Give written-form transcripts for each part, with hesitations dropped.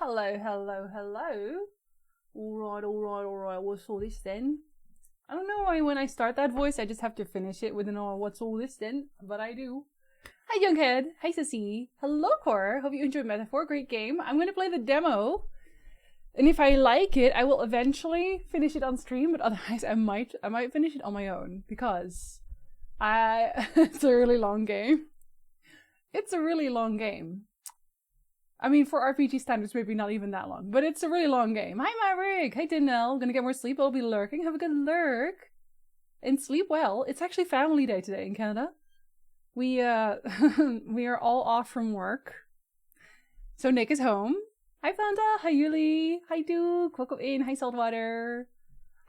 Hello, hello, hello. Alright, what's all this then? I don't know why when I start that voice, I just have to finish it with an what's all this then, but I do. Hi, Younghead. Hi, Sissy. Hello, Core. Hope you enjoyed Metaphor. Great game. I'm going to play the demo. And if I like it, I will eventually finish it on stream, but otherwise I might finish it on my own because it's a really long game. It's a really long game. I mean, for RPG standards, maybe not even that long, but it's a really long game. Hi, Maverick. Hi, Dinell. Gonna get more sleep. I'll be lurking. Have a good lurk. And sleep well. It's actually family day today in Canada. We we are all off from work. So Nick is home. Hi, Fanta. Hi, Yuli. Hi, Duke. Welcome in. Hi, Saltwater.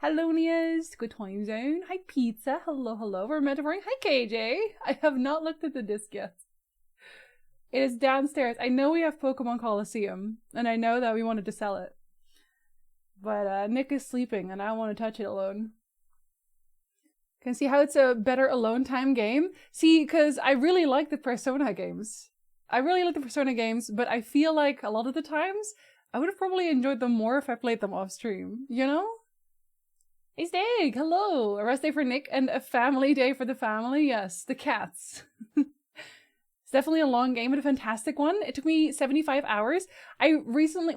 Hello, Nias. Good time zone. Hi, Pizza. Hello, hello. We're metaphering. Hi, KJ. I have not looked at the disc yet. It is downstairs. I know we have Pokemon Coliseum, and I know that we wanted to sell it. But Nick is sleeping, and I want to touch it alone. Can see how it's a better alone time game? See, because I really like the Persona games. But I feel like a lot of the times, I would have probably enjoyed them more if I played them off stream, you know? Hey, Steak! Hello! A rest day for Nick and a family day for the family. Yes, the cats. It's definitely a long game, but a fantastic one. It took me 75 hours. Recently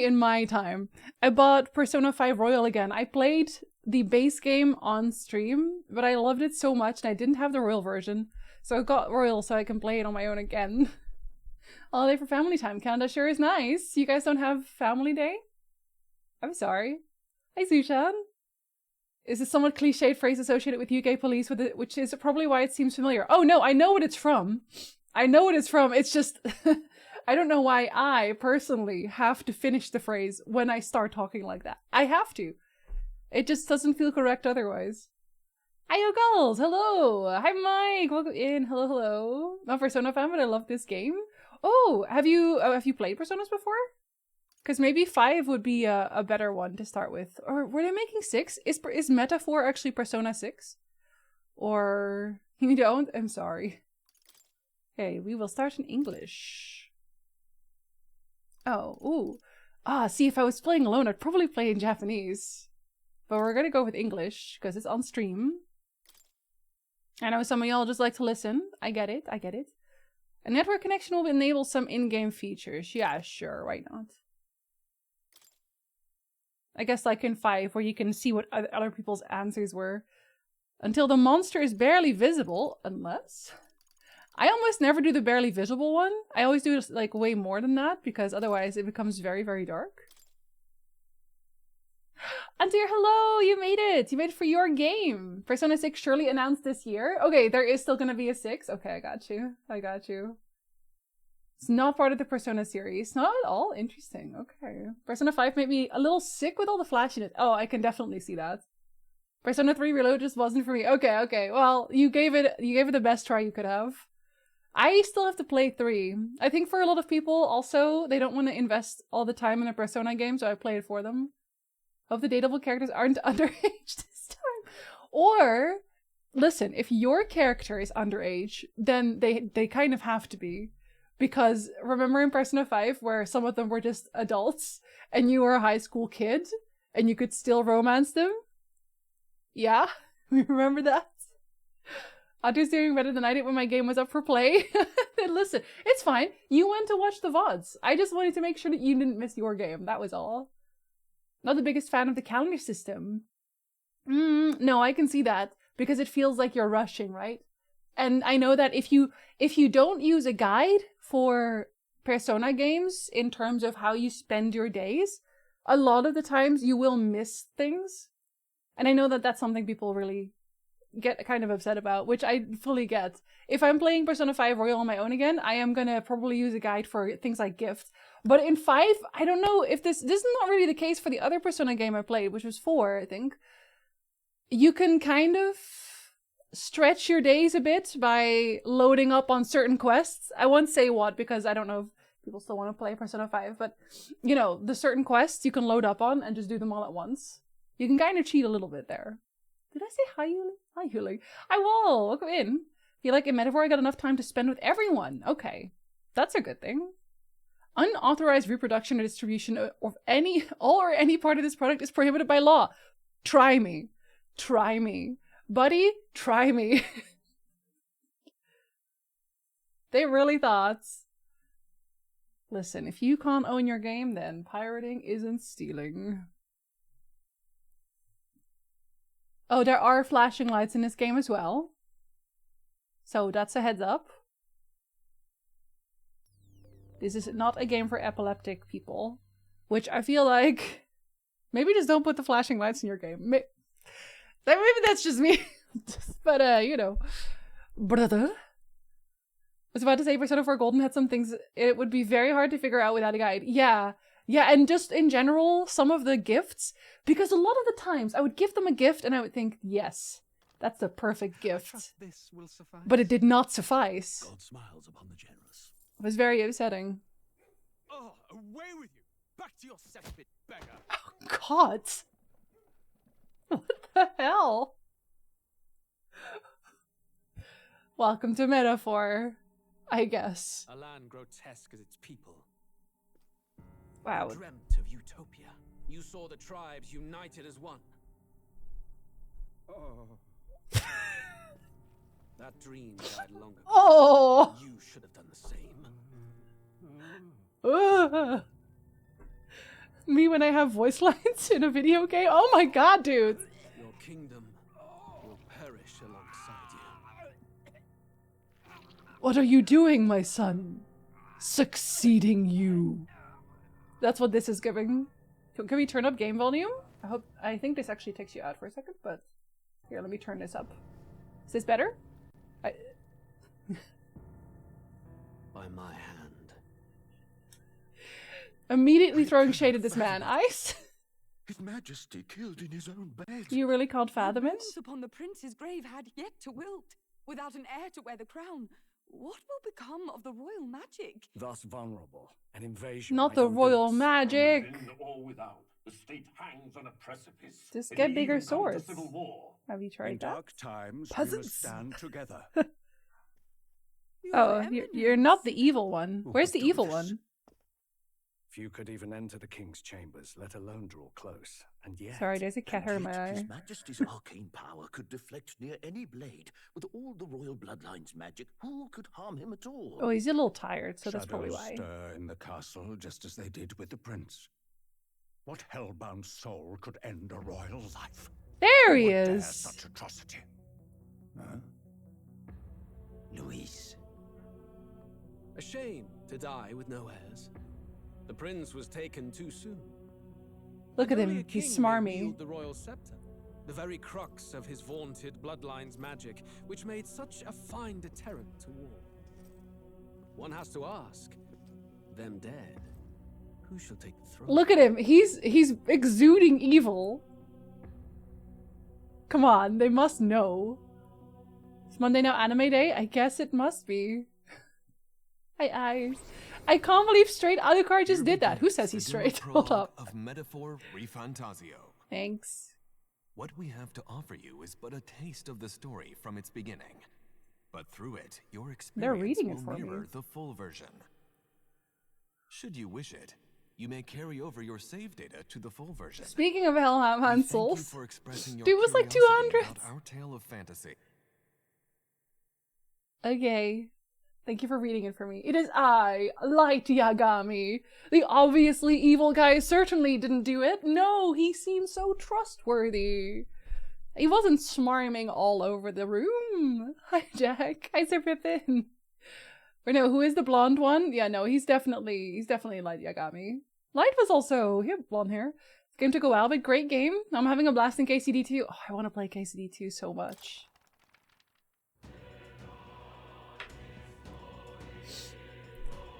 in my time, I bought Persona 5 Royal again. I played the base game on stream, but I loved it so much and I didn't have the Royal version. So I got Royal so I can play it on my own again. Holiday for family time. Canada sure is nice. You guys don't have family day? I'm sorry. Hi, Sushan. Is a somewhat cliched phrase associated with UK police, which is probably why it seems familiar. Oh no, I know what it's from. It's just, I don't know why I personally have to finish the phrase when I start talking like that. I have to. It just doesn't feel correct otherwise. Hi, Ogles. Hello. Hi, Mike. Welcome in. Hello, hello. Not Persona fan, but I love this game. Oh, have you played Personas before? Because maybe 5 would be a better one to start with. Or were they making 6? Is Metaphor actually Persona 6? Or you don't? I'm sorry. Okay, we will start in English. Oh, ooh. See, if I was playing alone, I'd probably play in Japanese. But we're gonna go with English, because it's on stream. I know some of y'all just like to listen. I get it. A network connection will enable some in-game features. Yeah, sure, why not? I guess like in 5, where you can see what other people's answers were. Until the monster is barely visible, unless... I almost never do the barely visible one. I always do like way more than that, because otherwise it becomes very, very dark. Antir, hello! You made it! You made it for your game! Persona 6 surely announced this year? Okay, there is still gonna be a 6. Okay, I got you. It's not part of the Persona series. Not at all. Interesting. Okay. Persona 5 made me a little sick with all the flashiness. Oh, I can definitely see that. Persona 3 Reload just wasn't for me. Okay. Well, you gave it the best try you could have. I still have to play 3. I think for a lot of people also, they don't want to invest all the time in a Persona game, so I play it for them. Hope the dateable characters aren't underage this time. Or, listen, if your character is underage, then they kind of have to be. Because remember in Persona 5 where some of them were just adults and you were a high school kid and you could still romance them? Yeah? Remember that? Antir's doing better than I did when my game was up for play. Listen, it's fine. You went to watch the VODs. I just wanted to make sure that you didn't miss your game. That was all. Not the biggest fan of the calendar system. No, I can see that. Because it feels like you're rushing, right? And I know that if you don't use a guide for Persona games in terms of how you spend your days, a lot of the times you will miss things. And I know that that's something people really get kind of upset about, which I fully get. If I'm playing Persona 5 Royal on my own again, I am gonna probably use a guide for things like gifts. But in 5, I don't know if this is not really the case for the other Persona game I played, which was 4, I think. You can kind of stretch your days a bit by loading up on certain quests. I won't say what because I don't know if people still want to play Persona 5, but you know, the certain quests you can load up on and just do them all at once. You can kind of cheat a little bit there. Did I say hi, Yuli? Hi, Yuli. I will. Welcome in. Feel like in Metaphor I got enough time to spend with everyone. Okay. That's a good thing. Unauthorized reproduction or distribution of all or any part of this product is prohibited by law. Try me. Try me. Buddy, try me. They really thought. Listen, if you can't own your game, then pirating isn't stealing. Oh, there are flashing lights in this game as well. So that's a heads up. This is not a game for epileptic people. Which I feel like... Maybe just don't put the flashing lights in your game. Maybe that's just me. But, you know. Brother. I was about to say Persona 4 Golden had some things it would be very hard to figure out without a guide. Yeah. Yeah, and just in general, some of the gifts. Because a lot of the times, I would give them a gift and I would think, yes, that's the perfect gift. This will suffice. But it did not suffice. God smiles upon the generous. It was very upsetting. Oh, away with you! Back to your cesspit, beggar! Oh, God! What the hell? Welcome to Metaphor, I guess. A land grotesque as its people. Wow. You dreamt of utopia. You saw the tribes united as one. Oh. That dream died long ago. Oh! You should have done the same. Me when I have voice lines in a video game? Oh my god, dude! Your kingdom will perish alongside you. What are you doing, my son? Succeeding you. That's what this is giving. Can we turn up game volume? I think this actually takes you out for a second, but... Here, let me turn this up. Is this better? By my hand. Immediately throwing shade at this man. Ice? His Majesty killed in his own bed. You really can't fathom it? The rose upon the prince's grave had yet to wilt. Without an heir to wear the crown, what will become of the royal magic? Thus vulnerable, an invasion. Not the royal magic. Within or without, the state hangs on a precipice. Just It get may bigger even come to swords. civil war. Have you In tried that? dark times, we Peasants. must stand together. Oh, you're not the evil one. Who Where's could the do evil this? one? Few could even enter the king's chambers, let alone draw close. And yet, Sorry, there's a cat hair in my Yet His eye. Majesty's arcane power could deflect near any blade. With all the royal bloodline's magic, who could harm him at all? Oh, he's a little tired, so that's probably shadows why. stir in the castle just as they did with the prince. What hellbound soul could end a royal life? There he Who would dare is! such atrocity? Huh? Luis. A shame to die with no heirs. The prince was taken too soon. Look at Only him, a he's king may smarmy. wield the royal scepter, the very crux of his vaunted bloodline's magic, which made such a fine deterrent to war. One has to ask, them dead, who shall take the throne? Look at him, he's exuding evil. Come on, they must know. It's Monday now anime day? I guess it must be. Hi, I can't believe Straight Alucard just did that. Who says he's straight? Hold up. Of Metaphor ReFantazio. Thanks. What we have to offer you is but a taste of the story from its beginning. But through it, your They're experience reading it will for me. mirror the full version. Should you wish it, you may carry over your save data to the full version. Speaking of Hellhound We thank you Souls, for expressing your dude was like curiosity 200. about our tale of fantasy. Okay. Thank you for reading it for me. It is I, Light Yagami. The obviously evil guy certainly didn't do it. No, he seems so trustworthy. He wasn't smarming all over the room. Hi, Jack. Hi, Sir Pippin. Or no, who is the blonde one? Yeah, no, he's definitely Light Yagami. Light was also, he had blonde hair. Game took a while, but great game. I'm having a blast in KCD2. Oh, I want to play KCD2 so much.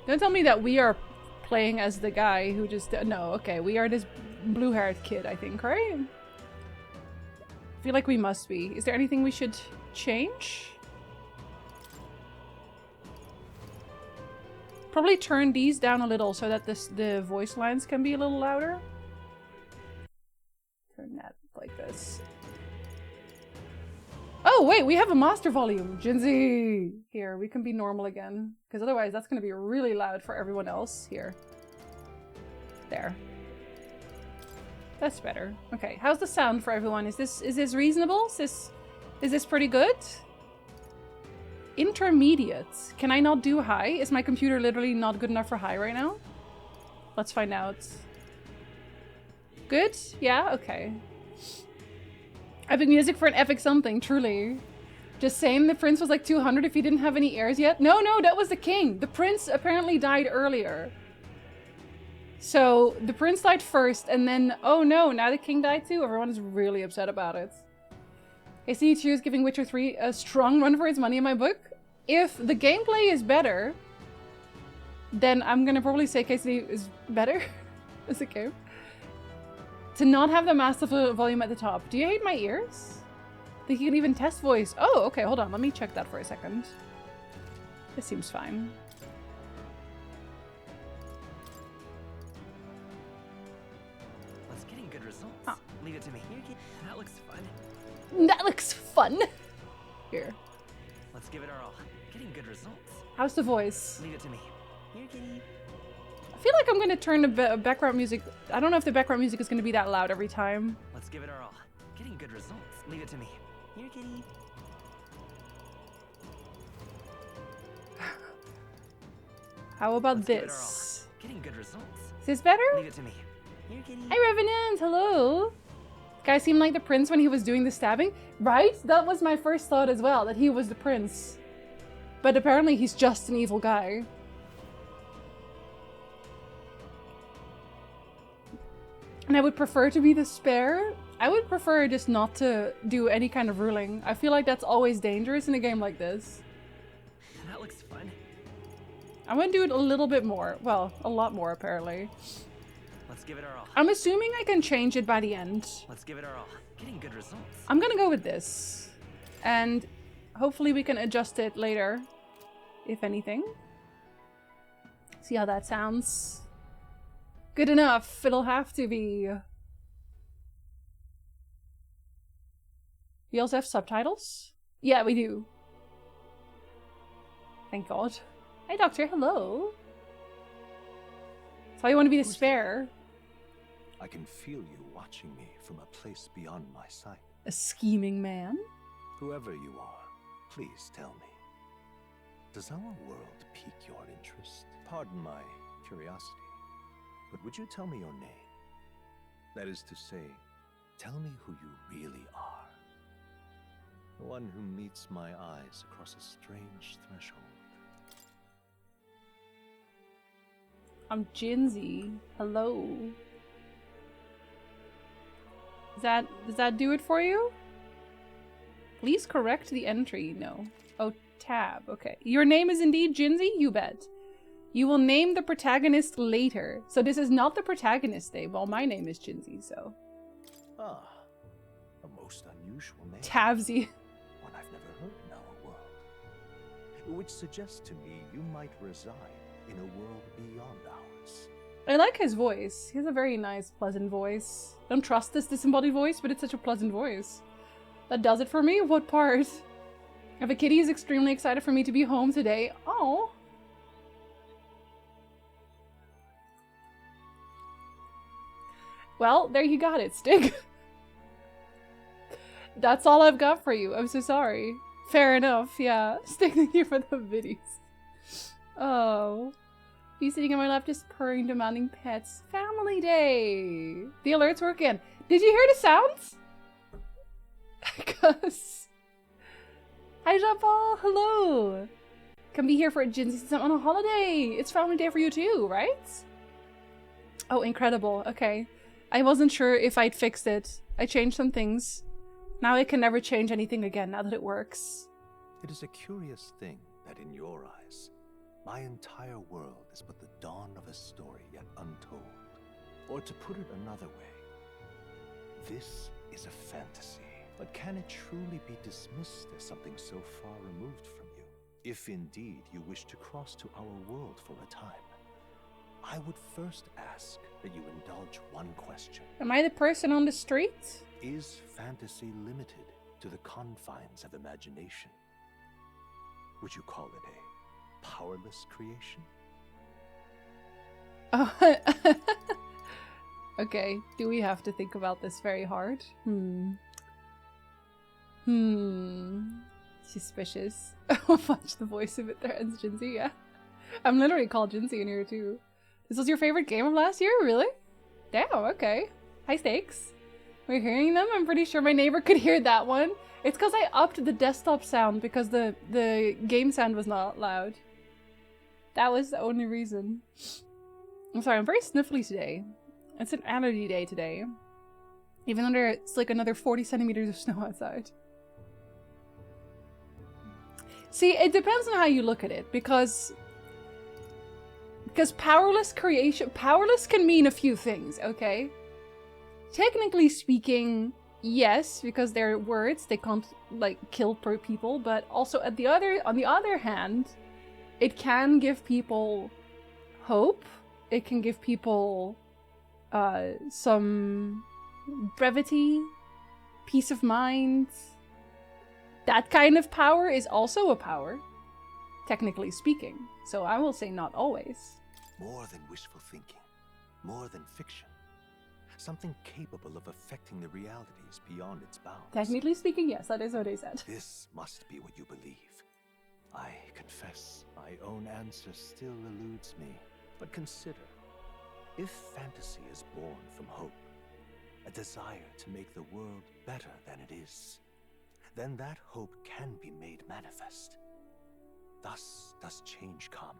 Don't tell me that we are playing as the guy who just... No, okay, we are this blue-haired kid, I think, right? I feel like we must be. Is there anything we should change? Probably turn these down a little so that the voice lines can be a little louder. Turn that like this. Oh, Oh, wait, we have a master volume. Jinzy. Here, we can be normal again. Because otherwise that's going to be really loud for everyone else. Here. There. That's better. Okay, how's the sound for everyone? Is this reasonable? Is this pretty good? Intermediate. Can I not do high? Is my computer literally not good enough for high right now? Let's find out. Good? Yeah? Okay. Epic music for an epic something, truly. Just saying the prince was like 200 if he didn't have any heirs yet. No, that was the king. The prince apparently died earlier. So the prince died first and then, oh no, now the king died too? Everyone is really upset about it. KC2 is giving Witcher 3 a strong run for its money in my book. If the gameplay is better, then I'm gonna probably say KC is better as a game. To not have the massive volume at the top. Do you hate my ears? I think you can even test voice. Oh, okay, hold on. Let me check that for a second. This seems fine. Let's getting good results. Oh. Leave it to me. That looks fun. That looks fun. Here. Let's give it our all. Getting good results. How's the voice? Leave it to me. Here, kitty. I feel like I'm going to turn the background music. I don't know if the background music is going to be that loud every time. Let's give it our all. Getting good results. Leave it to me. Here, kitty. How about Let's give it our all. this? Getting good results. Is this better? Leave it to me. Here, kitty. Hi, Revenant. Hello. Guy seemed like the prince when he was doing the stabbing. Right? That was my first thought as well, that he was the prince. But apparently he's just an evil guy. And I would prefer to be the spare. I would prefer just not to do any kind of ruling. I feel like that's always dangerous in a game like this. That looks fun. I'm gonna do it a little bit more. Well, a lot more apparently. Let's give it our all. I'm assuming I can change it by the end. Let's give it our all. Getting good results. I'm gonna go with this. And hopefully we can adjust it later, if anything. See how that sounds. Good enough. It'll have to be. We also have subtitles? Yeah, we do. Thank God. Hey, Doctor. Hello. So you want to be the spare? I can feel you watching me from a place beyond my sight. A scheming man? Whoever you are, please tell me. Does our world pique your interest? Pardon my curiosity, but would you tell me your name? That is to say, tell me who you really are. The one who meets my eyes across a strange threshold. I'm Jinzy. Hello. Does that do it for you? Please correct the entry. No. Oh, tab. Okay. Your name is indeed Jinzy? You bet. You will name the protagonist later. So this is not the protagonist name. Well, my name is Jinzy, so. Ah, a most unusual name. Tabsy. One I've never heard in our world. Which suggests to me you might reside in a world beyond ours. I like his voice. He has a very nice, pleasant voice. Don't trust this disembodied voice, but it's such a pleasant voice. That does it for me? What part? If a kitty is extremely excited for me to be home today. Oh. Well, there you got it, Stig. That's all I've got for you. I'm so sorry. Fair enough, yeah. Stig, thank you for the biddies. Oh. He's sitting on my lap just purring, demanding pets. Family day! The alerts work again. Did you hear the sounds? Cause... Hi, Jean-Paul. Hello. Can be here for a Jinzy since I'm on a holiday. It's family day for you too, right? Oh, incredible. Okay. I wasn't sure if I'd fixed it. I changed some things. Now I can never change anything again now that it works. It is a curious thing that in your eyes, my entire world is but the dawn of a story yet untold. Or to put it another way, this is a fantasy. But can it truly be dismissed as something so far removed from you? If indeed you wish to cross to our world for a time, I would first ask that you indulge one question. Am I the person on the street? Is fantasy limited to the confines of imagination. Would you call it a powerless creation? Oh. Okay, do we have to think about this very hard? Suspicious. Watch the voice of it there, ends Jinsey, yeah. I'm literally called Jinsey in here too. This was your favorite game of last year? Really? Damn, okay. High stakes. We're hearing them? I'm pretty sure my neighbor could hear that one. It's because I upped the desktop sound because the game sound was not loud. That was the only reason. I'm sorry, I'm very sniffly today. It's an allergy day today. Even though it's like another 40 centimeters of snow outside. See, it depends on how you look at it, because powerless can mean a few things, okay? Technically speaking, yes, because they're words, they can't like kill people, but also on the other hand, it can give people hope. It can give people some brevity, peace of mind. That kind of power is also a power, technically speaking. So I will say not always. More than wishful thinking, more than fiction. Something capable of affecting the realities beyond its bounds. Technically speaking, yes, that is what I said. This must be what you believe. I confess, my own answer still eludes me. But consider, if fantasy is born from hope, a desire to make the world better than it is, then that hope can be made manifest. Thus does change come,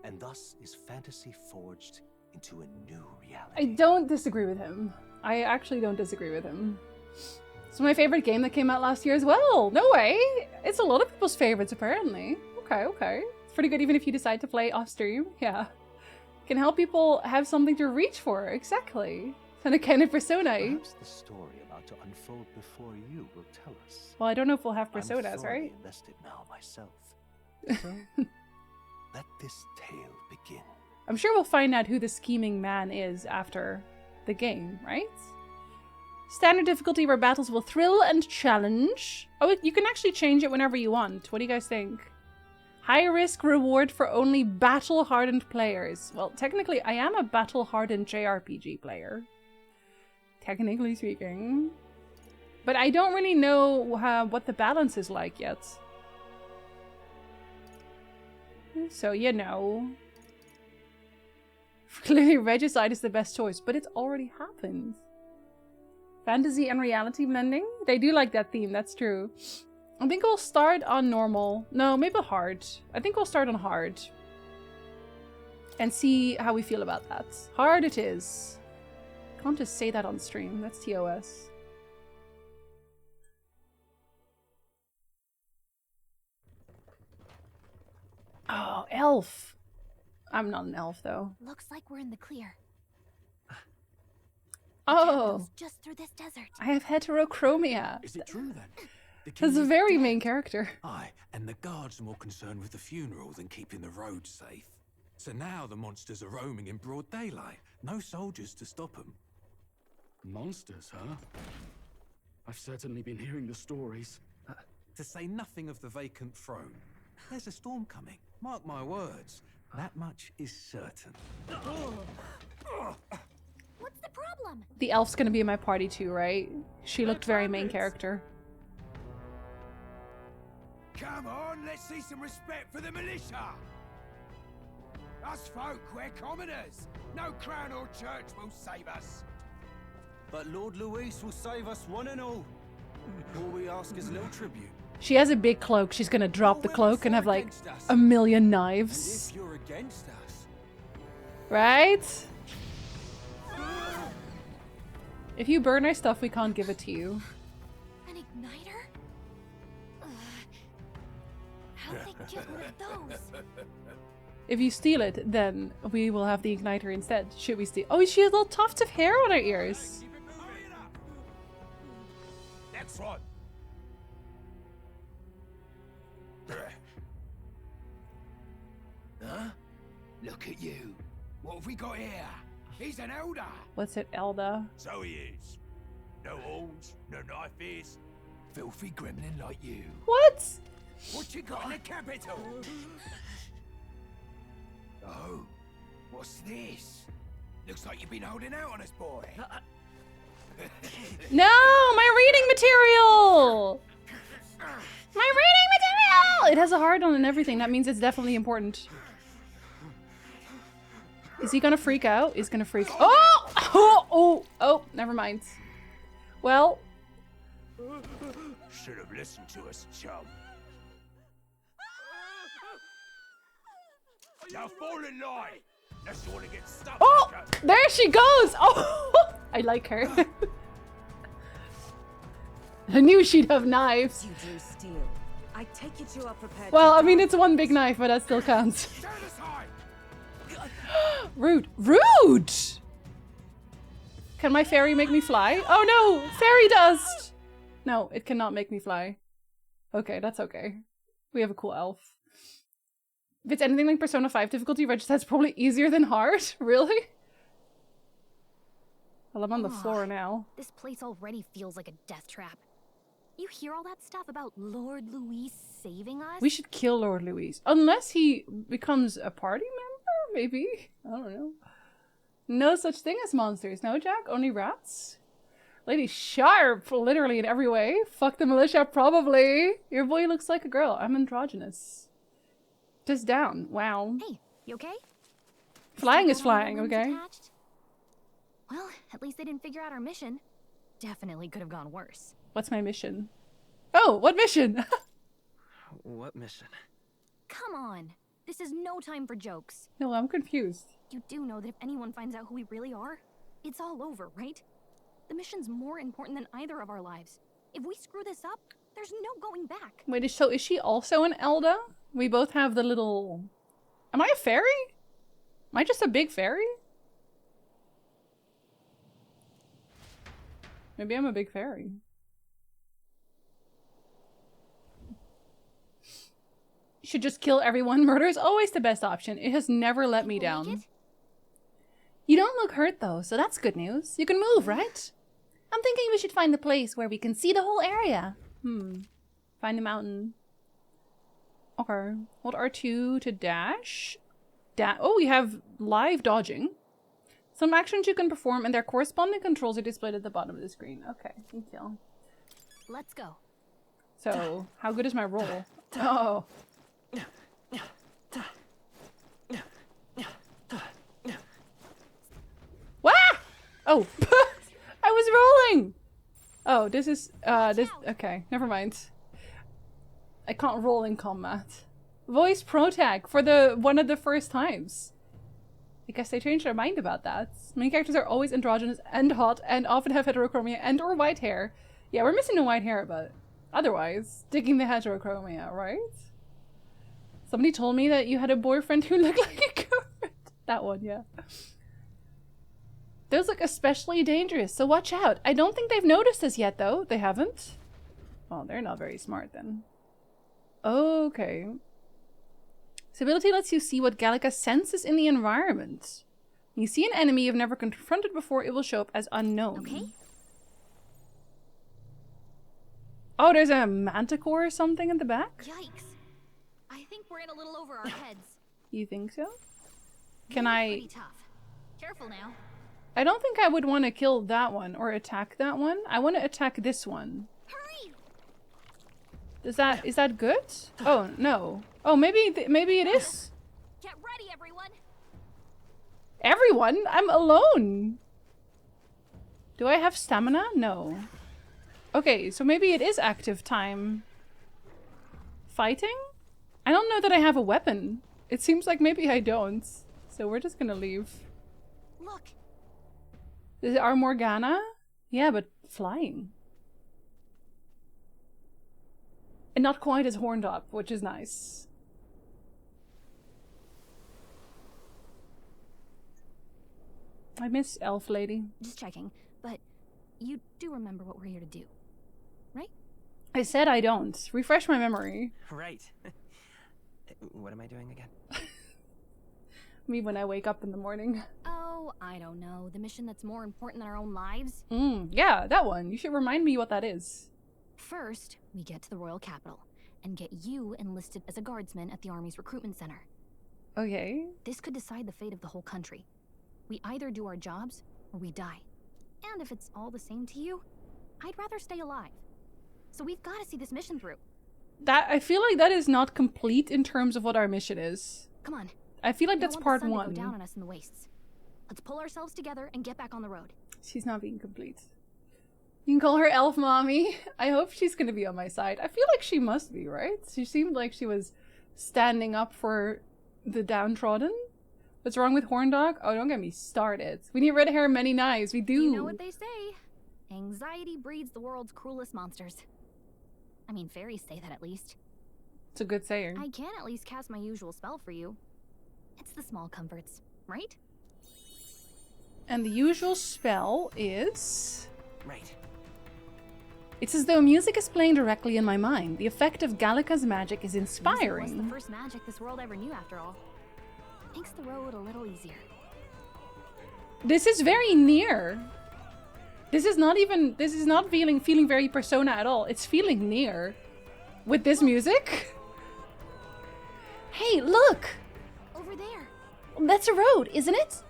and thus is fantasy forged into a new reality. I don't disagree with him. I actually don't disagree with him. It's my favorite game that came out last year as well. No way! It's a lot of people's favorites, apparently. Okay, okay. It's pretty good even if you decide to play off stream. Yeah. Can help people have something to reach for, exactly. And a kind of persona. Perhaps the story about to unfold before you will tell us. Well, I don't know if we'll have personas, I'm thoroughly right? invested now myself. So, let this tale begin. I'm sure we'll find out who the scheming man is after the game, right? Standard difficulty where battles will thrill and challenge. Oh, you can actually change it whenever you want. What do you guys think? High risk reward for only battle-hardened players. Well, technically, I am a battle-hardened JRPG player. Technically speaking. But I don't really know what the balance is like yet. So, you know. Clearly, Regicide is the best choice, but it's already happened. Fantasy and reality blending? They do like that theme, that's true. I think we'll start on normal. No, maybe hard. I think we'll start on hard. And see how we feel about that. Hard it is. Can't just say that on stream. That's TOS. Oh, elf. I'm not an elf, though. Looks like we're in the clear. Oh, just through this desert. I have heterochromia. Is it true then? The That's a king is very dead. main character. Aye, and the guards are more concerned with the funeral than keeping the roads safe. So now the monsters are roaming in broad daylight. No soldiers to stop them. Monsters, huh? I've certainly been hearing the stories. To say nothing of the vacant throne. There's a storm coming. Mark my words. That much is certain. What's the problem? The elf's gonna be in my party too, right? She looked very main character. Come on, let's see some respect for the militia! Us folk, we're commoners. No crown or church will save us. But Lord Luis will save us one and all. All we ask is little tribute. She has a big cloak. She's gonna drop the cloak and have like a million knives. If you're against us. Right? If you burn our stuff, we can't give it to you. An igniter? How did they get one of those? If you steal it, then we will have the igniter instead. Should we steal? Oh, she has little tufts of hair on her ears. Next one. Huh? Look at you. What have we got here? He's an elder. What's it, Elda? So he is. No horns, no knife ears. Filthy gremlin like you. What? What you got in the capital? Oh, what's this? Looks like you've been holding out on us, boy. No, my reading material! My reading material! It has a heart on and everything. That means it's definitely important. Is he gonna freak out? He's gonna freak. Oh! Oh! Oh! Oh! Never mind. Well. Should have listened to us, chum. Now fall in line. Unless you want to get stuck. Oh! There she goes! Oh! I like her. I knew she'd have knives. You drew steel. I take it you are prepared. Well, I mean, it's one big knife, but that still counts. Rude. Rude! Can my fairy make me fly? Oh no! Fairy dust! No, it cannot make me fly. Okay, that's okay. We have a cool elf. If it's anything like Persona 5 difficulty, Reg, that's probably easier than hard. Really? Well, I'm on the floor now. This place already feels like a death trap. You hear all that stuff about Lord Louis saving us? We should kill Lord Louis. Unless he becomes a party member, maybe? I don't know. No such thing as monsters. No, Jack? Only rats? Lady Sharp, literally in every way. Fuck the militia, probably. Your boy looks like a girl. I'm androgynous. Just down. Wow. Hey, you okay? Flying is flying, okay? Attached? Well, at least they didn't figure out our mission. Definitely could have gone worse. What's my mission? Oh, what mission? What mission? Come on. This is no time for jokes. No, I'm confused. You do know that if anyone finds out who we really are, it's all over, right? The mission's more important than either of our lives. If we screw this up, there's no going back. Wait, so is she also an Elda? We both have the little... Am I a fairy? Am I just a big fairy? Maybe I'm a big fairy. Should just kill everyone. Murder is always the best option. It has never let me down. You don't look hurt though, so that's good news. You can move, right? I'm thinking we should find the place where we can see the whole area. Find a mountain. Okay. Hold R2 to dash. Oh, we have live dodging. Some actions you can perform and their corresponding controls are displayed at the bottom of the screen. Okay, thank you. Let's go. So, how good is my roll? Oh. Wah! Oh, I was rolling. Oh, this is okay. Never mind. I can't roll in combat. Voice protag for one of the first times. I guess they changed their mind about that. Main characters are always androgynous and hot and often have heterochromia and or white hair. Yeah, we're missing the white hair, but otherwise, digging the heterochromia, right? Somebody told me that you had a boyfriend who looked like a goat. That one, yeah. Those look especially dangerous, so watch out. I don't think they've noticed us yet, though. They haven't? Well, they're not very smart, then. Okay. This ability lets you see what Gallica senses in the environment. When you see an enemy you've never confronted before, it will show up as unknown. Okay. Oh, there's a manticore or something in the back? Yikes. I think we're in a little over our heads. You think so? Can I... Pretty tough. Careful now. I don't think I would want to kill that one or attack that one. I want to attack this one. Hurry! Is that good? Oh, no. Oh, maybe it is. Get ready, everyone. Everyone? I'm alone. Do I have stamina? No. Okay, so maybe it is active time. Fighting? I don't know that I have a weapon. It seems like maybe I don't. So we're just gonna leave. Look. Is it our Morgana? Yeah, but flying. And not quite as horned up, which is nice. I miss Elf Lady. Just checking, but you do remember what we're here to do, right? I said I don't. Refresh my memory. Right. What am I doing again? Me when I wake up in the morning. Oh, I don't know. The mission that's more important than our own lives? Yeah, that one. You should remind me what that is. First, we get to the royal capital and get you enlisted as a guardsman at the army's recruitment center. Okay. This could decide the fate of the whole country. We either do our jobs or we die. And if it's all the same to you, I'd rather stay alive. So we've got to see this mission through. That I feel like that is not complete in terms of what our mission is. Come on. I feel like that's part one. one. Go down on us in the wastes. Let's pull ourselves together and get back on the road. She's not being complete. You can call her Elf Mommy. I hope she's gonna be on my side. I feel like she must be, right? She seemed like she was standing up for the downtrodden. What's wrong with Horndog? Oh, don't get me started. We need red hair, many knives. We do. You know what they say. Anxiety breeds the world's cruelest monsters. I mean, fairies say that at least. It's a good saying. I can at least cast my usual spell for you. It's the small comforts, right? And the usual spell is... Right. It's as though music is playing directly in my mind. The effect of Gallica's magic is inspiring. Music was the first magic this world ever knew, after all. Makes the road a little easier. This is very near. This is not feeling very Persona at all. It's feeling near. With this music. Hey, look! Over there. That's a road, isn't it?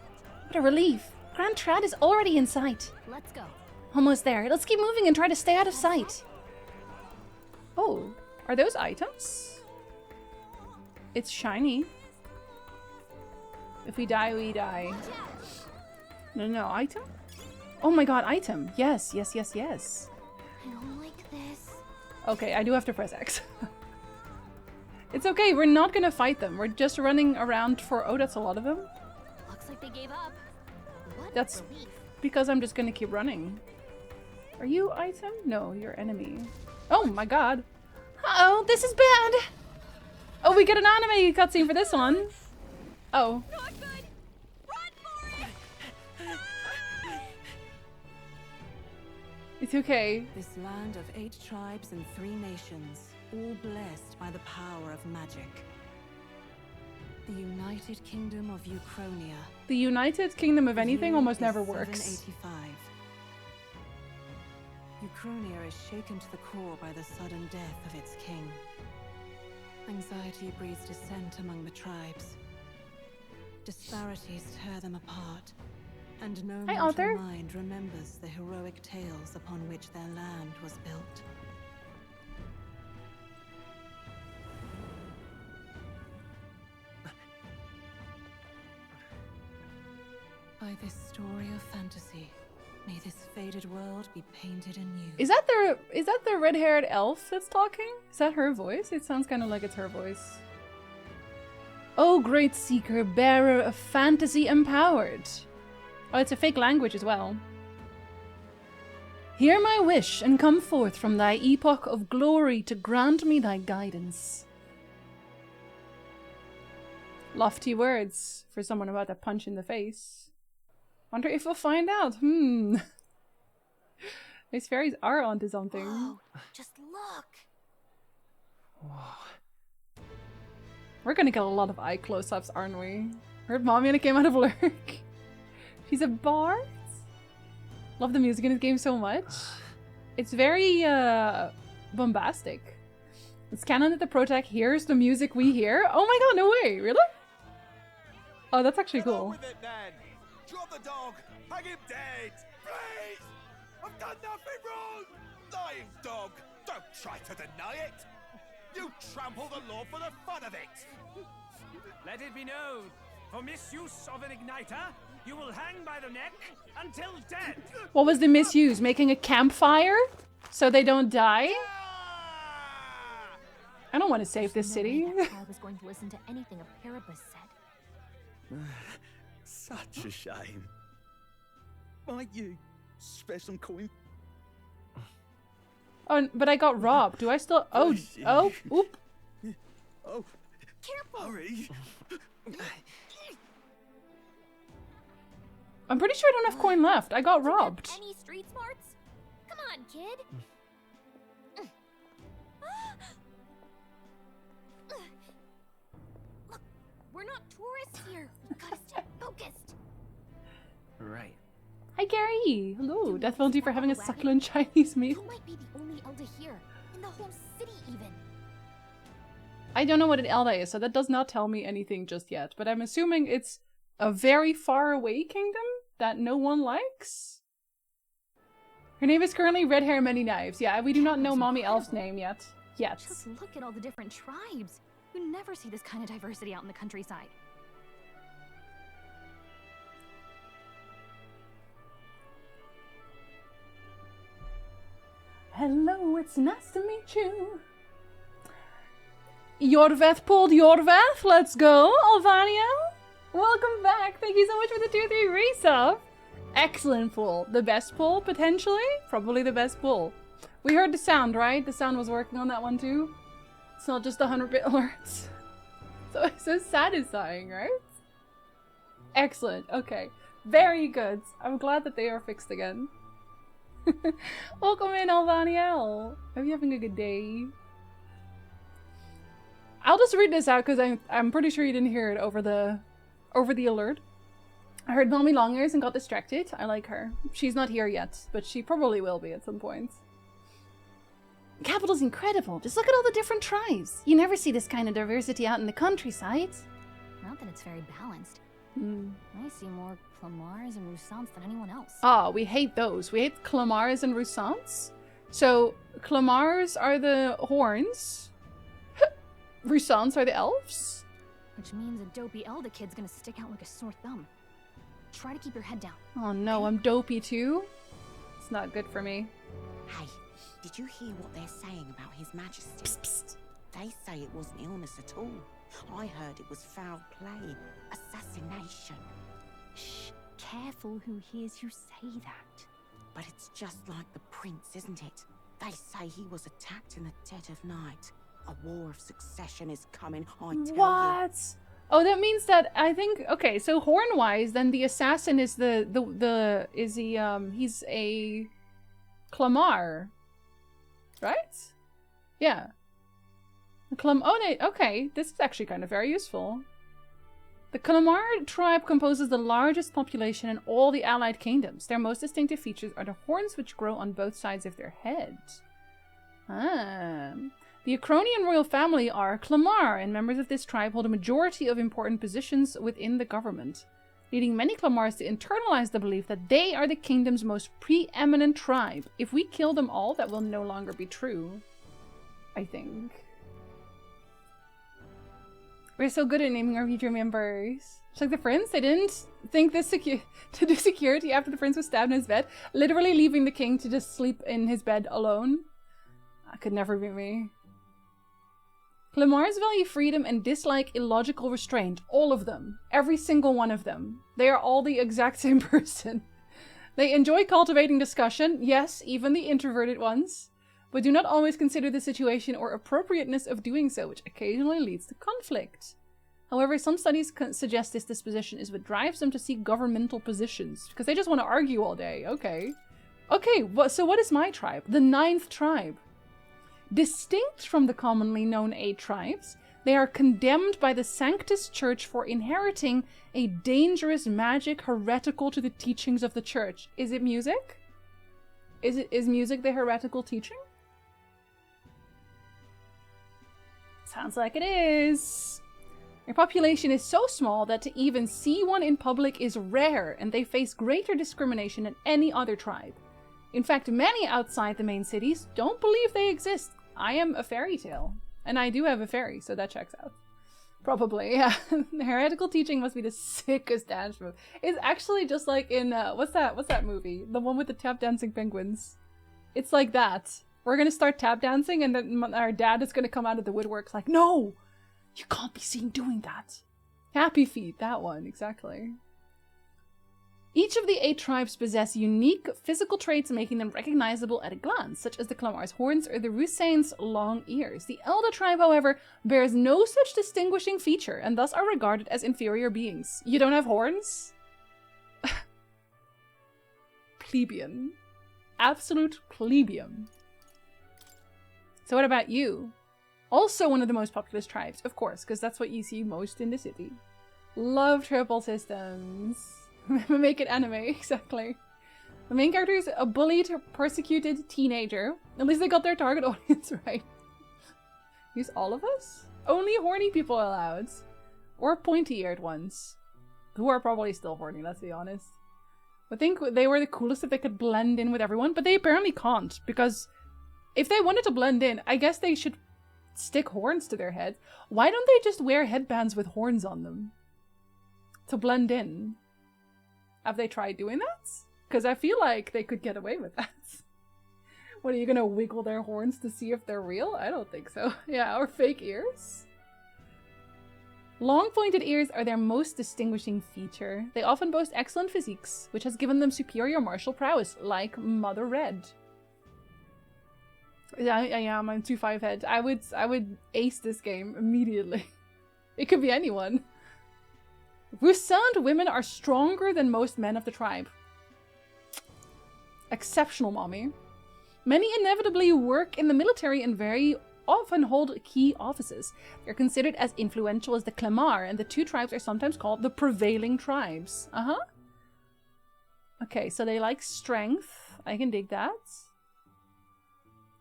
What a relief. Grand Trad is already in sight. Let's go. Almost there. Let's keep moving and try to stay out of sight. Oh, are those items? It's shiny. If we die, we die. No, item? Oh my god, item. Yes. I don't like this. Okay, I do have to press X. It's okay, we're not gonna fight them. We're just running around for... Oh, that's a lot of them. Looks like they gave up. What That's relief. because I'm just gonna keep running. Are you item? No, you're enemy. Oh my god. Uh-oh, this is bad. Oh, we get an anime cutscene for this one. Oh. Not good. Run for it. It's okay. This land of 8 tribes and 3 nations, all blessed by the power of magic. The United Kingdom of Uchronia. The United Kingdom of anything almost never works. 785. Uchronia is shaken to the core by the sudden death of its king. Anxiety breeds dissent among the tribes. Disparities tear them apart, and no mortal mind remembers the heroic tales upon which their land was built. By this story of fantasy, may this faded world be painted anew. Is that the red-haired elf that's talking? Is that her voice? It sounds kind of like it's her voice. Oh, great seeker, bearer of fantasy empowered. Oh, it's a fake language as well. Hear my wish and come forth from thy epoch of glory to grant me thy guidance. Lofty words for someone about to punch in the face. Wonder if we'll find out. These fairies are onto something. Whoa, just look. Whoa. We're gonna get a lot of eye close-ups, aren't we? Heard Mommy and it came out of Lurk. She's a bard? Love the music in this game so much. It's very bombastic. It's canon that the protag hears the music we hear. Oh my god, no way, really? Oh, that's actually cool. Drop the dog! Hang him dead! Please! I've done nothing wrong! Lying dog! Don't try to deny it! You trample the law for the fun of it! Let it be known, for misuse of an igniter, you will hang by the neck until dead! What was the misuse? Making a campfire? So they don't die? I don't want to save this city. I was going to listen to anything a Paribus said. Such a shame. Might you spare some coin? Oh, but I got robbed. Do I still... Oh, oop. Oh, careful. Hurry. I'm pretty sure I don't have coin left. I got robbed. Any street smarts? Come on, kid. Look, we're not tourists here. We gotta stay focused. Right. Hi, Gary. Hello. Death penalty for having a succulent Chinese meal. You might be the only elder here. whole city even. I don't know what an Elda is, so that does not tell me anything just yet. But I'm assuming it's a very far away kingdom that no one likes. Her name is currently Red Hair Many Knives. Yeah, we do not know Mommy Elf's name yet. Just look at all the different tribes. You never see this kind of diversity out in the countryside. Hello, it's nice to meet you. Jorveth pulled Jorveth. Let's go, Alvania. Welcome back. Thank you so much for the 2-3 resub. Excellent pull. The best pull, potentially? Probably the best pull. We heard the sound, right? The sound was working on that one too. It's not just 100-bit alerts. So it's so satisfying, right? Excellent. Okay. Very good. I'm glad that they are fixed again. Welcome in, Alvaniel. Hope you're having a good day. I'll just read this out because I'm pretty sure you didn't hear it over the alert. I heard Mommy Longears and got distracted. I like her. She's not here yet, but she probably will be at some point. Capital's incredible. Just look at all the different tribes. You never see this kind of diversity out in the countryside. Not that it's very balanced. I see more Clamars and Roussants than anyone else. Ah, we hate those. We hate Clamars and Roussants. So, Clamars are the horns. Roussants are the elves. Which means a dopey Elder kid's gonna stick out like a sore thumb. Try to keep your head down. Oh no, I'm dopey too? It's not good for me. Hey, did you hear what they're saying about His Majesty? Psst, psst. They say it wasn't illness at all. I heard it was foul play, assassination. Shh, careful who hears you say that. But it's just like the prince, isn't it? They say he was attacked in the dead of night. A war of succession is coming, I tell you. What? Oh, that means that I think, okay, so horn-wise, then the assassin is he's a Clamar, right? Yeah. Okay, this is actually kind of very useful. The Clamar tribe composes the largest population in all the allied kingdoms. Their most distinctive features are the horns which grow on both sides of their head. Ah. The Ukrainian royal family are Clamar, and members of this tribe hold a majority of important positions within the government, leading many Clamars to internalize the belief that they are the kingdom's most preeminent tribe. If we kill them all, that will no longer be true, I think. We're so good at naming our future members. It's like the prince, they didn't think this to do security after the prince was stabbed in his bed, literally leaving the king to just sleep in his bed alone. That could never be me. Clamars value freedom and dislike illogical restraint. All of them. Every single one of them. They are all the exact same person. They enjoy cultivating discussion, yes, even the introverted ones, but do not always consider the situation or appropriateness of doing so, which occasionally leads to conflict. However, some studies suggest this disposition is what drives them to seek governmental positions, because they just want to argue all day. Okay. Okay, so what is my tribe? The 9th tribe. Distinct from the commonly known 8 tribes, they are condemned by the Sanctus Church for inheriting a dangerous magic heretical to the teachings of the church. Is it music? Is music the heretical teaching? Sounds like it is. Their population is so small that to even see one in public is rare, and they face greater discrimination than any other tribe. In fact, many outside the main cities don't believe they exist. I am a fairy tale, and I do have a fairy, so that checks out. Probably, yeah. The heretical teaching must be the sickest dance move. It's actually just like in, what's that movie? The one with the tap dancing penguins. It's like that. We're gonna start tap dancing, and then our dad is gonna come out of the woodworks like, no! You can't be seen doing that. Happy Feet, that one, exactly. Each of the 8 tribes possess unique physical traits making them recognizable at a glance, such as the Clamar's horns or the Roussants' long ears. The Elder tribe, however, bears no such distinguishing feature and thus are regarded as inferior beings. You don't have horns? Plebeian. Absolute plebeian. So what about you? Also one of the most populous tribes, of course, because that's what you see most in the city. Love triple systems. Make it anime, exactly. The main character is a bullied, persecuted teenager. At least they got their target audience right. Use all of us? Only horny people allowed. Or pointy-eared ones. Who are probably still horny, let's be honest. I think they were the coolest if they could blend in with everyone, but they apparently can't, because if they wanted to blend in, I guess they should stick horns to their heads. Why don't they just wear headbands with horns on them? To blend in. Have they tried doing that? Because I feel like they could get away with that. What, are you gonna wiggle their horns to see if they're real? I don't think so. Yeah, or fake ears? Long pointed ears are their most distinguishing feature. They often boast excellent physiques, which has given them superior martial prowess, like Mother Red. Yeah, I'm 2-5 head. I would ace this game immediately. It could be anyone. Wusand women are stronger than most men of the tribe. Exceptional, mommy. Many inevitably work in the military and very often hold key offices. They're considered as influential as the Clemar, and the two tribes are sometimes called the prevailing tribes. Okay, so they like strength. I can dig that.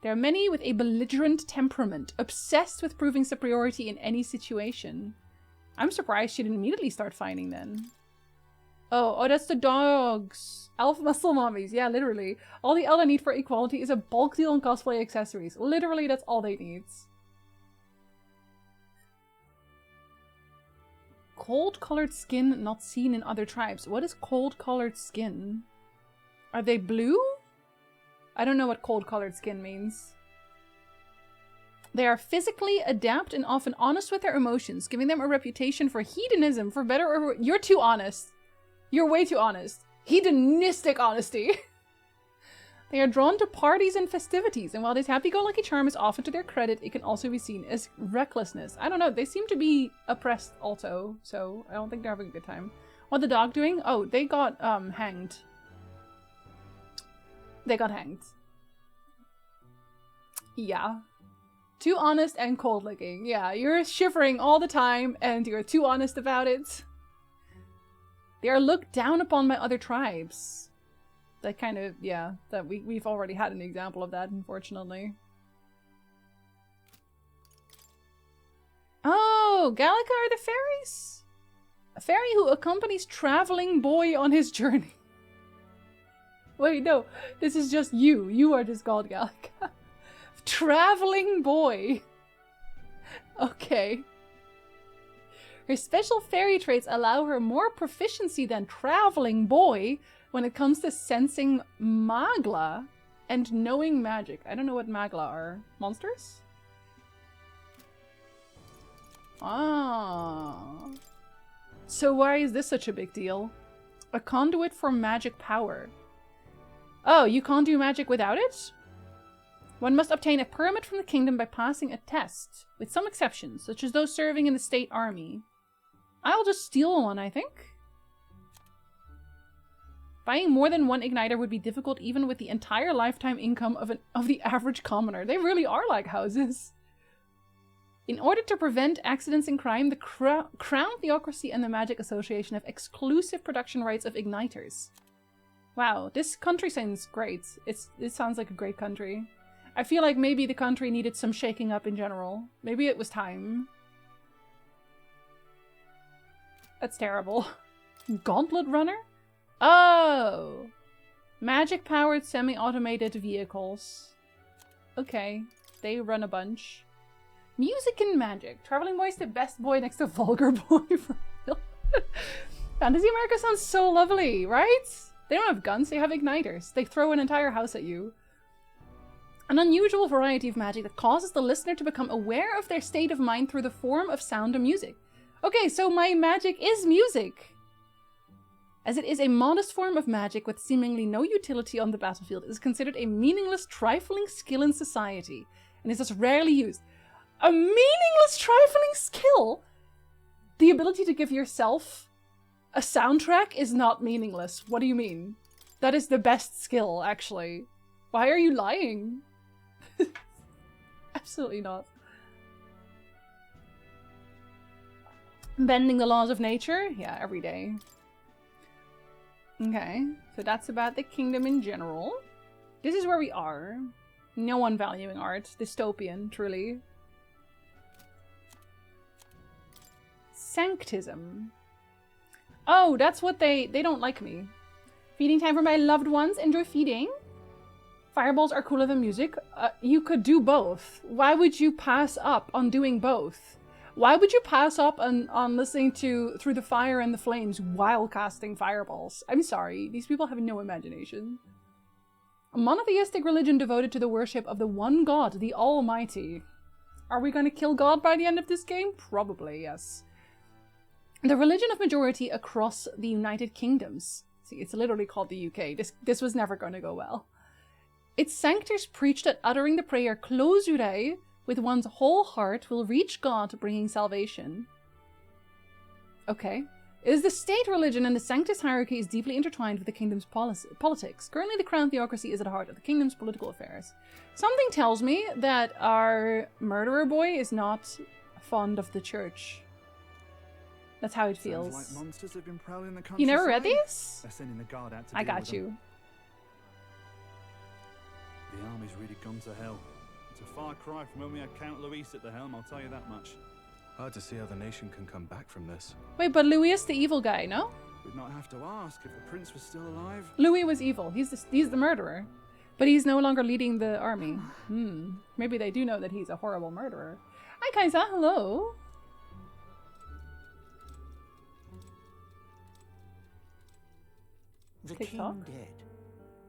There are many with a belligerent temperament, obsessed with proving superiority in any situation. I'm surprised she didn't immediately start fighting then. Oh, that's the dogs. Elf muscle mommies. Yeah, literally. All the Elda need for equality is a bulk deal on cosplay accessories. Literally, that's all they need. Cold-colored skin not seen in other tribes. What is cold-colored skin? Are they blue? I don't know what cold-colored skin means. They are physically adept and often honest with their emotions, giving them a reputation for hedonism, for better or worse. You're too honest. You're way too honest. Hedonistic honesty. They are drawn to parties and festivities, and while this happy-go-lucky charm is often to their credit, it can also be seen as recklessness. I don't know, they seem to be oppressed also, so I don't think they're having a good time. What the dog doing? Oh, they got hanged. They got hanged. Yeah. Too honest and cold-looking. Yeah, you're shivering all the time, and you're too honest about it. They are looked down upon by other tribes. That kind of, yeah, that we've already had an example of that, unfortunately. Oh, Gallica are the fairies? A fairy who accompanies traveling boy on his journey. Wait, no, this is just you. You are just called Gallica. Traveling boy. Okay. Her special fairy traits allow her more proficiency than traveling boy when it comes to sensing magla and knowing magic. I don't know what magla are. Monsters? Ah. So why is this such a big deal? A conduit for magic power. Oh, you can't do magic without it? One must obtain a permit from the kingdom by passing a test, with some exceptions, such as those serving in the state army. I'll just steal one, I think. Buying more than one igniter would be difficult even with the entire lifetime income of the average commoner. They really are like houses. In order to prevent accidents and crime, the Crown Theocracy and the Magic Association have exclusive production rights of igniters. Wow, this country sounds great. It sounds like a great country. I feel like maybe the country needed some shaking up in general. Maybe it was time. That's terrible. Gauntlet runner? Oh! Magic-powered semi-automated vehicles. Okay, they run a bunch. Music and magic. Traveling boy's the best boy next to vulgar boy. Fantasy America sounds so lovely, right? They don't have guns, they have igniters. They throw an entire house at you. An unusual variety of magic that causes the listener to become aware of their state of mind through the form of sound and music. Okay, so my magic is music. As it is a modest form of magic with seemingly no utility on the battlefield, it is considered a meaningless, trifling skill in society, and is thus rarely used. A meaningless, trifling skill? The ability to give yourself a soundtrack is not meaningless. What do you mean? That is the best skill, actually. Why are you lying? Absolutely not. Bending the laws of nature? Yeah, every day. Okay, so that's about the kingdom in general. This is where we are. No one valuing art. Dystopian, truly. Sanctism. Oh, that's what they don't like me. Feeding time for my loved ones. Enjoy feeding. Fireballs are cooler than music. You could do both. Why would you pass up on doing both? Why would you pass up on listening to Through the Fire and the Flames while casting fireballs? I'm sorry, these people have no imagination. A monotheistic religion devoted to the worship of the one God, the Almighty. Are we going to kill God by the end of this game? Probably, yes. The religion of majority across the United Kingdoms. See, it's literally called the UK. This was never going to go well. Its sanctors preach that uttering the prayer Closure with one's whole heart will reach God, bringing salvation. Okay. It is the state religion, and the sanctus hierarchy is deeply intertwined with the kingdom's politics. Currently, the crown theocracy is at the heart of the kingdom's political affairs. Something tells me that our murderer boy is not fond of the church. That's how it feels. Sounds like monsters have been prowling the countryside. You never read these? They're sending the guard out to I deal got with you. them. The army's really gone to hell. It's a far cry from when we had Count Luis at the helm, I'll tell you that much. Hard to see how the nation can come back from this. Wait, but Louis is the evil guy, no? We'd not have to ask if the prince was still alive. Louis was evil. He's the murderer. But he's no longer leading the army. Maybe they do know that he's a horrible murderer. Hi, Kaisa. Hello. The TikTok? king dead.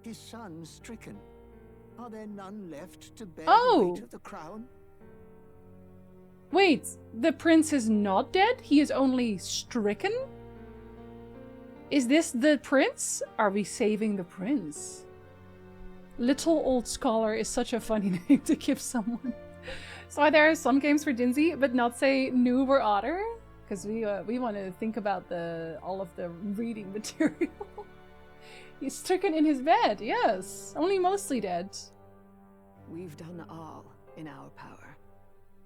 His son stricken. Are there none left to bear Oh! the weight of the crown? Wait, the prince is not dead? He is only stricken? Is this the prince? Are we saving the prince? Little Old Scholar is such a funny name to give someone. So there are some games for Dinzy, but not say Noob or Otter? Because we want to think about all of the reading material. He's stricken in his bed, yes. Only mostly dead. We've done all in our power,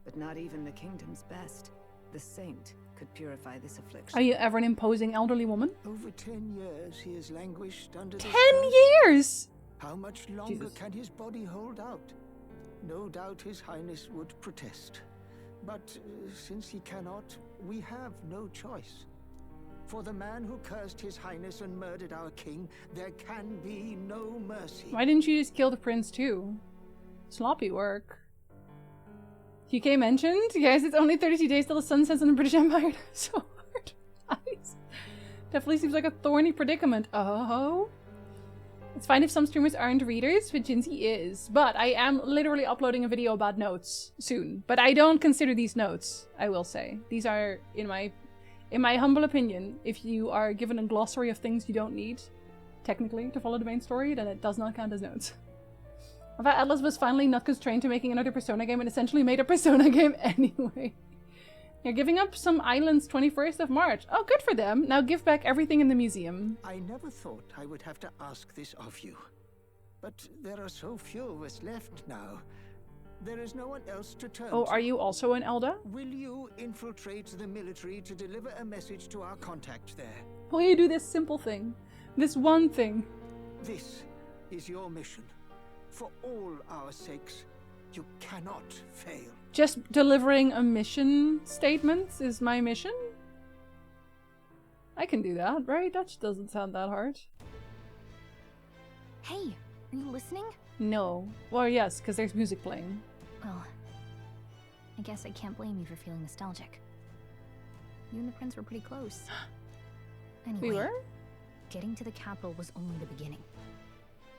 but not even the kingdom's best, the saint, could purify this affliction. Are you ever an imposing elderly woman? Over 10 years he has languished under 10 this years?! How much longer Jesus. can his body hold out? No doubt his highness would protest. But since he cannot, we have no choice. For the man who cursed his highness and murdered our king, there can be no mercy. Why didn't you just kill the prince too? Sloppy work. UK mentioned? Guys, it's only 32 days till the sun sets in the British Empire. So hard. Guys. Definitely seems like a thorny predicament. Oh. It's fine if some streamers aren't readers, but Jinsey is. But I am literally uploading a video about notes soon. But I don't consider these notes, I will say. These are, in my humble opinion, if you are given a glossary of things you don't need, technically, to follow the main story, then it does not count as notes. I thought Atlas was finally not constrained to making another Persona game and essentially made a Persona game anyway. You're giving up some islands 21st of March. Oh, good for them. Now give back everything in the museum. I never thought I would have to ask this of you. But there are so few of us left now. There is no one else to turn Oh, to. are you also an Elda? Will you infiltrate the military to deliver a message to our contact there? Will you do this simple thing? This one thing? This is your mission. For all our sakes, you cannot fail. Just delivering a mission statement is my mission? I can do that, right? That doesn't sound that hard. Hey, are you listening? No. Well, yes, because there's music playing. Well, I guess I can't blame you for feeling nostalgic. You and the prince were pretty close. Anyway, We were? getting to the capital was only the beginning.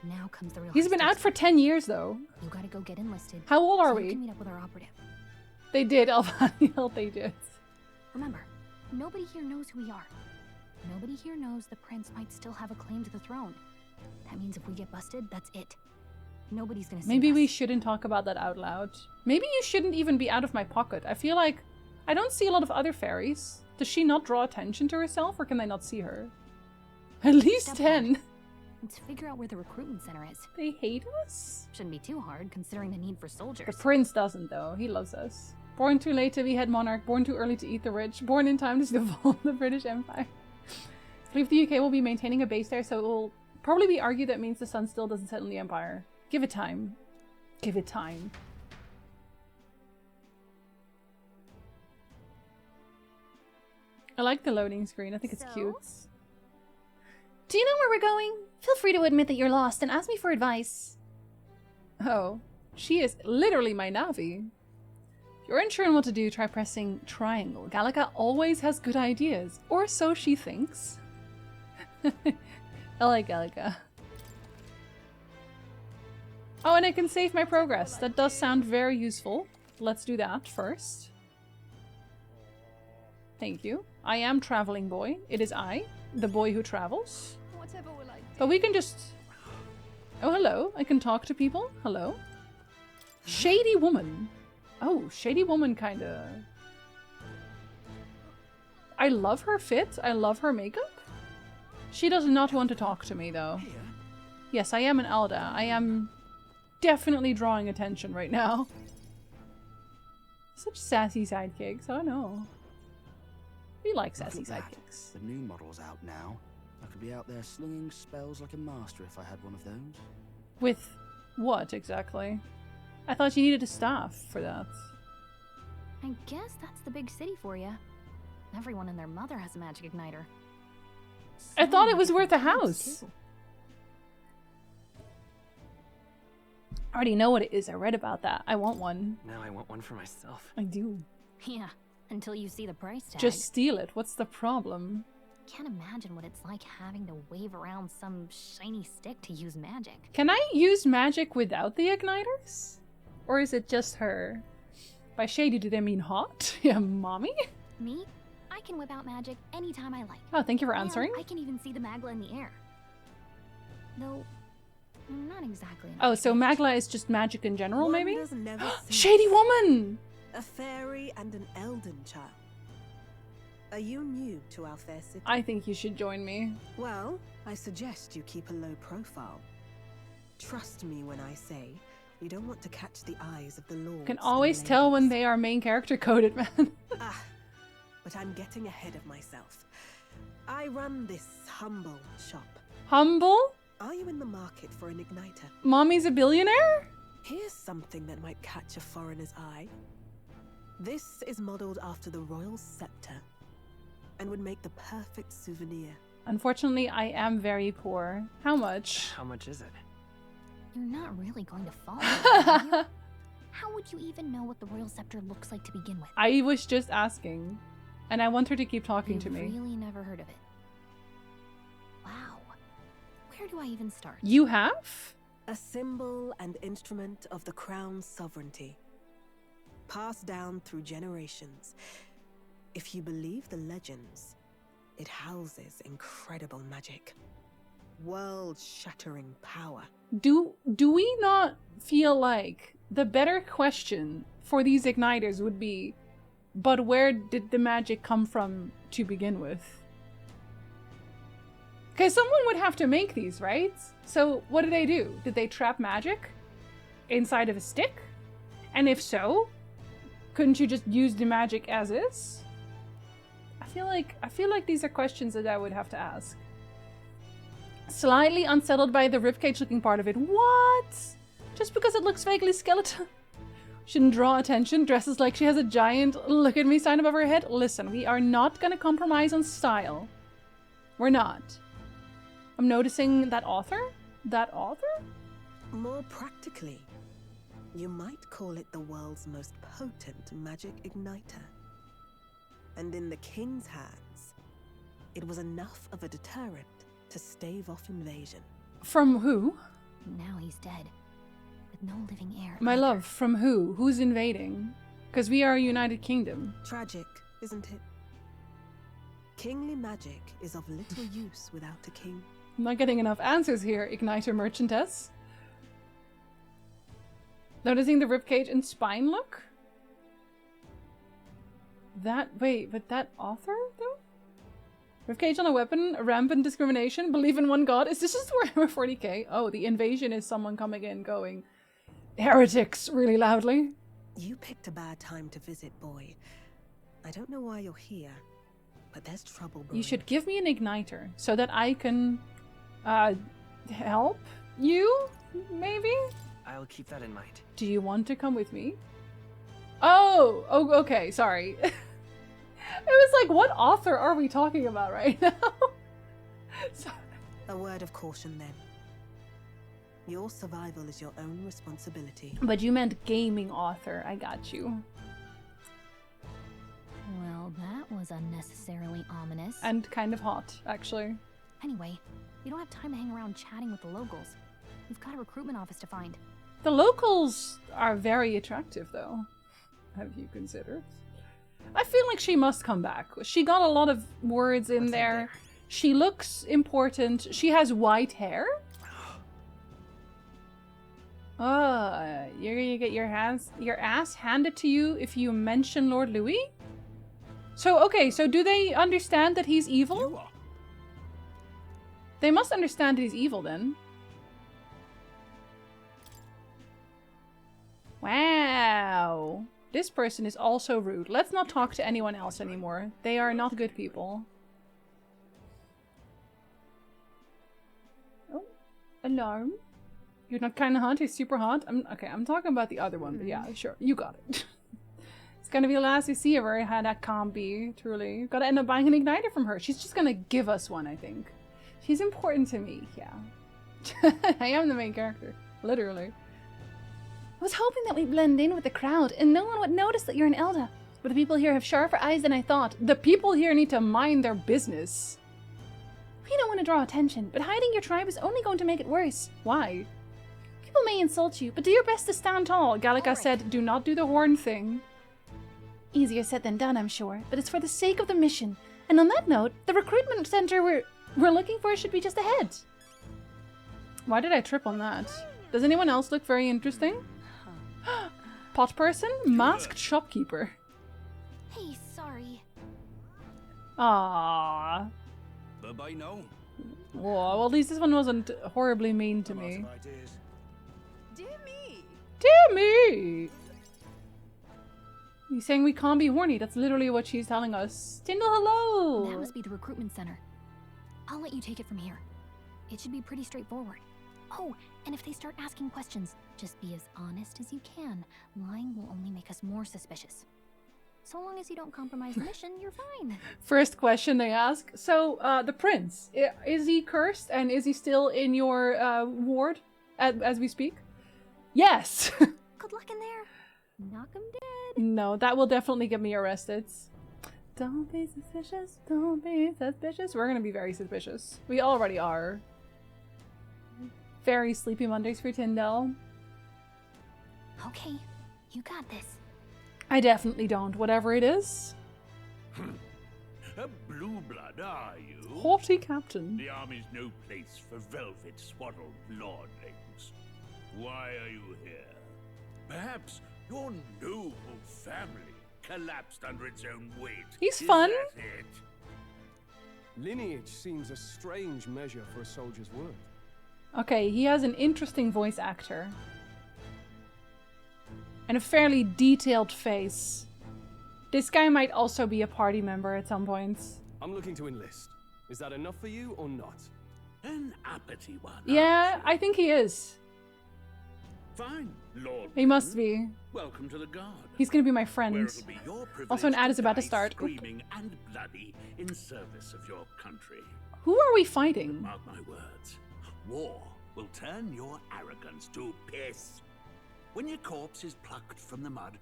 Now comes the real He's been out for 10 years, though. You gotta go get enlisted. How old are so you we? can meet up with our operative. They did, Elvaniel, they did. Remember, nobody here knows who we are. Nobody here knows the prince might still have a claim to the throne. That means if we get busted, that's it. Nobody's gonna save Maybe us. we shouldn't talk about that out loud. Maybe you shouldn't even be out of my pocket. I feel like I don't see a lot of other fairies. Does she not draw attention to herself, or can they not see her? At least Step 10. one. Let's figure out where the recruitment center is. They hate us? Shouldn't be too hard, considering the need for soldiers. The prince doesn't, though. He loves us. Born too late to be head monarch, born too early to eat the rich, born in time to devolve the British Empire. I believe the UK will be maintaining a base there, so it will probably be argued that means the sun still doesn't set in the Empire. Give it time. Give it time. I like the loading screen. I think it's cute. Do you know where we're going? Feel free to admit that you're lost and ask me for advice. Oh, she is literally my Navi. If you're unsure on what to do, try pressing triangle. Gallica always has good ideas, or so she thinks. I like Gallica. Oh, and I can save my progress. That does sound very useful. Let's do that first. Thank you. I am traveling boy. It is I, the boy who travels. Whatever will I do? But we can just... Oh, hello. I can talk to people. Hello. Shady woman. Oh, shady woman kinda... I love her fit. I love her makeup. She does not want to talk to me, though. Yes, I am an Alda. I am definitely drawing attention right now. Such sassy sidekicks. Oh, no. We like sassy sidekicks. The new model's out now. I could be out there slinging spells like a master if I had one of those. With what, exactly? I thought you needed a staff for that. I guess that's the big city for you. Everyone and their mother has a magic igniter. I thought it was worth a house. I already know what it is. I read about that. I want one. Now I want one for myself. I do. Yeah, until you see the price tag. Just steal it. What's the problem? Can't imagine what it's like having to wave around some shiny stick to use magic. Can I use magic without the igniters? Or is it just her? By shady, do they mean hot? Yeah, mommy? Me? I can whip out magic anytime I like. Oh, thank you for answering. I can even see the Magla in the air. Though, not exactly. Oh, so Magla is just magic in general, maybe? Wonders never cease. Shady woman! A fairy and an Elden child. Are you new to our fair city? I think you should join me. Well, I suggest you keep a low profile. Trust me when I say you don't want to catch the eyes of the lords. You can always tell when they are main character coded, man. But I'm getting ahead of myself. I run this humble shop. Humble? Are you in the market for an igniter? Mommy's a billionaire? Here's something that might catch a foreigner's eye. This is modeled after the royal scepter and would make the perfect souvenir. Unfortunately, I am very poor. How much? How much is it? You're not really going to fall for it, are you? How would you even know what the royal scepter looks like to begin with? I was just asking. And I want her to keep talking to me. I've really never heard of it. Wow. Where do I even start? You have? A symbol and instrument of the crown's sovereignty. Passed down through generations. If you believe the legends, it houses incredible magic. World-shattering power. Do we not feel like the better question for these igniters would be, but where did the magic come from to begin with? Because someone would have to make these, right? So what did they do? Did they trap magic inside of a stick? And if so, couldn't you just use the magic as is? I feel like these are questions that I would have to ask. Slightly unsettled by the ribcage looking part of it. What? Just because it looks vaguely skeletal? Shouldn't draw attention, dresses like she has a giant look at me sign above her head. Listen, we are not gonna compromise on style. We're not. I'm noticing that author? That author? More practically, you might call it the world's most potent magic igniter. And in the king's hands, it was enough of a deterrent to stave off invasion. From who? Now he's dead. With no living heir. My love, from who? Who's invading? Because we are a united kingdom. Tragic, isn't it? Kingly magic is of little use without a king. I'm not getting enough answers here, Igniter Merchantess. Noticing the ribcage and spine look? Wait, but that author, though? Ribcage on a weapon, rampant discrimination, believe in one god. Is this just Warhammer 40k? Oh, the invasion is someone coming in going, heretics, really loudly. You picked a bad time to visit, boy. I don't know why you're here, but there's trouble brewing. You should give me an igniter so that I can help you, maybe? I'll keep that in mind. Do you want to come with me? Oh, okay, sorry. It was like, what author are we talking about right now? A word of caution then. Your survival is your own responsibility. But you meant gaming author. I got you. Well, that was unnecessarily ominous. And kind of hot, actually. Anyway, we don't have time to hang around chatting with the locals. We've got a recruitment office to find. The locals are very attractive, though. Have you considered? I feel like she must come back. She got a lot of words in there. She looks important. She has white hair. Oh, you're gonna get your ass handed to you if you mention Lord Louis? So, okay, so do they understand that he's evil? They must understand that he's evil, then. Wow. This person is also rude. Let's not talk to anyone else anymore. They are not good people. Oh, alarm. You're not kind of hot, he's super hot. I'm talking about the other one, but yeah, sure. You got it. It's gonna be the last we see of her. How that can't be, truly. Gotta end up buying an igniter from her. She's just gonna give us one, I think. She's important to me, yeah. I am the main character, literally. I was hoping that we'd blend in with the crowd and no one would notice that you're an Elder. But the people here have sharper eyes than I thought. The people here need to mind their business. We don't want to draw attention, but hiding your tribe is only going to make it worse. Why? People may insult you, but do your best to stand tall. Gallica said, do not do the horn thing. Easier said than done, I'm sure, but it's for the sake of the mission. And on that note, the recruitment center we're looking for should be just ahead. Why did I trip on that? Does anyone else look very interesting? Pot person? Masked shopkeeper. Hey, sorry. Aww. Bye-bye now. Whoa, well, at least this one wasn't horribly mean to me. Dear me! Dear me! He's saying we can't be horny. That's literally what she's telling us. Tyndall, hello! That must be the recruitment center. I'll let you take it from here. It should be pretty straightforward. Oh, and if they start asking questions, just be as honest as you can. Lying will only make us more suspicious. So long as you don't compromise the mission, you're fine. First question they ask. So, the prince, is he cursed and is he still in your ward as we speak? Yes! Good luck in there. Knock him dead. No, that will definitely get me arrested. Don't be suspicious. Don't be suspicious. We're gonna be very suspicious. We already are. Very sleepy Mondays for Tyndall. Okay, you got this. I definitely don't, whatever it is. A blue blood, are you? Haughty captain. The army's no place for velvet swaddled lordlings. Why are you here? Perhaps your noble family collapsed under its own weight. He's fun. Is that it? Lineage seems a strange measure for a soldier's word. Okay, he has an interesting voice actor. And a fairly detailed face. This guy might also be a party member at some point. I'm looking to enlist. Is that enough for you or not? An uppity one. Yeah, I think he is. Fine, Lord. He must be. Welcome to the guard. He's gonna be my friend. Where it'll be your privilege Also, an ad is about to die start. Screaming and bloody in service of your country. Who are we fighting? Mark my words. War will turn your arrogance to piss. When your corpse is plucked from the mud,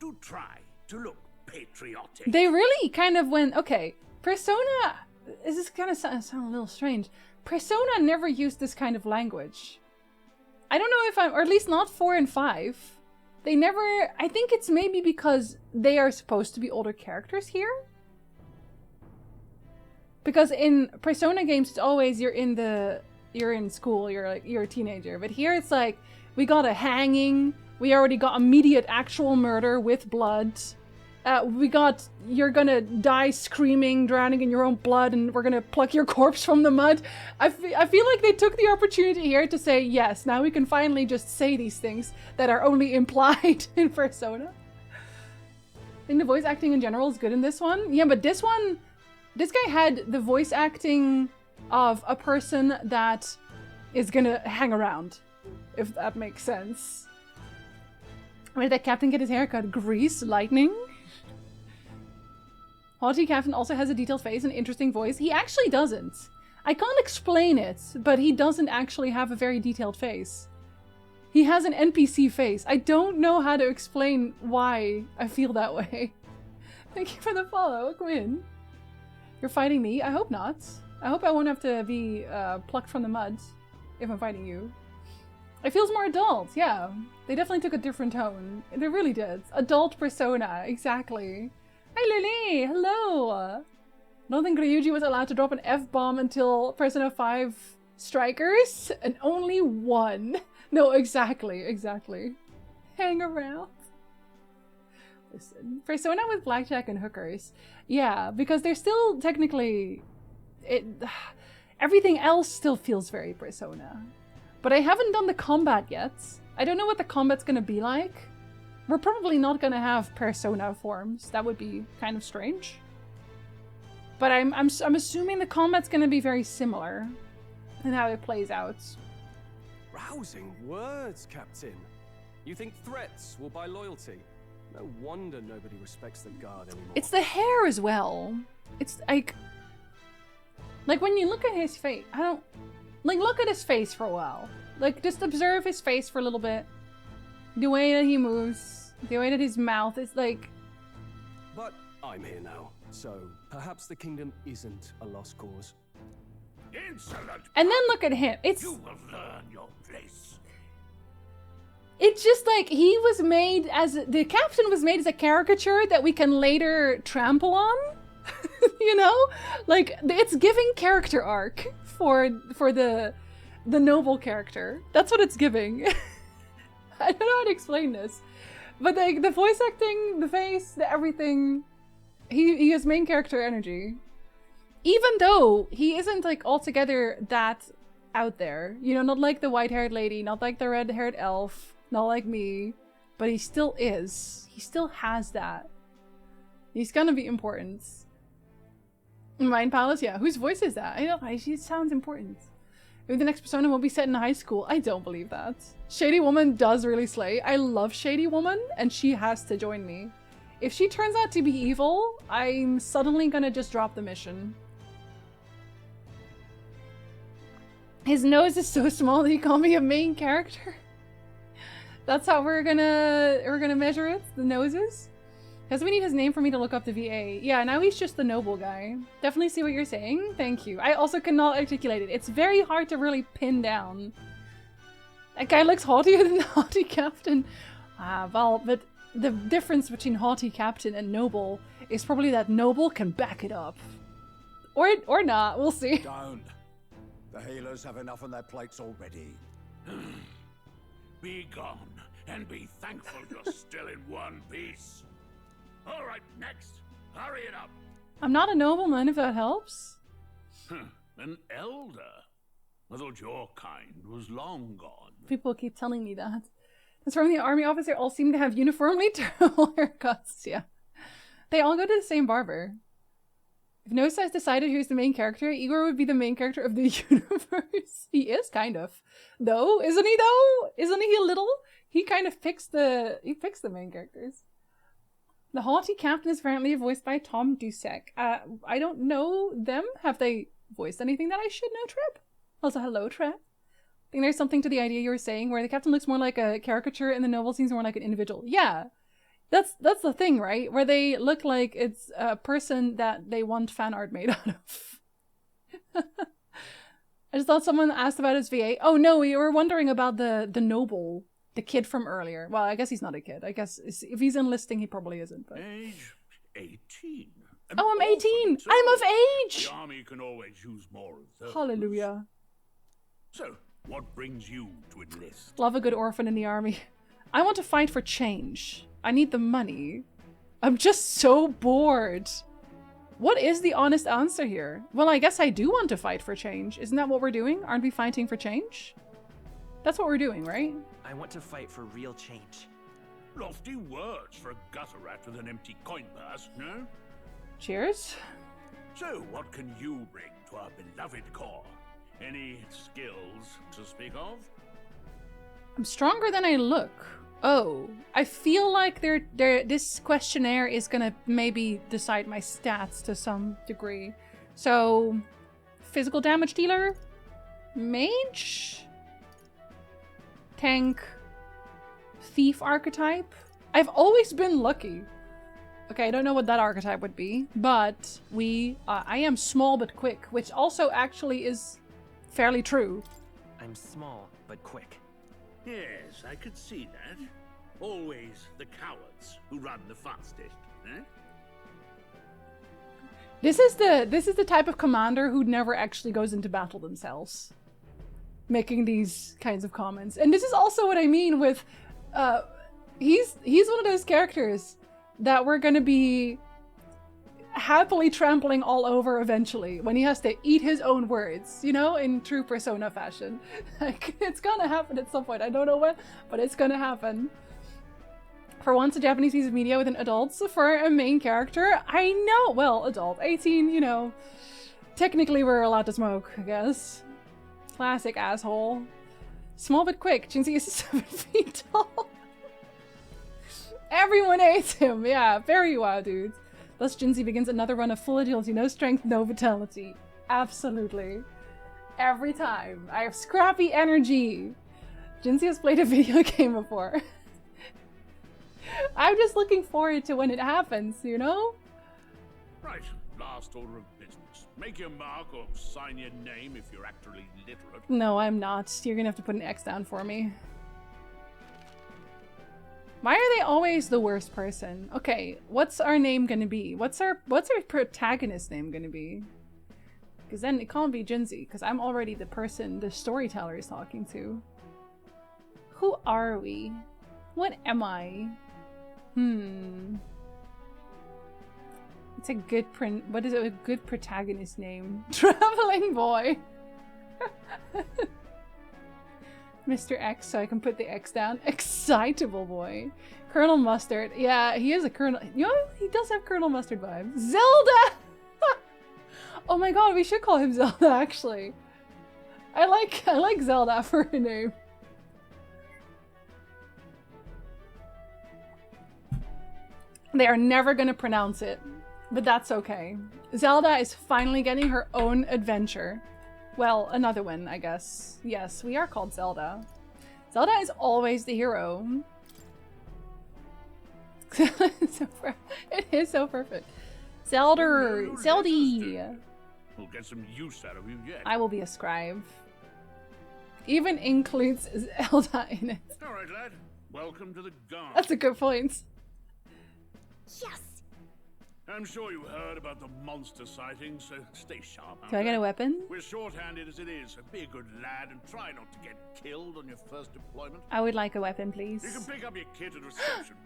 do try to look patriotic. They really kind of went, okay, Persona, this is kind of sound a little strange. Persona never used this kind of language. I don't know if or at least not 4 and 5. They never, I think it's maybe because they are supposed to be older characters here. Because in Persona games, it's always you're in school, you're a teenager. But here it's like, we got a hanging, we already got immediate actual murder with blood. We got, you're gonna die screaming, drowning in your own blood, and we're gonna pluck your corpse from the mud. I feel like they took the opportunity here to say, yes, now we can finally just say these things that are only implied in Persona. I think the voice acting in general is good in this one. Yeah, but this one, This guy had the voice acting of a person that is gonna hang around, if that makes sense. Where did that captain get his haircut? Grease? Lightning? Haughty Captain also has a detailed face and interesting voice. He actually doesn't. I can't explain it, but he doesn't actually have a very detailed face. He has an NPC face. I don't know how to explain why I feel that way. Thank you for the follow, Quinn. You're fighting me? I hope not. I hope I won't have to be plucked from the mud if I'm fighting you. It feels more adult, yeah. They definitely took a different tone. They really did. Adult persona, exactly. Hi Lily, hello! I don't think Ryuji was allowed to drop an F-bomb until Persona 5 Strikers, and only one. No, exactly. Hang around. Listen, Persona with blackjack and hookers. Yeah, because they're still technically... everything else still feels very Persona. But I haven't done the combat yet. I don't know what the combat's gonna be like. We're probably not gonna have Persona forms. That would be kind of strange. But I'm assuming the combat's gonna be very similar in how it plays out. Rousing words, Captain. You think threats will buy loyalty? No wonder nobody respects the guard anymore. It's the hair as well. It's like when you look at his face, I don't look at his face for a while. Like just observe his face for a little bit. The way that he moves, the way that his mouth is like... But I'm here now, so perhaps the kingdom isn't a lost cause. Insolent! And then look at him. It's... You will learn your place. It's just like he was made as... The captain was made as a caricature that we can later trample on. You know? Like, it's giving character arc for the noble character. That's what it's giving. I don't know how to explain this, but the voice acting, the face, the everything, he has main character energy. Even though he isn't like altogether that out there, you know, not like the white-haired lady, not like the red-haired elf, not like me, but he still is. He still has that. He's gonna be important. Mind Palace, yeah. Whose voice is that? I don't know. She sounds important. Maybe the next Persona will be set in high school. I don't believe that. Shady Woman does really slay. I love Shady Woman, and she has to join me. If she turns out to be evil, I'm suddenly gonna just drop the mission. His nose is so small that he can't be a main character. That's how we're gonna measure it. The noses. Because we need his name for me to look up the VA. Yeah, now he's just the noble guy. Definitely see what you're saying. Thank you. I also cannot articulate it. It's very hard to really pin down. That guy looks haughtier than the haughty captain. Ah, well, but the difference between haughty captain and noble is probably that noble can back it up. Or not. We'll see. Don't. The healers have enough on their plates already. Be gone, and be thankful you're still in one piece. All right, next. Hurry it up. I'm not a nobleman, if that helps. An elder? I thought your kind was long gone. People keep telling me that. As from the army office, they all seem to have uniformly terrible haircuts. Yeah. They all go to the same barber. If Nosa has decided who's the main character, Igor would be the main character of the universe. He is, kind of. Though, isn't he though? Isn't he a little? He kind of picks the main characters. The haughty captain is apparently voiced by Tom Dusek. I don't know them. Have they voiced anything that I should know, Trip? Also, hello, Trip. I think there's something to the idea you were saying where the captain looks more like a caricature and the noble seems more like an individual. Yeah, that's the thing, right? Where they look like it's a person that they want fan art made out of. I just thought someone asked about his VA. Oh no, we were wondering about the noble. The kid from earlier. Well, I guess he's not a kid. I guess if he's enlisting, he probably isn't. But... Age 18. Oh, I'm 18! I'm of age! The army can always use more of those. Hallelujah. So, what brings you to enlist? Love a good orphan in the army. I want to fight for change. I need the money. I'm just so bored. What is the honest answer here? Well, I guess I do want to fight for change. Isn't that what we're doing? Aren't we fighting for change? That's what we're doing, right? I want to fight for real change. Lofty words for a gutter rat with an empty coin purse, no? Cheers. So, what can you bring to our beloved core? Any skills to speak of? I'm stronger than I look. Oh, I feel like this questionnaire is gonna maybe decide my stats to some degree. So, physical damage dealer, mage, tank, thief archetype. I've always been lucky. Okay, I don't know what that archetype would be, but I am small but quick, which also actually is fairly true. I'm small, but quick. Yes, I could see that. Always the cowards who run the fastest, eh? This is the type of commander who never actually goes into battle themselves, making these kinds of comments. And this is also what I mean with he's one of those characters that we're gonna be happily trampling all over eventually when he has to eat his own words, you know, in true Persona fashion. Like, it's gonna happen at some point. I don't know when, but it's gonna happen. For once, a Japanese piece of media with an adults for a main character. I know, well, adult, 18, you know. Technically, we're allowed to smoke, I guess. Classic asshole. Small but quick. Jinsei is 7 feet tall. Everyone hates him. Yeah, very wild, dudes. Thus, Jinsei begins another run of full agility, no strength, no vitality. Absolutely. Every time. I have scrappy energy. Jinsei has played a video game before. I'm just looking forward to when it happens, you know? Right, last order of business. Make your mark or sign your name if you're actually literate. No, I'm not. You're gonna have to put an X down for me. Why are they always the worst person? Okay, what's our name gonna be? What's our protagonist name gonna be? Because then it can't be Jinsei, because I'm already the person the storyteller is talking to. Who are we? What am I? It's a good what is a good protagonist name? Traveling boy. Mr. X, so I can put the X down. Excitable boy. Colonel Mustard. Yeah, he is a Colonel. You know, he does have Colonel Mustard vibes. Zelda! Oh my god, we should call him Zelda, actually. I like Zelda for a name. They are never gonna pronounce it, but that's okay. Zelda is finally getting her own adventure. Well, another one, I guess. Yes, we are called Zelda. Zelda is always the hero. It is so perfect. Zelda! Zeldy! We'll get some use out of you yet. I will be a scribe. Even includes Zelda in it. Alright, lad. Welcome to the Guard. That's a good point. Yes! I'm sure you heard about the monster sightings, so stay sharp. Can I get a weapon? We're shorthanded as it is, so be a good lad and try not to get killed on your first deployment. I would like a weapon, please. You can pick up your kit at reception.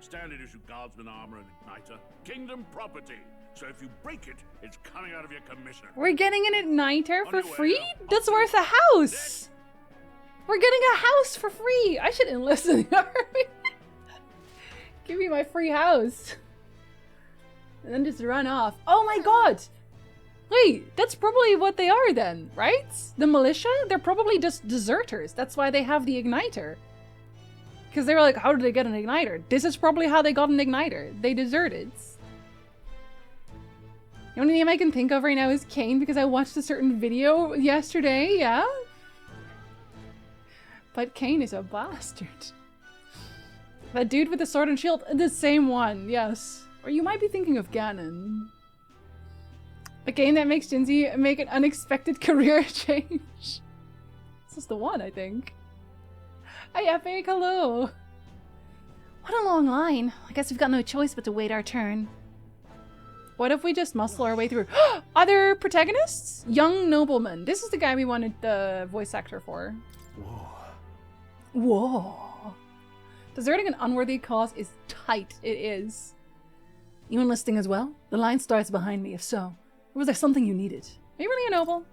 Standard issue guardsman armor and igniter. Kingdom property. So if you break it, it's coming out of your commission. We're getting an igniter for free? That's worth a house! We're getting a house for free! I should enlist in the army. Give me my free house. And then just run off. Oh my god! Wait, that's probably what they are then, right? The militia? They're probably just deserters. That's why they have the igniter. Because they were like, how did they get an igniter? This is probably how they got an igniter. They deserted. The only name I can think of right now is Kane because I watched a certain video yesterday, yeah? But Kane is a bastard. That dude with the sword and shield, the same one, yes. Or you might be thinking of Ganon. A game that makes Jinsei make an unexpected career change. This is the one, I think. Hi, Epic, hello. What a long line. I guess we've got no choice but to wait our turn. What if we just muscle our way through? Other protagonists? Young nobleman. This is the guy we wanted the voice actor for. Whoa. Whoa. Deserting an unworthy cause is tight. It is. You enlisting as well? The line starts behind me, if so. Or was there something you needed? Are you really a noble?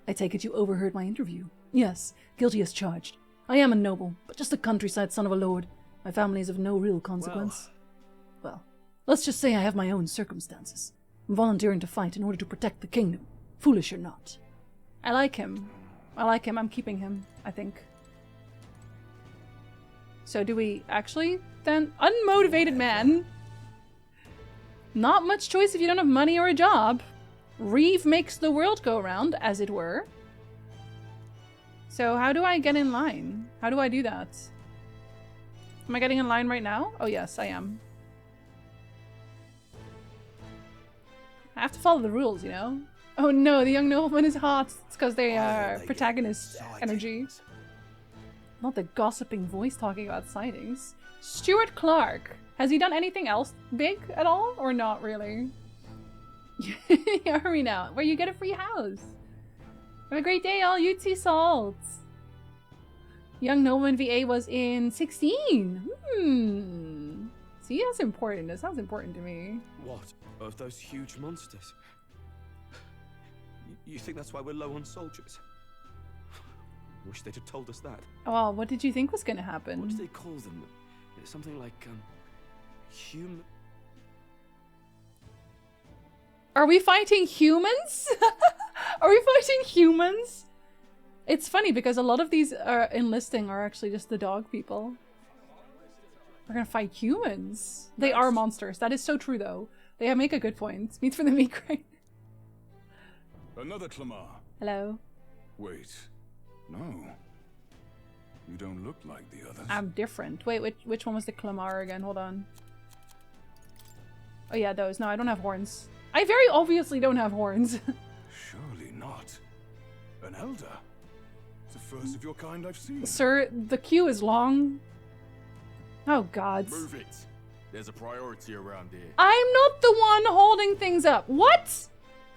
I take it you overheard my interview. Yes, guilty as charged. I am a noble, but just a countryside son of a lord. My family is of no real consequence. Well, let's just say I have my own circumstances. volunteering to fight in order to protect the kingdom, foolish or not. I like him. I like him. I'm keeping him, I think. So do we actually then? Unmotivated man. Not much choice if you don't have money or a job. Reeve makes the world go round, as it were. So how do I get in line? How do I do that? Am I getting in line right now? Oh yes, I am. I have to follow the rules, you know? Oh no, the young nobleman is hot. It's because they are protagonist energy. Not the gossiping voice talking about sightings. Stuart Clark. Has he done anything else big at all? Or not really? Hurry now. Where you get a free house. Have a great day, all. You too, Salt. Young nobleman VA was in 16. See, that's important. That sounds important to me. What? Of those huge monsters? You think that's why we're low on soldiers? Wish they'd have told us that. Well, what did you think was going to happen? What do they call them? Something like, human... Are we fighting humans? Are we fighting humans? It's funny because a lot of these enlisting are actually just the dog people. We're gonna fight humans. They are monsters. That is so true, though. They make a good point. Meat for the meat crate. Another Clamar. Hello. Wait. No. You don't look like the others. I'm different. Wait, which one was the Clamar again? Hold on. Oh yeah, those. No, I don't have horns. I very obviously don't have horns. Surely not. An elder. It's the first of your kind I've seen. Sir, the queue is long. Oh god. Move it. There's a priority around here. I'm not the one holding things up. What?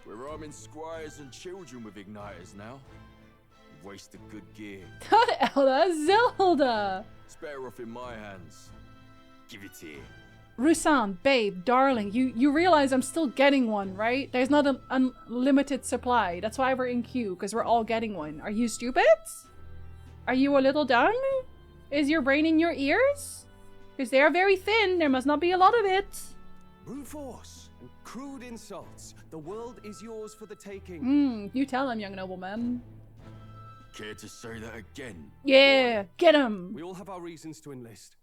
We're arming squires and children with igniters now. Wasted good gear. Not Elda, Zelda. It's better off in my hands. Give it here. Rusan, babe, darling, you realize I'm still getting one, right? There's not an unlimited supply. That's why we're in queue, because we're all getting one. Are you stupid? Are you a little dumb? Is your brain in your ears? Because they are very thin. There must not be a lot of it. Brute force and crude insults. The world is yours for the taking. You tell him, young nobleman. Care to say that again? Yeah, get him. We all have our reasons to enlist.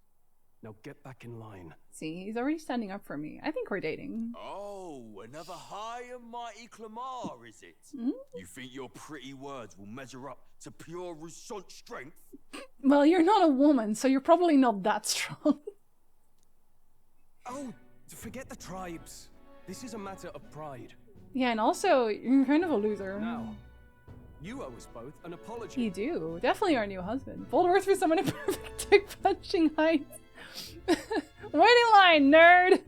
Now get back in line. See, he's already standing up for me. I think we're dating. Oh, another high and mighty Clamar, is it? You think your pretty words will measure up to pure Rousseau strength? Well, you're not a woman, so you're probably not that strong. Oh, forget the tribes. This is a matter of pride. Yeah, and also, you're kind of a loser. Now, you owe us both an apology. You do. Definitely our new husband. Bold words for someone in perfect dick punching height. Waiting line, nerd!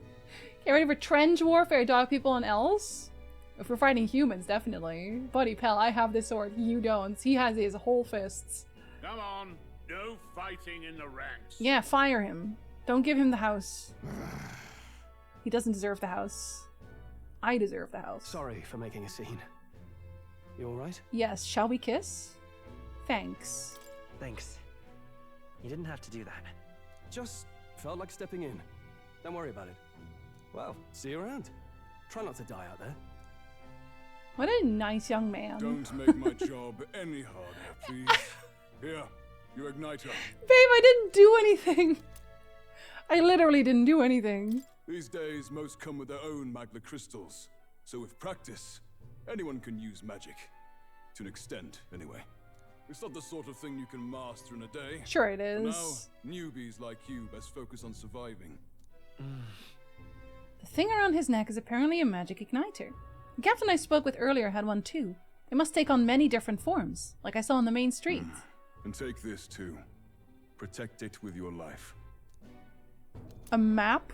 Get ready for trench warfare, dog people and elves. If we're fighting humans, definitely. Buddy pal, I have this sword. You don't. He has his whole fists. Come on. No fighting in the ranks. Yeah, fire him. Don't give him the house. He doesn't deserve the house. I deserve the house. Sorry for making a scene. You alright? Yes. Shall we kiss? Thanks. Thanks. You didn't have to do that. Just felt like stepping in. Don't worry about it. Well, see you around. Try not to die out there. What a nice young man. Don't make my job any harder, please. Here, your igniter. Babe, I didn't do anything. I literally didn't do anything. These days, most come with their own magna crystals. So with practice, anyone can use magic. To an extent, anyway. It's not the sort of thing you can master in a day. Sure it For is. now, newbies like you best focus on surviving. The thing around his neck is apparently a magic igniter. The captain I spoke with earlier had one too. It must take on many different forms, like I saw on the main street. And take this too. Protect it with your life. A map?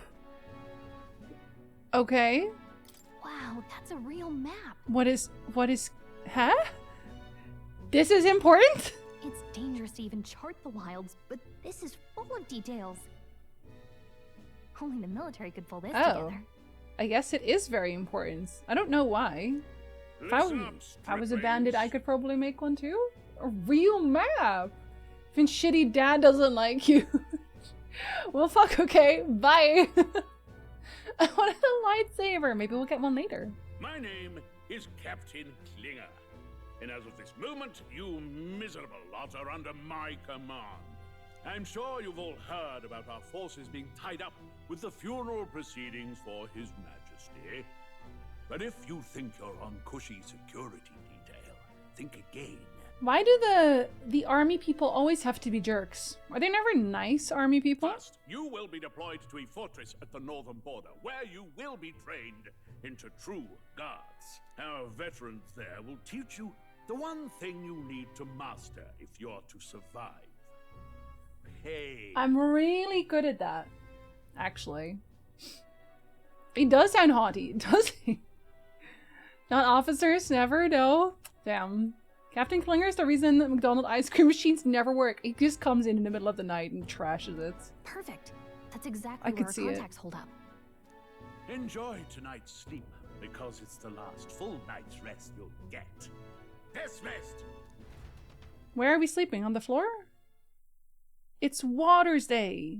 Okay. Wow, that's a real map. What is, huh? This is important? It's dangerous to even chart the wilds, but this is full of details. Only the military could pull this together. I guess it is very important. I don't know why. If I was a bandit, I could probably make one too. A real map. Even shitty dad doesn't like you. Well, fuck, okay. Bye. I wanted a lightsaber. Maybe we'll get one later. My name is Captain Klinger, and as of this moment, you miserable lot are under my command. I'm sure you've all heard about our forces being tied up with the funeral proceedings for His Majesty. But if you think you're on cushy security detail, think again. Why do the army people always have to be jerks? Are they never nice army people? First, you will be deployed to a fortress at the northern border, where you will be trained into true guards. Our veterans there will teach you the one thing you need to master if you're to survive. Pain. I'm really good at that, actually. He does sound haughty, does he? Not officers, never, no. Damn. Captain Klinger's the reason that McDonald's ice cream machines never work. He just comes in the middle of the night and trashes it. Perfect. That's exactly where our contacts hold up. Enjoy tonight's sleep, because it's the last full night's rest you'll get. Dismissed! Where are we sleeping? On the floor? It's Water's Day.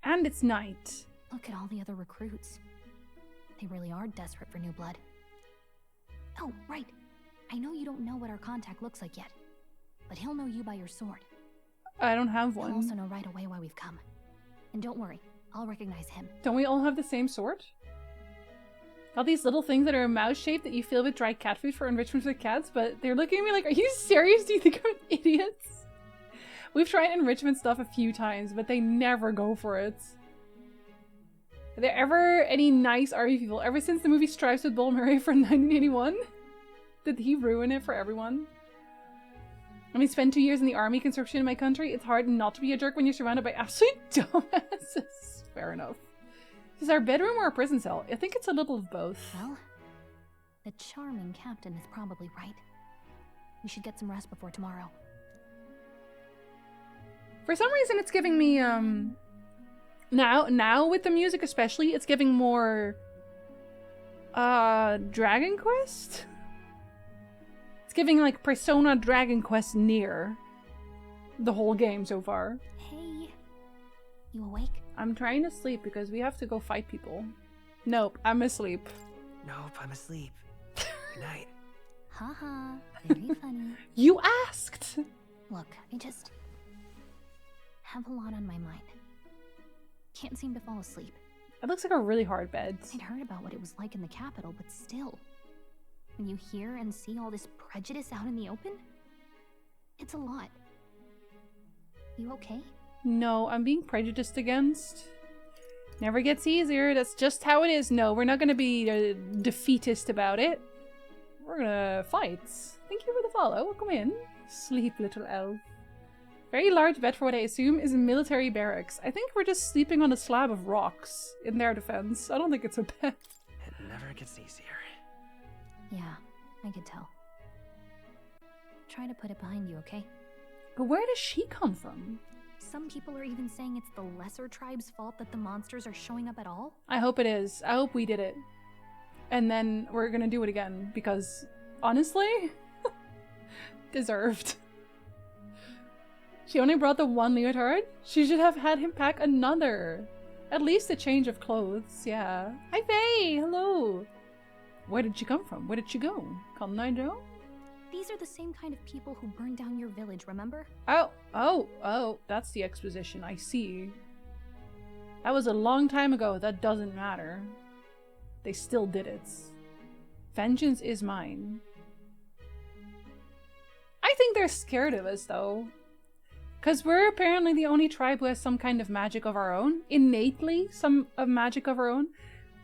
And it's night. Look at all the other recruits. They really are desperate for new blood. Oh, right. I know you don't know what our contact looks like yet, but he'll know you by your sword. I don't have one. He'll also know right away why we've come. And don't worry, I'll recognize him. Don't we all have the same sword? All these little things that are mouse-shaped that you fill with dry cat food for enrichment for cats, but they're looking at me like, are you serious? Do you think I'm an idiot? We've tried enrichment stuff a few times, but they never go for it. Are there ever any nice army people? Ever since the movie Stripes with Bill Murray from 1981? Did he ruin it for everyone? When we spend 2 years in the army conscription in my country, it's hard not to be a jerk when you're surrounded by absolute dumbasses. Fair enough. Is our bedroom or a prison cell? I think it's a little of both. Well, the charming captain is probably right. We should get some rest before tomorrow. For some reason, it's giving me, now with the music especially, it's giving more, Dragon Quest? It's giving, like, Persona Dragon Quest near the whole game so far. Hey, you awake? I'm trying to sleep because we have to go fight people. Nope, I'm asleep. Nope, I'm asleep. Good night. Haha, very funny. You asked! Look, I just have a lot on my mind. Can't seem to fall asleep. It looks like a really hard bed. I'd heard about what it was like in the capital, but still. When you hear and see all this prejudice out in the open, it's a lot. You okay? No, I'm being prejudiced against. Never gets easier. That's just how it is. No, we're not going to be defeatist about it. We're gonna fight. Thank you for the follow. Welcome in. Sleep, little elf. Very large bed for what I assume is a military barracks. I think we're just sleeping on a slab of rocks in their defense. I don't think it's a bed. It never gets easier. Yeah, I could tell. Try to put it behind you, okay? But where does she come from? Some people are even saying it's the lesser tribe's fault that the monsters are showing up at all. I hope it is. I hope we did it. And then we're gonna do it again, because, honestly, deserved. She only brought the one leotard? She should have had him pack another. At least a change of clothes, yeah. Hi Faye, hello. Where did she come from? Where did she go? Come I Joe? These are the same kind of people who burned down your village, remember? Oh, that's the exposition, I see. That was a long time ago, that doesn't matter. They still did it. Vengeance is mine. I think they're scared of us, though. Because we're apparently the only tribe who has some kind of magic of our own. Innately, some magic of our own.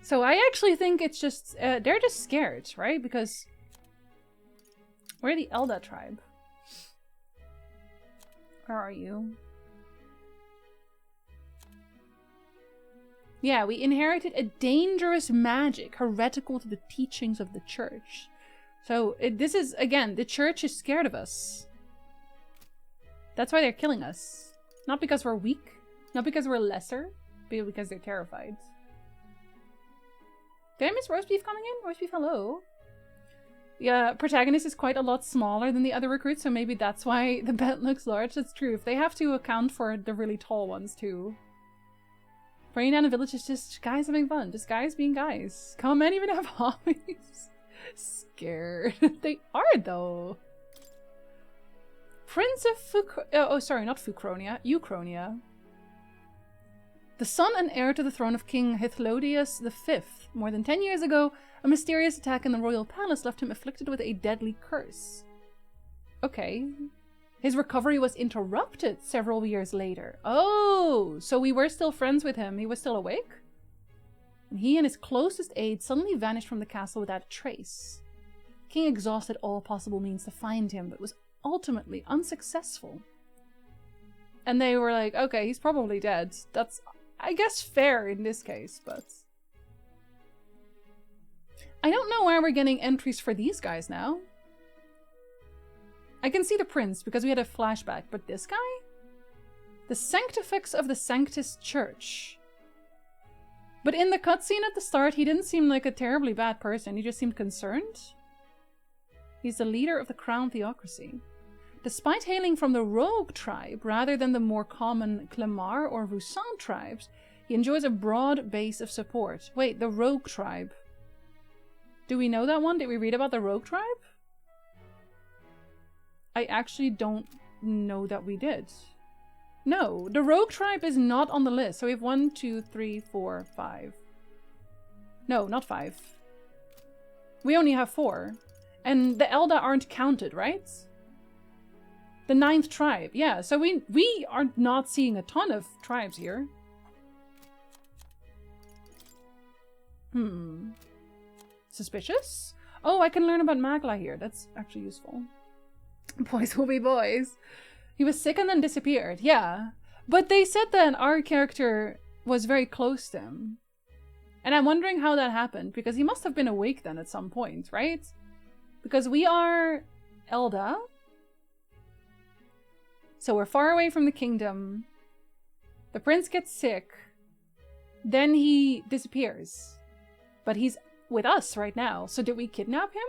So I actually think it's just... they're just scared, right? Because... we're the Elda tribe. Where are you? Yeah, we inherited a dangerous magic, heretical to the teachings of the church. So, this is, again, the church is scared of us. That's why they're killing us. Not because we're weak, not because we're lesser, but because they're terrified. Did I miss roast beef coming in? Roast beef, hello. Yeah, protagonist is quite a lot smaller than the other recruits, so maybe that's why the bed looks large. That's true. If they have to account for the really tall ones, too. Burning down a village is just guys having fun. Just guys being guys. Come on, men even have hobbies. Scared. They are, though. Prince of oh, sorry, not Fucronia. Euchronia. The son and heir to the throne of King Hythlodius V. More than 10 years ago, a mysterious attack in the royal palace left him afflicted with a deadly curse. Okay. His recovery was interrupted several years later. Oh, so we were still friends with him. He was still awake? And he and his closest aide suddenly vanished from the castle without a trace. King exhausted all possible means to find him, but was ultimately unsuccessful. And they were like, okay, he's probably dead. That's, I guess, fair in this case, but... I don't know why we're getting entries for these guys now. I can see the prince because we had a flashback, but this guy? The Sanctifex of the Sanctus Church. But in the cutscene at the start, he didn't seem like a terribly bad person. He just seemed concerned. He's the leader of the Crown Theocracy. Despite hailing from the Rogue tribe, rather than the more common Clemar or Roussan tribes, he enjoys a broad base of support. Wait, the Rogue tribe. Do we know that one? Did we read about the Rogue tribe? I actually don't know that we did. No, the Rogue tribe is not on the list. So we have 1, 2, 3, 4, 5. No, not 5. We only have 4. And the Elda aren't counted, right? The 9th tribe. Yeah, so we are not seeing a ton of tribes here. Suspicious? Oh, I can learn about Magla here. That's actually useful. Boys will be boys. He was sick and then disappeared. Yeah. But they said that our character was very close to him. And I'm wondering how that happened, because he must have been awake then at some point, right? Because we are Elda. So we're far away from the kingdom. The prince gets sick. Then he disappears. But he's with us right now. So did we kidnap him?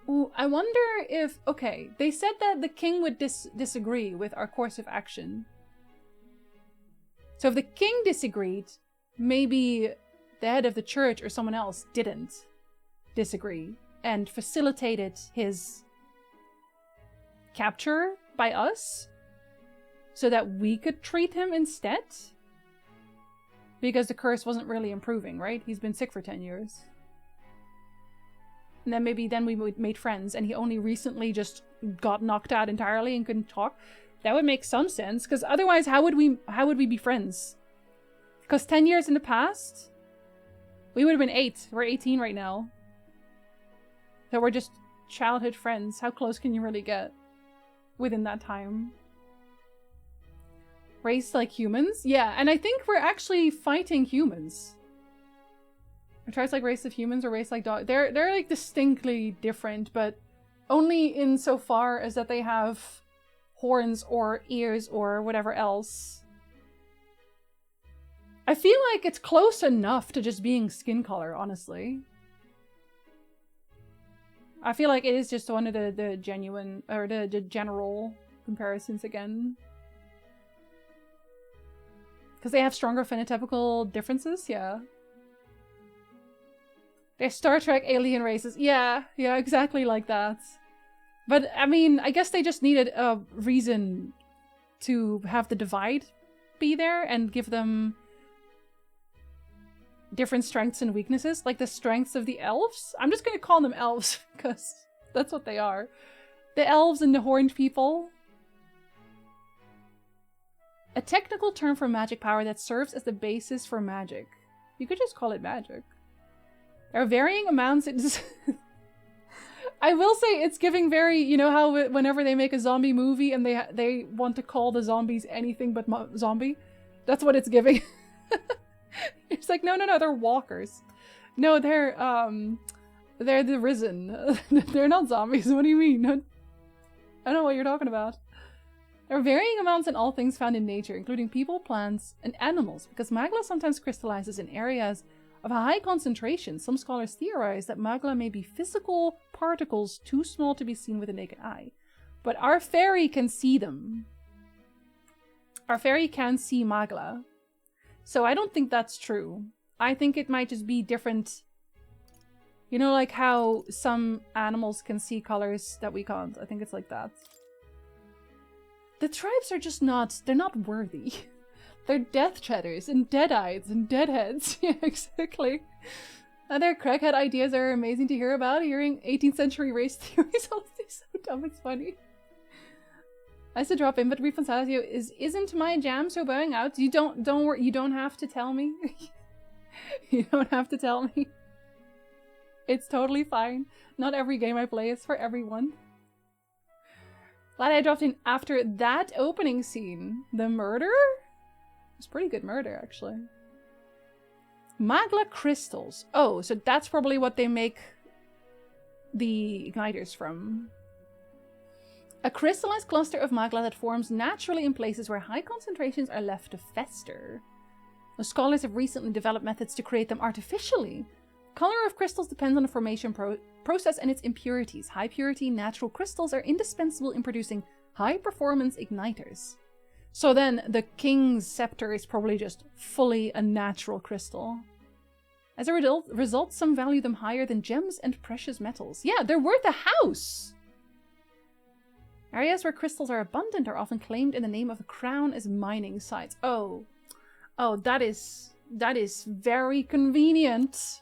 Ooh, I wonder if... Okay, they said that the king would disagree with our course of action. So if the king disagreed, maybe the head of the church or someone else didn't disagree and facilitated his capture by us so that we could treat him instead. Because the curse wasn't really improving, right? He's been sick for 10 years. And then maybe then we made friends and he only recently just got knocked out entirely and couldn't talk. That would make some sense, because otherwise how would we be friends? Because 10 years in the past, we would have been 8. We're 18 right now. So we're just childhood friends. How close can you really get within that time? Raised like humans? Yeah, and I think we're actually fighting humans. Or tries like race of humans or race like dogs. They're like distinctly different, but only insofar as that they have horns or ears or whatever else. I feel like it's close enough to just being skin color, honestly. I feel like it is just one of the genuine, or the general comparisons again. Because they have stronger phenotypical differences, yeah. They're Star Trek alien races. Yeah, exactly like that. But, I mean, I guess they just needed a reason to have the divide be there and give them different strengths and weaknesses. Like the strengths of the elves. I'm just going to call them elves because that's what they are. The elves and the horned people. A technical term for magic power that serves as the basis for magic. You could just call it magic. There are varying amounts. I will say it's giving very, you know how whenever they make a zombie movie and they want to call the zombies anything but zombie? That's what it's giving. It's like, no, they're walkers. No, they're the risen. They're not zombies. What do you mean? I don't know what you're talking about. There are varying amounts in all things found in nature, including people, plants, and animals, because magma sometimes crystallizes in areas of a high concentration. Some scholars theorize that magma may be physical particles too small to be seen with the naked eye. But our fairy can see them. our fairy can see Magla. So I don't think that's true. I think it might just be different. You know, like how some animals can see colors that we can't. I think it's like that. The tribes are just not, they're not worthy. They're death treaders and dead-eyes and deadheads. Yeah, exactly. And their crackhead ideas are amazing to hear about. Hearing 18th century race theories, honestly, so dumb, it's funny. I said drop in, but ReFantazio isn't my jam, so bowing out. You don't worry, you don't have to tell me. You don't have to tell me. It's totally fine. Not every game I play is for everyone. Glad I dropped in after that opening scene. The murder? It was pretty good murder, actually. Magla crystals. Oh, so that's probably what they make the igniters from. A crystallized cluster of magla that forms naturally in places where high concentrations are left to fester. The scholars have recently developed methods to create them artificially. Color of crystals depends on the formation process and its impurities. High purity natural crystals are indispensable in producing high performance igniters. So then the king's scepter is probably just fully a natural crystal. As a result, some value them higher than gems and precious metals. Yeah, they're worth a house! Areas where crystals are abundant are often claimed in the name of the crown as mining sites. Oh, that is very convenient.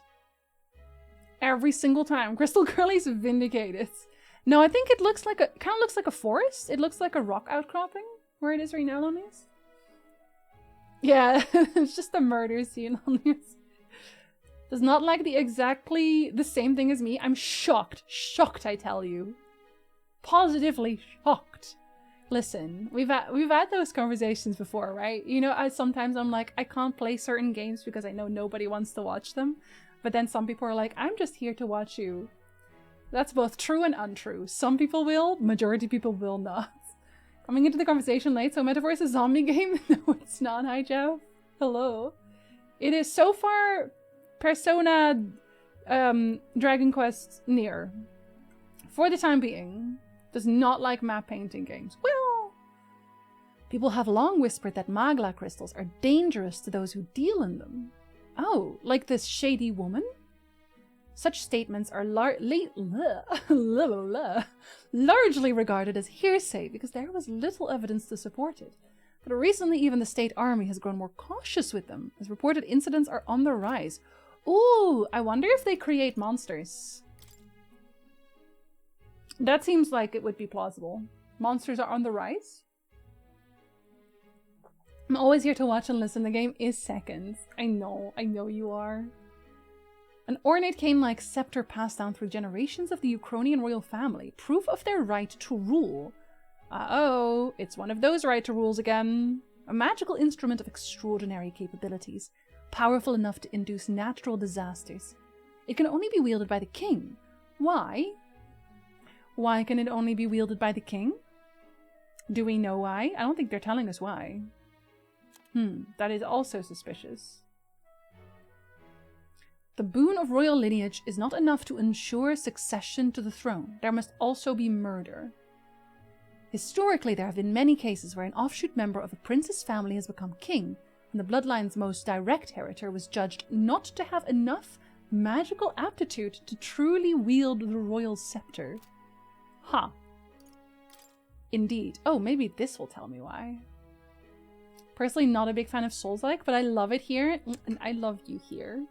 Every single time. Crystal Girlie's vindicated. No, I think it looks like kind of looks like a forest. It looks like a rock outcropping where it is right now on this. Yeah, it's just a murder scene on this. Does not like exactly the same thing as me. I'm shocked. Shocked, I tell you. Positively shocked. Listen, we've had those conversations before, right? You know, sometimes I'm like, I can't play certain games because I know nobody wants to watch them. But then some people are like, I'm just here to watch you. That's both true and untrue. Some people will, majority of people will not. Coming into the conversation late, so Metaphor is a zombie game? No, it's not, hi Jeff. Hello. It is so far Persona Dragon Quest near. For the time being. Does not like map painting games. Well, people have long whispered that Magla crystals are dangerous to those who deal in them. Oh, like this shady woman? Such statements are largely regarded as hearsay because there was little evidence to support it. But recently even the state army has grown more cautious with them, as reported incidents are on the rise. Ooh, I wonder if they create monsters. That seems like it would be plausible. Monsters are on the rise? I'm always here to watch and listen. The game is second. I know you are. An ornate cane-like scepter passed down through generations of the Ukrainian royal family. Proof of their right to rule. Uh-oh, it's one of those right to rules again. A magical instrument of extraordinary capabilities. Powerful enough to induce natural disasters. It can only be wielded by the king. Why? Why can it only be wielded by the king? Do we know why? I don't think they're telling us why. That is also suspicious. The boon of royal lineage is not enough to ensure succession to the throne. There must also be murder. Historically, there have been many cases where an offshoot member of a prince's family has become king, and the bloodline's most direct inheritor was judged not to have enough magical aptitude to truly wield the royal scepter. Huh. Indeed. Oh, maybe this will tell me why. Personally, not a big fan of Souls-like, but I love it here, and I love you here.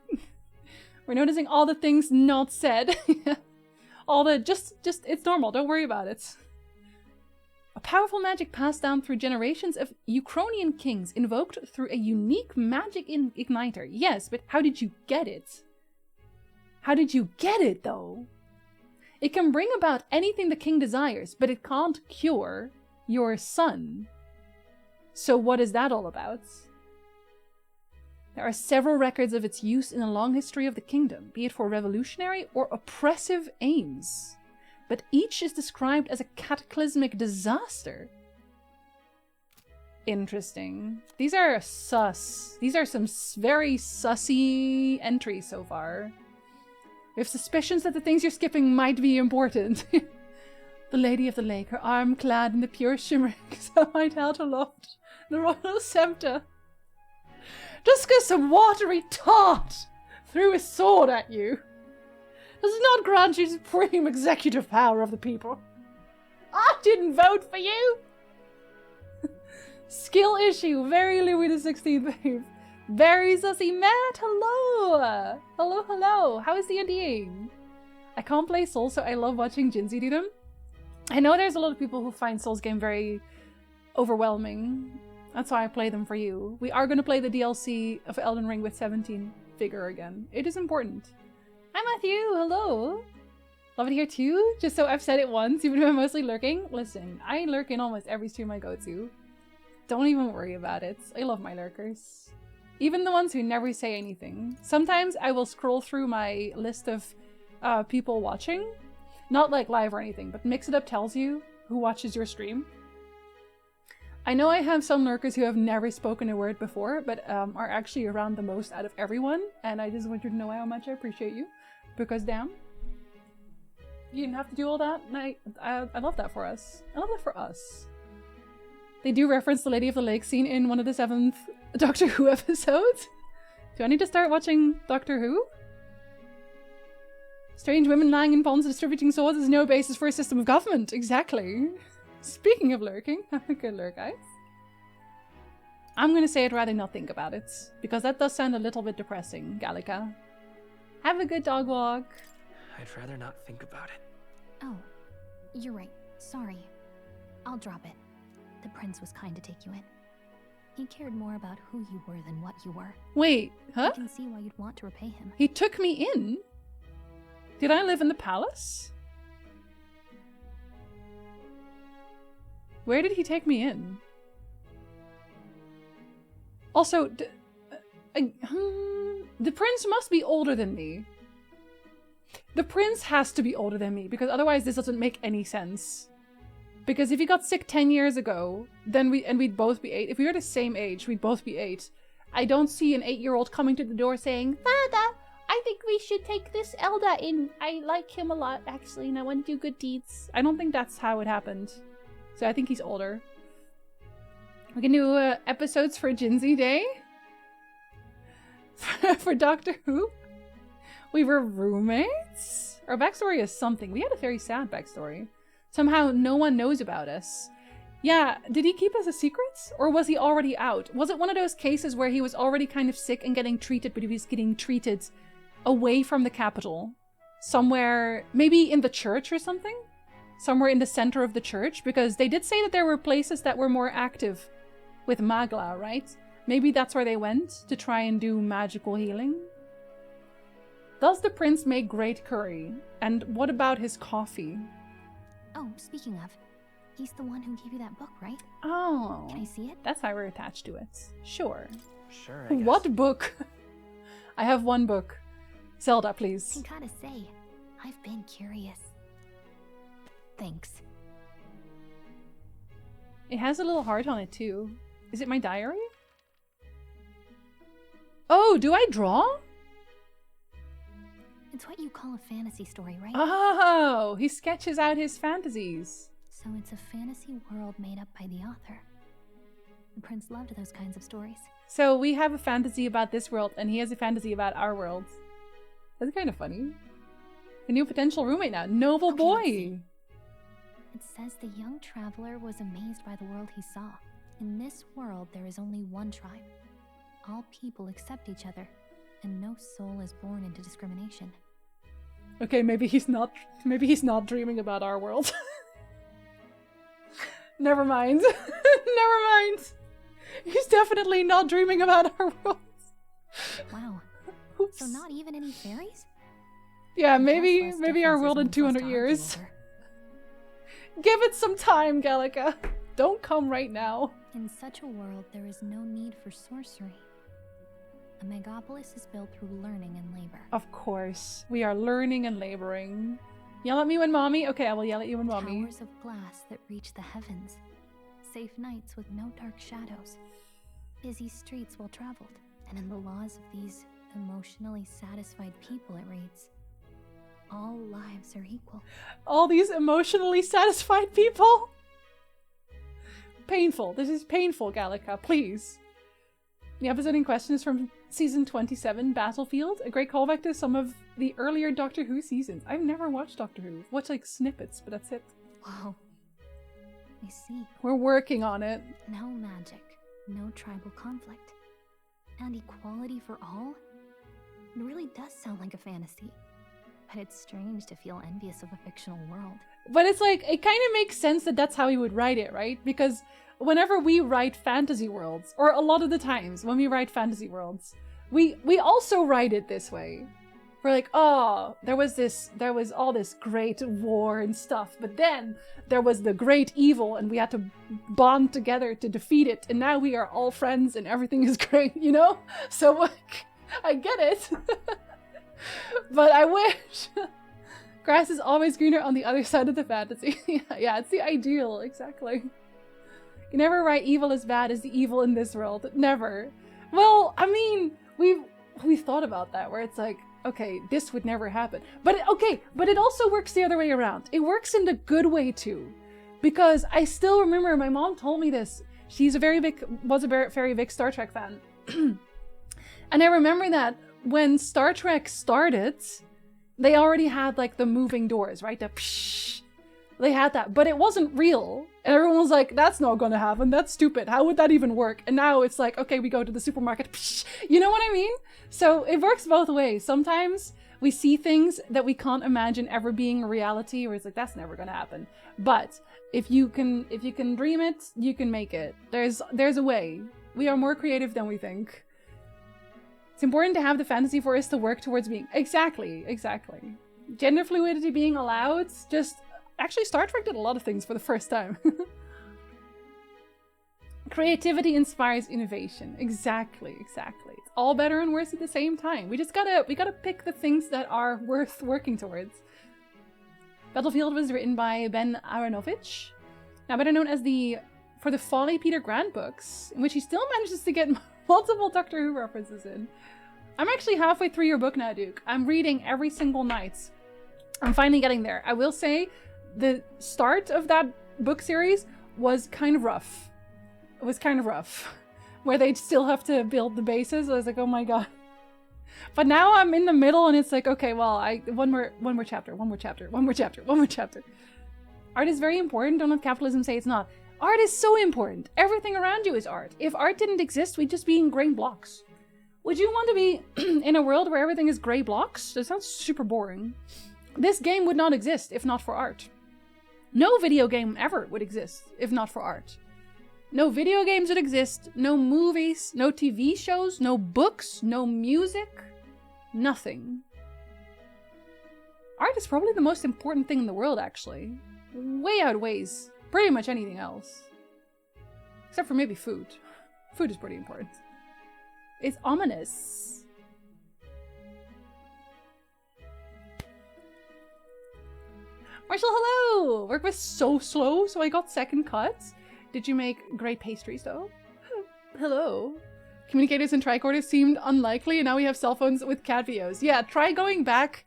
We're noticing all the things not said. All the it's normal, don't worry about it. A powerful magic passed down through generations of Ukrainian kings, invoked through a unique magic igniter. Yes, but how did you get it? How did you get it, though? It can bring about anything the king desires, but it can't cure your son. So what is that all about? There are several records of its use in a long history of the kingdom, be it for revolutionary or oppressive aims. But each is described as a cataclysmic disaster. Interesting. These are sus. These are some very sussy entries so far. We have suspicions that the things you're skipping might be important. The Lady of the Lake, her arm clad in the pure shimmering sunlight held aloft the royal scepter. Just 'cause some watery tart threw his sword at you does not grant you supreme executive power of the people. I didn't vote for you! Skill issue, very Louis XVI, babe. Very sussy Matt, hello! Hello, hello. How is D&D? I can't play Souls, so I love watching Jinzy do them. I know there's a lot of people who find Souls game very overwhelming. That's why I play them for you. We are going to play the DLC of Elden Ring with 17 figure again. It is important. Hi Matthew, hello! Love it here too. Just so I've said it once, even though I'm mostly lurking. Listen, I lurk in almost every stream I go to. Don't even worry about it. I love my lurkers. Even the ones who never say anything. Sometimes I will scroll through my list of people watching. Not like live or anything, but Mix It Up tells you who watches your stream. I know I have some lurkers who have never spoken a word before, but are actually around the most out of everyone. And I just want you to know how much I appreciate you. Because damn. You didn't have to do all that, and I love that for us. I love that for us. They do reference the Lady of the Lake scene in one of the 7th Doctor Who episodes. Do I need to start watching Doctor Who? Strange women lying in ponds and distributing swords is no basis for a system of government. Exactly. Speaking of lurking, have a good lurk, guys. I'm gonna say I'd rather not think about it, because that does sound a little bit depressing, Gallica. Have a good dog walk. I'd rather not think about it. Oh, you're right. Sorry. I'll drop it. The prince was kind to take you in. He cared more about who you were than what you were. Wait, huh? I can see why you'd want to repay him. He took me in? Did I live in the palace? Where did he take me in? Also, the prince must be older than me. The prince has to be older than me, because otherwise this doesn't make any sense. Because if he got sick 10 years ago, then we'd both be 8. If we were the same age, we'd both be 8. I don't see an 8-year-old coming to the door saying, Father, I think we should take this elder in. I like him a lot, actually, and I want to do good deeds. I don't think that's how it happened. So I think he's older. We can do episodes for Jinzy Day. For Doctor Who. We were roommates? Our backstory is something. We had a very sad backstory. Somehow no one knows about us. Yeah, did he keep us a secret? Or was he already out? Was it one of those cases where he was already kind of sick and getting treated, but he was getting treated away from the capital? Somewhere, maybe in the church or something? Somewhere in the center of the church? Because they did say that there were places that were more active with Magla, right? Maybe that's where they went to try and do magical healing? Does the prince make great curry? And what about his coffee? Oh, speaking of, he's the one who gave you that book, right? Oh. Can I see it? That's how we're attached to it. Sure. Sure, I guess. What book? I have one book. Zelda, please. I gotta say, I've been curious. Thanks. It has a little heart on it too. Is it my diary? Oh, do I draw? It's what you call a fantasy story, right? Oh, he sketches out his fantasies. So it's a fantasy world made up by the author. The prince loved those kinds of stories. So we have a fantasy about this world, and he has a fantasy about our world. That's kind of funny. A new potential roommate now. Noble boy! It says the young traveler was amazed by the world he saw. In this world, there is only one tribe. All people accept each other, and no soul is born into discrimination. Okay, maybe he's not dreaming about our world. Never mind. Never mind. He's definitely not dreaming about our world. Wow. Oops. So not even any fairies? Yeah, maybe our world in 200 years. Give it some time, Gallica. Don't come right now. In such a world, there is no need for sorcery. A megapolis is built through learning and labor. Of course. We are learning and laboring. Yell at me when mommy? Okay, I will yell at you when mommy. Towers of glass that reach the heavens. Safe nights with no dark shadows. Busy streets well traveled. And in the laws of these emotionally satisfied people, it reads, all lives are equal. All these emotionally satisfied people. Painful. This is painful, Gallica. Please. The episode in question is from season 27, Battlefield, a great callback to some of the earlier Doctor Who seasons. I've never watched Doctor Who. I've watched like snippets, but that's it. Whoa. I see. We're working on it. No magic, no tribal conflict, and equality for all? It really does sound like a fantasy. But it's strange to feel envious of a fictional world. But it's like, it kind of makes sense that that's how he would write it, right? Because whenever we write fantasy worlds, or a lot of the times when we write fantasy worlds, we also write it this way. We're like, oh, there was all this great war and stuff, but then there was the great evil and we had to bond together to defeat it, and now we are all friends and everything is great, you know? So like, I get it. But I wish. Grass is always greener on the other side of the fantasy. Yeah, it's the ideal, exactly. You never write evil as bad as the evil in this world. Never. Well, I mean, we've thought about that, where it's like, okay, this would never happen. But but it also works the other way around. It works in the good way too. Because I still remember my mom told me this. She's a very big Star Trek fan. And I remember that when Star Trek started, they already had like the moving doors, right? The psh, they had that, but it wasn't real. And everyone was like, that's not gonna happen. That's stupid. How would that even work? And now it's like, okay, we go to the supermarket. Psh, you know what I mean? So it works both ways. Sometimes we see things that we can't imagine ever being a reality, where it's like, that's never gonna happen. But if you can dream it, you can make it. There's a way. We are more creative than we think. It's important to have the fantasy for us to work towards being... Exactly. Gender fluidity being allowed, just... Actually, Star Trek did a lot of things for the first time. Creativity inspires innovation. Exactly. It's all better and worse at the same time. We gotta pick the things that are worth working towards. Battlefield was written by Ben Aronovich, now better known as for the Folly Peter Grant books, in which he still manages to get multiple Doctor Who references in. I'm actually halfway through your book now, Duke. I'm reading every single night. I'm finally getting there. I will say the start of that book series was kind of rough. It was kind of rough. Where they still have to build the bases. I was like, oh my god. But now I'm in the middle and it's like, okay, well, one more chapter. Art is very important. Don't let capitalism say it's not. Art is so important. Everything around you is art. If art didn't exist, we'd just be in gray blocks. Would you want to be in a world where everything is gray blocks? That sounds super boring. This game would not exist if not for art. No video game ever would exist if not for art. No video games would exist, no movies, no TV shows, no books, no music, nothing. Art is probably the most important thing in the world, actually. Way outweighs pretty much anything else. Except for maybe food. Food is pretty important. It's ominous. Marshall, hello! Work was so slow, so I got second cuts. Did you make great pastries, though? Hello. Communicators and tricorders seemed unlikely, and now we have cell phones with cat videos. Yeah, try going back.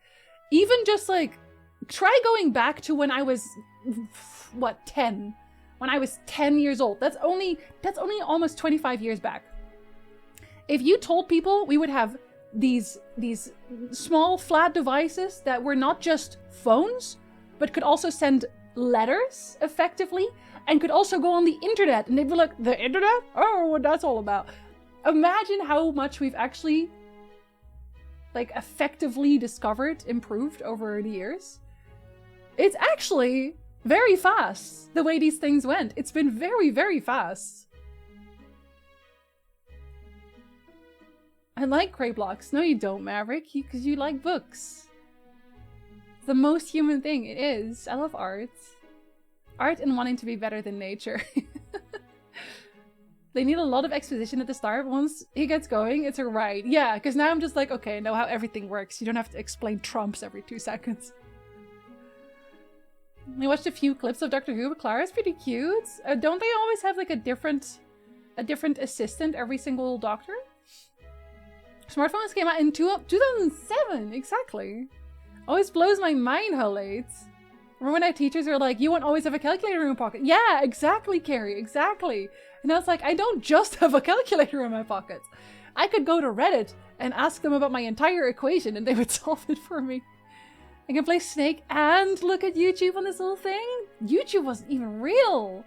Even just like, try going back to when I was, what, 10? When I was 10 years old. That's only almost 25 years back. If you told people we would have these small flat devices that were not just phones, but could also send letters effectively, and could also go on the internet, and they'd be like, the internet? Oh, what that's all about. Imagine how much we've actually like effectively discovered, improved over the years. It's actually very fast the way these things went. It's been very, very fast. I like gray blocks. No, you don't, Maverick, because you like books. It's the most human thing. It is. I love art. Art and wanting to be better than nature. They need a lot of exposition at the start, but once he gets going, it's a ride. Yeah, because now I'm just like, okay, I know how everything works. You don't have to explain Trumps every 2 seconds. I watched a few clips of Doctor Who, but Clara's pretty cute. Don't they always have like a different assistant every single Doctor? Smartphones came out in 2007, exactly. Always blows my mind how late. Remember when our teachers were like, you won't always have a calculator in your pocket? Yeah, exactly, Carrie, exactly. And I was like, I don't just have a calculator in my pocket. I could go to Reddit and ask them about my entire equation and they would solve it for me. I can play Snake and look at YouTube on this little thing? YouTube wasn't even real.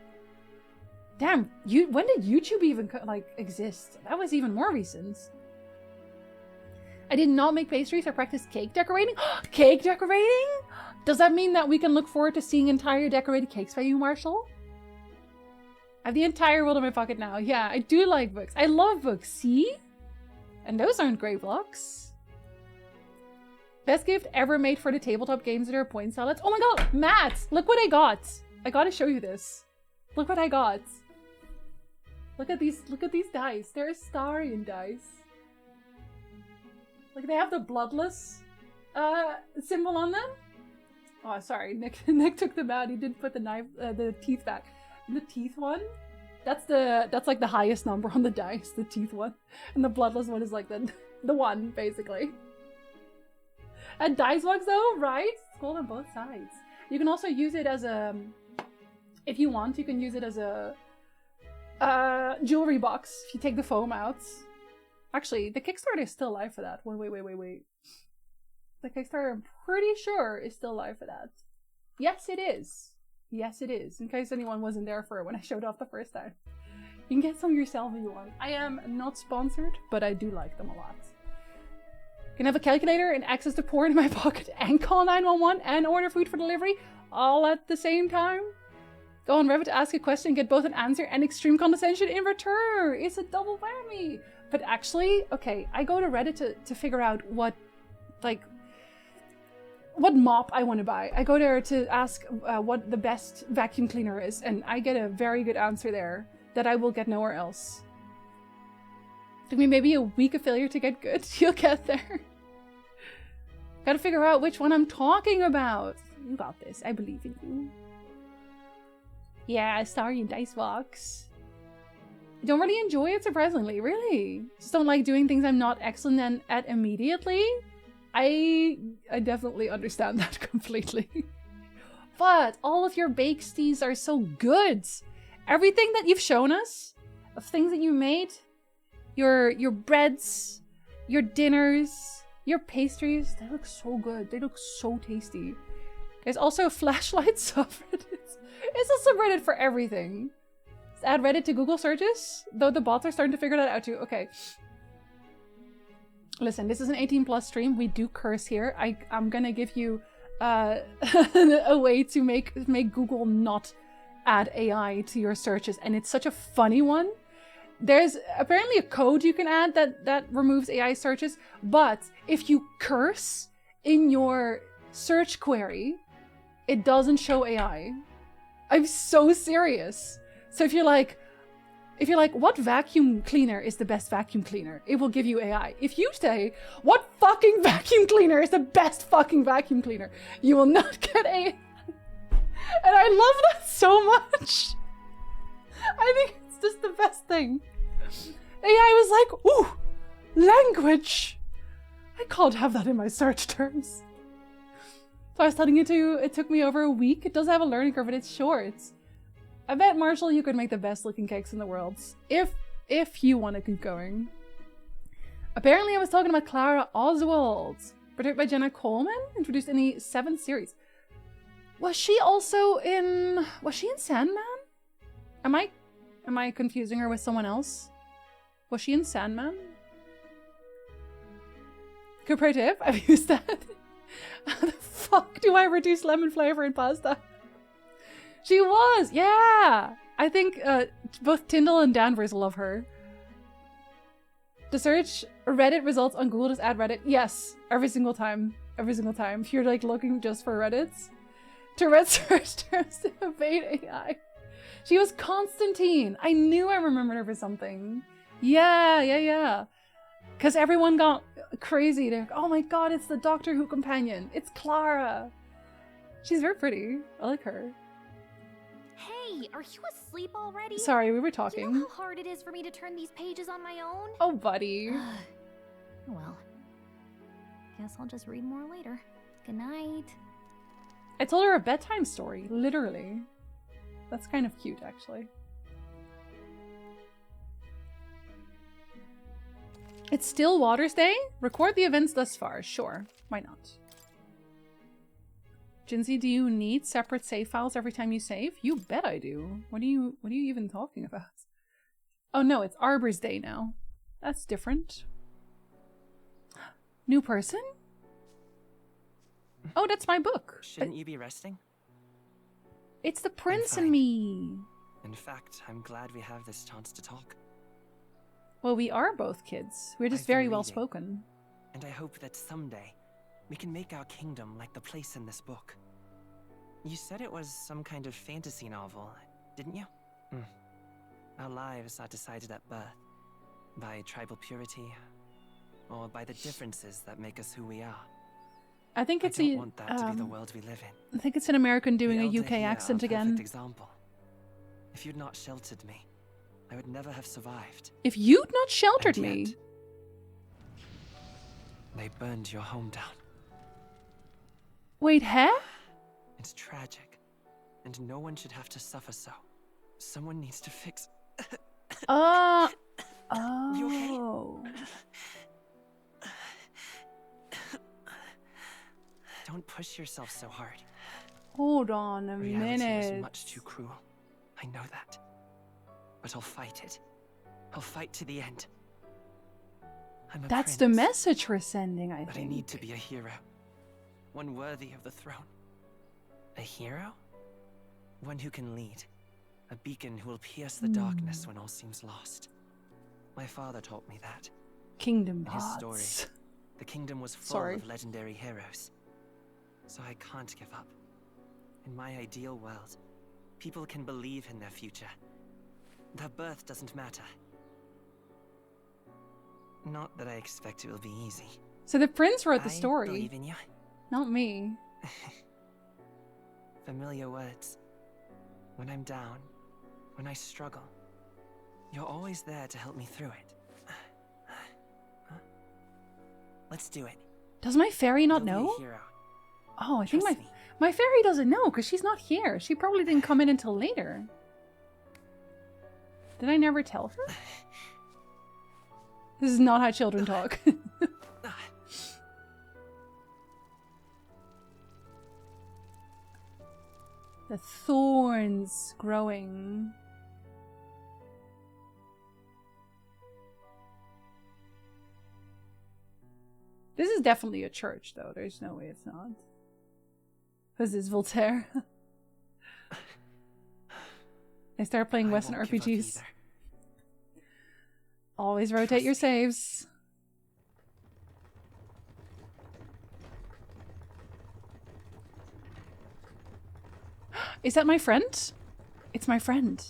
Damn, when did YouTube even exist? That was even more recent. I did not make pastries or practice cake decorating. Cake decorating? Does that mean that we can look forward to seeing entire decorated cakes by you, Marshall? I have the entire world in my pocket now. Yeah, I do like books. I love books, see? And those aren't grey blocks. Best gift ever made for the tabletop games that are point salads. Oh my god, Matt! Look what I got! I gotta show you this. Look what I got. Look at these dice. They're Astarian dice. Like they have the bloodless symbol on them. Oh, sorry, Nick took them out. He didn't put the teeth back. The teeth one, that's like the highest number on the dice, the teeth one. And the bloodless one is like the one, basically. And dice box though, right? It's cool on both sides. You can also use it as a, if you want, you can use it as a jewelry box if you take the foam out. Actually, the Kickstarter is still alive for that. Wait. The Kickstarter, I'm pretty sure, is still alive for that. Yes, it is. Yes, it is. In case anyone wasn't there for it when I showed off the first time. You can get some yourself if you want. I am not sponsored, but I do like them a lot. Can have a calculator and access to porn in my pocket and call 911 and order food for delivery all at the same time. Go on Reddit to ask a question, get both an answer and extreme condescension in return. It's a double whammy. But actually, okay, I go to Reddit to figure out what mop I want to buy. I go there to ask what the best vacuum cleaner is, and I get a very good answer there that I will get nowhere else. Took me maybe a week of failure to get good. You'll get there. Gotta figure out which one I'm talking about. You got this. I believe in you. Yeah, Astarian dice box. I don't really enjoy it, surprisingly. Really. Just don't like doing things I'm not excellent at immediately. I definitely understand that completely. But all of your bakesties are so good. Everything that you've shown us, of things that you made, your breads, your dinners, your pastries, they look so good. They look so tasty. There's also a flashlight subreddit. It's a subreddit for everything. Just add Reddit to Google searches, though the bots are starting to figure that out too. Okay. Listen, this is an 18+ stream. We do curse here. I'm gonna give you a way to make Google not add AI to your searches, and it's such a funny one. There's apparently a code you can add that removes AI searches, but if you curse in your search query, it doesn't show AI. I'm so serious. So if you're like, what vacuum cleaner is the best vacuum cleaner? It will give you AI. If you say, what fucking vacuum cleaner is the best fucking vacuum cleaner? You will not get AI. And I love that so much. I think it's just the best thing. AI was like, ooh, language. I can't have that in my search terms. So I was telling you it took me over a week. It does have a learning curve, but it's short. I bet, Marshall, you could make the best looking cakes in the world. If you want to keep going. Apparently I was talking about Clara Oswald. Produced by Jenna Coleman, introduced in the 7th series. Was she in Sandman? Am I confusing her with someone else? Was she in Sandman? Cooperative? I've used that. How the fuck do I reduce lemon flavor in pasta? She was, yeah! I think both Tyndall and Danvers love her. To search Reddit results on Google, just add Reddit. Yes, every single time. Every single time. If you're like looking just for Reddits. To red search terms to evade AI. She was Constantine. I knew I remembered her for something. Yeah. Because everyone got crazy. They're like, oh my god, it's the Doctor Who companion. It's Clara. She's very pretty. I like her. Hey, are you asleep already? Sorry, we were talking. Do you know how hard it is for me to turn these pages on my own? Oh, buddy. Well, guess I'll just read more later. Good night. I told her a bedtime story, literally. That's kind of cute, actually. It's still Waters Day? Record the events thus far. Sure, why not? Jinsey, do you need separate save files every time you save? You bet I do. What are you even talking about? Oh no, it's Arbor's Day now. That's different. New person? Oh, that's my book. Shouldn't you be resting? It's the prince and me. In fact, I'm glad we have this chance to talk. Well, we are both kids. We're just very well spoken. And I hope that someday we can make our kingdom like the place in this book. You said it was some kind of fantasy novel, didn't you? Our lives are decided at birth by tribal purity or by the differences that make us who we are. I think it's I don't want that to be the world we live in. I think it's an American doing The a elder UK here accent are a again. perfect example. If you'd not sheltered me, I would never have survived. If you'd not sheltered me. They burned your home down. Wait, huh? It's tragic, and no one should have to suffer so. Someone needs to fix. Oh. Don't push yourself so hard. Hold on a Reality minute. is much too cruel. I know that. But I'll fight it. I'll fight to the end. I'm a That's prince, the message we're sending, I but think. I need to be a hero. One worthy of the throne. A hero? One who can lead. A beacon who will pierce the darkness when all seems lost. My father taught me that. Kingdom In his pots. story, the kingdom was full of legendary heroes. So I can't give up. In my ideal world, people can believe in their future. Their birth doesn't matter. Not that I expect it will be easy. So the prince wrote the I story. believe in you. Not me. Familiar words. When I'm down, when I struggle, you're always there to help me through it. Let's do it. Does my fairy not You'll be a know? hero. Oh, I think my fairy doesn't know because she's not here. She probably didn't come in until later. Did I never tell her? This is not how children talk. The thorns growing. This is definitely a church, though. There's no way it's not. This is Voltaire. I start playing Western RPGs. Always rotate your saves. Is that my friend? It's my friend.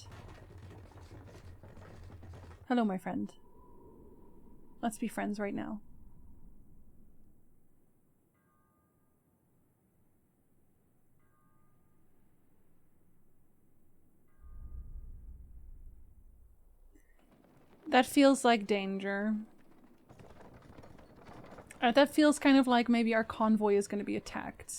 Hello, my friend. Let's be friends right now. That feels like danger. That feels kind of like maybe our convoy is going to be attacked.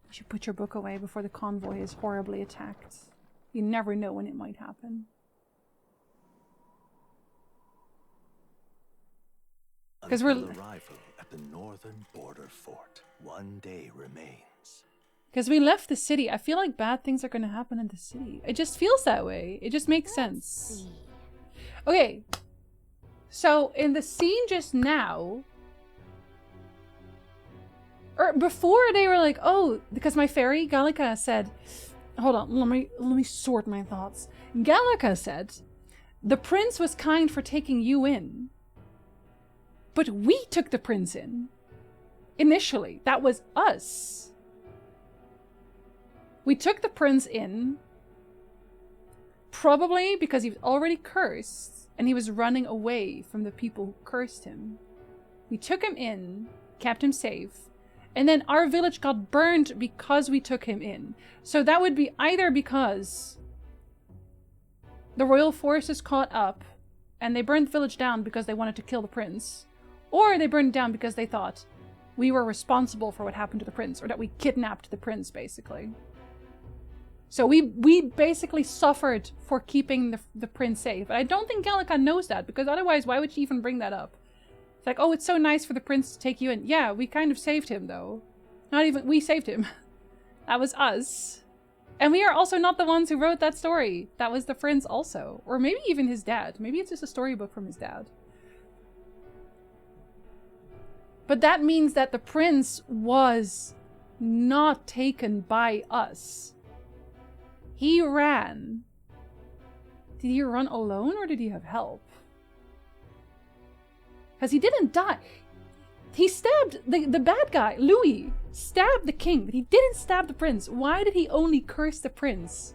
You should put your book away before the convoy is horribly attacked. You never know when it might happen. Because we're arrival at the northern border fort. One day remains. Because we left the city. I feel like bad things are going to happen in the city. It just feels that way. It just makes sense. Okay. So in the scene just now, or before they were like, oh, because my fairy Gallica said, hold on, let me sort my thoughts. Gallica said, the prince was kind for taking you in, but we took the prince in. Initially, that was us. We took the prince in, probably because he was already cursed and he was running away from the people who cursed him. We took him in, kept him safe, and then our village got burned because we took him in. So that would be either because the royal forces caught up and they burned the village down because they wanted to kill the prince, Or they burned it down because they thought we were responsible for what happened to the prince, or that we kidnapped the prince, basically. So we basically suffered for keeping the prince safe. But I don't think Gallica knows that, because otherwise why would she even bring that up? It's like, oh, it's so nice for the prince to take you in. Yeah, we kind of saved him, though. Not even... we saved him. That was us. And we are also not the ones who wrote that story. That was the prince also. Or maybe even his dad. Maybe it's just a storybook from his dad. But that means that the prince was not taken by us. He ran. Did he run alone or did he have help? Because he didn't die. He stabbed the bad guy, Louis, stabbed the king, but he didn't stab the prince. Why did he only curse the prince?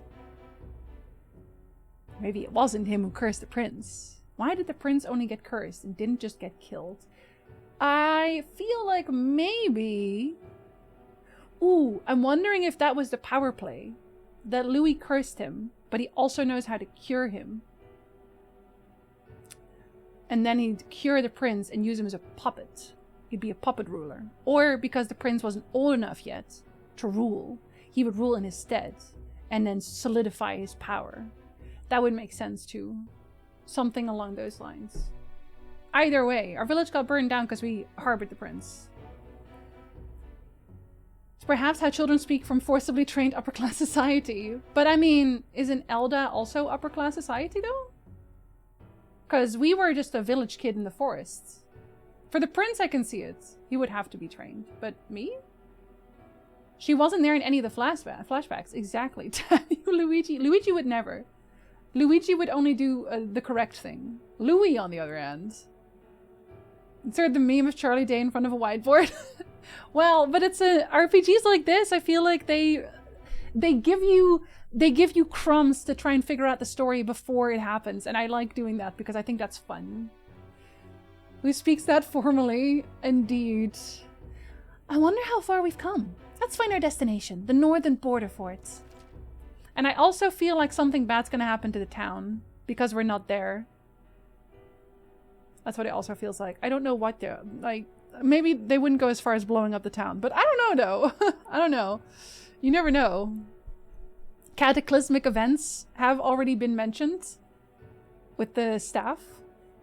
Maybe it wasn't him who cursed the prince. Why did the prince only get cursed and didn't just get killed? I feel like maybe... Ooh, I'm wondering if that was the power play. That Louis cursed him, but he also knows how to cure him. And then he'd cure the prince and use him as a puppet. He'd be a puppet ruler. Or because the prince wasn't old enough yet to rule, he would rule in his stead and then solidify his power. That would make sense too. Something along those lines. Either way, our village got burned down because we harbored the prince. It's perhaps how children speak from forcibly trained upper-class society. But I mean, isn't Elda also upper-class society though? Because we were just a village kid in the forests. For the prince, I can see it. He would have to be trained. But me? She wasn't there in any of the flashbacks. Exactly. Luigi. Luigi would never. Luigi would only do the correct thing. Louis, on the other hand. Insert the meme of Charlie Day in front of a whiteboard. Well, but it's RPGs like this. I feel like they give you crumbs to try and figure out the story before it happens, and I like doing that because I think that's fun. Who speaks that formally? Indeed. I wonder how far we've come. Let's find our destination, the northern border forts. And I also feel like something bad's gonna happen to the town because we're not there. That's what it also feels like. I don't know what they're like. Maybe they wouldn't go as far as blowing up the town, but I don't know though. I don't know. You never know. Cataclysmic events have already been mentioned with the staff.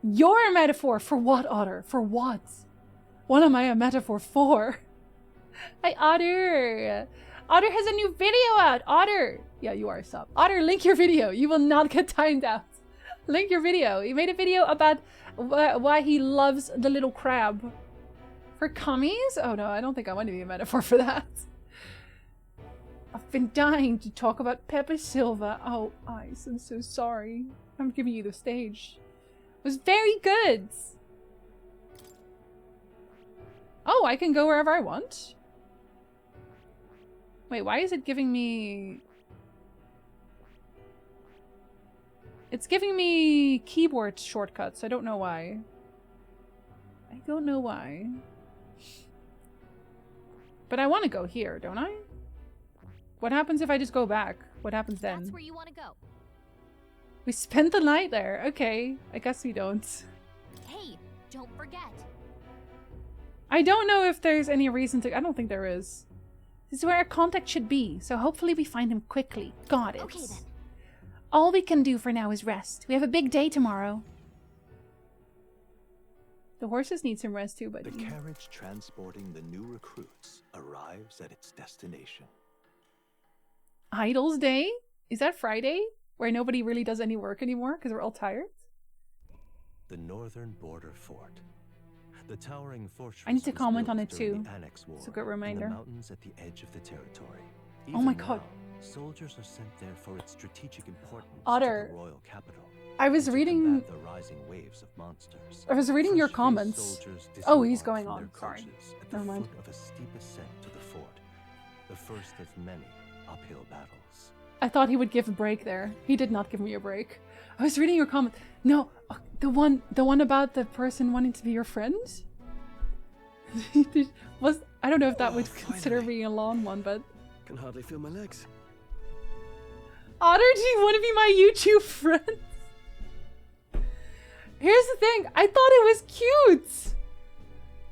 You're a metaphor for what, Otter? For what? What am I a metaphor for? Hi, Otter. Otter has a new video out. Otter. Yeah, you are a sub. Otter, link your video. You will not get timed out. Link your video. He made a video about why he loves the little crab. For cummies? Oh no, I don't think I want to be a metaphor for that. I've been dying to talk about Pepe Silva. Oh, Ice, I'm so sorry. I'm giving you the stage. It was very good. Oh, I can go wherever I want? Wait, why is it giving me... It's giving me keyboard shortcuts. I don't know why. I don't know why. But I want to go here, don't I? What happens if I just go back? What happens then? That's where you want to go. We spent the night there. Okay, I guess we don't. Hey, don't forget. I don't know if there's any reason to... I don't think there is. This is where our contact should be, so hopefully we find him quickly. Got it. Okay then. All we can do for now is rest. We have a big day tomorrow. The horses need some rest too, but... The carriage transporting the new recruits arrives at its destination. Idles Day? Is that Friday? Where nobody really does any work anymore because we're all tired? The northern border fort. The towering fortress. I need to comment was on built it during too. the Annex War It's a good reminder. In the mountains at the edge of the territory. Oh my Even god. now, soldiers are sent there for its strategic importance Otter. to the royal capital. I was reading... The rising waves of monsters. I was reading your comments. Oh, he's going from on. their Sorry. coaches at Never the mind. foot of a steep ascent to the fort. The first of many uphill battles. I thought he would give a break there. He did not give me a break. I was reading your comment. No, the one about the person wanting to be your friend? I don't know if that would consider being a long one, but... Can hardly feel my legs. Otter, do you want to be my YouTube friend? Here's the thing. I thought it was cute.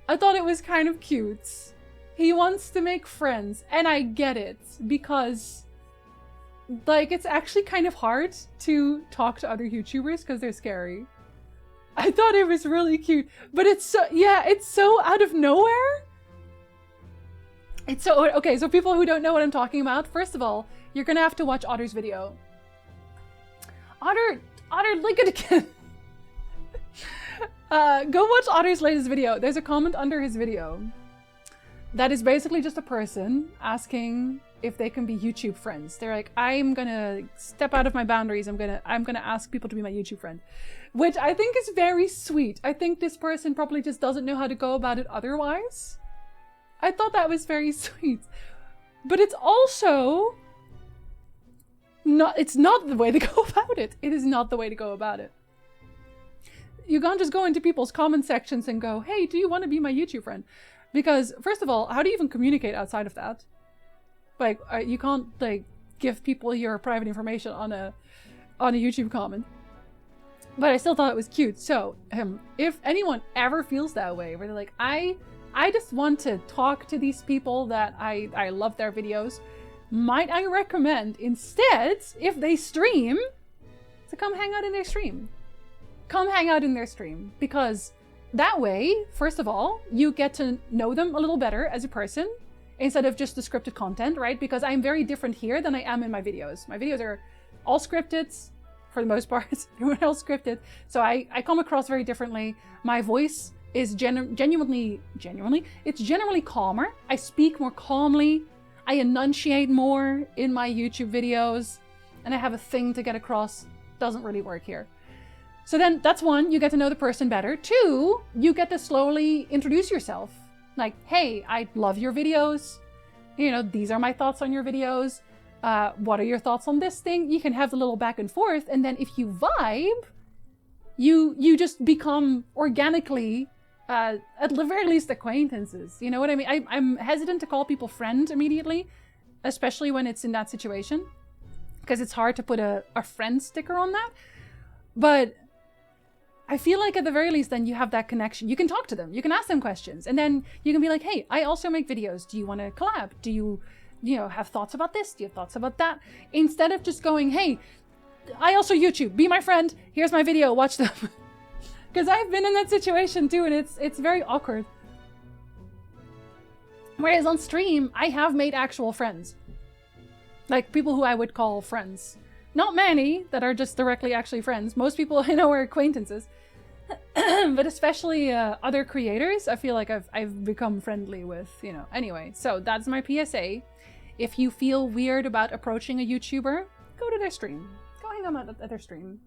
I thought it was kind of cute. He wants to make friends, and I get it, because like it's actually kind of hard to talk to other YouTubers because they're scary. I thought it was really cute, but it's so, yeah, it's so out of nowhere. It's so, okay, so people who don't know what I'm talking about, first of all, you're gonna have to watch Otter's video. Otter, link it again. Go watch Otter's latest video. There's a comment under his video that is basically just a person asking if they can be YouTube friends. They're like, I'm gonna step out of my boundaries. I'm gonna ask people to be my YouTube friend, which I think is very sweet. I think this person probably just doesn't know how to go about it otherwise. I thought that was very sweet, but it's also not, it's not the way to go about it. It is not the way to go about it. You can't just go into people's comment sections and go, hey, do you want to be my YouTube friend? Because first of all, how do you even communicate outside of that? Like, you can't like give people your private information on a YouTube comment. But I still thought it was cute. So, if anyone ever feels that way, where they're like, I just want to talk to these people that I love their videos, might I recommend instead, if they stream, to come hang out in their stream. Come hang out in their stream, because that way, first of all, you get to know them a little better as a person instead of just the scripted content, right? Because I'm very different here than I am in my videos. My videos are all scripted for the most part, everyone else scripted. So I come across very differently. My voice is genuinely, it's generally calmer. I speak more calmly. I enunciate more in my YouTube videos, and I have a thing to get across. Doesn't really work here. So then that's one, you get to know the person better. Two, you get to slowly introduce yourself. Like, hey, I love your videos. You know, these are my thoughts on your videos. What are your thoughts on this thing? You can have a little back and forth, and then if you vibe, you just become organically, at the very least, acquaintances. You know what I mean? I'm hesitant to call people friend immediately, especially when it's in that situation, because it's hard to put a friend sticker on that. But I feel like at the very least, then you have that connection. You can talk to them. You can ask them questions. And then you can be like, hey, I also make videos. Do you want to collab? Do you have thoughts about this? Do you have thoughts about that? Instead of just going, hey, I also YouTube. Be my friend. Here's my video. Watch them. Because I've been in that situation too, and it's very awkward. Whereas on stream, I have made actual friends. Like people who I would call friends. Not many that are just directly actually friends. Most people I know are acquaintances. But especially other creators, I feel like I've become friendly with, you know. Anyway, so that's my PSA. If you feel weird about approaching a YouTuber, go to their stream. Go hang out at their stream.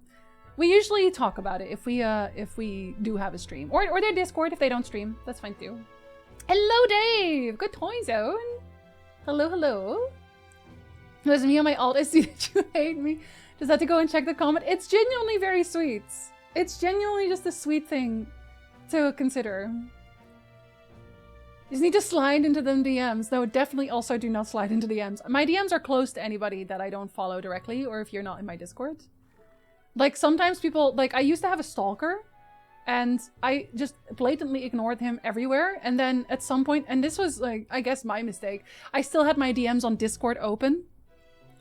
We usually talk about it if we do have a stream. Or their Discord if they don't stream. That's fine too. Hello, Dave! Good toy zone! Hello, hello. It was me on my alt. I see that you hate me. Just had to go and check the comment. It's genuinely very sweet. It's genuinely just a sweet thing to consider. You just need to slide into them DMs. No, definitely also do not slide into DMs. My DMs are closed to anybody that I don't follow directly, or if you're not in my Discord. Like, sometimes people... Like, I used to have a stalker, and I just blatantly ignored him everywhere. And then at some point... And this was, like, I guess my mistake. I still had my DMs on Discord open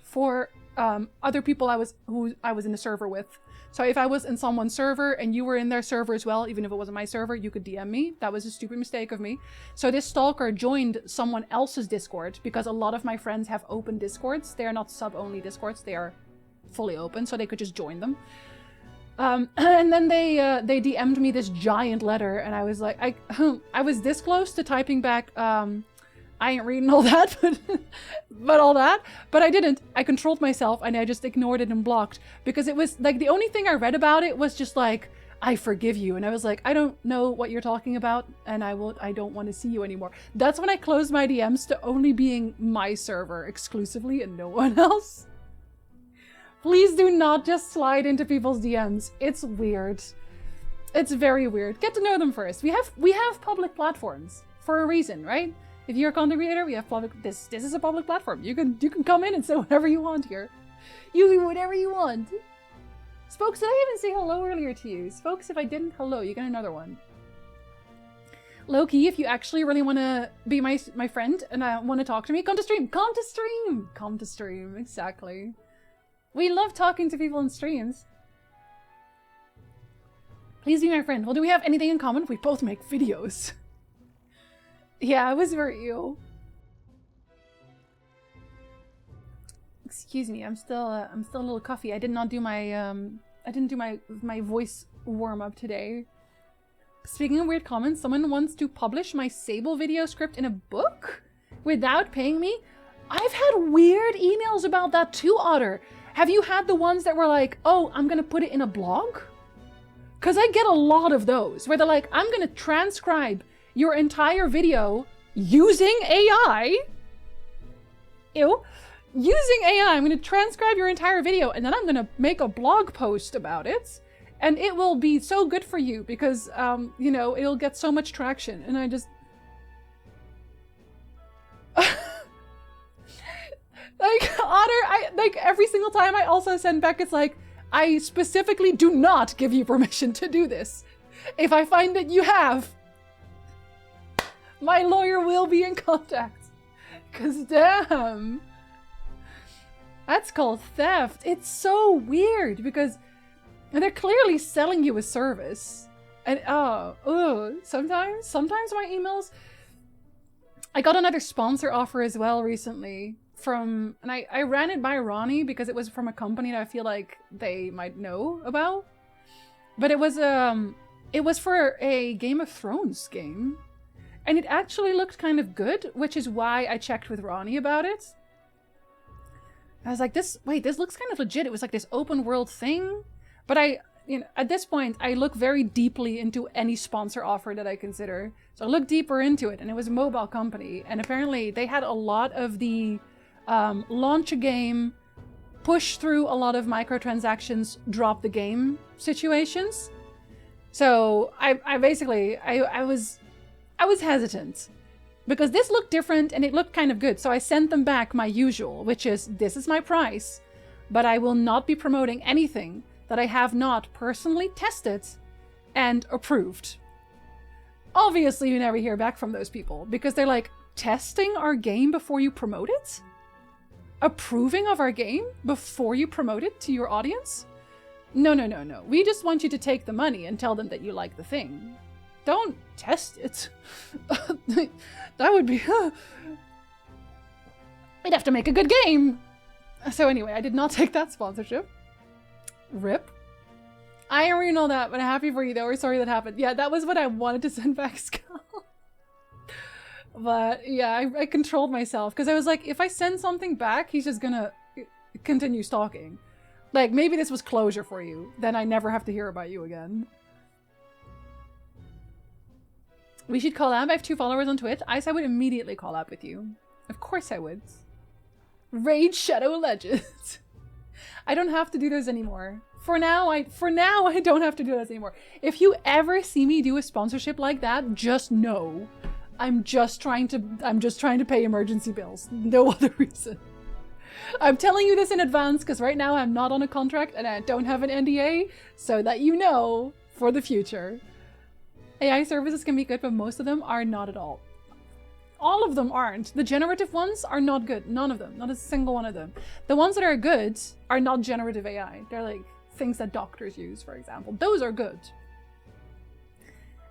for other people who I was in the server with. So if I was in someone's server and you were in their server as well, even if it wasn't my server, you could DM me. That was a stupid mistake of me. So this stalker joined someone else's Discord, because a lot of my friends have open Discords. They are not sub-only Discords, they are fully open, so they could just join them. And then they DM'd me this giant letter, and I was like, I was this close to typing back, I ain't reading all that, but I didn't. I controlled myself and I just ignored it and blocked, because it was like the only thing I read about it was just like, I forgive you. And I was like, I don't know what you're talking about, and I don't want to see you anymore. That's when I closed my DMs to only being my server exclusively and no one else. Please do not just slide into people's DMs. It's weird. It's very weird. Get to know them first. We have public platforms for a reason, right? If you're a content creator, we have public. This is a public platform. You can come in and say whatever you want here. You do whatever you want. Spokes, did I even say hello earlier to you? Spokes, if I didn't, hello. You get another one. Loki, if you actually really want to be my friend and want to talk to me, come to stream. Come to stream. Come to stream. Exactly. We love talking to people in streams. Please be my friend. Well, do we have anything in common? We both make videos. Yeah, I was very ill. Excuse me. I'm still a little coffee. I did not do my I didn't do my voice warm up today. Speaking of weird comments, someone wants to publish my Sable video script in a book without paying me. I've had weird emails about that too, Otter. Have you had the ones that were like, oh, I'm gonna put it in a blog? Because I get a lot of those where they're like, I'm gonna transcribe your entire video using AI. Ew. Using AI, I'm gonna transcribe your entire video and then I'm gonna make a blog post about it. And it will be so good for you because, you know, it'll get so much traction. And I just... like, Otter, like, every single time I also send back, it's like, I specifically do not give you permission to do this. If I find that you have, my lawyer will be in contact. Because, damn. That's called theft. It's so weird because... and they're clearly selling you a service. And sometimes my emails... I got another sponsor offer as well recently from... and I ran it by Ronnie because it was from a company that I feel like they might know about. But it was for a Game of Thrones game. And it actually looked kind of good, which is why I checked with Ronnie about it. I was like, this looks kind of legit. It was like this open world thing. But at this point, I look very deeply into any sponsor offer that I consider. So I looked deeper into it, and it was a mobile company. And apparently, they had a lot of the launch a game, push through a lot of microtransactions, drop the game situations. So I was hesitant because this looked different and it looked kind of good. So I sent them back my usual, which is, this is my price, but I will not be promoting anything that I have not personally tested and approved. Obviously, you never hear back from those people because they're like, testing our game before you promote it? Approving of our game before you promote it to your audience? No, no, no, no. We just want you to take the money and tell them that you like the thing. Don't test it. That would be... we'd have to make a good game. So anyway, I did not take that sponsorship. RIP. I already know that, but happy for you though. We're sorry that happened. Yeah, that was what I wanted to send back Skull. But yeah, I controlled myself because I was like, if I send something back, he's just gonna continue stalking. Like, maybe this was closure for you. Then I never have to hear about you again. We should collab. I have 2 followers on Twitch. I would immediately collab with you. Of course I would. Raid Shadow Legends. I don't have to do those anymore. For now, I don't have to do those anymore. If you ever see me do a sponsorship like that, just know I'm just trying to pay emergency bills. No other reason. I'm telling you this in advance because right now I'm not on a contract and I don't have an NDA, so that you know for the future. AI services can be good, but most of them are not at all. All of them aren't. The generative ones are not good. None of them. Not a single one of them. The ones that are good are not generative AI. They're like things that doctors use, for example. Those are good.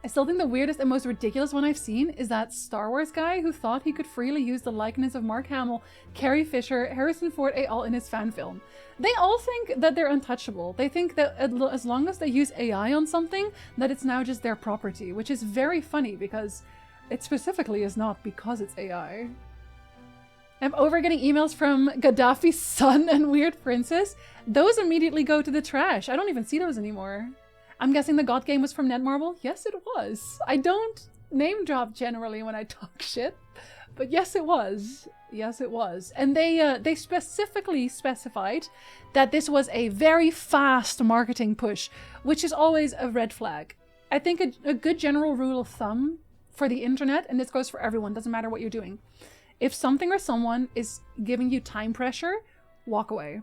I still think the weirdest and most ridiculous one I've seen is that Star Wars guy who thought he could freely use the likeness of Mark Hamill, Carrie Fisher, Harrison Ford et al. In his fan film. They all think that they're untouchable. They think that as long as they use AI on something, that it's now just their property, which is very funny because it specifically is not because it's AI. I'm over getting emails from Gaddafi's son and Weird Princess. Those immediately go to the trash. I don't even see those anymore. I'm guessing the God game was from Netmarble? Yes, it was. I don't name drop generally when I talk shit, but yes, it was. Yes, it was. And they specifically specified that this was a very fast marketing push, which is always a red flag. I think a good general rule of thumb for the internet, and this goes for everyone, doesn't matter what you're doing. If something or someone is giving you time pressure, walk away.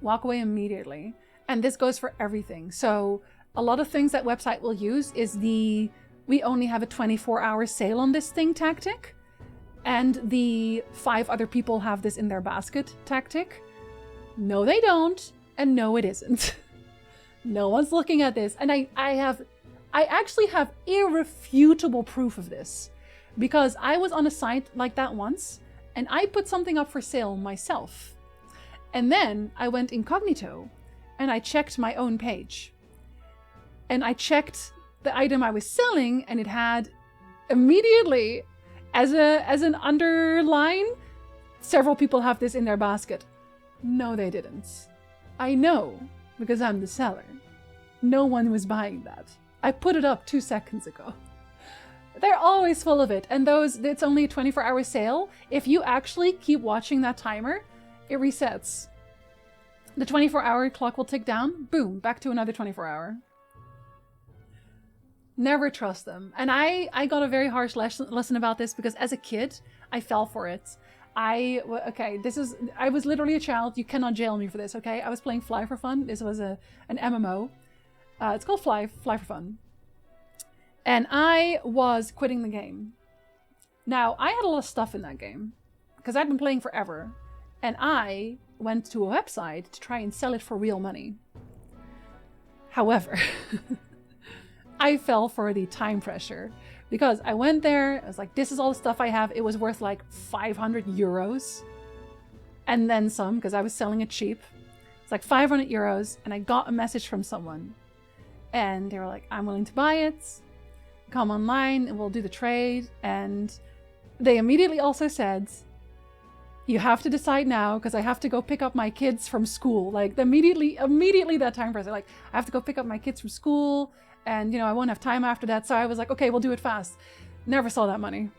Walk away immediately. And this goes for everything. So a lot of things that website will use is the we only have a 24-hour sale on this thing tactic, and the 5 other people have this in their basket tactic. No, they don't, and no, it isn't. No one's looking at this, and I actually have irrefutable proof of this, because I was on a site like that once, and I put something up for sale myself. And then I went incognito, and I checked my own page. And I checked the item I was selling, and it had immediately, as an underline, several people have this in their basket. No, they didn't. I know, because I'm the seller. No one was buying that. I put it up 2 seconds ago. They're always full of it, and it's only a 24-hour sale. If you actually keep watching that timer, it resets. The 24-hour clock will tick down, boom, back to another 24-hour. Never trust them. And I got a very harsh lesson about this, because as a kid, I fell for it. I was literally a child. You cannot jail me for this, okay? I was playing Fly for Fun. This was an MMO. It's called Fly for Fun. And I was quitting the game. Now, I had a lot of stuff in that game, because I'd been playing forever. And I went to a website to try and sell it for real money. However, I fell for the time pressure, because I went there, I was like, this is all the stuff I have. It was worth like 500 euros. And then some, because I was selling it cheap. It's like 500 euros, and I got a message from someone. And they were like, I'm willing to buy it. Come online and we'll do the trade. And they immediately also said, you have to decide now, because I have to go pick up my kids from school. Like immediately that time pressure. Like, I have to go pick up my kids from school, and I won't have time after that. So I was like, okay, we'll do it fast. Never saw that money.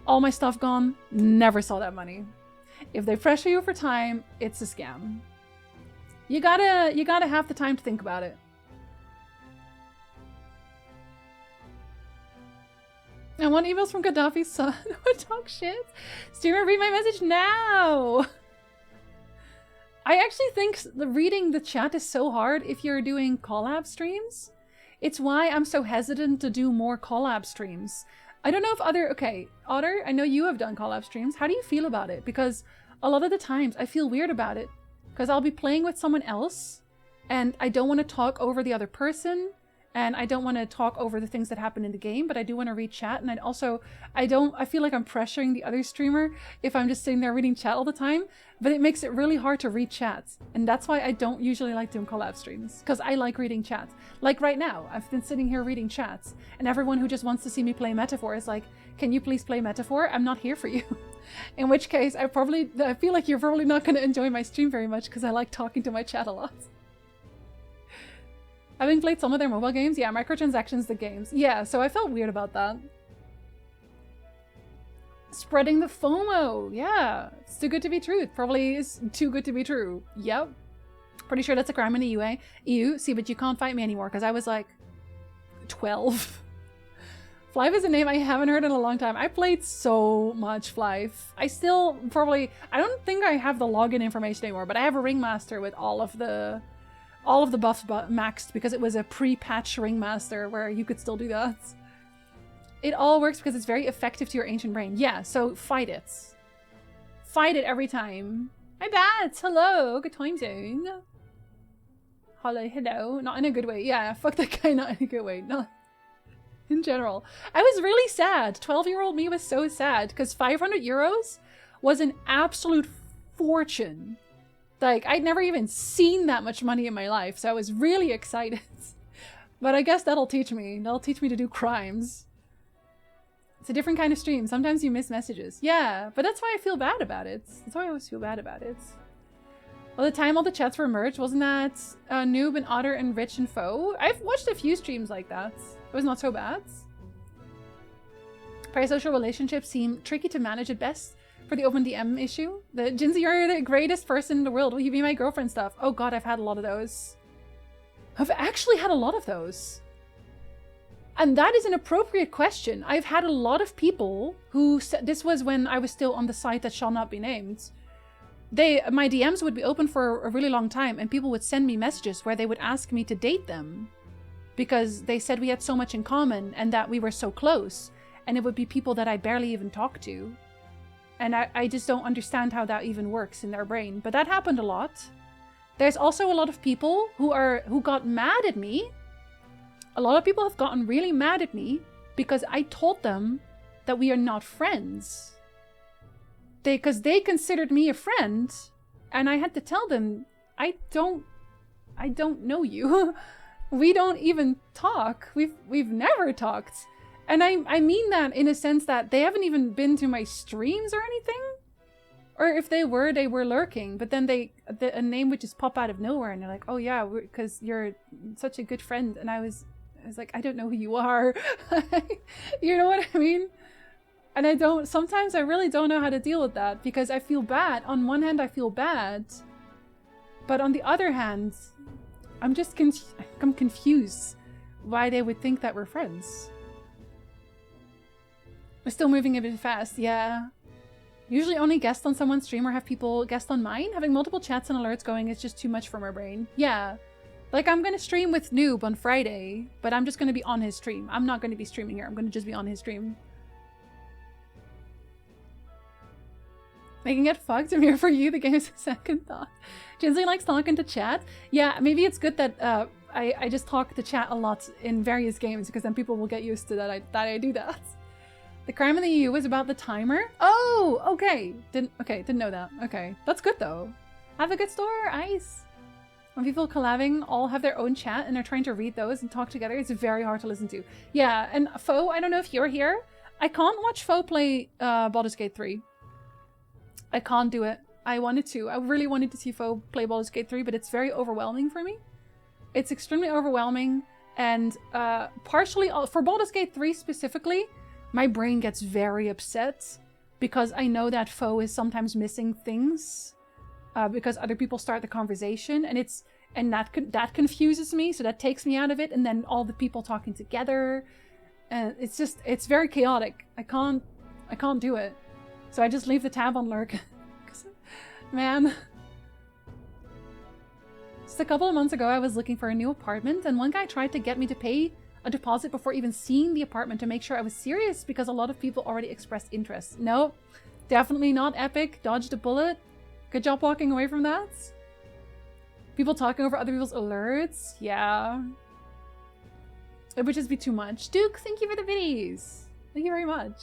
All my stuff gone. Never saw that money. If they pressure you for time, it's a scam. You gotta have the time to think about it. I want emails from Gaddafi's son. Would talk shit. Streamer, read my message now. I actually think reading the chat is so hard if you're doing collab streams. It's why I'm so hesitant to do more collab streams. I don't know if Otter, I know you have done collab streams. How do you feel about it? Because a lot of the times I feel weird about it, because I'll be playing with someone else and I don't want to talk over the other person. And I don't want to talk over the things that happen in the game, but I do want to read chat. And I feel like I'm pressuring the other streamer if I'm just sitting there reading chat all the time, but it makes it really hard to read chat. And that's why I don't usually like doing collab streams, because I like reading chat. Like right now, I've been sitting here reading chats, and everyone who just wants to see me play Metaphor is like, can you please play Metaphor? I'm not here for you. In which case, I feel like you're probably not going to enjoy my stream very much, because I like talking to my chat a lot. Having played some of their mobile games, yeah, microtransactions, the games. Yeah, so I felt weird about that. Spreading the FOMO, yeah. It's too good to be true. It probably is too good to be true. Yep. Pretty sure that's a crime in the EU. See, but you can't fight me anymore, because I was like 12. Flive is a name I haven't heard in a long time. I played so much Flive. I don't think I have the login information anymore, but I have a Ringmaster with all of the buffs maxed, because it was a pre-patch Ringmaster where you could still do that. It all works because it's very effective to your ancient brain. Yeah, so fight it. Fight it every time. Hi Bats, hello, good time zone. Hello. Not in a good way. Yeah, fuck that guy, not in a good way. No. In general. I was really sad. 12-year-old me was so sad, because 500 euros was an absolute fortune. Like, I'd never even seen that much money in my life, so I was really excited. But I guess that'll teach me. That'll teach me to do crimes. It's a different kind of stream. Sometimes you miss messages. Yeah, but that's why I feel bad about it. That's why I always feel bad about it. Well, the time all the chats were merged, wasn't that Noob and Otter and Rich and Foe? I've watched a few streams like that. It was not so bad. Parasocial relationships seem tricky to manage at best. For the open DM issue. The Jinsey, you're the greatest person in the world. Will you be my girlfriend stuff? Oh god, I've had a lot of those. I've actually had a lot of those. And that is an appropriate question. I've had a lot of people who said, this was when I was still on the site that shall not be named. My DMs would be open for a really long time, and people would send me messages where they would ask me to date them. because they said we had so much in common and that we were so close, and it would be people that I barely even talked to. And I just don't understand how that even works in their brain. But that happened a lot. There's also a lot of people who got mad at me. A lot of people have gotten really mad at me because I told them that we are not friends. Because they considered me a friend, and I had to tell them, I don't know you. We don't even talk. We've never talked. And I mean that in a sense that they haven't even been to my streams or anything. Or if they were lurking. But then a name would just pop out of nowhere, and they're like, oh yeah, because you're such a good friend. And I was like, I don't know who you are. You know what I mean? And sometimes I really don't know how to deal with that, because I feel bad. On one hand, I feel bad. But on the other hand, I'm just I'm confused why they would think that we're friends. We're still moving a bit fast, yeah. Usually only guest on someone's stream or have people guest on mine. Having multiple chats and alerts going is just too much for my brain. Yeah. Like, I'm gonna stream with Noob on Friday, but I'm just gonna be on his stream. I'm not gonna be streaming here. I'm gonna just be on his stream. Making it fucked. I'm here for you. The game is a second thought. Jinsley likes talking to chat. Yeah, maybe it's good that I just talk to chat a lot in various games, because then people will get used to that I do that. The crime in the EU was about the timer. Oh, okay. Didn't know that. Okay, that's good though. Have a good store, Ice. When people collabing all have their own chat and they're trying to read those and talk together, it's very hard to listen to. Yeah, and Foe, I don't know if you're here. I can't watch Foe play Baldur's Gate 3. I can't do it. I wanted to. I really wanted to see Foe play Baldur's Gate 3, but it's very overwhelming for me. It's extremely overwhelming, and partially for Baldur's Gate 3 specifically, my brain gets very upset because I know that Foe is sometimes missing things because other people start the conversation, and that confuses me, so that takes me out of it, and then all the people talking together, and it's very chaotic. I can't do it. So I just leave the tab on lurk. Man. Just a couple of months ago, I was looking for a new apartment, and one guy tried to get me to pay a deposit before even seeing the apartment to make sure I was serious, because a lot of people already expressed interest. No, definitely not epic. Dodged a bullet. Good job walking away from that. People talking over other people's alerts. Yeah. It would just be too much. Duke, thank you for the biddies. Thank you very much.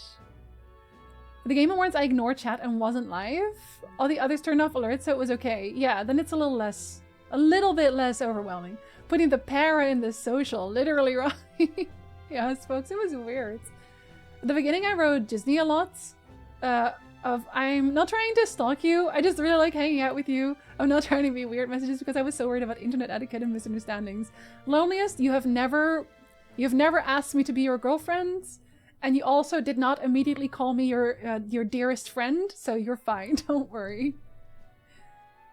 For the Game Awards, I ignored chat and wasn't live. All the others turned off alerts, so it was okay. Yeah, then it's a little bit less overwhelming. Putting the para in the social, literally right. Yes, folks, it was weird. At the beginning, I wrote Disney a lot. I'm not trying to stalk you. I just really like hanging out with you. I'm not trying to be weird messages because I was so worried about internet etiquette and misunderstandings. Loneliest, you have never asked me to be your girlfriend. And you also did not immediately call me your dearest friend, so you're fine. Don't worry.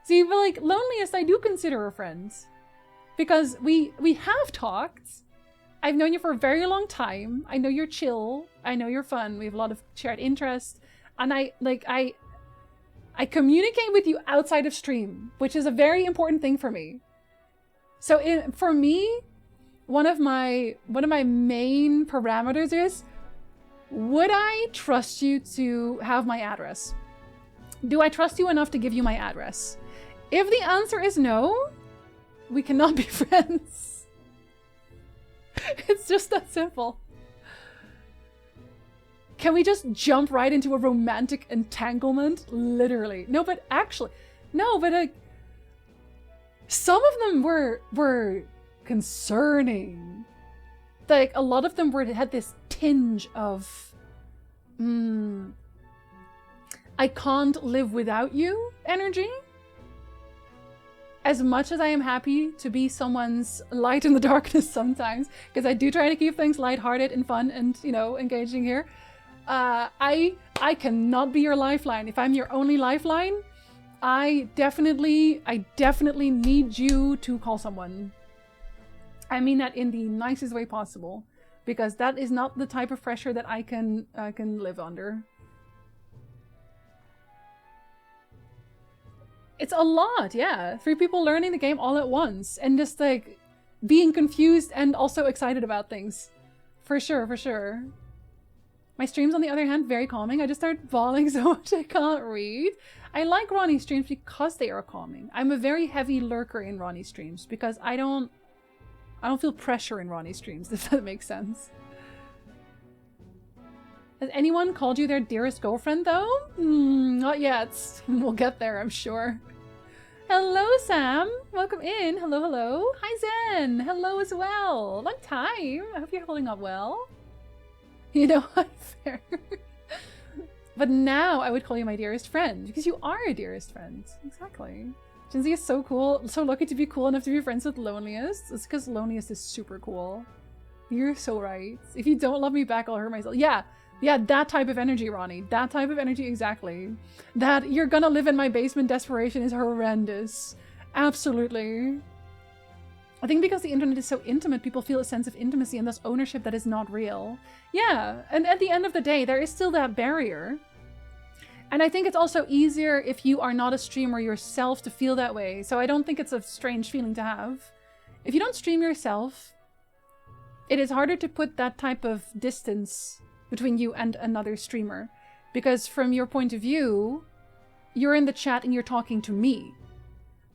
See, but like, Loneliest, I do consider a friend. Because we have talked. I've known you for a very long time. I know you're chill. I know you're fun. We have a lot of shared interests. And I communicate with you outside of stream, which is a very important thing for me. So for me, one of my main parameters is, would I trust you to have my address? Do I trust you enough to give you my address? If the answer is no, we cannot be friends. It's just that simple. Can we just jump right into a romantic entanglement? Literally. No, but actually, no, but some of them were concerning. Like, a lot of them had this tinge of, I can't live without you energy. As much as I am happy to be someone's light in the darkness sometimes, because I do try to keep things lighthearted and fun and, you know, engaging here, I cannot be your lifeline. If I'm your only lifeline, I definitely need you to call someone. I mean that in the nicest way possible, because that is not the type of pressure that I can live under. It's a lot, yeah. 3 people learning the game all at once, and just like being confused and also excited about things. For sure, for sure. My streams, on the other hand, very calming. I just start bawling so much I can't read. I like Ronnie's streams because they are calming. I'm a very heavy lurker in Ronnie's streams because I don't feel pressure in Ronnie's streams, if that makes sense. Has anyone called you their dearest girlfriend, though? Not yet. We'll get there, I'm sure. Hello, Sam. Welcome in. Hello, hello. Hi, Zen. Hello as well. Long time. I hope you're holding up well. You know what? Fair. But now I would call you my dearest friend because you are a dearest friend. Exactly. Jinzy is so cool. So lucky to be cool enough to be friends with Loneliest. It's because Loneliest is super cool. You're so right. If you don't love me back, I'll hurt myself. Yeah. Yeah, that type of energy, Ronnie. That type of energy, exactly. That you're gonna live in my basement desperation is horrendous. Absolutely. I think because the internet is so intimate, people feel a sense of intimacy and thus ownership that is not real. Yeah, and at the end of the day, there is still that barrier. And I think it's also easier if you are not a streamer yourself to feel that way. So I don't think it's a strange feeling to have. If you don't stream yourself, it is harder to put that type of distance between you and another streamer. Because from your point of view, you're in the chat and you're talking to me.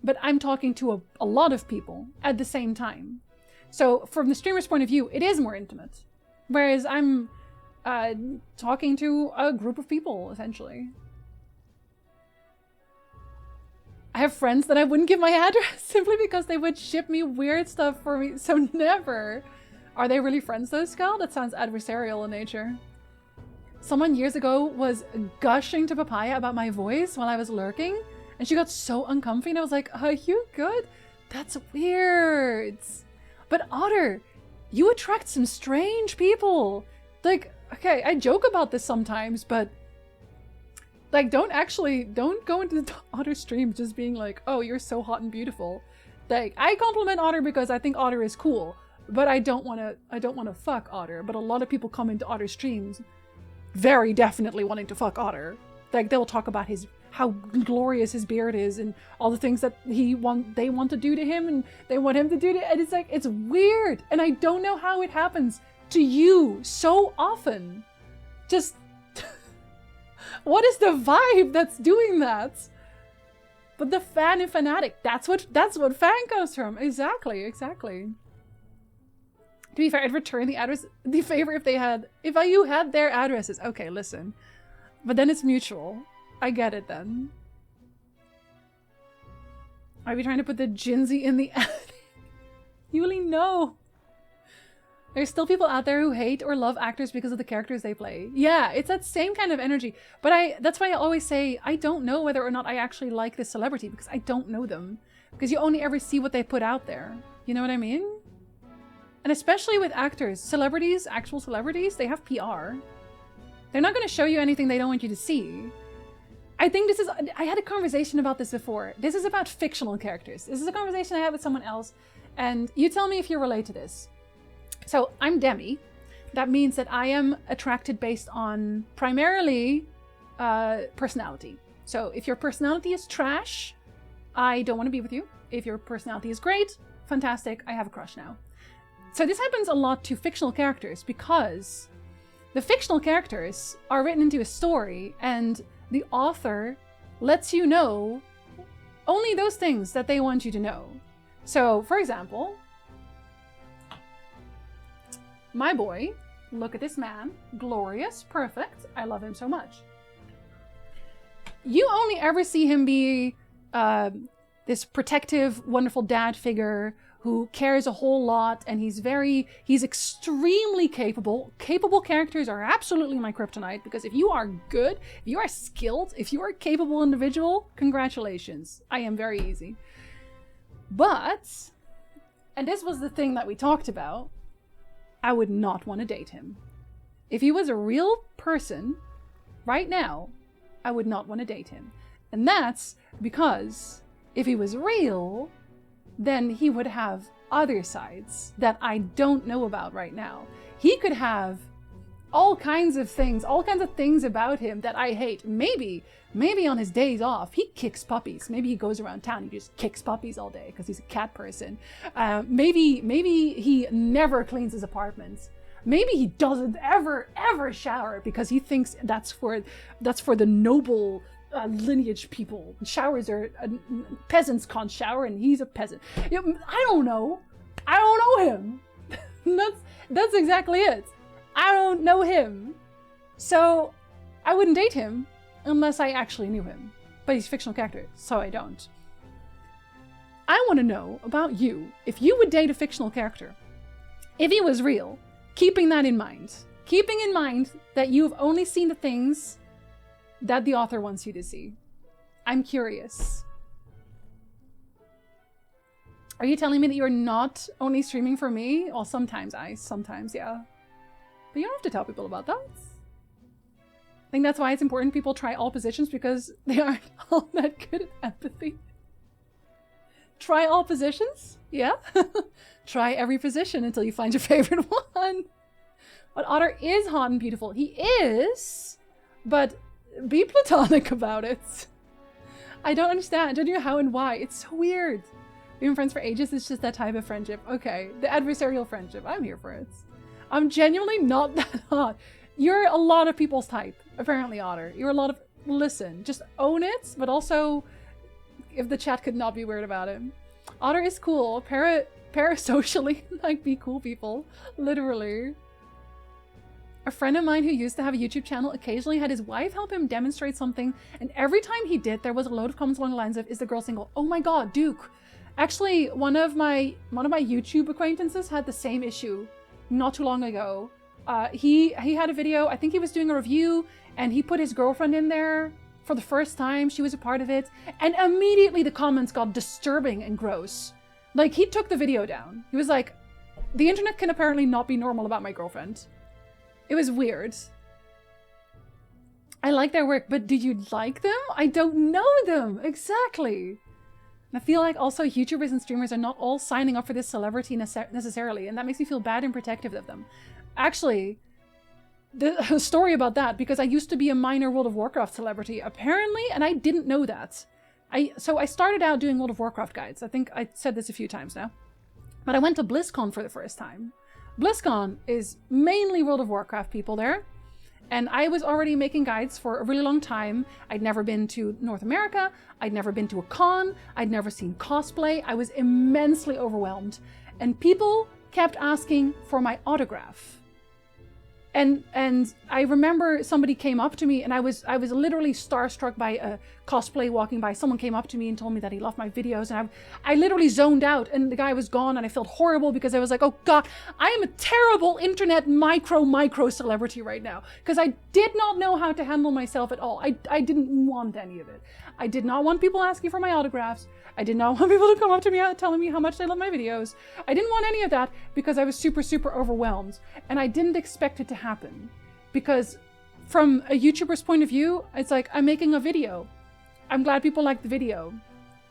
But I'm talking to a lot of people at the same time. So from the streamer's point of view, it is more intimate. Whereas I'm talking to a group of people, essentially. I have friends that I wouldn't give my address simply because they would ship me weird stuff for me. So never. Are they really friends though, Skull? That sounds adversarial in nature. Someone years ago was gushing to Papaya about my voice while I was lurking, and she got so uncomfy and I was like, are you good? That's weird. But Otter, you attract some strange people. Like, okay, I joke about this sometimes, but like, don't go into the Otter stream just being like, oh, you're so hot and beautiful. Like, I compliment Otter because I think Otter is cool. But I don't want to fuck Otter. But a lot of people come into Otter streams very definitely wanting to fuck Otter. Like, they'll talk about how glorious his beard is and all the things that they want to do to him and they want him to do to, and it's like, it's weird. And I don't know how it happens to you so often. Just what is the vibe that's doing that? But the fan and fanatic, that's what fan comes from. Exactly. To be fair, I'd return the favor if you had their addresses. Okay, listen. But then it's mutual. I get it then. Are we trying to put the Jinzy in the attic? Yuli, no. There's still people out there who hate or love actors because of the characters they play. Yeah, it's that same kind of energy. But that's why I always say I don't know whether or not I actually like this celebrity because I don't know them. Because you only ever see what they put out there. You know what I mean? And especially with actors, celebrities, actual celebrities, they have PR. They're not going to show you anything they don't want you to see. I think I had a conversation about this before. This is about fictional characters. This is a conversation I had with someone else, and you tell me if you relate to this. So I'm Demi. That means that I am attracted based on primarily personality. So if your personality is trash, I don't want to be with you. If your personality is great, fantastic, I have a crush now. So this happens a lot to fictional characters because the fictional characters are written into a story and the author lets you know only those things that they want you to know. So, for example, my boy, look at this man, glorious, perfect, I love him so much. You only ever see him be this protective, wonderful dad figure who cares a whole lot, and he's extremely capable. Capable characters are absolutely my kryptonite, because if you are good, if you are skilled, if you are a capable individual, congratulations. I am very easy. But, and this was the thing that we talked about, I would not want to date him. If he was a real person, right now, I would not want to date him. And that's because if he was real, then he would have other sides that I don't know about right now. He could have all kinds of things about him that I hate. Maybe on his days off, he kicks puppies. Maybe he goes around town, he just kicks puppies all day because he's a cat person. Maybe he never cleans his apartment. Maybe he doesn't ever shower because he thinks that's for the noble lineage people. Showers are peasants can't shower, and he's a peasant. You know, I don't know him. That's exactly it. I don't know him. So I wouldn't date him unless I actually knew him. But he's a fictional character, so I don't. I want to know about you. If you would date a fictional character, if he was real, keeping that in mind. Keeping in mind that you've only seen the things that the author wants you to see. I'm curious. Are you telling me that you're not only streaming for me? Well, sometimes, yeah. But you don't have to tell people about that. I think that's why it's important people try all positions, because they aren't all that good at empathy. Try all positions? Yeah. Try every position until you find your favorite one. But Otter is hot and beautiful. He is, but be platonic about it. I don't understand. I don't know how and why. It's so weird. We've been friends for ages. It's just that type of friendship. Okay, the adversarial friendship. I'm here for it. I'm genuinely not that hot. You're a lot of people's type, apparently, Otter. You're a lot of... Listen, just own it, but also, if the chat could not be weird about it. Otter is cool. Parasocially, like, be cool people. Literally. A friend of mine who used to have a YouTube channel occasionally had his wife help him demonstrate something, and every time he did, there was a load of comments along the lines of, "Is the girl single?" Oh my god, Duke. Actually, one of my YouTube acquaintances had the same issue not too long ago. He had a video, I think he was doing a review, and he put his girlfriend in there for the first time. She was a part of it, and immediately the comments got disturbing and gross. Like, he took the video down. He was like, the internet can apparently not be normal about my girlfriend. It was weird. I like their work, but do you like them? I don't know them. Exactly. And I feel like also YouTubers and streamers are not all signing up for this celebrity necessarily, and that makes me feel bad and protective of them. Actually, the story about that, because I used to be a minor World of Warcraft celebrity, apparently, and I didn't know that. So I started out doing World of Warcraft guides. I think I said this a few times now. But I went to BlizzCon for the first time. BlizzCon is mainly World of Warcraft people there. And I was already making guides for a really long time. I'd never been to North America. I'd never been to a con. I'd never seen cosplay. I was immensely overwhelmed. And people kept asking for my autograph. And I remember somebody came up to me, and I was literally starstruck by a cosplay walking by. Someone came up to me and told me that he loved my videos, and I literally zoned out, and the guy was gone, and I felt horrible because I was like, oh god, I am a terrible internet micro celebrity right now, because I did not know how to handle myself at all. I didn't want any of it. I did not want people asking for my autographs. I did not want people to come up to me telling me how much they love my videos. I didn't want any of that because I was super overwhelmed. And I didn't expect it to happen. Because from a YouTuber's point of view, it's like, I'm making a video. I'm glad people like the video.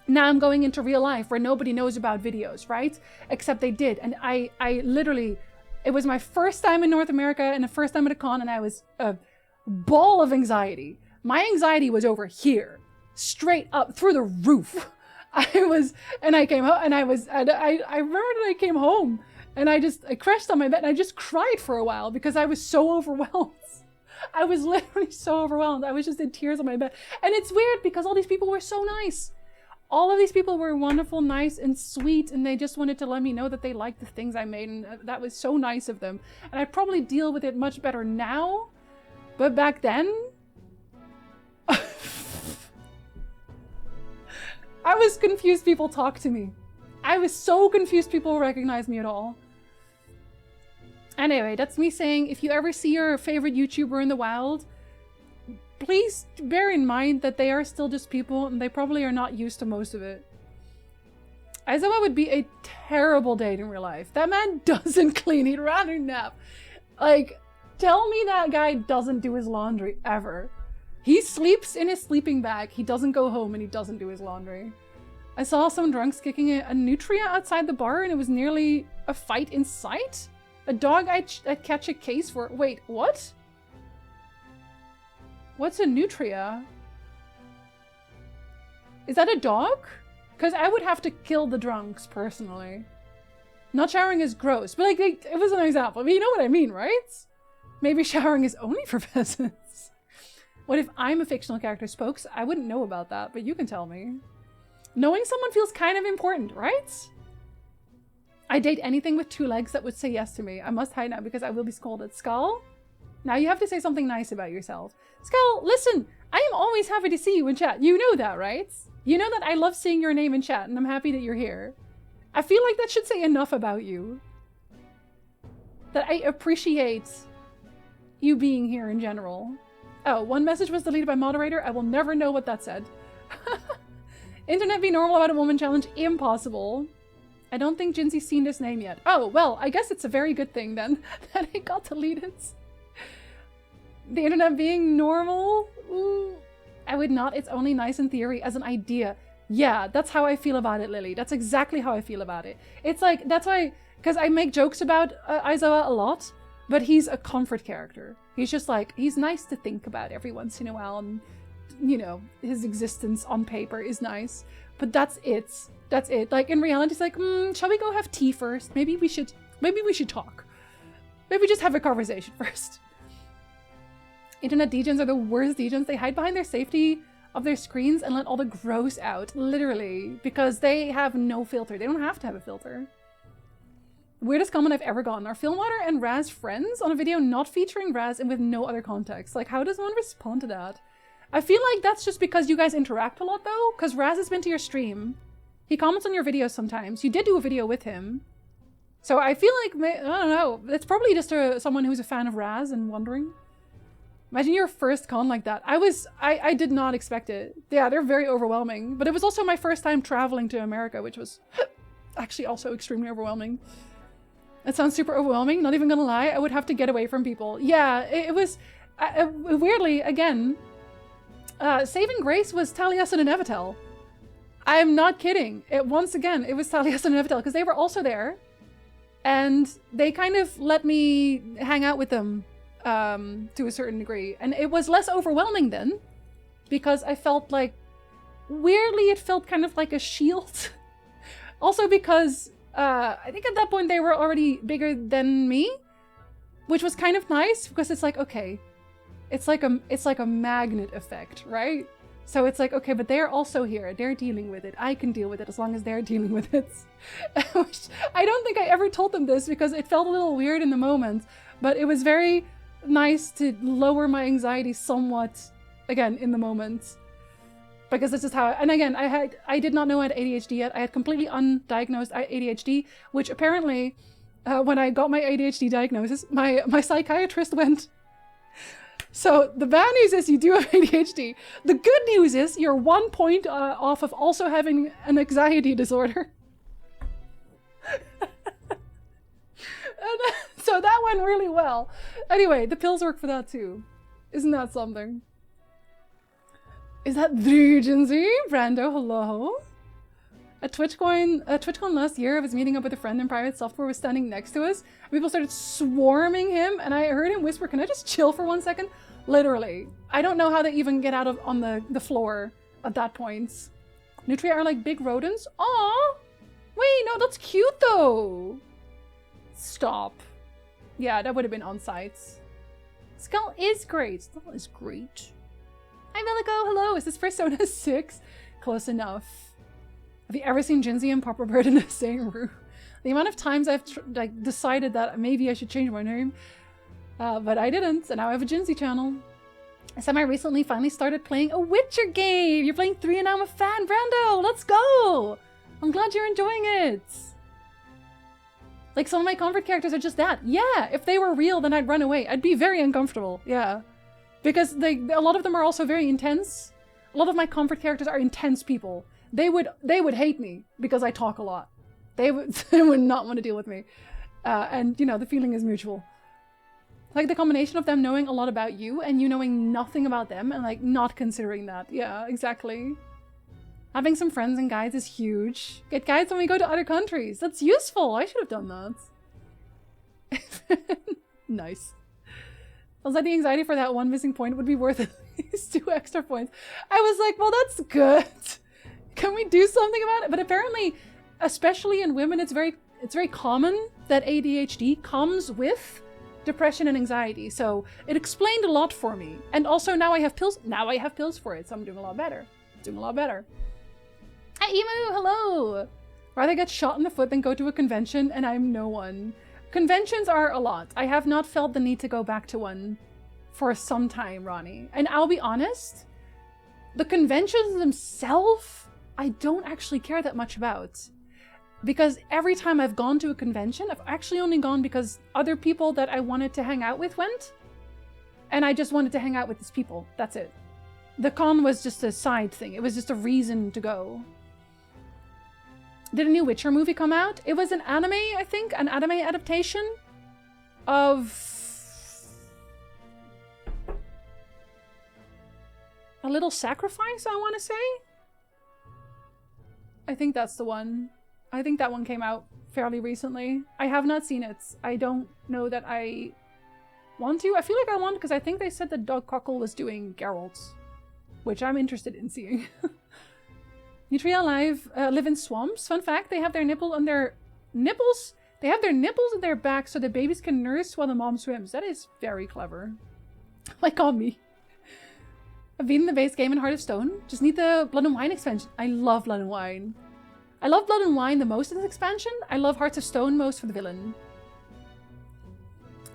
Now I'm going into real life where nobody knows about videos, right? Except they did. And I literally, it was my first time in North America and the first time at a con, and I was a ball of anxiety. My anxiety was over here, straight up through the roof. I came home, and I remember that I came home, and I crashed on my bed, and I just cried for a while because I was so overwhelmed. I was literally so overwhelmed. I was just in tears on my bed. And it's weird because all these people were so nice. All of these people were wonderful, nice, and sweet, and they just wanted to let me know that they liked the things I made, and that was so nice of them. And I probably deal with it much better now, but back then, I was confused people talk to me. I was so confused people recognize me at all. Anyway, that's me saying, if you ever see your favorite YouTuber in the wild, please bear in mind that they are still just people and they probably are not used to most of it. Aizawa would be a terrible date in real life. That man doesn't clean, he'd rather nap. Like, tell me that guy doesn't do his laundry ever. He sleeps in his sleeping bag, he doesn't go home, and he doesn't do his laundry. I saw some drunks kicking a nutria outside the bar, and it was nearly a fight in sight. A dog I'd catch a case for. Wait, what? What's a nutria? Is that a dog? Because I would have to kill the drunks, personally. Not showering is gross, but like, it was an example. I mean, you know what I mean, right? Maybe showering is only for peasants. What if I'm a fictional character, Spokes? I wouldn't know about that, but you can tell me. Knowing someone feels kind of important, right? I date anything with 2 legs that would say yes to me. I must hide now because I will be scolded. Skull? Now you have to say something nice about yourself. Skull, listen! I am always happy to see you in chat. You know that, right? You know that I love seeing your name in chat and I'm happy that you're here. I feel like that should say enough about you. That I appreciate you being here in general. Oh, one message was deleted by moderator. I will never know what that said. Internet be normal about a woman challenge? Impossible. I don't think Jinzy's seen this name yet. Oh, well, I guess it's a very good thing then that it got deleted. The internet being normal? Ooh, I would not. It's only nice in theory as an idea. Yeah, that's how I feel about it, Lily. That's exactly how I feel about it. It's like, that's why, because I make jokes about Aizawa a lot, but he's a comfort character. He's just like, he's nice to think about every once in a while, and, you know, his existence on paper is nice. But that's it. That's it. Like, in reality, it's like, shall we go have tea first? Maybe we should talk. Maybe just have a conversation first. Internet degens are the worst degens. They hide behind their safety of their screens and let all the gross out, literally, because they have no filter. They don't have to have a filter. Weirdest comment I've ever gotten are Filmwater and Raz friends on a video not featuring Raz and with no other context. Like, how does one respond to that? I feel like that's just because you guys interact a lot, though, because Raz has been to your stream. He comments on your videos sometimes. You did do a video with him. So I feel like, I don't know, it's probably just someone who's a fan of Raz and wondering. Imagine your first con like that. I did not expect it. Yeah, they're very overwhelming. But it was also my first time traveling to America, which was actually also extremely overwhelming. It sounds super overwhelming, not even gonna lie. I would have to get away from people. Yeah, it was... weirdly, again, saving grace was Taliesin and Evitel. I'm not kidding. Once again, it was Taliesin and Evitel, because they were also there. And they kind of let me hang out with them. To a certain degree, and it was less overwhelming then because I felt like, weirdly, it felt kind of like a shield. Also because I think at that point they were already bigger than me, which was kind of nice because it's like, okay, it's like a magnet effect, right? So it's like, okay, but they're also here, they're dealing with it, I can deal with it as long as they're dealing with it. Which I don't think I ever told them this because it felt a little weird in the moment, but it was very nice to lower my anxiety somewhat, again, in the moment. Because this is how, and again, I did not know I had ADHD yet. I had completely undiagnosed ADHD, which apparently, when I got my ADHD diagnosis, my psychiatrist went, so the bad news is you do have ADHD. The good news is you're 1 point off of also having an anxiety disorder. So that went really well. Anyway, the pills work for that too. Isn't that something? Is that Drugenzy? Brando, hello? At TwitchCon last year, I was meeting up with a friend and Private Software was standing next to us. People started swarming him and I heard him whisper, can I just chill for 1 second? Literally. I don't know how they even get out on the floor at that point. Nutria are like big rodents? Aww! Wait, no, that's cute though! Stop. Yeah, that would have been on site. Skull is great. Skull is great. Hi, Melico. Hello. Is this Persona 6? Close enough. Have you ever seen Jinzy and Papa Bird in the same room? The amount of times I've decided that maybe I should change my name, but I didn't, and now I have a Jinzy channel. I recently finally started playing a Witcher game. You're playing 3 and I'm a fan. Brando, let's go. I'm glad you're enjoying it. Like, some of my comfort characters are just that. Yeah, if they were real, then I'd run away. I'd be very uncomfortable. Yeah. Because a lot of them are also very intense. A lot of my comfort characters are intense people. They would hate me because I talk a lot. They would not want to deal with me. And, you know, the feeling is mutual. Like, the combination of them knowing a lot about you and you knowing nothing about them and, like, not considering that. Yeah, exactly. Having some friends and guides is huge. Get guides when we go to other countries. That's useful. I should have done that. Nice. I was like, the anxiety for that one missing point would be worth at least 2 extra points. I was like, well, that's good. Can we do something about it? But apparently, especially in women, it's very common that ADHD comes with depression and anxiety. So it explained a lot for me. And also now I have pills. Now I have pills for it. So I'm doing a lot better. Doing a lot better. Hi, Emu. Hello. Rather get shot in the foot than go to a convention, and I'm no one. Conventions are a lot. I have not felt the need to go back to one for some time, Ronnie. And I'll be honest, the conventions themselves, I don't actually care that much about. Because every time I've gone to a convention, I've actually only gone because other people that I wanted to hang out with went. And I just wanted to hang out with these people. That's it. The con was just a side thing. It was just a reason to go. Did a new Witcher movie come out? It was an anime, I think. An anime adaptation of A Little Sacrifice, I want to say. I think that's the one. I think that one came out fairly recently. I have not seen it. I don't know that I want to. I feel like I want because I think they said that Doug Cockle was doing Geralt, which I'm interested in seeing. Nutria live in swamps. Fun fact, they have their nipple on their nipples. They have their nipples on their back so the babies can nurse while the mom swims. That is very clever. Like on me. I've beaten the base game in Heart of Stone. Just need the Blood and Wine expansion. I love Blood and Wine. I love Blood and Wine the most in this expansion. I love Hearts of Stone most for the villain.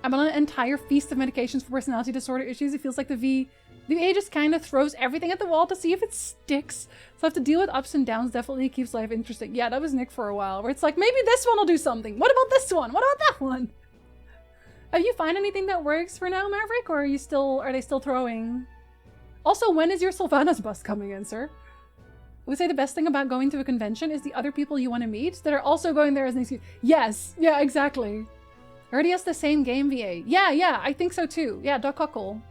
I'm on an entire feast of medications for personality disorder issues. It feels like the VA just kind of throws everything at the wall to see if it sticks. So I have to deal with ups and downs. Definitely keeps life interesting. Yeah, that was Nick for a while, where it's like, maybe this one will do something. What about this one? What about that one? Have you found anything that works for now, Maverick? Or are they still throwing? Also, when is your Sylvanas bus coming in, sir? I would say the best thing about going to a convention is the other people you want to meet that are also going there as an excuse. Yes, yeah, exactly. Already has the same game, VA. Yeah, I think so too. Yeah, Duck Huckle.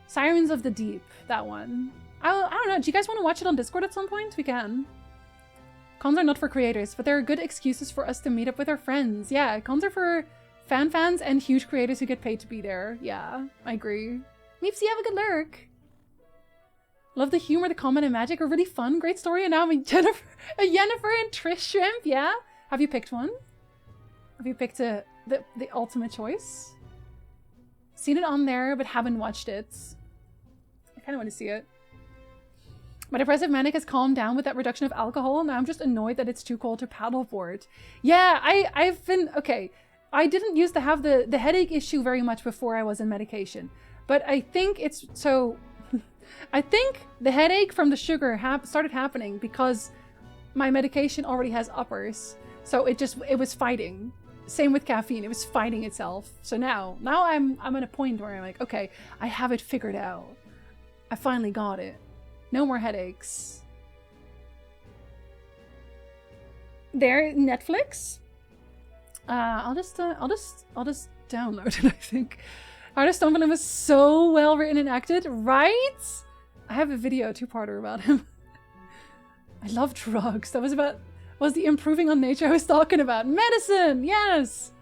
Sirens of the Deep, that one. I don't know, do you guys want to watch it on Discord at some point? We can. Cons are not for creators, but there are good excuses for us to meet up with our friends. Yeah, cons are for fans and huge creators who get paid to be there. Yeah, I agree. Meepsy, have a good lurk. Love the humor, the comment, and magic are really fun. Great story, and now I'm a Yennefer and Trish shrimp, yeah? Have you picked one? Have you picked the ultimate choice? Seen it on there, but haven't watched it. I kind of want to see it. My depressive manic has calmed down with that reduction of alcohol. Now I'm just annoyed that it's too cold to paddleboard. Yeah, I've been... Okay, I didn't used to have the headache issue very much before I was in medication. But I think it's... So... I think the headache from the sugar started happening because my medication already has uppers. So it was fighting. Same with caffeine, it was fighting itself. So now I'm at a point where I'm like, okay, I have it figured out. I finally got it. No more headaches. There, Netflix. I'll just download it, I think. Artist Stumbling was so well written and acted, right? I have a video, 2-parter about him. I love drugs. That was the improving on nature I was talking about. Medicine, yes!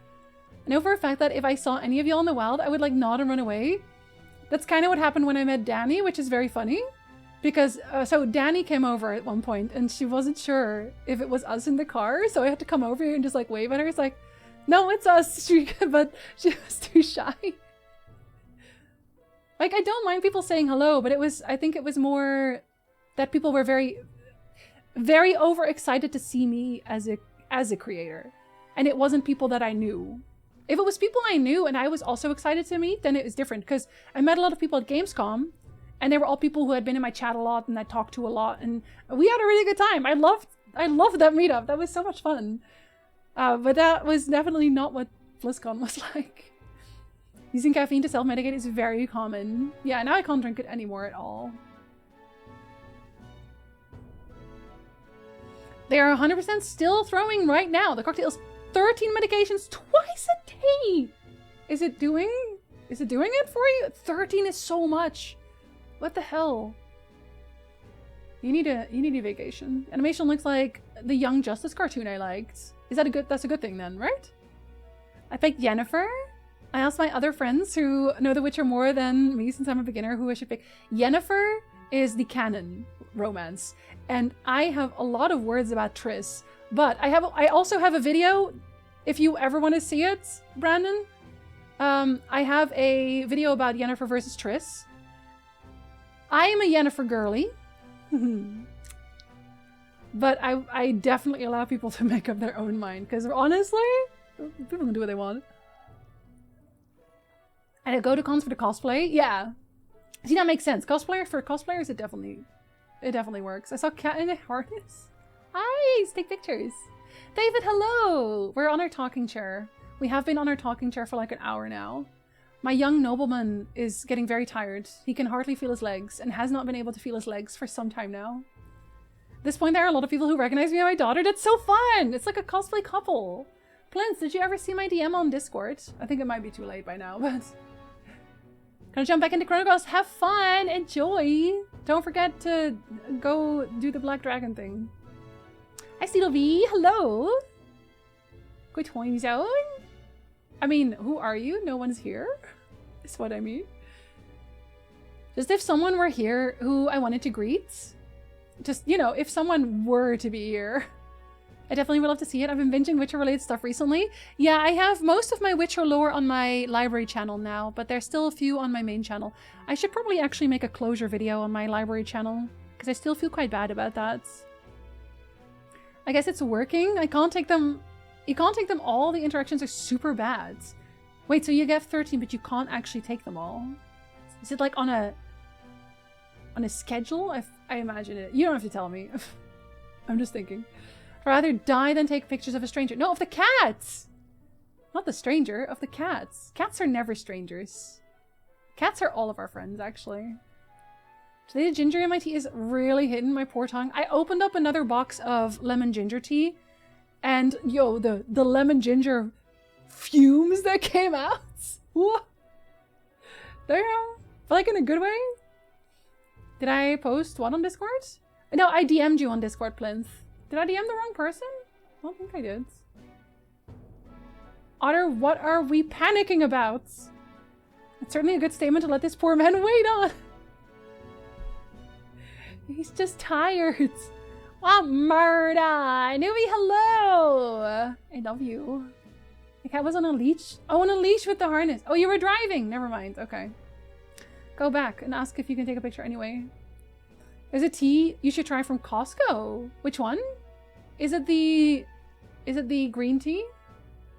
I know for a fact that if I saw any of y'all in the wild, I would like nod and run away. That's kind of what happened when I met Danny, which is very funny. Because, so Danny came over at one point and she wasn't sure if it was us in the car. So I had to come over here and just like wave at her. It's like, no, it's us. But she was too shy. Like, I don't mind people saying hello, but I think it was more that people were very, very overexcited to see me as a creator. And it wasn't people that I knew. If it was people I knew and I was also excited to meet, then it was different. Because I met a lot of people at Gamescom, and they were all people who had been in my chat a lot and I talked to a lot, and we had a really good time. I loved that meetup. That was so much fun. But that was definitely not what BlizzCon was like. Using caffeine to self-medicate is very common. Yeah, now I can't drink it anymore at all. They are 100% still throwing right now. The cocktail is 13 medications twice a day. Is it doing it for you? 13 is so much. What the hell? You need a vacation. Animation looks like the Young Justice cartoon I liked. That's a good thing then, right? I picked Yennefer. I asked my other friends who know The Witcher more than me since I'm a beginner who I should pick. Yennefer is the canon romance. And I have a lot of words about Triss. But I also have a video, if you ever want to see it, Brandon. I have a video about Yennefer versus Triss. I am a Yennefer girly. But I definitely allow people to make up their own mind. Because honestly, people can do what they want. And I go to cons for the cosplay? Yeah. See, that makes sense. For cosplayers, it definitely works. I saw Cat in a harness. Hi, take pictures. David, hello! We're on our talking chair. We have been on our talking chair for like an hour now. My young nobleman is getting very tired. He can hardly feel his legs and has not been able to feel his legs for some time now. At this point, there are a lot of people who recognize me and my daughter. That's so fun! It's like a cosplay couple. Plinth, did you ever see my DM on Discord? I think it might be too late by now, but... Gonna jump back into Chrono Cross. Have fun! Enjoy! Don't forget to go do the Black Dragon thing. Hi, Steedle V. Hello! Good time zone. I mean, who are you? No one's here? Is what I mean. Just if someone were here who I wanted to greet. Just, you know, if someone were to be here. I definitely would love to see it. I've been binging Witcher-related stuff recently. Yeah, I have most of my Witcher lore on my library channel now, but there's still a few on my main channel. I should probably actually make a closure video on my library channel, because I still feel quite bad about that. I guess it's working. I can't take them... You can't take them all. The interactions are super bad. Wait, so you get 13, but you can't actually take them all? Is it like on a schedule? I imagine it. You don't have to tell me. I'm just thinking. Rather die than take pictures of a stranger. No, of the cats! Not the stranger, of the cats. Cats are never strangers. Cats are all of our friends, actually. Today the ginger in my tea is really hitting my poor tongue. I opened up another box of lemon ginger tea. And, yo, the lemon ginger fumes that came out. What? Damn. But like in a good way? Did I post one on Discord? No, I DM'd you on Discord, Plinth. Did I DM the wrong person? I don't think I did. Otter, what are we panicking about? It's certainly a good statement to let this poor man wait on. He's just tired. Oh, murder! Newbie, hello! I love you. The cat was on a leash? Oh, on a leash with the harness. Oh, you were driving! Never mind. Okay. Go back and ask if you can take a picture anyway. There's a tea you should try from Costco. Which one? Is it the green tea?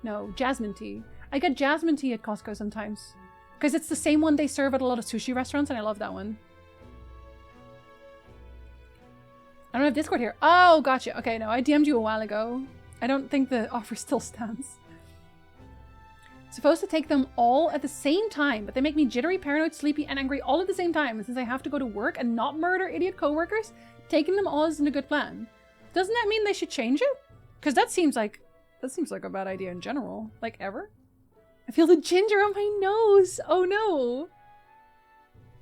No, jasmine tea. I get jasmine tea at Costco sometimes. Because it's the same one they serve at a lot of sushi restaurants and I love that one. I don't have Discord here. Oh, gotcha. Okay, no, I DM'd you a while ago. I don't think the offer still stands. Supposed to take them all at the same time, but they make me jittery, paranoid, sleepy, and angry all at the same time. And since I have to go to work and not murder idiot coworkers, taking them all isn't a good plan. Doesn't that mean they should change it? Because that seems like a bad idea in general. Like, ever? I feel the ginger on my nose. Oh no.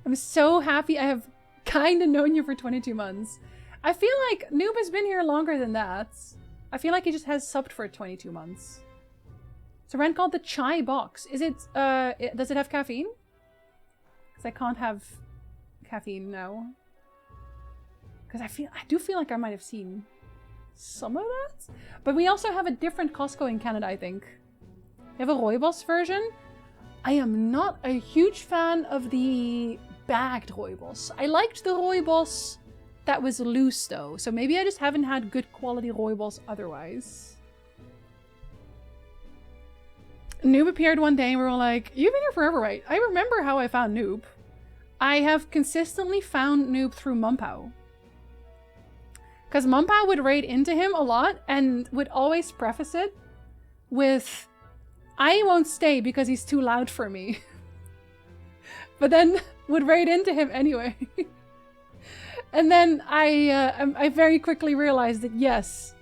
I'm so happy I have kind of known you for 22 months. I feel like Noob has been here longer than that. I feel like he just has subbed for 22 months. So Ren called the chai box. Is it, does it have caffeine? Because I can't have caffeine now. Because I do feel like I might have seen some of that. But we also have a different Costco in Canada, I think. We have a rooibos version. I am not a huge fan of the bagged rooibos. I liked the rooibos that was loose though. So maybe I just haven't had good quality rooibos otherwise. Noob appeared one day and we were like, you've been here forever, right? I remember how I found Noob. I have consistently found Noob through Mumpao. Because Mumpao would raid into him a lot and would always preface it with, I won't stay because he's too loud for me. But then would raid into him anyway. And then I very quickly realized that yes,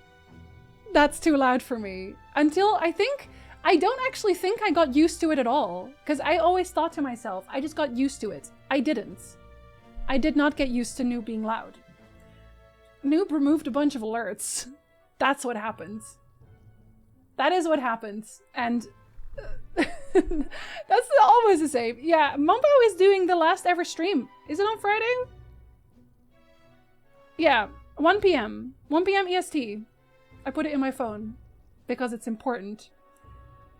that's too loud for me. Until I don't actually think I got used to it at all. Because I always thought to myself, I just got used to it. I didn't. I did not get used to Noob being loud. Noob removed a bunch of alerts. That's what happened. That is what happened. And That's always the same. Yeah, Mumbo is doing the last ever stream. Is it on Friday? Yeah, 1 p.m. 1 p.m. EST. I put it in my phone because it's important.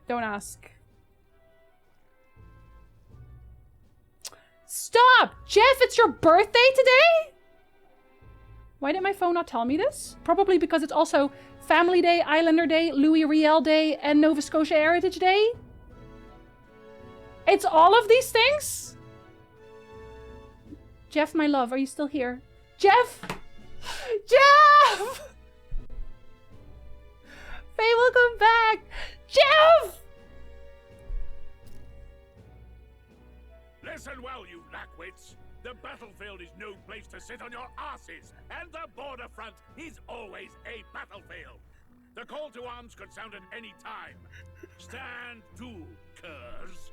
Don't ask. Stop! Jeff, it's your birthday today? Why did my phone not tell me this? Probably because it's also Family Day, Islander Day, Louis Riel Day, and Nova Scotia Heritage Day. It's all of these things? Jeff, my love, are you still here? Jeff! Jeff! Faye will come back! Jeff! Listen well, you lackwits. The battlefield is no place to sit on your asses, and the border front is always a battlefield. The call to arms could sound at any time. Stand to, curs.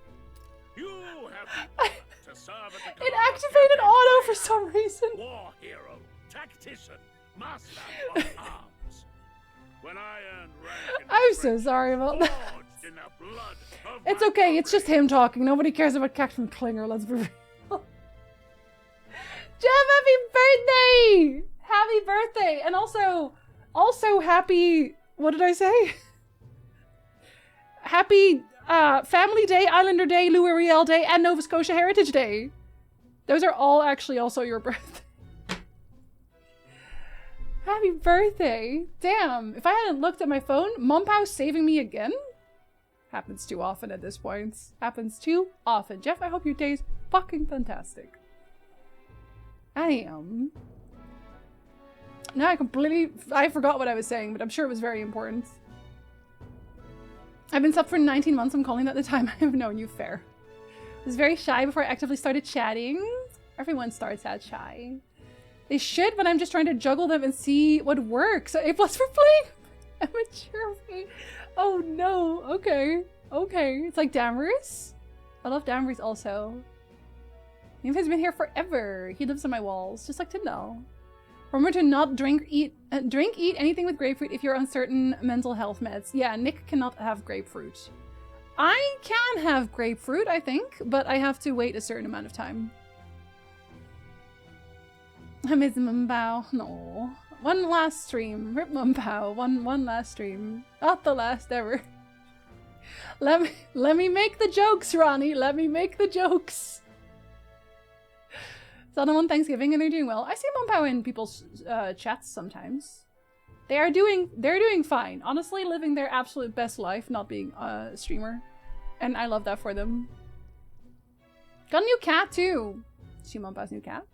You have the honor to serve at the It activated auto for some reason. War hero, tactician, master of arms. When I earned rank in I'm so sorry about that. forged in the blood of It's my okay, it's just him talking. Nobody cares about Captain Klinger, let's be real. Jeff, happy birthday! Happy birthday! And also happy, what did I say? Happy Family Day, Islander Day, Louis Riel Day, and Nova Scotia Heritage Day. Those are all actually also your birthday. Happy birthday. Damn, if I hadn't looked at my phone, Mumpow's saving me again? Happens too often at this point. Happens too often. Jeff, I hope your day's fucking fantastic. I am. Now I forgot what I was saying, but I'm sure it was very important. I've been sub for 19 months. I'm calling that the time I have known you. Fair. I was very shy before I actively started chatting. Everyone starts out shy. They should, but I'm just trying to juggle them and see what works. So A+ for playing amateur. Oh no. Okay. Okay. It's like Damaris. I love Damaris also. He has been here forever. He lives on my walls. Just like to know. Remember to not eat anything with grapefruit if you're on certain mental health meds. Yeah, Nick cannot have grapefruit. I can have grapefruit, I think, but I have to wait a certain amount of time. I miss Mumbao. No. One last stream. Rip Mumbao. One last stream. Not the last ever. Let me make the jokes, Ronnie. Let me make the jokes. Saw on Thanksgiving and they're doing well. I see Mumpao in people's chats sometimes. They're doing fine. Honestly, living their absolute best life, not being a streamer. And I love that for them. Got a new cat too. See Mumpao's new cat.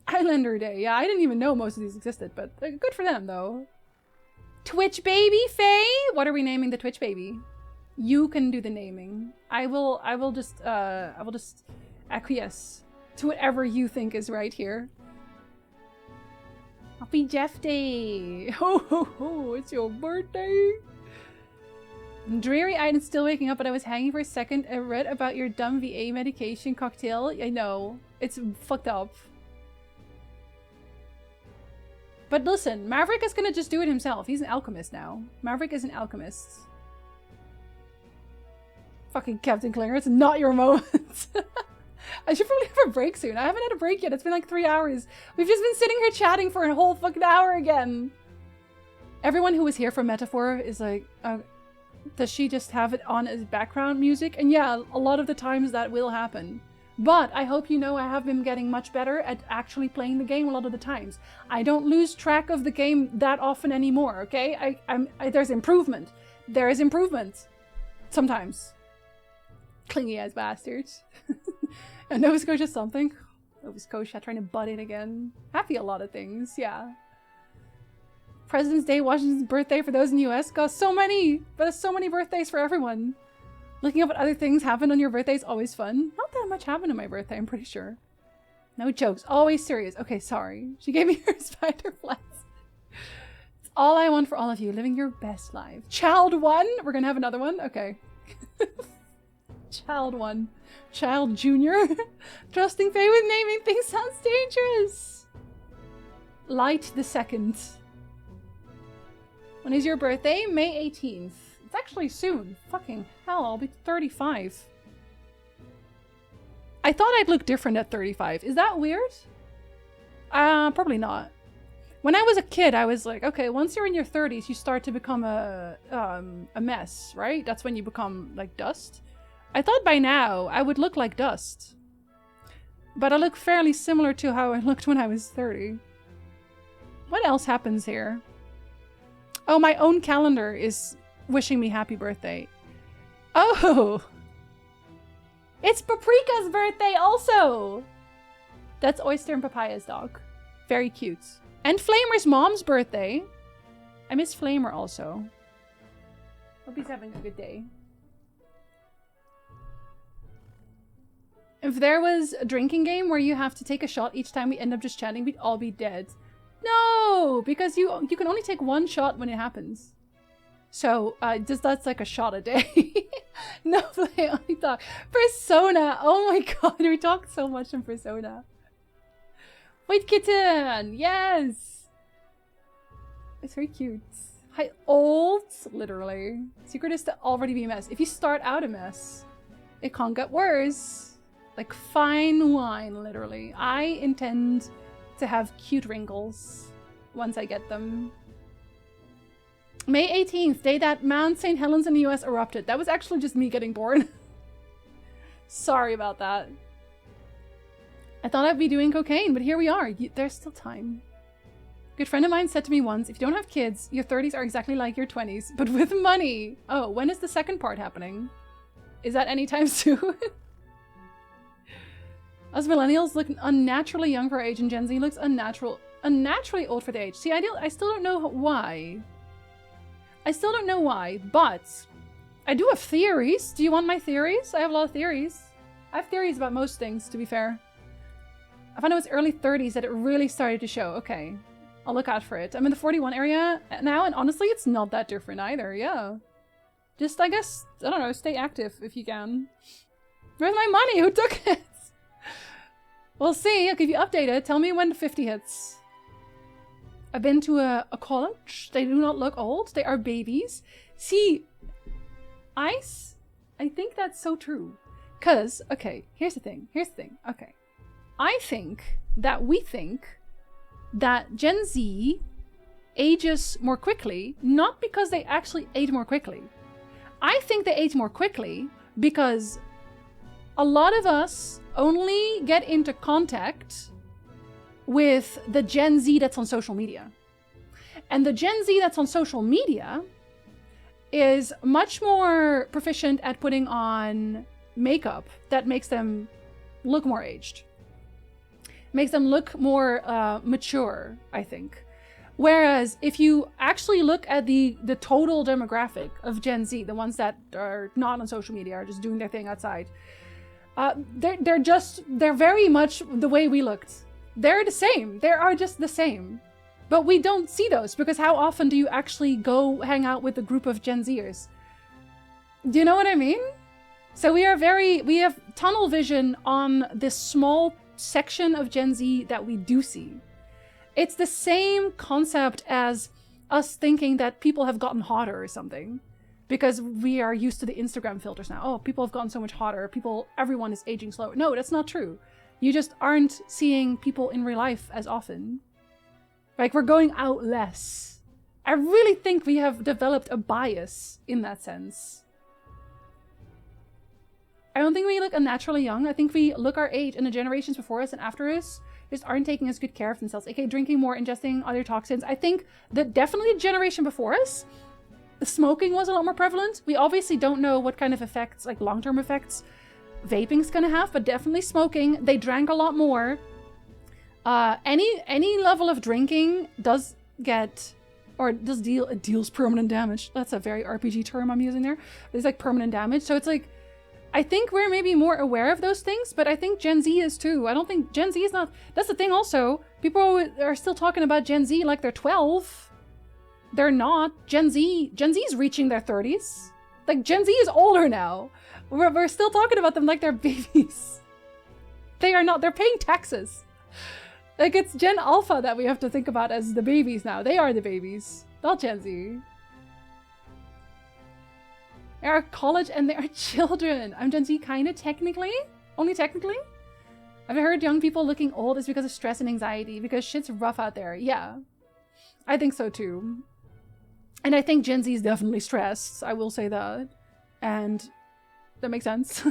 Islander Day. Yeah, I didn't even know most of these existed, but good for them though. Twitch baby, Faye? What are we naming the Twitch baby? You can do the naming. I will just acquiesce to whatever you think is right here. Happy Jeff Day! Ho ho ho! It's your birthday! Dreary-eyed and still waking up, but I was hanging for a second. I read about your dumb VA medication cocktail. I know. It's fucked up. But listen, Maverick is gonna just do it himself. He's an alchemist now. Maverick is an alchemist. Fucking Captain Klinger, it's not your moment. I should probably have a break soon. I haven't had a break yet. It's been like 3 hours. We've just been sitting here chatting for a whole fucking hour again. Everyone who was here for Metaphor is like, does she just have it on as background music? And yeah, a lot of the times that will happen. But I hope you know I have been getting much better at actually playing the game a lot of the times. I don't lose track of the game that often anymore, okay? There's improvement. There is improvement. Sometimes. Clingy as bastards. And Nova Scotia something. Nova Scotia trying to butt in again. Happy a lot of things, yeah. President's Day, Washington's birthday for those in the US. Got so many, but so many birthdays for everyone. Looking up what other things happened on your birthday is always fun. Not that much happened on my birthday, I'm pretty sure. No jokes, always serious. Okay, sorry. She gave me her spider flies. It's all I want for all of you, living your best life. Child 1? We're gonna have another one? Okay. Child 1. Child Junior. Trusting Faye with naming things sounds dangerous. Light the 2nd. When is your birthday? May 18th. It's actually soon. Fucking hell, I'll be 35. I thought I'd look different at 35. Is that weird? Probably not. When I was a kid, I was like, okay, once you're in your 30s, you start to become a mess, right? That's when you become like dust. I thought by now I would look like dust. But I look fairly similar to how I looked when I was 30. What else happens here? Oh, my own calendar is wishing me happy birthday. Oh! It's Paprika's birthday also! That's Oyster and Papaya's dog. Very cute. And Flamer's mom's birthday. I miss Flamer also. Hope he's having a good day. If there was a drinking game where you have to take a shot each time we end up just chatting, we'd all be dead. No! Because you can only take one shot when it happens. So, that's like a shot a day. No, play only talk. Persona! Oh my god, we talked so much in Persona. White kitten! Yes! It's very cute. Hi, old! Literally. Secret is to already be a mess. If you start out a mess, it can't get worse. Like fine wine, literally. I intend to have cute wrinkles once I get them. May 18th, day that Mount St. Helens in the US erupted. That was actually just me getting born. Sorry about that. I thought I'd be doing cocaine, but here we are. There's still time. A good friend of mine said to me once, if you don't have kids, your 30s are exactly like your 20s, but with money. Oh, when is the second part happening? Is that anytime soon? Us millennials look unnaturally young for our age, and Gen Z looks unnaturally old for the age. See, I still don't know why. I still don't know why, but I do have theories. Do you want my theories? I have a lot of theories. I have theories about most things, to be fair. I found it was early 30s that it really started to show. Okay, I'll look out for it. I'm in the 41 area now, and honestly, it's not that different either, yeah. Just, I guess, I don't know, stay active if you can. Where's my money? Who took it? We'll see. I'll keep you updated. Tell me when the 50 hits. I've been to a college. They do not look old. They are babies. See, Ice, I think that's so true. Because, okay, here's the thing. Okay. I think we think that Gen Z ages more quickly, not because they actually age more quickly. I think they age more quickly because a lot of us only get into contact with the Gen Z that's on social media. And the Gen Z that's on social media is much more proficient at putting on makeup that makes them look more aged. Makes them look more mature, I think. Whereas if you actually look at the total demographic of Gen Z, the ones that are not on social media, are just doing their thing outside, they're very much the way we looked. They're the same. They are just the same. But we don't see those because how often do you actually go hang out with a group of Gen Zers? Do you know what I mean? So we have tunnel vision on this small section of Gen Z that we do see. It's the same concept as us thinking that people have gotten hotter or something. Because we are used to the Instagram filters now. Oh, people have gotten so much hotter. Everyone is aging slow. No, that's not true. You just aren't seeing people in real life as often. Like, we're going out less. I really think we have developed a bias in that sense. I don't think we look unnaturally young. I think we look our age, and the generations before us and after us just aren't taking as good care of themselves. aka drinking more, ingesting other toxins. I think that definitely the generation before us, smoking was a lot more prevalent. We obviously don't know what kind of effects, like long-term effects, vaping's gonna have, but definitely smoking. They drank a lot more. Any level of drinking deals permanent damage. That's a very RPG term I'm using there. It's like permanent damage. So it's like, I think we're maybe more aware of those things, but I think Gen Z is too. I don't think Gen Z is not. That's the thing also. People are still talking about Gen Z like they're 12. They're not. Gen Z is reaching their 30s. Like, Gen Z is older now. We're still talking about them like they're babies. They are not. They're paying taxes. Like, it's Gen Alpha that we have to think about as the babies now. They are the babies, not Gen Z. They are college and they are children. I'm Gen Z kinda technically. Only technically. I've heard young people looking old is because of stress and anxiety, because shit's rough out there. Yeah. I think so too. And I think Gen Z is definitely stressed. I will say that. And that makes sense.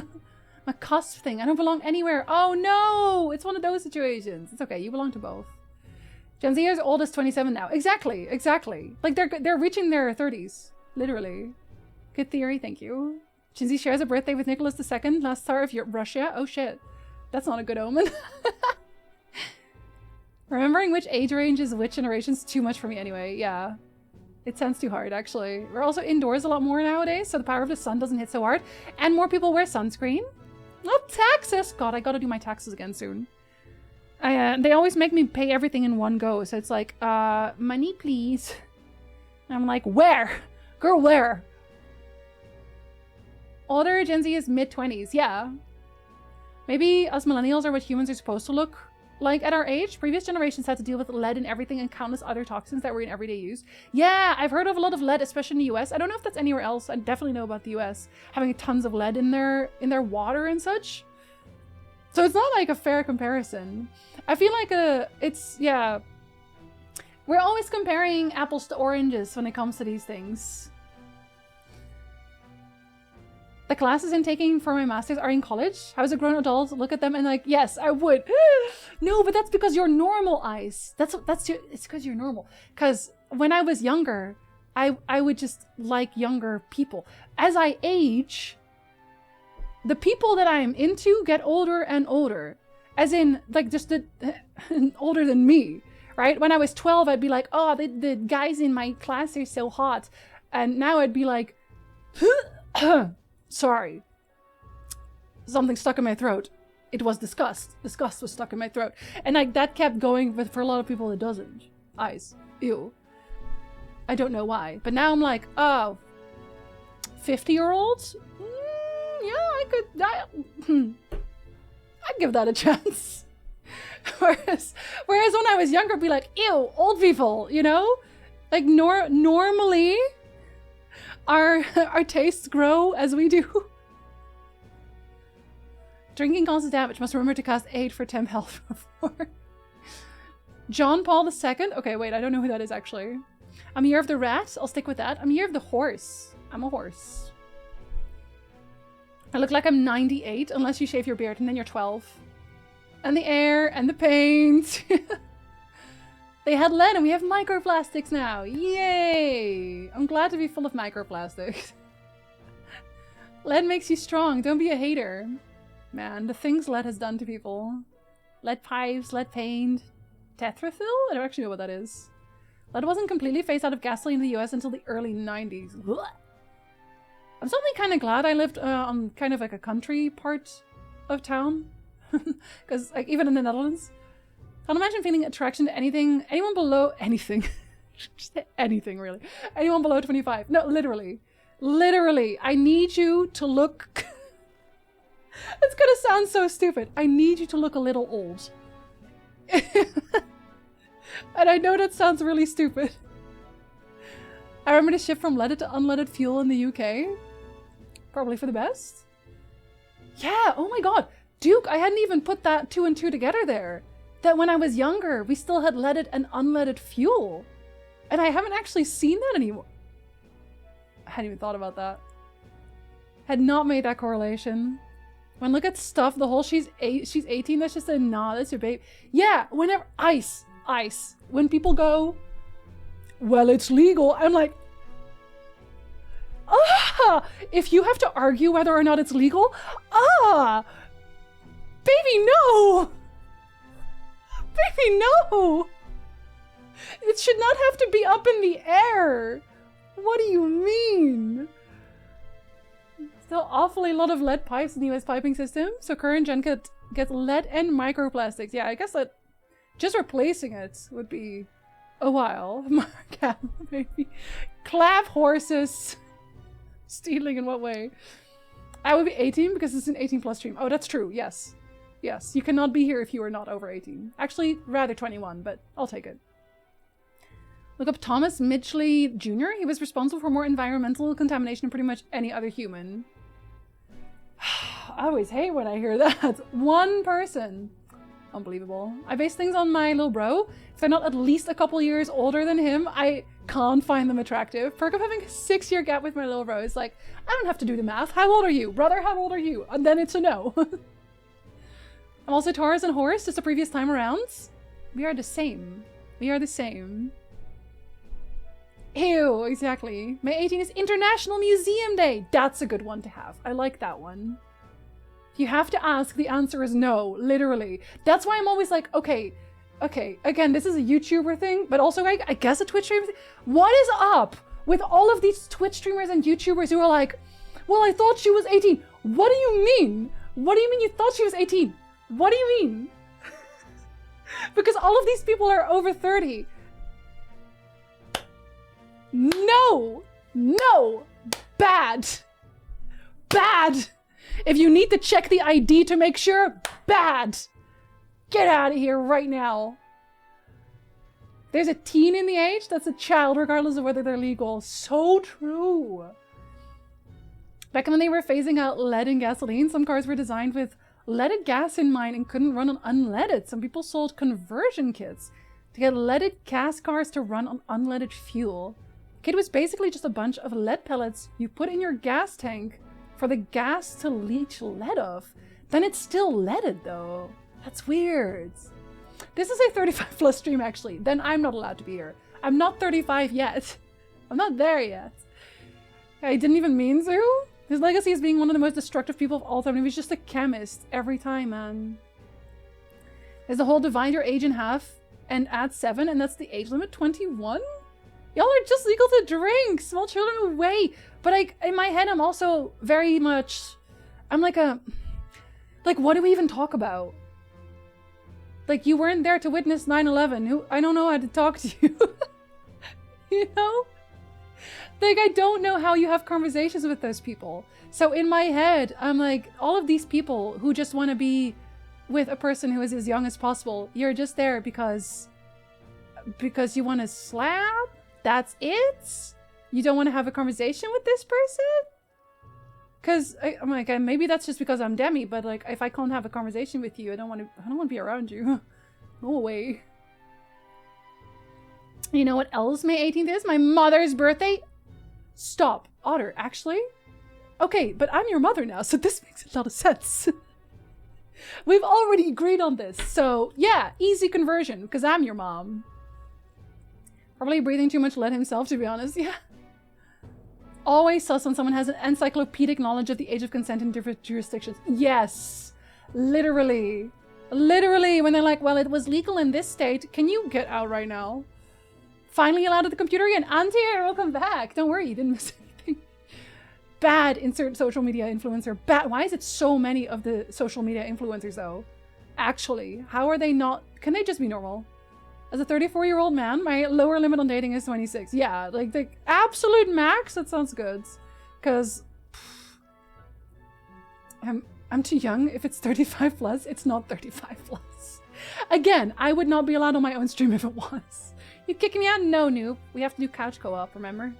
A cusp thing. I don't belong anywhere. Oh no! It's one of those situations. It's okay. You belong to both. Gen Z is old as 27 now. Exactly. Exactly. Like they're reaching their 30s. Literally. Good theory. Thank you. Gen Z shares a birthday with Nicholas II, last Tsar of Russia. Oh shit. That's not a good omen. Remembering which age range is which generation's too much for me anyway. Yeah. It sounds too hard, actually. We're also indoors a lot more nowadays, so the power of the sun doesn't hit so hard. And more people wear sunscreen. Oh, taxes! God, I gotta do my taxes again soon. They always make me pay everything in one go, so it's like, money please. And I'm like, where? Girl, where? Older Gen Z is mid-20s, yeah. Maybe us millennials are what humans are supposed to look like at our age. Previous generations had to deal with lead and everything and countless other toxins that were in everyday use. Yeah, I've heard of a lot of lead, especially in the US. I don't know if that's anywhere else. I definitely know about the US having tons of lead in their water and such. So it's not like a fair comparison. I feel like yeah. We're always comparing apples to oranges when it comes to these things. The classes I'm taking for my master's are in college. How as a grown adult, look at them and like, yes, I would. No, but that's because you're normal, Ice. It's because you're normal. Because when I was younger, I would just like younger people. As I age, the people that I'm into get older and older. As in, like, just older than me, right? When I was 12, I'd be like, oh, the guys in my class are so hot. And now I'd be like, sorry. Something stuck in my throat. It was disgust. Disgust was stuck in my throat. And like that kept going, but for a lot of people it doesn't. Eyes. Ew. I don't know why. But now I'm like, oh, 50-year-olds? Yeah, I'd give that a chance. whereas when I was younger, I'd be like, ew, old people, you know? Like normally our tastes grow as we do. Drinking causes damage. Must remember to cast aid for temp health before. John Paul II? Okay, wait, I don't know who that is actually. I'm Year of the Rat. I'll stick with that. I'm Year of the Horse. I'm a horse. I look like I'm 98 unless you shave your beard and then you're 12. And the air and the paint. They had lead and we have microplastics now. Yay! I'm glad to be full of microplastics. Lead makes you strong. Don't be a hater. Man, the things lead has done to people. Lead pipes, lead paint. Tetraphil? I don't actually know what that is. Lead wasn't completely phased out of gasoline in the US until the early 90s. Ugh. I'm suddenly kind of glad I lived on kind of like a country part of town. Because like even in the Netherlands, can't imagine feeling attraction to anything, anyone below anything. Just anything really. Anyone below 25. No, literally. Literally. I need you to look... It's gonna sound so stupid. I need you to look a little old. And I know that sounds really stupid. I remember the shift from leaded to unleaded fuel in the UK. Probably for the best. Yeah, oh my god. Duke, I hadn't even put that 2 and 2 together there. That when I was younger, we still had leaded and unleaded fuel. And I haven't actually seen that anymore. I hadn't even thought about that. Had not made that correlation. When look at stuff, the whole she's 18, that's just a nah, that's your babe. Yeah, whenever ice. When people go, well, it's legal, I'm like, if you have to argue whether or not it's legal, baby, no. Baby, no. It should not have to be up in the air. What do you mean? Still awfully lot of lead pipes in the US piping system, so current gen gets lead and microplastics. Yeah, I guess that just replacing it would be a while. Maybe. Clap horses. Stealing in what way? I would be 18 because it's an 18+ stream. Oh, that's true. Yes. Yes, you cannot be here if you are not over 18. Actually, rather 21, but I'll take it. Look up Thomas Midgley Jr. He was responsible for more environmental contamination than pretty much any other human. I always hate when I hear that. One person. Unbelievable. I base things on my little bro. If they're not at least a couple years older than him, I can't find them attractive. Perk of having a 6-year gap with my little bro is like, I don't have to do the math. How old are you? Brother, how old are you? And then it's a no. I'm also Taurus and Horus, just the previous time around. We are the same. We are the same. Ew, exactly. May 18 is International Museum Day. That's a good one to have. I like that one. If you have to ask, the answer is no, literally. That's why I'm always like, okay, again, this is a YouTuber thing, but also I guess a Twitch streamer thing. What is up with all of these Twitch streamers and YouTubers who are like, well, I thought she was 18. What do you mean? What do you mean you thought she was 18? What do you mean? Because all of these people are over 30. No! No! Bad! Bad! If you need to check the ID to make sure, bad! Get out of here right now. There's a teen in the age, that's a child regardless of whether they're legal. So true. Back when they were phasing out lead in gasoline, some cars were designed with leaded gas in mind and couldn't run on unleaded. Some people sold conversion kits to get leaded gas cars to run on unleaded fuel. Kit was basically just a bunch of lead pellets you put in your gas tank for the gas to leach lead off. Then it's still leaded though. That's weird. This is a 35 plus stream actually. Then I'm not allowed to be here. I'm not 35 yet. I'm not there yet. I didn't even mean to. His legacy is being one of the most destructive people of all time. He was just a chemist every time, man. There's the whole divide your age in half and add 7, and that's the age limit, 21? Y'all are just legal to drink. Small children away. But in my head, I'm also very much, I'm like what do we even talk about? Like, you weren't there to witness 9/11. I don't know how to talk to you. You know? Like, I don't know how you have conversations with those people. So in my head, I'm like, all of these people who just want to be with a person who is as young as possible, you're just there because you want to slap? That's it? You don't want to have a conversation with this person? Because I'm like, maybe that's just because I'm Demi, but like, if I can't have a conversation with you, I don't want to be around you. Go away. You know what else May 18th is? My mother's birthday. Stop. Otter, actually? Okay, but I'm your mother now, so this makes a lot of sense. We've already agreed on this, so yeah, easy conversion, because I'm your mom. Probably breathing too much lead himself, to be honest, yeah. Always sus when someone has an encyclopedic knowledge of the age of consent in different jurisdictions. Yes, literally. Literally, when they're like, well, it was legal in this state. Can you get out right now? Finally allowed at the computer again. Antir, welcome back. Don't worry, you didn't miss anything. Bad insert social media influencer. Bad. Why is it so many of the social media influencers though? Actually, how are they not? Can they just be normal? As a 34-year-old man, my lower limit on dating is 26. Yeah, like the absolute max, that sounds good. Because I'm too young. If it's 35 plus, it's not 35 plus. Again, I would not be allowed on my own stream if it was. You kicking me out? No, noob. We have to do couch co-op, remember?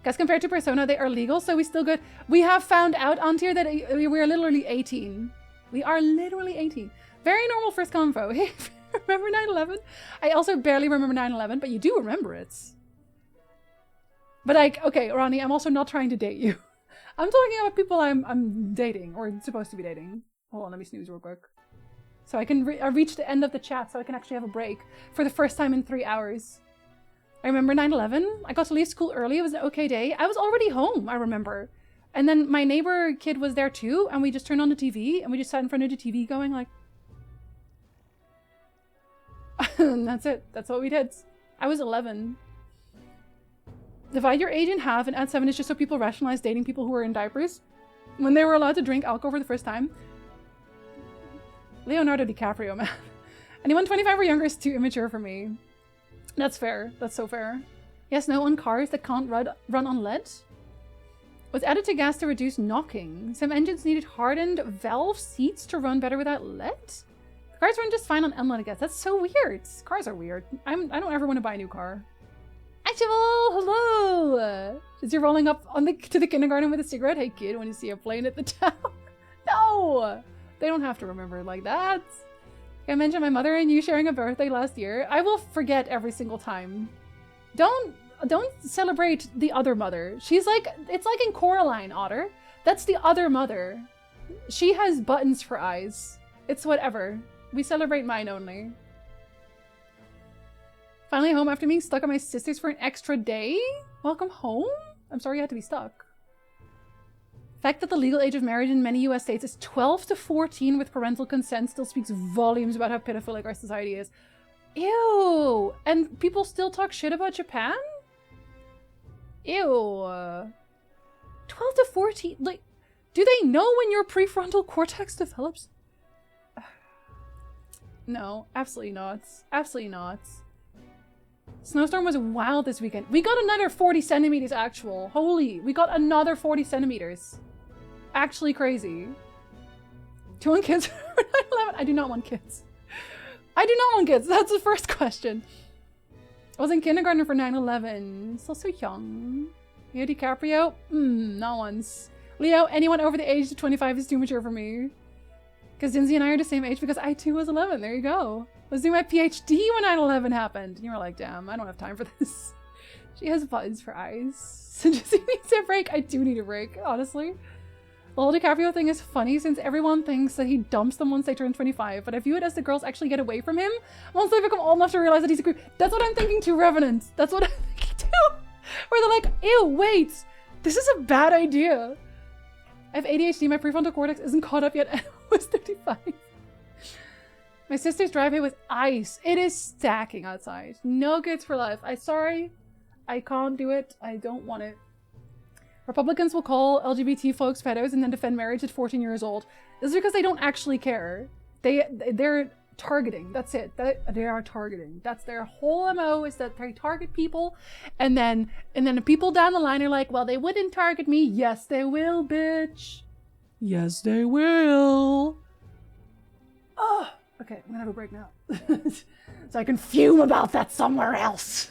Guys, compared to Persona, they are legal, so we still good. We have found out, Antir, that we are literally 18. We are literally 18. Very normal first convo. Remember 9/11? I also barely remember 9/11, but you do remember it. But like, okay, Ronnie, I'm also not trying to date you. I'm talking about people I'm dating, or supposed to be dating. Hold on, let me snooze real quick. So I can reach the end of the chat, so I can actually have a break for the first time in 3 hours. I remember 9/11. I got to leave school early. It was an okay day. I was already home, I remember. And then my neighbor kid was there too, and we just turned on the TV, and we just sat in front of the TV going like... And that's it. That's what we did. I was 11. Divide your age in half and add 7 is just so people rationalize dating people who were in diapers when they were allowed to drink alcohol for the first time. Leonardo DiCaprio, man. Anyone 25 or younger is too immature for me. That's fair. That's so fair. Yes, no on cars that can't run on lead. Was added to gas to reduce knocking. Some engines needed hardened valve seats to run better without lead. The Cars run just fine on Emlet, I guess. That's so weird. Cars are weird. I don't ever want to buy a new car. Actual, hello! Is you rolling up on to the kindergarten with a cigarette? Hey kid, when you see a plane at the tower? No! They don't have to remember it like that. I mentioned my mother and you sharing a birthday last year. I will forget every single time. Don't celebrate the other mother. She's like, it's like in Coraline, Otter. That's the other mother. She has buttons for eyes. It's whatever. We celebrate mine only. Finally home after being stuck at my sister's for an extra day? Welcome home? I'm sorry you had to be stuck. The fact that the legal age of marriage in many US states is 12 to 14 with parental consent still speaks volumes about how pedophilic our society is. Ew! And people still talk shit about Japan? Ew. 12 to 14? Like, do they know when your prefrontal cortex develops? No, absolutely not. Absolutely not. Snowstorm was wild this weekend. We got another 40 centimeters actual. Holy, we got another 40 centimeters. Actually crazy. Do you want kids for 9/11? I do not want kids. I do not want kids. That's the first question. I was in kindergarten for 9/11. Still so young. Leo DiCaprio? Not once. Leo, anyone over the age of 25 is too mature for me. Because Dinzy and I are the same age because I too was 11. There you go. I was doing my PhD when 9/11 happened. And you were like, damn, I don't have time for this. She has buttons for eyes. So just needs a break. I do need a break, honestly. The whole DiCaprio thing is funny since everyone thinks that he dumps them once they turn 25, but I view it as the girls actually get away from him once they become old enough to realize that he's a creep. That's what I'm thinking too, Revenant. That's what I'm thinking too. Where they're like, ew, wait, this is a bad idea. I have ADHD, my prefrontal cortex isn't caught up yet, and I was 35. My sister's driveway with ice. It is stacking outside. No kids for life. I'm sorry. I can't do it. I don't want it. Republicans will call LGBT folks pedos and then defend marriage at 14 years old. This is because they don't actually care. They're targeting. That's it. They are targeting. That's their whole MO, is that they target people, and then the people down the line are like, well, they wouldn't target me. Yes, they will, bitch. Yes, they will. Oh, okay. I'm gonna have a break now, so I can fume about that somewhere else.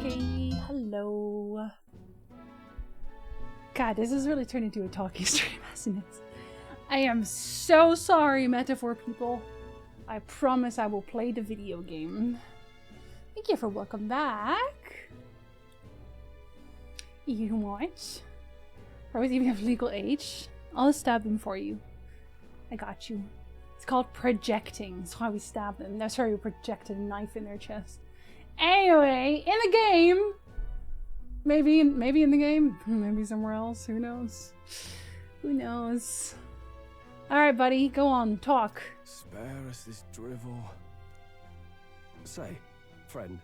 Okay, hello. God, this has really turned into a talking stream, hasn't it? I am so sorry, Metaphor people. I promise I will play the video game. Thank you for welcome back. You what? Probably even have legal age. I'll stab them for you. I got you. It's called projecting. That's why we stab them. That's why we projected a knife in their chest. Anyway, in the game. Maybe in the game. Maybe somewhere else. Who knows? Who knows? Alright, buddy. Go on. Talk. Spare us this drivel. Say, friend,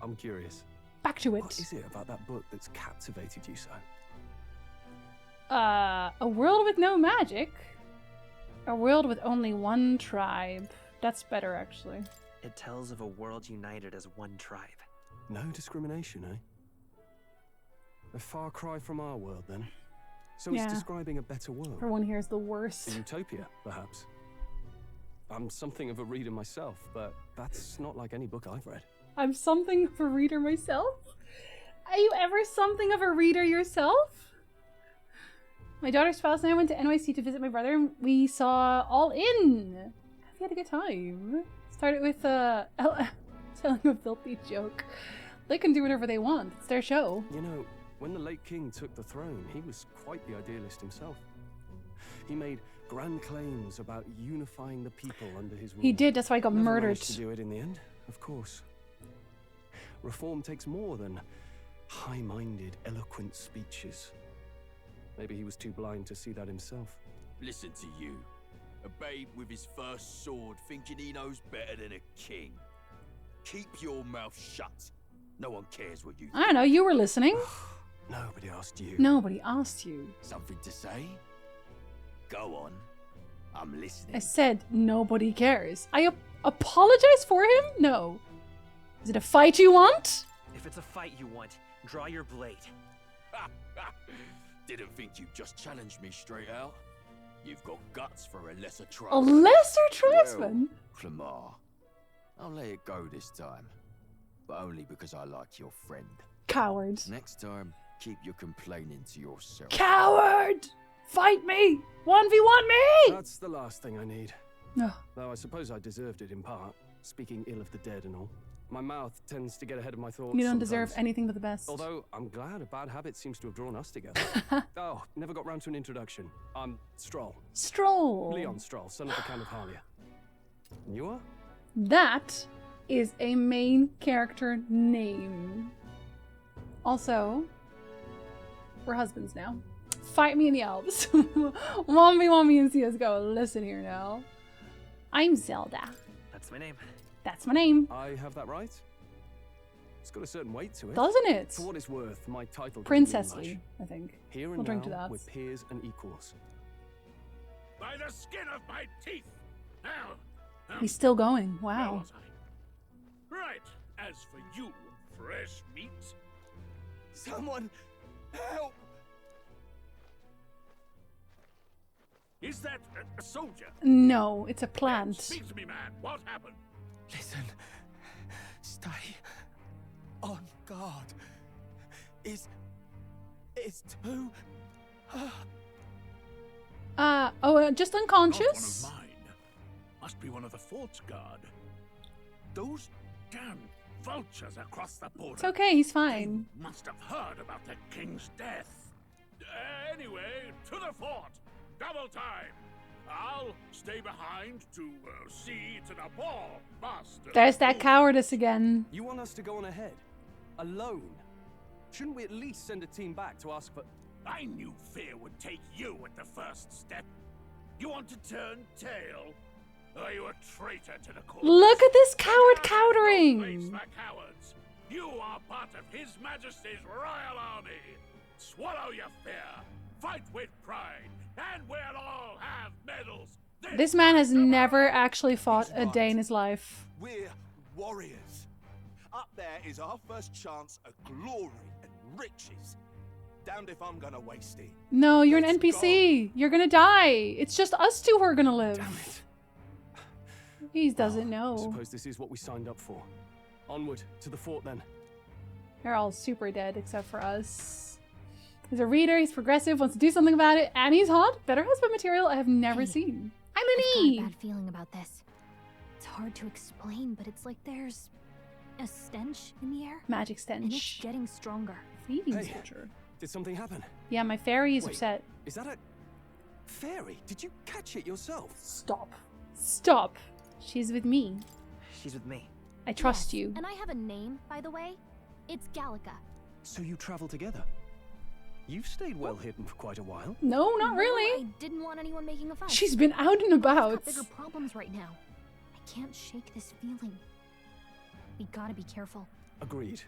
I'm curious. Back to it. What is it about that book that's captivated you so? A world with no magic. A world with only one tribe. That's better, actually. It tells of a world united as one tribe. No discrimination, eh? A far cry from our world, then. So Yeah. it's describing a better world. Everyone here is the worst. A utopia, perhaps. I'm something of a reader myself, but that's not like any book I've read. I'm something of a reader myself? Are you ever something of a reader yourself? My daughter's spouse and I went to NYC to visit my brother and we saw All In. Have you had a good time? Started with telling a filthy joke. They can do whatever they want. It's their show. You know, when the late king took the throne, he was quite the idealist himself. He made grand claims about unifying the people under his rule. He did, that's why he got Never murdered. managed to do it in the end, of course. Reform takes more than high-minded, eloquent speeches. Maybe he was too blind to see that himself. Listen to you. A babe with his first sword thinking he knows better than a king. Keep your mouth shut. No one cares what you think. I don't know, you were listening. Nobody asked you. Nobody asked you. Something to say? Go on. I'm listening. I said nobody cares. I apologize for him? No. Is it a fight you want? If it's a fight you want, draw your blade. Didn't think you'd just challenge me straight out. You've got guts for a lesser A tribesman. lesser tribesman? Well, Clamar, I'll let it go this time. But only because I like your friend. Coward. Next time, keep your complaining to yourself. Coward! Fight me! 1v1 me! That's the last thing I need. No. Though I suppose I deserved it in part, speaking ill of the dead and all. My mouth tends to get ahead of my thoughts. You don't deserve sometimes. anything but the best. Although, I'm glad a bad habit seems to have drawn us together. Oh, never got round to an introduction. I'm Stroll. Stroll. Leon Stroll, son of the Count of Harlia. And you are? That is a main character name. Also, we're husbands now. Fight me in the Alps. 1v1 me in CSGO. Listen here now. I'm Zelda. That's my name. That's my name. I have that right? It's got a certain weight to it. Doesn't it? For what it's worth, my title Princessly, I think. Here and we'll drink to now, that. we're peers and equals. By the skin of my teeth! Now, He's still going. where Wow. was I? Right. As for you, fresh meat. Someone help! Is that a soldier? No, it's a plant. Speak to me, man. What happened? Listen. Stay on guard. It's too... Just unconscious? Not one of mine. Must be one of the fort's guard. Those damn vultures across the border. It's okay, he's fine. Must have heard about the king's death. Anyway, to the fort. Double time. I'll stay behind to see to the ball bust. There's that cowardice again. You want us to go on ahead? Alone? Shouldn't we at least send a team back to ask for... I knew fear would take you at the first step. You want to turn tail? Are you a traitor to the cause? Look at this coward No place cowering. for cowards. You are part of His Majesty's royal army. Swallow your fear. Fight with pride. And we'll all have medals. This man has never actually fought a day in his life. We're warriors. Up there is our first chance at glory and riches. Damned if I'm gonna waste it. No, you're an NPC. You're gonna die. It's just us two who are gonna live. Damn it. He doesn't I know. suppose this is what we signed up for. Onward, to the fort then. They're all super dead except for us. He's a reader, he's progressive, wants to do something about it, and he's hot. Better husband material I have never seen. Hi, Lily! I've got a bad feeling about this. It's hard to explain, but it's like there's a stench in the air. Magic stench. And it's getting stronger. Thieving Hey, soldier. did something happen? Yeah, my fairy is Wait, upset. Is that a fairy? Did you catch it yourself? Stop. Stop. She's with me. She's with me. I trust you. And I have a name, by the way. It's Gallica. So you travel together? You've stayed well hidden for quite a while. No, not really. I didn't want anyone making a fuss. She's been out and about. I've got bigger problems right now. I can't shake this feeling. We gotta be careful. Agreed.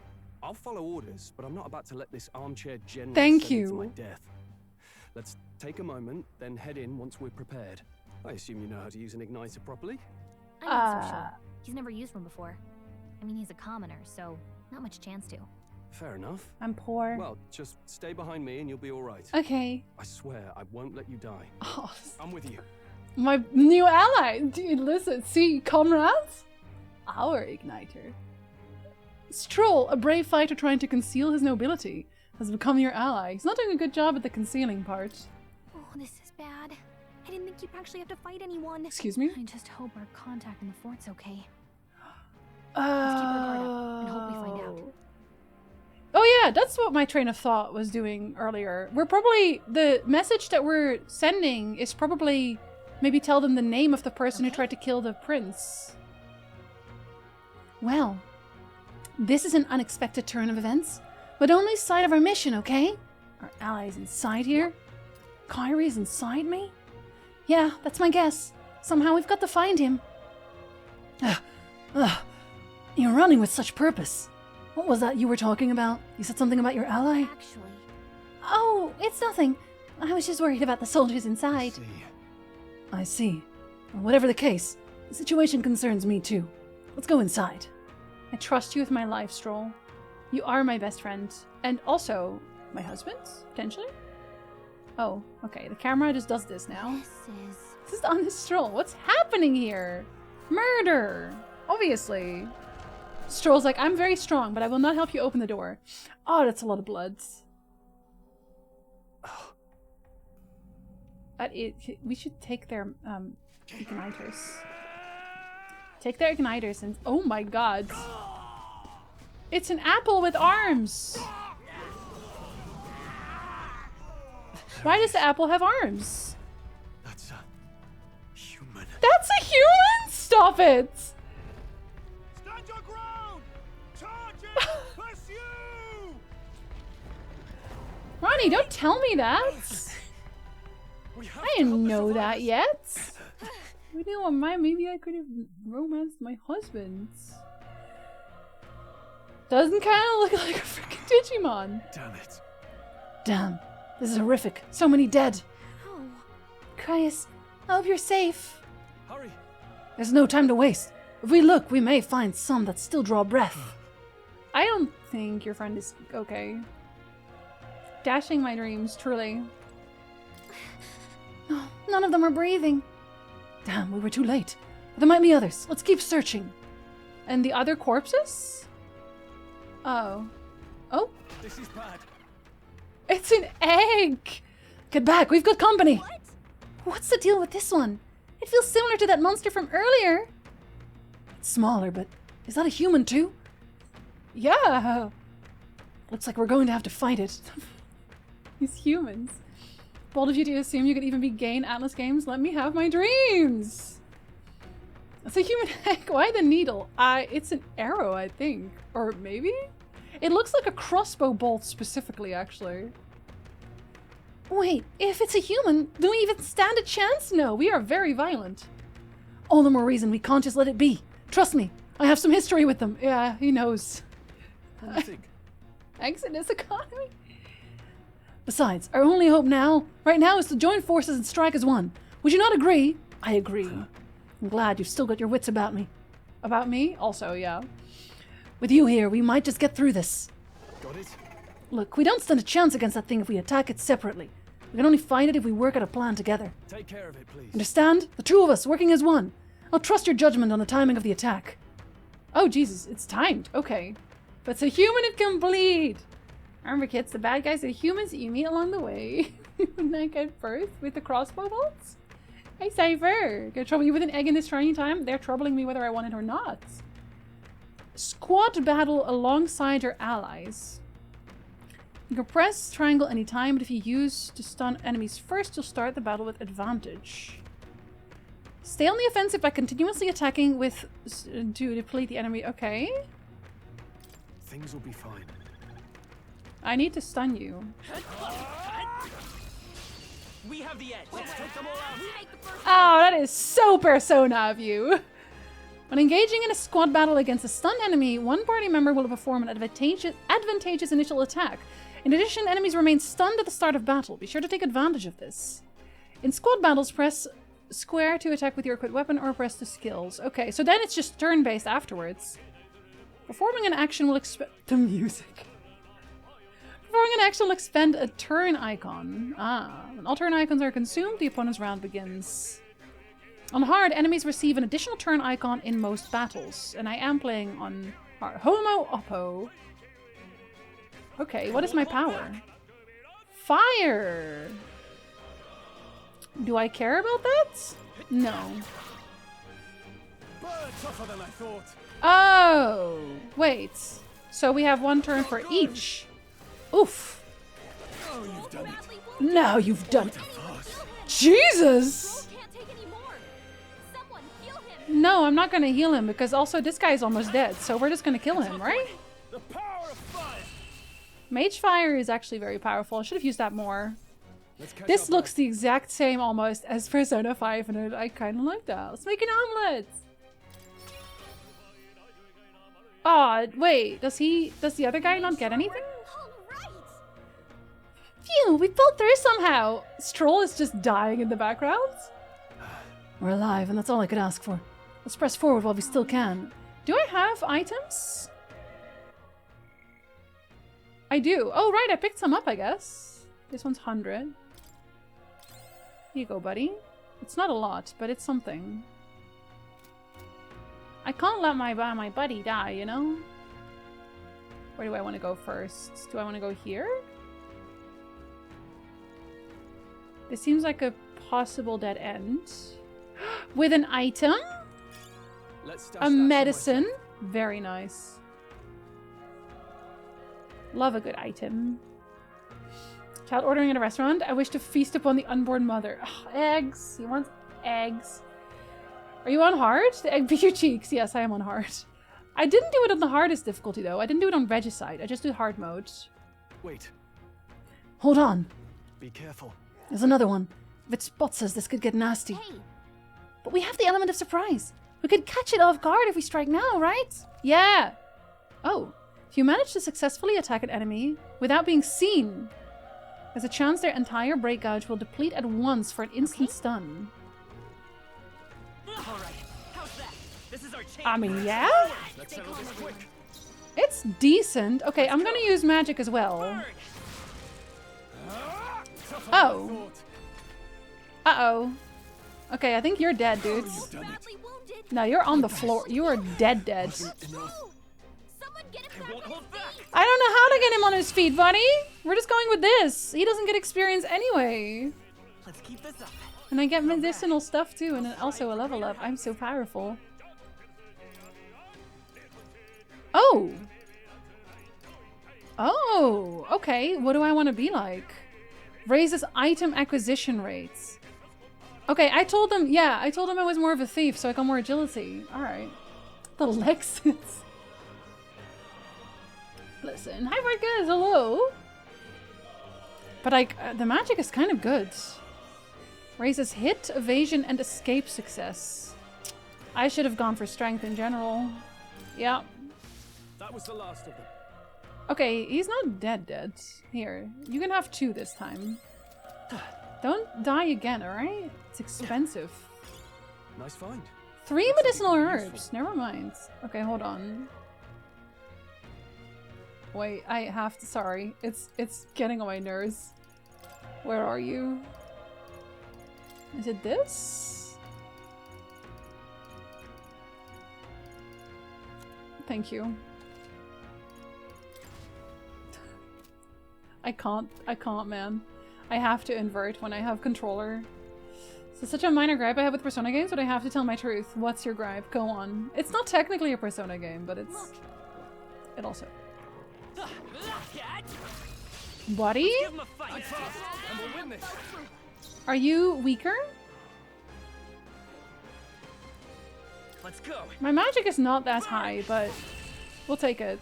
I'll follow orders, but I'm not about to let this armchair general Thank send me to you. my death. Let's take a moment, then head in once we're prepared. I assume you know how to use an igniter properly? I'm not so sure. He's never used one before. I mean, he's a commoner, so not much chance to. Fair enough. I'm poor. Well, just stay behind me and you'll be all right. Okay. I swear I won't let you die. Oh, I'm with you. my new ally. Dude, listen. See, comrades? Our igniter. Stroll, a brave fighter trying to conceal his nobility, has become your ally. He's not doing a good job at the concealing part. Oh, this is bad. I didn't think you'd actually have to fight anyone. Excuse me? I just hope our contact in the fort's okay. Let's keep our guard up and hope we find out. Oh yeah, that's what my train of thought was doing earlier. We're probably, the message that we're sending is probably maybe tell them the name of the person who tried to kill the prince. Well, this is an unexpected turn of events, but only side of our mission, okay? Our allies inside here? Kyrie's inside me? Yeah, that's my guess. Somehow we've got to find him. You're running with such purpose. What was that you were talking about? You said something about your ally? Actually. Oh, it's nothing. I was just worried about the soldiers inside. I see. Well, whatever the case, the situation concerns me too. Let's go inside. I trust you with my life, Stroll. You are my best friend. And also, my husband, potentially? Oh, okay. The camera just does this now. This is on his Stroll. What's happening here? Murder! Obviously. Stroll's like, I'm very strong, but I will not help you open the door. Oh, that's a lot of blood. We should take their igniters. Take their igniters and... Oh my god. It's an apple with arms! Why does the apple have arms? That's a human. That's a human? Stop it! Stand your ground! Charge! Pursue! Ronnie, don't tell me that! I didn't know that yet. You know, maybe I could have romanced my husband. Doesn't kind of look like a freaking Digimon. Damn it. Damn, this is horrific. So many dead. Oh. Cryus, I hope you're safe. Hurry. There's no time to waste. If we look, we may find some that still draw breath. I don't think your friend is okay. Dashing my dreams, truly. No, none of them are breathing. Damn, we were too late. But there might be others. Let's keep searching. And the other corpses? Oh. Oh? This is bad. It's an egg! Get back, we've got company! What? What's the deal with this one? It feels similar to that monster from earlier. It's smaller, but is that a human too? Yeah! Looks like we're going to have to fight it. These humans. Bold of you to assume you could even beguine Atlas games. Let me have my dreams! It's a human egg. Why the needle? It's an arrow, I think. Or maybe? It looks like a crossbow bolt specifically, actually. Wait, if it's a human, do we even stand a chance? No, we are very violent. All the more reason we can't just let it be. Trust me, I have some history with them. Yeah, he knows. What do you think? Exodus economy? Besides, our only hope now, right now, is to join forces and strike as one. Would you not agree? I agree. I'm glad you've still got your wits about me. About me? Also, yeah. With you here, we might just get through this. Got it? Look, we don't stand a chance against that thing if we attack it separately. We can only fight it if we work out a plan together. Take care of it, please. Understand? The two of us working as one. I'll trust your judgment on the timing of the attack. Oh, Jesus, it's timed. Okay. But so human it complete! Remember kids, the bad guys are humans that you meet along the way. When I get first with the crossbow bolts? Hey Cypher! Gonna trouble you with an egg in this trying time? They're troubling me whether I want it or not. Squad battle alongside your allies. You can press triangle anytime, but if you use to stun enemies first, you'll start the battle with advantage. Stay on the offensive by continuously attacking with to deplete the enemy. Okay. Things will be fine. I need to stun you. We have the edge. Let's take them all out. Oh, that is so Persona of you. When engaging in a squad battle against a stunned enemy, one party member will perform an advantageous initial attack. In addition, enemies remain stunned at the start of battle. Be sure to take advantage of this. In squad battles, press square to attack with your equipped weapon or press the skills. Okay, so then it's just turn-based afterwards. Performing an action will expend the music. Performing an action will expend a turn icon. Ah, when all turn icons are consumed, the opponent's round begins. On hard, enemies receive an additional turn icon in most battles, and I am playing on hard. Homo Oppo. Okay, what is my power? Fire! Do I care about that? No. Tougher than I thought. Oh, wait. So we have one turn for each. Oof. Oh, you've done it. Now you've done it. Jesus! No, I'm not gonna heal him because also this guy's almost dead, so we're just gonna kill him, right? The power of fire. Mage Fire is actually very powerful. I should have used that more. This looks the exact same almost as Persona 5 and I kind of like that. Let's make an omelet! Oh, wait, does the other guy not get anything? Phew, we pulled through somehow! Stroll is just dying in the background. We're alive, and that's all I could ask for. Let's press forward while we still can. Do I have items? I do. Oh, right, I picked some up, I guess. This one's 100. Here you go, buddy. It's not a lot, but it's something. I can't let my buddy die, you know? Where do I want to go first? Do I want to go here? This seems like a possible dead end. With an item? A medicine? Very nice. Love a good item. Child ordering at a restaurant. I wish to feast upon the unborn mother. Ugh, eggs. He wants eggs. Are you on hard? The egg beat your cheeks. Yes, I am on hard. I didn't do it on the hardest difficulty though. I didn't do it on Regicide. I just did hard mode. Wait. Hold on. Be careful. There's another one. If it spots us, this could get nasty. Hey. But we have the element of surprise. We could catch it off guard if we strike now, right? Yeah. Oh. If you manage to successfully attack an enemy without being seen, there's a chance their entire break gauge will deplete at once for an instant stun. All right. How's that? This is our chance. I mean, yeah? Let's settle this quick. It's decent. Okay, I'm gonna use magic as well. Oh. Uh-oh. Okay, I think you're dead, dudes. No, you're on the floor. You are dead. I don't know how to get him on his feet, buddy. We're just going with this. He doesn't get experience anyway. Let's keep this up. And I get medicinal stuff too, and also a level up. I'm so powerful. Oh. Oh, okay. What do I want to be like? Raises item acquisition rates. Okay, I told them, yeah, I told them I was more of a thief, so I got more agility. Alright. The Lexus. Listen, hi Marcus, hello. But like, the magic is kind of good. Raises hit, evasion, and escape success. I should have gone for strength in general. Yeah. That was the last of them. Okay, he's not dead. Here, you can have 2 this time. Don't die again, alright? It's expensive. Nice find. 3 medicinal herbs. Never mind. Okay, hold on. Wait, I have to. Sorry, it's getting on my nerves. Where are you? Is it this? Thank you. I can't, man. I have to invert when I have controller. So such a minor gripe I have with Persona games, but I have to tell my truth. What's your gripe? Go on. It's not technically a Persona game, but it's... It also... Buddy? Are you weaker? Let's go. My magic is not that high, but we'll take it.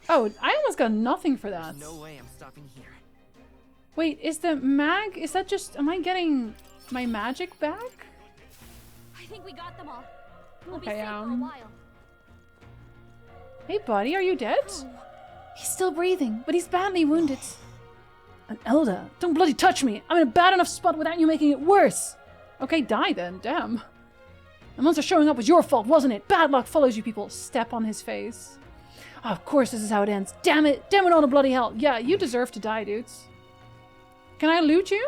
Oh, I almost got nothing for that. There's no way I'm stopping here. Wait, is the mag... Is that just... Am I getting my magic back? I think we got them all. We'll Okay, be safe for a while. Hey, buddy, are you dead? He's still breathing, but he's badly wounded. And Elda, don't bloody touch me! I'm in a bad enough spot without you making it worse! Okay, die then. Damn. The monster showing up was your fault, wasn't it? Bad luck follows you people. Step on his face. Oh, of course this is how it ends. Damn it! Damn it all to bloody hell! Yeah, you deserve to die, dudes. Can I loot you?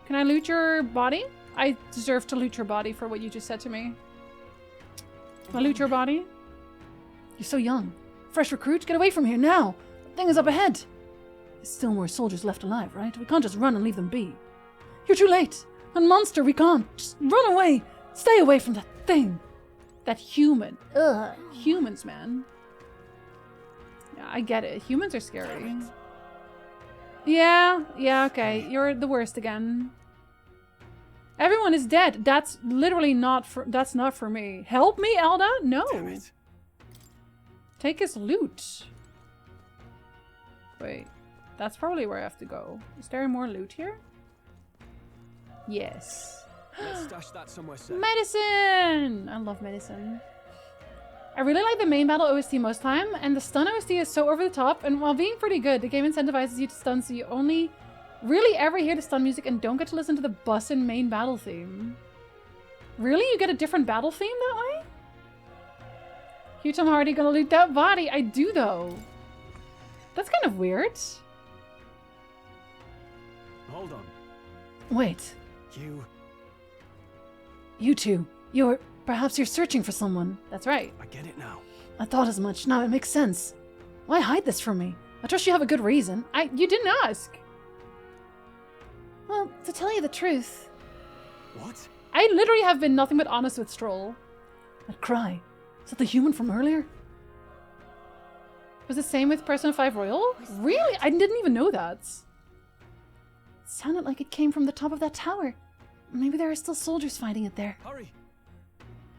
Can I loot your body? I deserve to loot your body for what you just said to me. Can I loot your body? You're so young. Fresh recruit, get away from here now! The thing is up ahead! There's still more soldiers left alive, right? We can't just run and leave them be. You're too late! A monster, we can't! Just run away! Stay away from that thing! That human. Ugh. Humans, man. Yeah, I get it. Humans are scary. Yeah, okay. You're the worst again. Everyone is dead. That's literally not for... That's not for me. Help me, Elda? No. Damn it. Take his loot. Wait. That's probably where I have to go. Is there more loot here? Yes. Let's stash that somewhere safe. Medicine! I love medicine. I really like the main battle OST most time, and the stun OST is so over the top, and while being pretty good, the game incentivizes you to stun so you only really ever hear the stun music and don't get to listen to the bussin' main battle theme. Really? You get a different battle theme that way? You, Tom Hardy, gonna loot that body? I do, though. That's kind of weird. Hold on. Wait. You two. Perhaps you're searching for someone. That's right. I get it now. I thought as much. Now it makes sense. Why hide this from me? I trust you have a good reason. You didn't ask. Well, to tell you the truth. What? I literally have been nothing but honest with Stroll. That cry. Is that the human from earlier? Was the same with Persona 5 Royal? Really? I didn't even know that. It sounded like it came from the top of that tower. Maybe there are still soldiers fighting it there. Hurry!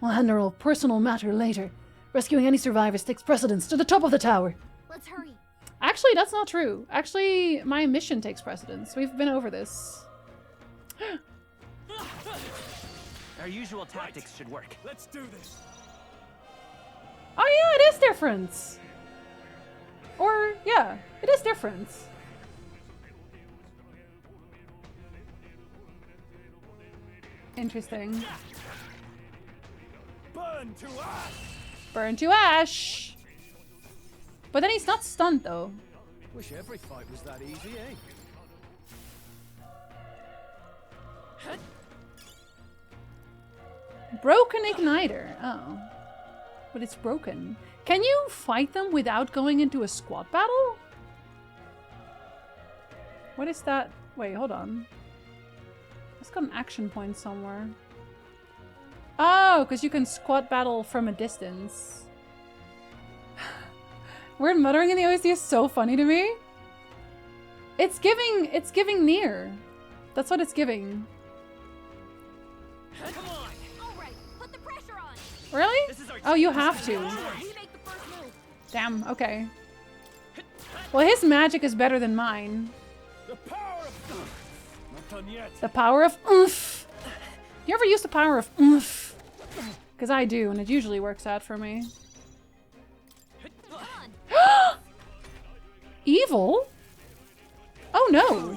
We'll handle a personal matter later. Rescuing any survivors takes precedence to the top of the tower. Let's hurry. Actually, that's not true. Actually, my mission takes precedence. We've been over this. Our usual tactics should work. Let's do this. Oh yeah, it is different. Or, yeah, it is different. Interesting. Burn to ash! Burn to ash! But then he's not stunned, though. Wish every fight was that easy, eh? Broken igniter. Oh. But it's broken. Can you fight them without going into a squad battle? What is that? Wait, hold on. It's got an action point somewhere. Oh, because you can squad battle from a distance. Word muttering in the OST is so funny to me. It's giving near. That's what it's giving. Come on. All right, put the pressure on. Really? Oh, you have to. We make the first move. Damn, okay. Well, his magic is better than mine. The power of... Not done yet. The power of oomph. Do you ever use the power of oomph? Because I do, and it usually works out for me. Evil? Oh no.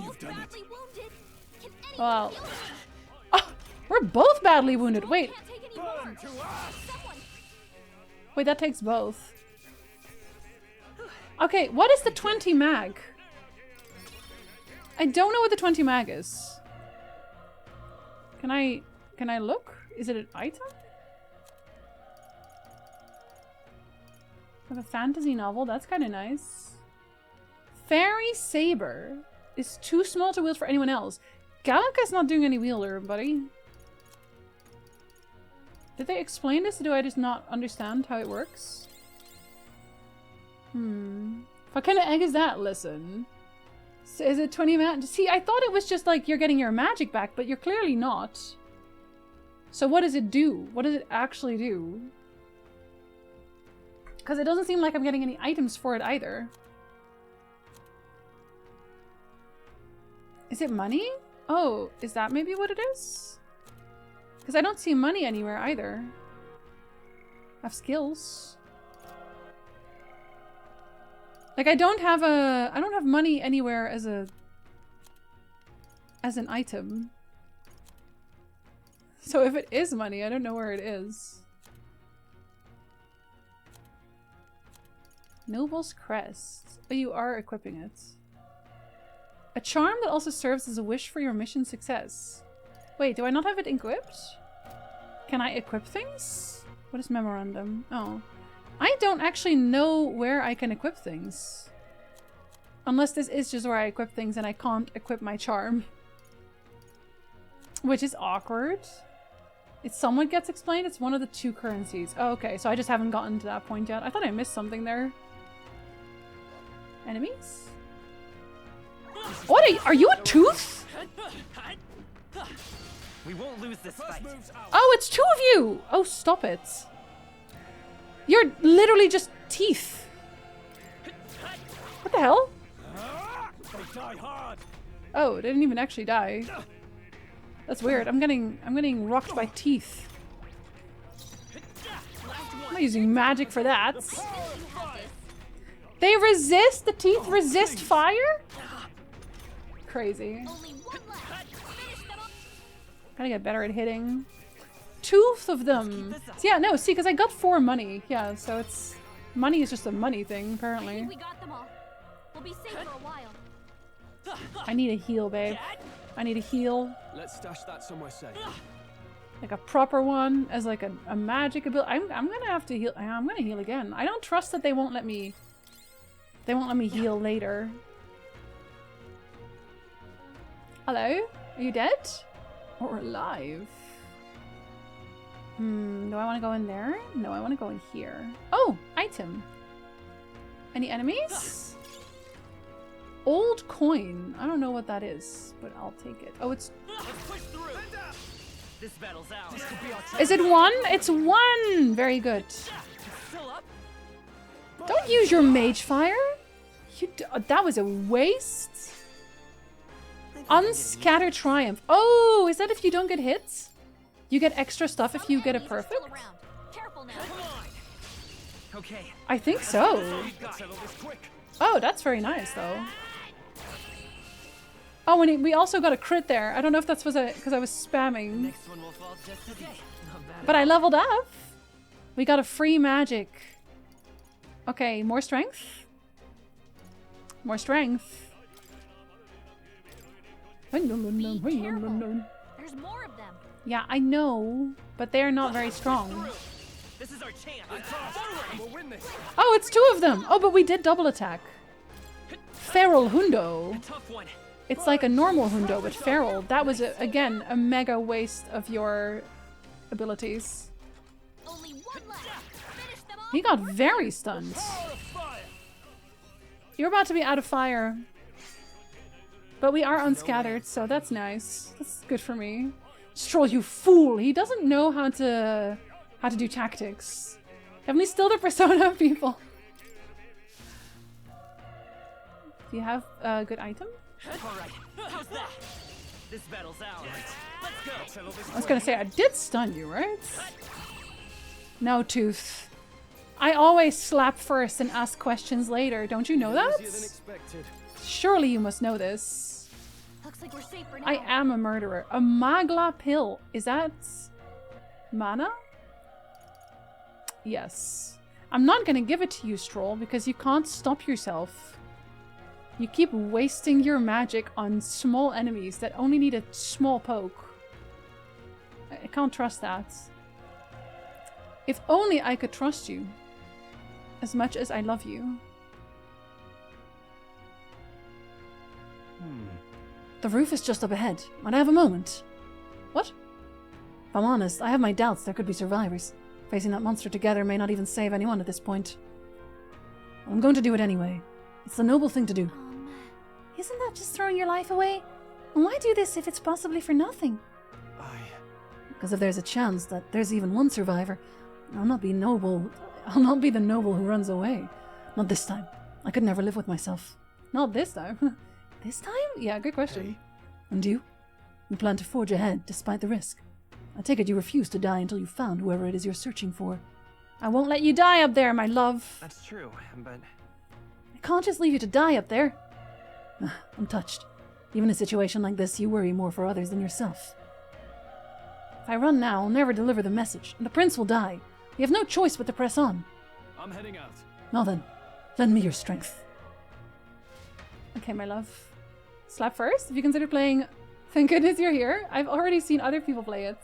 Well, oh, we're both badly wounded. Wait. Wait, that takes both. Okay, what is the 20 mag? I don't know what the 20 mag is. Can I look? Is it an item? Of a fantasy novel? That's kind of nice. Fairy Saber is too small to wield for anyone else. Galaka's not doing any wielder, buddy. Did they explain this, or do I just not understand how it works? What kind of egg is that? Listen. So is it 20 mana? See, I thought it was just like you're getting your magic back, but you're clearly not. So what does it do? What does it actually do? Because it doesn't seem like I'm getting any items for it either. Is it money? Oh, is that maybe what it is? Because I don't see money anywhere either. I have skills. Like I don't have money anywhere as an item. So if it is money, I don't know where it is. Noble's Crest. Oh, you are equipping it. A charm that also serves as a wish for your mission success. Wait, do I not have it equipped? Can I equip things? What is memorandum? Oh. I don't actually know where I can equip things. Unless this is just where I equip things and I can't equip my charm. Which is awkward. It somewhat gets explained. It's one of the 2 currencies. Oh, okay, so I just haven't gotten to that point yet. I thought I missed something there. Enemies? What are you a tooth? We won't lose this fight. Oh, it's 2 of you! Oh, stop it. You're literally just teeth. What the hell? Oh, they didn't even actually die. That's weird. I'm getting rocked by teeth. I'm not using magic for that. They resist? The teeth resist fire? Crazy. Gotta get better at hitting. 2 of them. Yeah, no, see, because I got 4 money. Yeah, so it's... Money is just a money thing, apparently. We got them all. We'll be safe for a while. I need a heal, babe. I need a heal. Let's stash that somewhere safe. Like a proper one, as like a magic ability. I'm gonna have to heal. I'm gonna heal again. I don't trust that they won't let me... They won't let me heal later. Hello? Are you dead? Or alive? Do I want to go in there? No, I want to go in here. Oh, item. Any enemies? Old coin. I don't know what that is, but I'll take it. Oh, it's... This battle's out. Is it 1? It's 1! Very good. Don't use your mage fire. That was a waste. Unscatter Triumph. Oh, is that if you don't get hits? You get extra stuff if you get a perfect? Okay. I think so. Oh, that's very nice though. Oh, and we also got a crit there. I don't know if that's because I was spamming. But I leveled up. We got a free magic. Okay, more strength. More strength. There's more of them. Yeah, I know, but they're not very strong. This is our chance. We'll win this. Oh, it's 2 of them. Oh, but we did double attack. Feral Hundo. It's like a normal Hundo, but feral. That was, again, a mega waste of your abilities. He got very stunned. You're about to be out of fire. But we are unscattered, so that's nice. That's good for me. Stroll, you fool! He doesn't know how to do tactics. Haven't we still the Persona people? Do you have a good item? Alright, how's that? This battle's out. Let's go. I was gonna say, I did stun you, right? No, Tooth. I always slap first and ask questions later. Don't you know that? Surely you must know this. Looks like we're safe for now. I am a murderer. A Magla pill. Is that mana? Yes. I'm not gonna give it to you, Stroll, because you can't stop yourself. You keep wasting your magic on small enemies that only need a small poke. I can't trust that. If only I could trust you. As much as I love you. The roof is just up ahead. Might I have a moment? What? If I'm honest, I have my doubts there could be survivors. Facing that monster together may not even save anyone at this point. I'm going to do it anyway. It's the noble thing to do. Isn't that just throwing your life away? And why do this if it's possibly for nothing? Because if there's a chance that there's even one survivor, I'll not be noble. I'll not be the noble who runs away. Not this time. I could never live with myself. Not this time. This time? Yeah, good question. Hey. And you? You plan to forge ahead despite the risk. I take it you refuse to die until you've found whoever it is you're searching for. I won't let you die up there, my love. That's true, but... I can't just leave you to die up there. I'm touched. Even in a situation like this, you worry more for others than yourself. If I run now, I'll never deliver the message, and the prince will die. We have no choice but to press on. I'm heading out. Now then, lend me your strength. Okay, my love. Slap first, if you consider playing... Thank goodness you're here. I've already seen other people play it.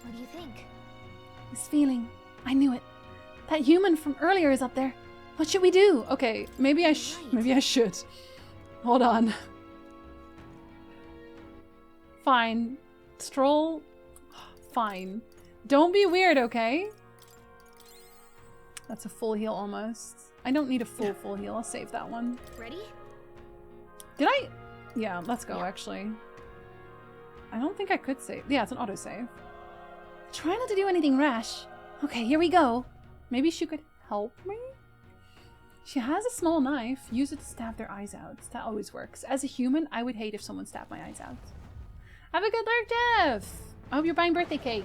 What do you think? This feeling. I knew it. That human from earlier is up there. What should we do? Okay, maybe I should. Hold on. Fine. Stroll. Fine. Don't be weird, okay? That's a full heal almost. I don't need a full heal. I'll save that one. Ready? Did I? Yeah, let's go, actually. I don't think I could save. Yeah, it's an autosave. Try not to do anything rash. Okay, here we go. Maybe she could help me? She has a small knife. Use it to stab their eyes out. That always works. As a human, I would hate if someone stabbed my eyes out. Have a good Lurk Death! I hope you're buying birthday cake.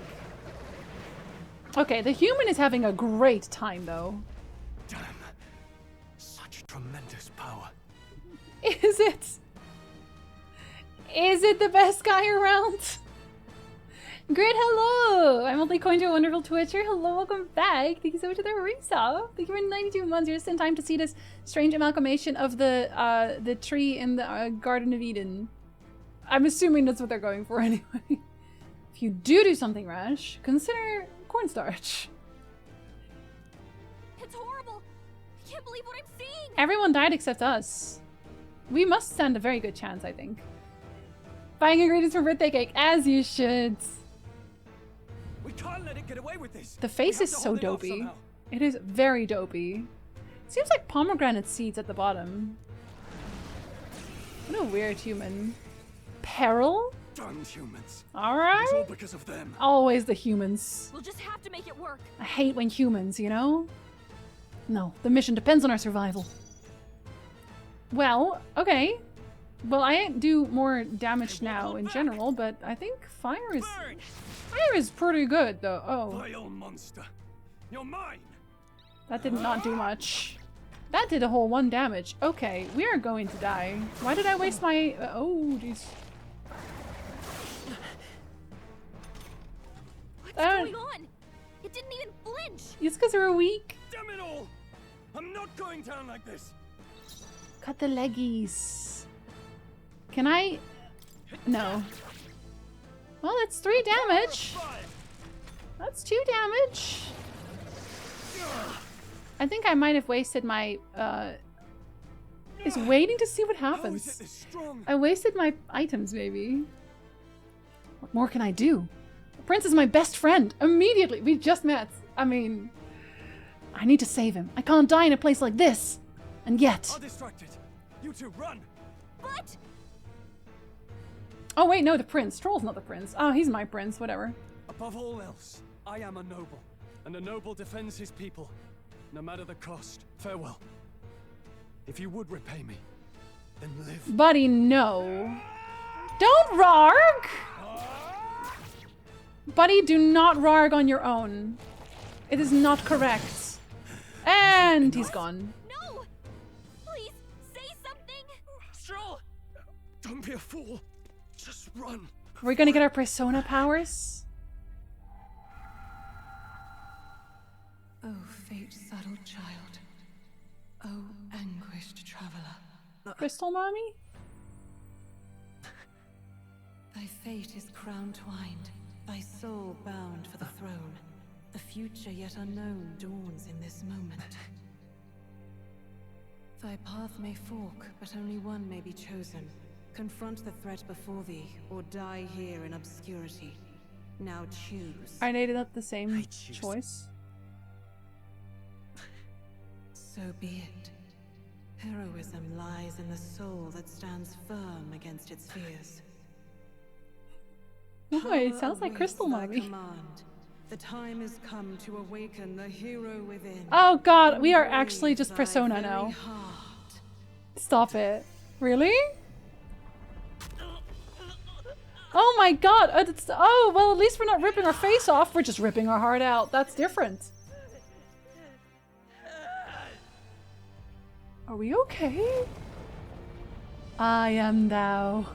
Okay, the human is having a great time, though. Damn. Such tremendous power. Is it? Is it the best guy around? Great, hello! I'm only coined to a wonderful Twitcher. Hello, welcome back. Thank you so much for the resub. Thank you for 92 months. You're just in time to see this strange amalgamation of the tree in the Garden of Eden. I'm assuming that's what they're going for anyway. If you do something rash, consider cornstarch. It's horrible. I can't believe what I'm seeing. Everyone died except us. We must stand a very good chance, I think. Buying ingredients for birthday cake, as you should. We can't let it get away with this. The face is so dopey. It is very dopey. Seems like pomegranate seeds at the bottom. What a weird human. Peril? Darn humans. Alright. It's all because of them. Always the humans. We'll just have to make it work. I hate when humans, you know? No, the mission depends on our survival. Well, okay. Well, I do more damage now in general, but I think fire is pretty good though. Oh. Vile monster. You're mine. That did not do much. That did a whole 1 damage. Okay, we are going to die. Why did I waste my oh jeez. What's going on? It didn't even flinch. It's because we're weak. Damn it all! I'm not going down like this. Cut the leggies. Can I? No. Well, it's 3 damage. That's 2 damage. I think I might have wasted my is waiting to see what happens. I wasted my items, maybe. What more can I do? The prince is my best friend. Immediately. We just met. I mean, I need to save him. I can't die in a place like this. And yet. I'll distract it. You two run. But. Oh wait, no, the prince. Troll's not the prince. Oh, he's my prince. Whatever. Above all else, I am a noble, and a noble defends his people, no matter the cost. Farewell. If you would repay me, then live. Buddy, no. Don't rarg! Buddy, do not rarg on your own. It is not correct. And he's gone. No! Please, say something! Stroll! Don't be a fool. Just run. We're gonna get our persona powers? Oh, fate-saddled child. Oh, anguished traveler. Crystal mommy? Thy fate is crown-twined, thy soul bound for the throne. The future yet unknown dawns in this moment. Thy path may fork, but only one may be chosen. Confront the threat before thee, or die here in obscurity. Now choose. Are they not the same choice? So be it. Heroism lies in the soul that stands firm against its fears. Oh, it sounds like Crystal Mommy. The time has come to awaken the hero within. Oh god, we are actually just Persona now. Stop it. Really? Oh my god! Oh, well, at least we're not ripping our face off. We're just ripping our heart out. That's different. Are we okay? I am thou.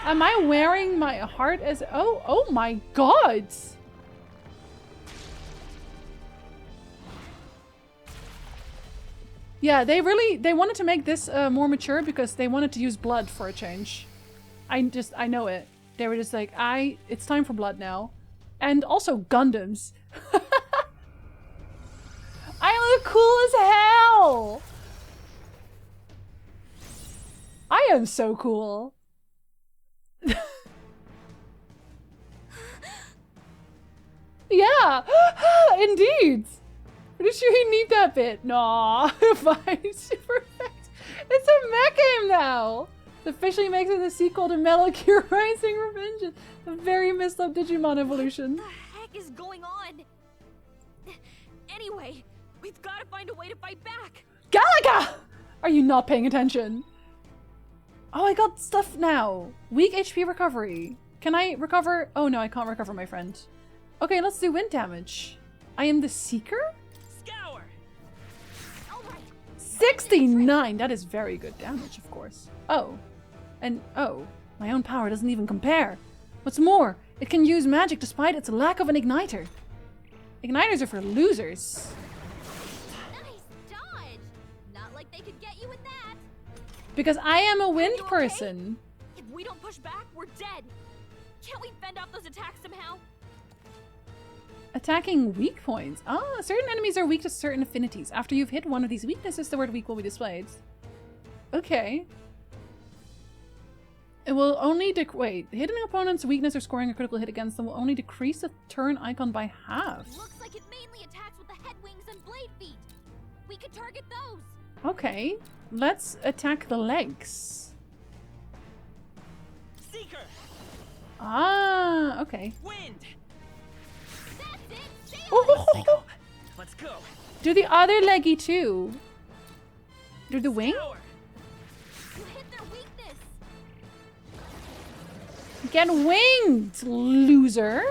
Am I wearing my heart as... Oh my god! Yeah, they wanted to make this more mature because they wanted to use blood for a change. I know it. They were just like, it's time for blood now. And also Gundams. I look cool as hell! I am so cool. Yeah! Indeed! Pretty sure you need that bit. Nah, fine. Super effect. It's a mech game now! It officially makes it the sequel to Metal Gear Rising Revenge. A very messed up Digimon evolution. What the heck is going on? Anyway, we've got to find a way to fight back. Galaga! Are you not paying attention? Oh, I got stuff now. Weak HP recovery. Can I recover? Oh no, I can't recover my friend. Okay, let's do wind damage. I am the Seeker? Scour. 69! That is very good damage, of course. Oh. And oh, my own power doesn't even compare. What's more, it can use magic despite its lack of an igniter. Igniters are for losers. Nice dodge. Not like they could get you with that. Because I am a wind person. If we don't push back, we're dead. Can't we fend off those attacks somehow? Attacking weak points. Ah, certain enemies are weak to certain affinities. After you've hit one of these weaknesses, the word weak will be displayed. Okay. It will only wait. Hitting an opponent's weakness or scoring a critical hit against them will only decrease the turn icon by half. Looks like it mainly attacks with the head wings and blade feet. We could target those. Okay. Let's attack the legs. Seeker. Ah, okay. Wind. That's it. Oh, Let's go. do the other leggy too. Do the wing? You hit their weakness. Get winged, loser.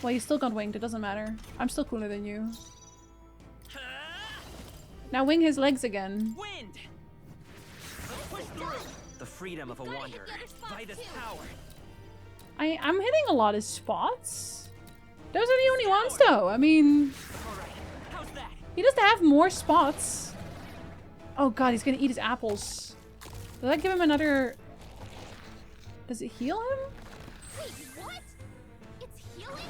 Well, you still got winged. It doesn't matter. I'm still cooler than you. Now wing his legs again. Wind. Push through. The freedom of a wanderer. By this power. I'm hitting a lot of spots. Those are the only ones though. I mean, How's that? he doesn't have more spots. Oh god, he's gonna eat his apples. Does that give him another... Does it heal him? Wait, what? It's healing?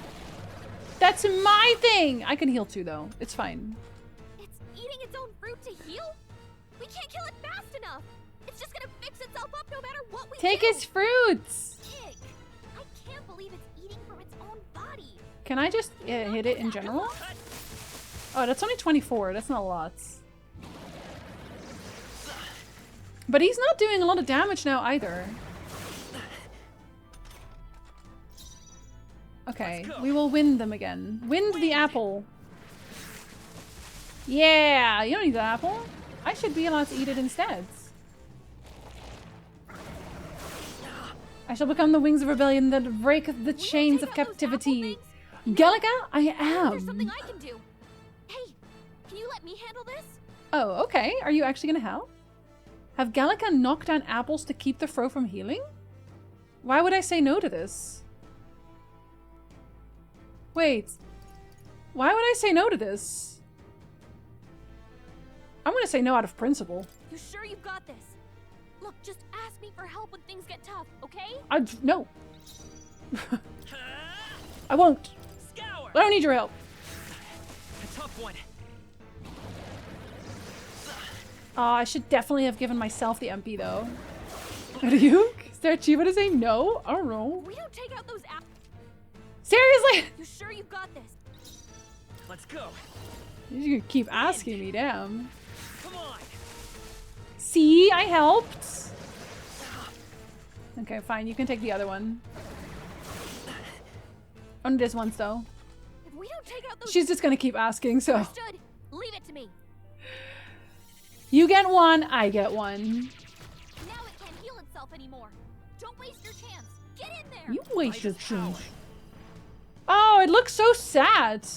That's my thing! I can heal too though. It's fine. It's eating its own fruit to heal? We can't kill it fast enough. It's just gonna fix itself up no matter what we Take do. his fruits! Ick. I can't believe it's eating from its own body. Can I just hit it in general? Oh, that's only 24. That's not a lot. But he's not doing a lot of damage now either. Okay, we will wind them again. Wind the apple. Yeah, you don't need the apple. I should be allowed to eat it instead. I shall become the wings of rebellion that break the chains of captivity. Galaga, I There's am. something I can do. Hey, can you let me handle this? Oh, okay. Are you actually gonna help? Have Galaga knocked down apples to keep the fro from healing? Why would I say no to this? Wait. Why would I say no to this? I'm gonna say no out of principle. You sure you've got this? Look, just ask me for help when things get tough, okay? No. I won't. Scour. I don't need your help. A tough one. Oh, I should definitely have given myself the MP though. Ryuk? Is there a Chiba to say no? I don't know. We don't take out those Seriously? You sure you've got this? Let's go. You can keep asking me, damn. Come on. See, I helped. Okay, fine. You can take the other one. On this one, though. If we don't take out those She's just gonna keep asking, so. Understood. Leave it to me. You get one, I get one. Now it can't heal itself anymore. Don't waste your chance. Get in there. You wasted chance. Oh, it looks so sad.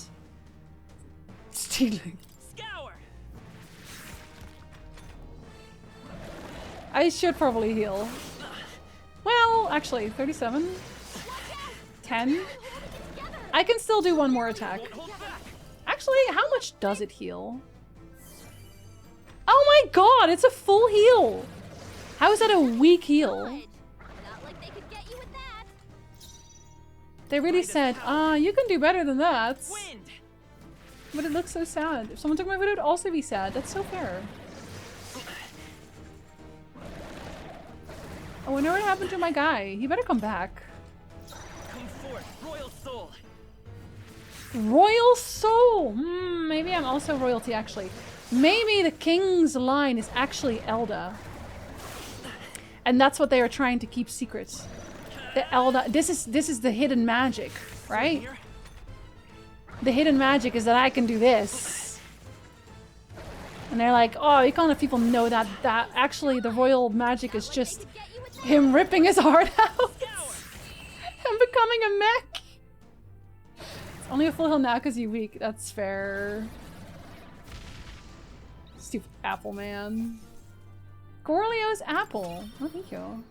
Stealing. Scour. I should probably heal. Well, actually, 37. 10. I can still do one more attack. Actually, how much does it heal? Oh my god, it's a full heal! How is that a weak heal? Not like they could get you with that. They really said, you can do better than that. Wind. But it looks so sad. If someone took my food, it would also be sad. That's so fair. I wonder what happened to my guy. He better come back. Come forth, royal soul. Royal soul! Maybe I'm also royalty, actually. Maybe the king's line is actually Elda. And that's what they are trying to keep secret. The Elda... This is the hidden magic, right? The hidden magic is that I can do this. And they're like, oh, you can't let people know that actually the royal magic is just him ripping his heart out and becoming a mech. It's only a full heal now because you're weak. That's fair. Stupid apple man. Gorlio's apple. Oh, thank you.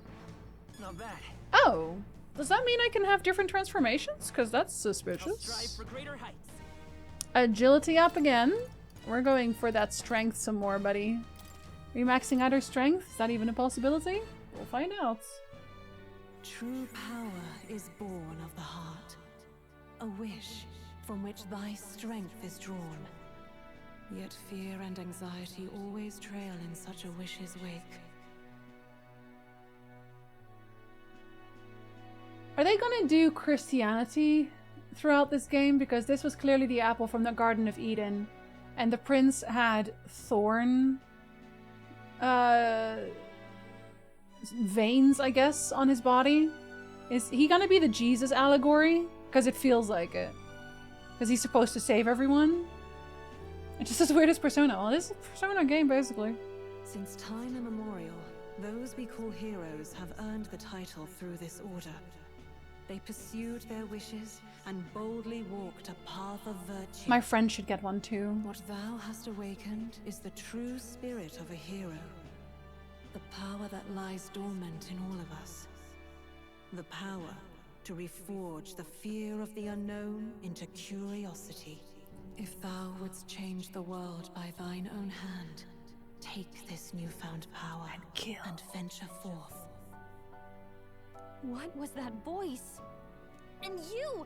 Not bad. Oh, does that mean I can have different transformations? Because that's I'll suspicious. strive for greater heights. Agility up again. We're going for that strength some more, buddy. Are you maxing out our strength? Is that even a possibility? We'll find out. True power is born of the heart. A wish from which thy strength is drawn. Yet fear and anxiety always trail in such a wish's wake. Are they gonna do Christianity throughout this game? Because this was clearly the apple from the Garden of Eden. And the prince had thorn veins, I guess, on his body. Is he gonna be the Jesus allegory? Because it feels like it. Because he's supposed to save everyone. It's just as weird as Persona. Well, this is a Persona game, basically. Since time immemorial, those we call heroes have earned the title through this order. They pursued their wishes and boldly walked a path of virtue. My friend should get one too. What thou hast awakened is the true spirit of a hero. The power that lies dormant in all of us. The power to reforge the fear of the unknown into curiosity. If thou wouldst change the world by thine own hand, take this newfound power and venture forth. What was that voice? And you!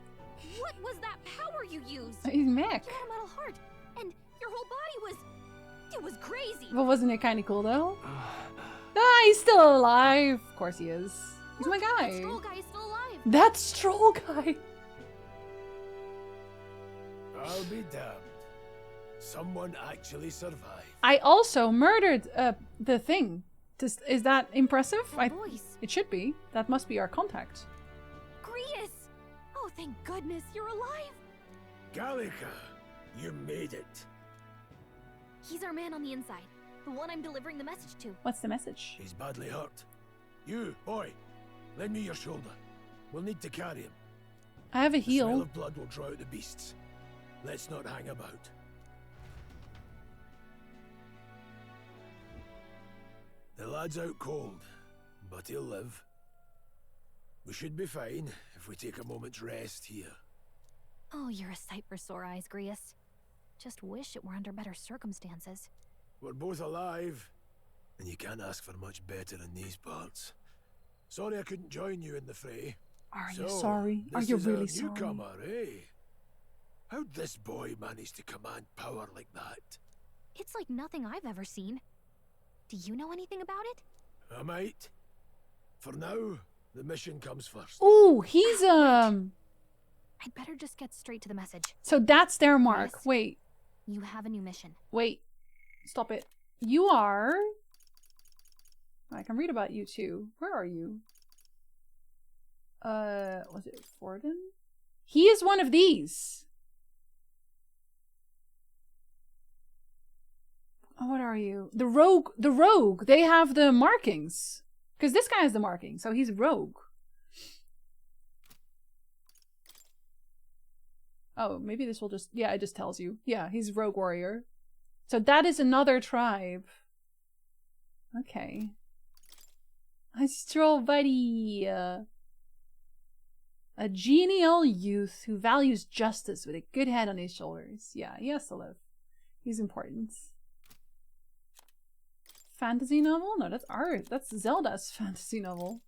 What was that power you used? He's mech. You had a metal heart, and your whole body was... It was crazy! But wasn't it kind of cool, though? Ah, he's still alive! Of course he is. He's my guy. That Stroll guy is still alive! That Stroll guy! I'll be damned. Someone actually survived. I also murdered the thing. Is that impressive? It should be. That must be our contact. Grius! Oh, thank goodness you're alive! Gallica, you made it. He's our man on the inside. The one I'm delivering the message to. What's the message? He's badly hurt. You, boy, lend me your shoulder. We'll need to carry him. I have a The smell heal. of blood will draw out the beasts. Let's not hang about. The lad's out cold, but he'll live. We should be fine if we take a moment's rest here. Oh, you're a sight for sore eyes, Grius. Just wish it were under better circumstances. We're both alive, and you can't ask for much better in these parts. Sorry I couldn't join you in the fray. Are you sorry? Are you really sorry? Newcomer, eh? How'd this boy manage to command power like that? It's like nothing I've ever seen. Do you know anything about it? I might. For now, the mission comes first. Ooh, he's I'd better just get straight to the message. So that's their mark. Yes. Wait. You have a new mission. Wait. Stop it. You are... I can read about you too. Where are you? Was it Forden? He is one of these. Oh, what are you? The rogue. The rogue. They have the markings. Because this guy has the marking, so he's rogue. Oh, maybe this will just... Yeah, it just tells you. Yeah, he's rogue warrior. So that is another tribe. Okay. A stroll buddy. A genial youth who values justice with a good head on his shoulders. Yeah, he has to live. He's important. Fantasy novel? No, that's art. That's Zelda's fantasy novel.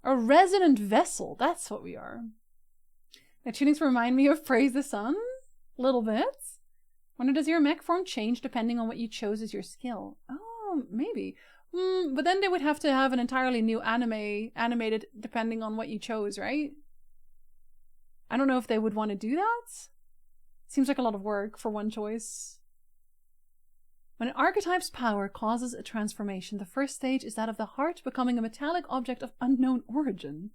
A resonant vessel. That's what we are. The tunings remind me of Praise the Sun. A little bit. Wonder, does your mech form change depending on what you chose as your skill? Oh, maybe. But then they would have to have an entirely new animated depending on what you chose, right? I don't know if they would want to do that. Seems like a lot of work for one choice. When an archetype's power causes a transformation, the first stage is that of the heart becoming a metallic object of unknown origin.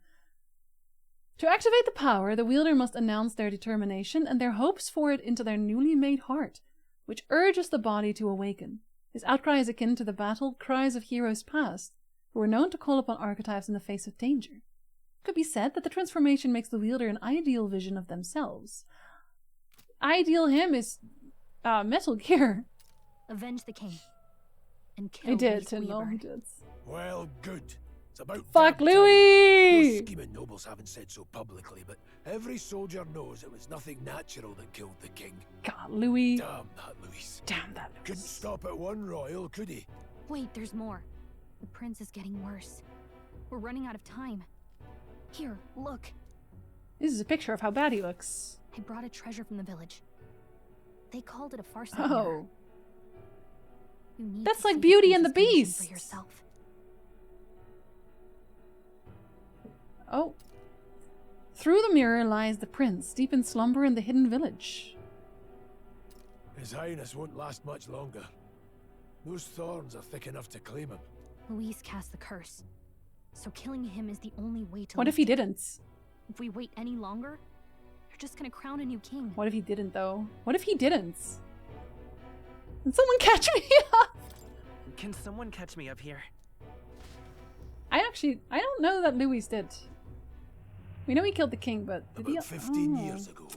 To activate the power, the wielder must announce their determination and their hopes for it into their newly made heart, which urges the body to awaken. His outcry is akin to the battle cries of heroes past, who were known to call upon archetypes in the face of danger. It could be said that the transformation makes the wielder an ideal vision of themselves. Ideal him is Metal Gear. Avenge the king. And kill I did, Louis no, Weaver. he did. Well, good. It's about Fuck damn time. Louis! Those scheming nobles haven't said so publicly, but every soldier knows it was nothing natural that killed the king. God, Louis. Damn that Louis. Damn that Louis. Couldn't stop at one royal, could he? Wait, there's more. The prince is getting worse. We're running out of time. Here, look. This is a picture of how bad he looks. I brought a treasure from the village. They called it a farce. Oh. You need That's to like see Beauty and the prince's condition Beast. for yourself. Oh. Through the mirror lies the prince, deep in slumber in the hidden village. His Highness won't last much longer. Those thorns are thick enough to claim him. Louise cast the curse. So killing him is the only way to What if he didn't? If we wait any longer, they're just gonna crown a new king. What if he didn't, though? What if he didn't? Can someone catch me up? Can someone catch me up here? I don't know that Louis did. We know he killed the king, but did About he? 15 years ago,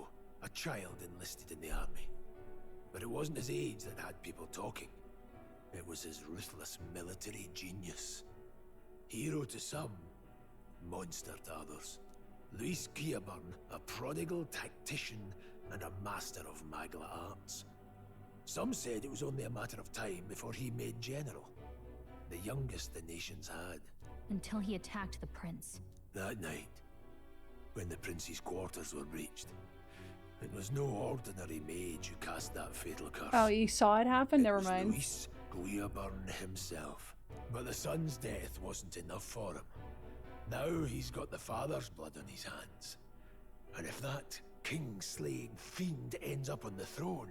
a child enlisted in the army. But it wasn't his age that had people talking. It was his ruthless military genius. Hero to some, monster to others. Luis Guillaburn, a prodigal tactician and a master of magla arts. Some said it was only a matter of time before he made general. The youngest the nations had. Until he attacked the prince. That night, when the prince's quarters were breached, it was no ordinary mage who cast that fatal curse. Oh, you saw it happen? Never mind. Luis Guillaburn himself. But the son's death wasn't enough for him. Now he's got the father's blood on his hands. And if that king-slaying fiend ends up on the throne,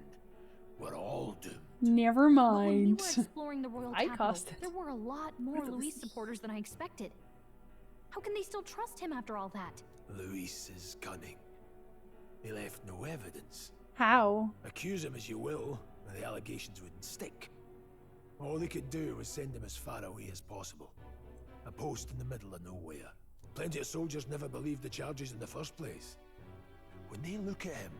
we're all doomed. Never When we mind. were exploring the royal I capital, caused it. there were a lot more Louis supporters than I expected. How can they still trust him after all that? Luis is cunning. He left no evidence. How? Accuse him as you will, and the allegations wouldn't stick. All they could do was send him as far away as possible. A post in the middle of nowhere. Plenty of soldiers never believed the charges in the first place. When they look at him,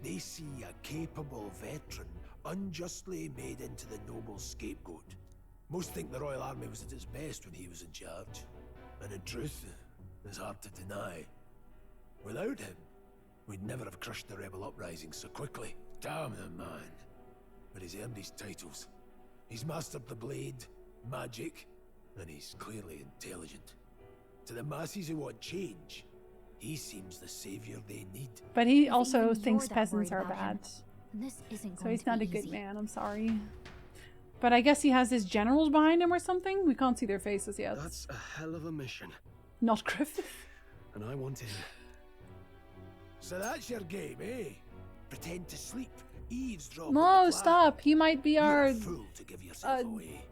they see a capable veteran unjustly made into the noble's scapegoat. Most think the Royal Army was at its best when he was in charge. And in truth, it's hard to deny. Without him, we'd never have crushed the rebel uprising so quickly. Damn the man. But he's earned his titles. He's mastered the blade, magic, and he's clearly intelligent. To the masses who want change, He seems the savior they need. But he If also even thinks you're that peasants worried are about him, bad. This isn't So going he's to be not a good easy. man, I'm sorry. But I guess he has his generals behind him or something? We can't see their faces yet. That's a hell of a mission. Not Griffith. And I want in. So that's your game, eh? Pretend to sleep, eavesdrop. No, stop. He might be You're our... a fool to give yourself away.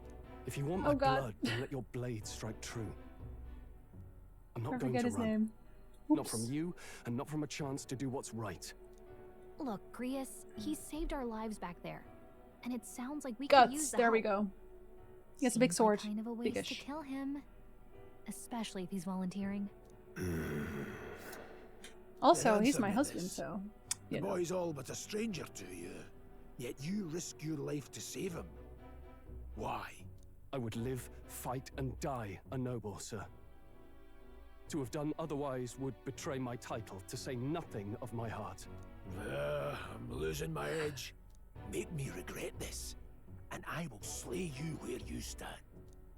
If you want Oh, my God. blood, then let your blade strike true. I'm not I going forget to his run. name. Not Oops. from you, and not from a chance to do what's right. Look, Grius, he saved our lives back there. And it sounds like we could Guts. use the There we help. go. He has a big Seems sword. like kind of a waste to Biggish. kill him. Especially if he's volunteering. Also, Then he's answer my me husband, this. so... The You know. boy's all but a stranger to you, yet you risk your life to save him. Why? I would live, fight, and die a noble, sir. To have done otherwise would betray my title, to say nothing of my heart. I'm losing my edge. Make me regret this, and I will slay you where you stand.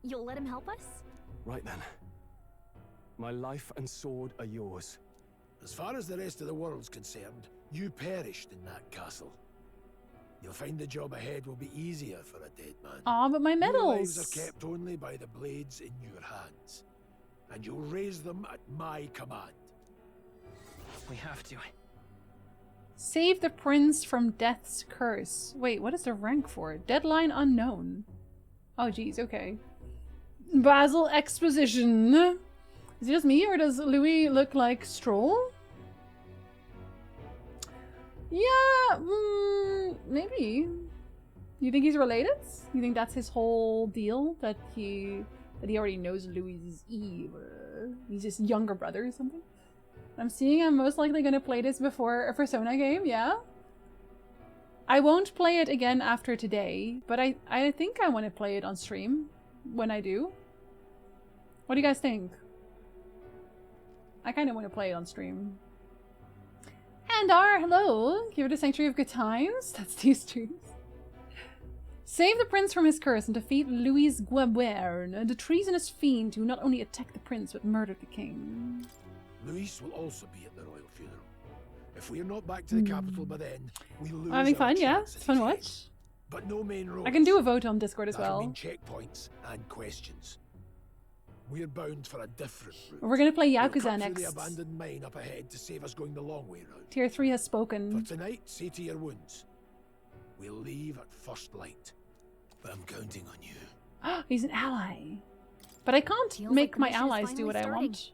You'll let him help us? Right then. My life and sword are yours. As far as the rest of the world's concerned, you perished in that castle. You'll find the job ahead will be easier for a dead man. Aw, but my Your medals! lives are kept only by the blades in your hands, and you'll raise them at my command. We have to. Save the prince from death's curse. Wait, what is the rank for? Deadline unknown. Oh, geez, okay. Basil exposition. Is it just me, or does Louis look like Stroll? Yeah, maybe. You think he's related? You think that's his whole deal? That he already knows Louis is evil? He's his younger brother or something? I'm seeing I'm most likely going to play this before a Persona game, yeah? I won't play it again after today, but I think I want to play it on stream when I do. What do you guys think? I kind of want to play it on stream. Andar, hello! Give it a Sanctuary of Good Times. That's these streams. Save the prince from his curse and defeat Louis Guabern, the treasonous fiend who not only attacked the prince but murdered the king. Luis will also be at the royal funeral. If we're not back to the capital by then, we lose. I'm having our fun, yeah? chance It's at fun his watch. head. But no main roads. I can do a vote on Discord as That'll well. mean checkpoints and questions. We're bound for a different route. We're gonna play We'll Yakuza cut through next. the abandoned mine up ahead to save us going the long way round. Tier 3 has For spoken. tonight, see to your wounds. We'll leave at first light. But I'm counting on you. He's an ally. But I can't Feels make like the my mission is allies do finally what I starting. want.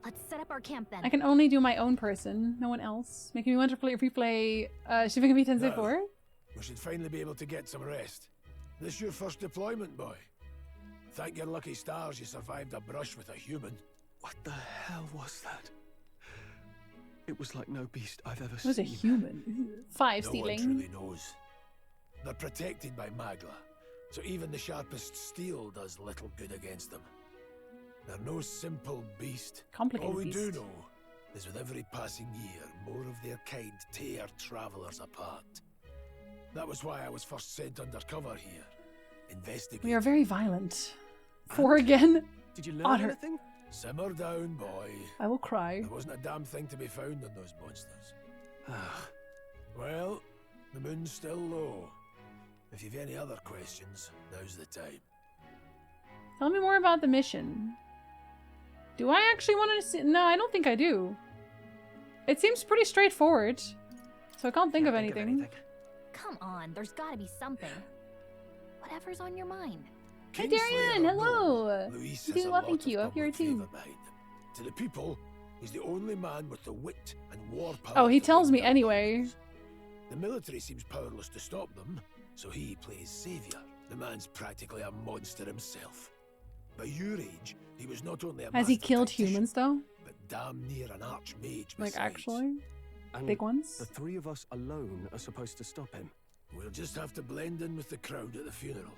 Let's set up our camp then. I can only do my own person, no one else. Making me want to replay Shivingami Tensei No. 4. We should finally be able to get some rest. This your first deployment, boy. Thank your lucky stars you survived a brush with a human. What the hell was that? It was like no beast I've ever It was a seen. human. 5 No stealing. one truly knows. They're protected by Magla, so even the sharpest steel does little good against them. They're no simple beast. Complicated All we do beast. know is with every passing year, more of their kind tear travelers apart. That was why I was first sent undercover here. Investigating. We are very violent. 4 again. Did you learn Otter. anything? Simmer down, boy. I will cry. There wasn't a damn thing to be found on those monsters. Well, the moon's still low. If you've any other questions, now's the time. Tell me more about the mission. Do I actually want to see? No, I don't think I do. It seems pretty straightforward. So I can't think of anything. Come on, there's gotta be something. Whatever's on your mind. Hi Darian, hello! Luis I'm has doing a well, lot thank of you. I hope you're a public team. favour behind him. To the people, he's the only man with the wit and war power. Oh, he to tells bring me down anyway. enemies. The military seems powerless to stop them, so he plays savior. The man's practically a monster himself. By your age, he was not only a Has he master killed tactician, humans though? but damn near an archmage. Like besides. actually? And Big ones? The 3 of us alone are supposed to stop him. We'll just have to blend in with the crowd at the funeral.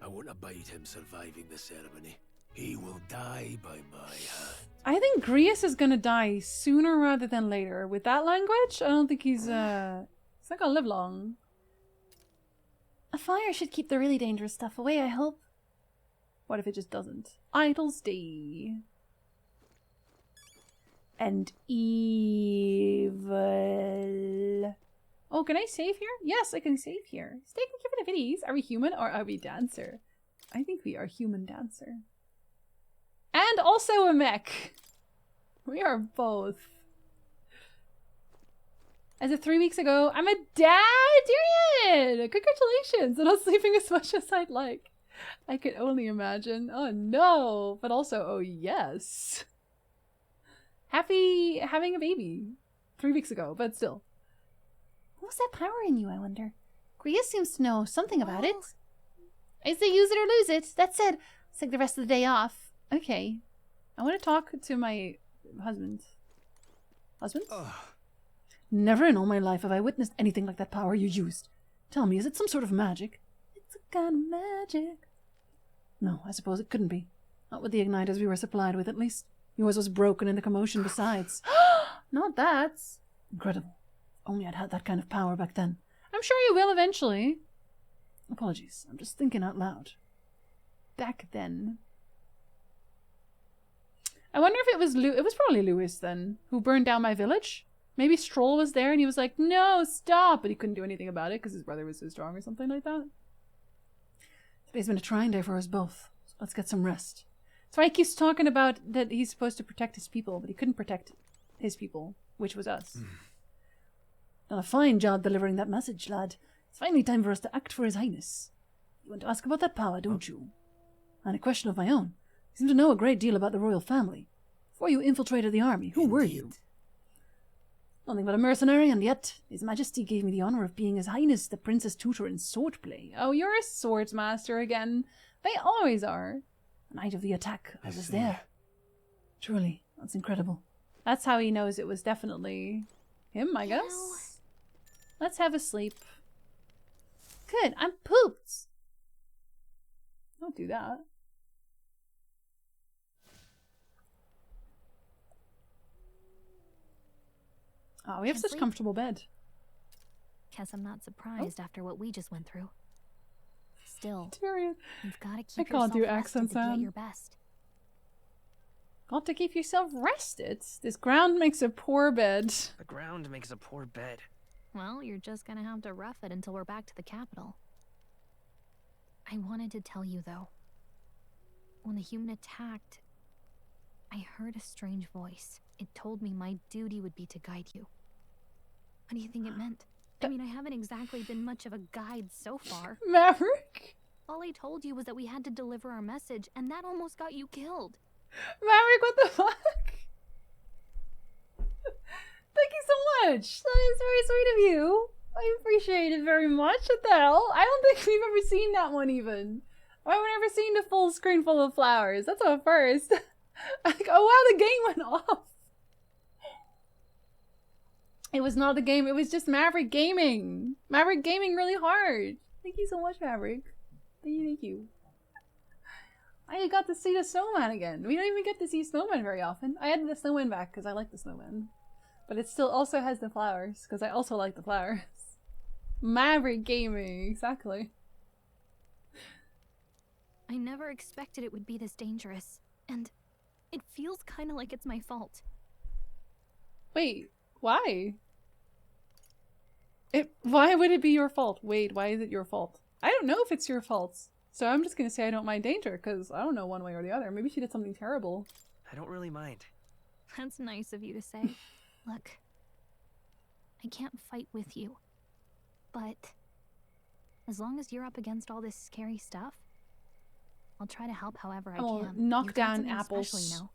I won't abide him surviving the ceremony. He will die by my hand. I think Grius is gonna die sooner rather than later. With that language, I don't think he's not gonna live long. A fire should keep the really dangerous stuff away, I hope. What if it just doesn't? Idle's Day. and evil. Oh, can I save here? Yes, I can save here. Stay give it ease. Are we human or are we dancer? I think we are human dancer. And also a mech. We are both. As of 3 weeks ago, I'm a dad, Darian! Congratulations! I'm not sleeping as much as I'd like. I could only imagine. Oh no! But also, oh yes. Happy having a baby. 3 weeks ago, but still. What's that power in you, I wonder? Gria seems to know something about it. I say use it or lose it. That said, let's take the rest of the day off. Okay. I want to talk to my husband. Husband? Never in all my life have I witnessed anything like that power you used. Tell me, is it some sort of magic? It's a kind of magic. No, I suppose it couldn't be. Not with the igniters we were supplied with, at least. Yours was broken in the commotion besides. Not that. Incredible. Only I'd had that kind of power back then. I'm sure you will eventually. Apologies, I'm just thinking out loud. Back then. I wonder if it was it was probably Lewis then, who burned down my village. Maybe Stroll was there and he was like, no, stop! But he couldn't do anything about it because his brother was so strong or something like that. Today's been a trying day for us both, so let's get some rest. That's why he keeps talking about that he's supposed to protect his people, but he couldn't protect his people, which was us. Done a fine job delivering that message, lad. It's finally time for us to act for His Highness. You want to ask about that power, don't you? And a question of my own. You seem to know a great deal about the royal family. Before you infiltrated the army, who were you? Nothing but a mercenary, and yet His Majesty gave me the honor of being His Highness the Prince's tutor in swordplay. Oh, you're a swords master again. They always are. The night of the attack, I was there. Truly, that's incredible. That's how he knows it was definitely him, I guess. Let's have a sleep. Good, I'm pooped. Don't do that. Oh, we have such comfortable bed. Guess I'm not surprised after what we just went through. Still, Tyrion. you've got to keep I can't do yourself accents, rested to be at man. your best. Got to keep yourself rested. This ground makes a poor bed. The ground makes a poor bed. Well, you're just gonna have to rough it until we're back to the capital. I wanted to tell you, though. When the human attacked, I heard a strange voice. It told me my duty would be to guide you. What do you think it meant? I mean, I haven't exactly been much of a guide so far. Maverick? All I told you was that we had to deliver our message, and that almost got you killed. Maverick, what the fuck? Thank you so much. That is very sweet of you. I appreciate it very much. What the hell? I don't think we've ever seen that one even. I've never seen a full screen full of flowers. That's a first. Like, oh wow, the game went off. It was not the game, it was just Maverick gaming. Maverick gaming really hard. Thank you so much, Maverick. Thank you. I got to see the snowman again. We don't even get to see snowman very often. I added the snowman back because I like the snowman. But it still also has the flowers because I also like the flowers. Maverick gaming, exactly. I never expected it would be this dangerous, and it feels kind of like it's my fault. Wait, why? Why would it be your fault? Wait, why is it your fault? I don't know if it's your fault. So I'm just gonna say I don't mind danger, because I don't know one way or the other. Maybe she did something terrible. I don't really mind. That's nice of you to say. Look, I can't fight with you, but as long as you're up against all this scary stuff, I'll try to help however I can. Knock You've got down something apples. special, you know.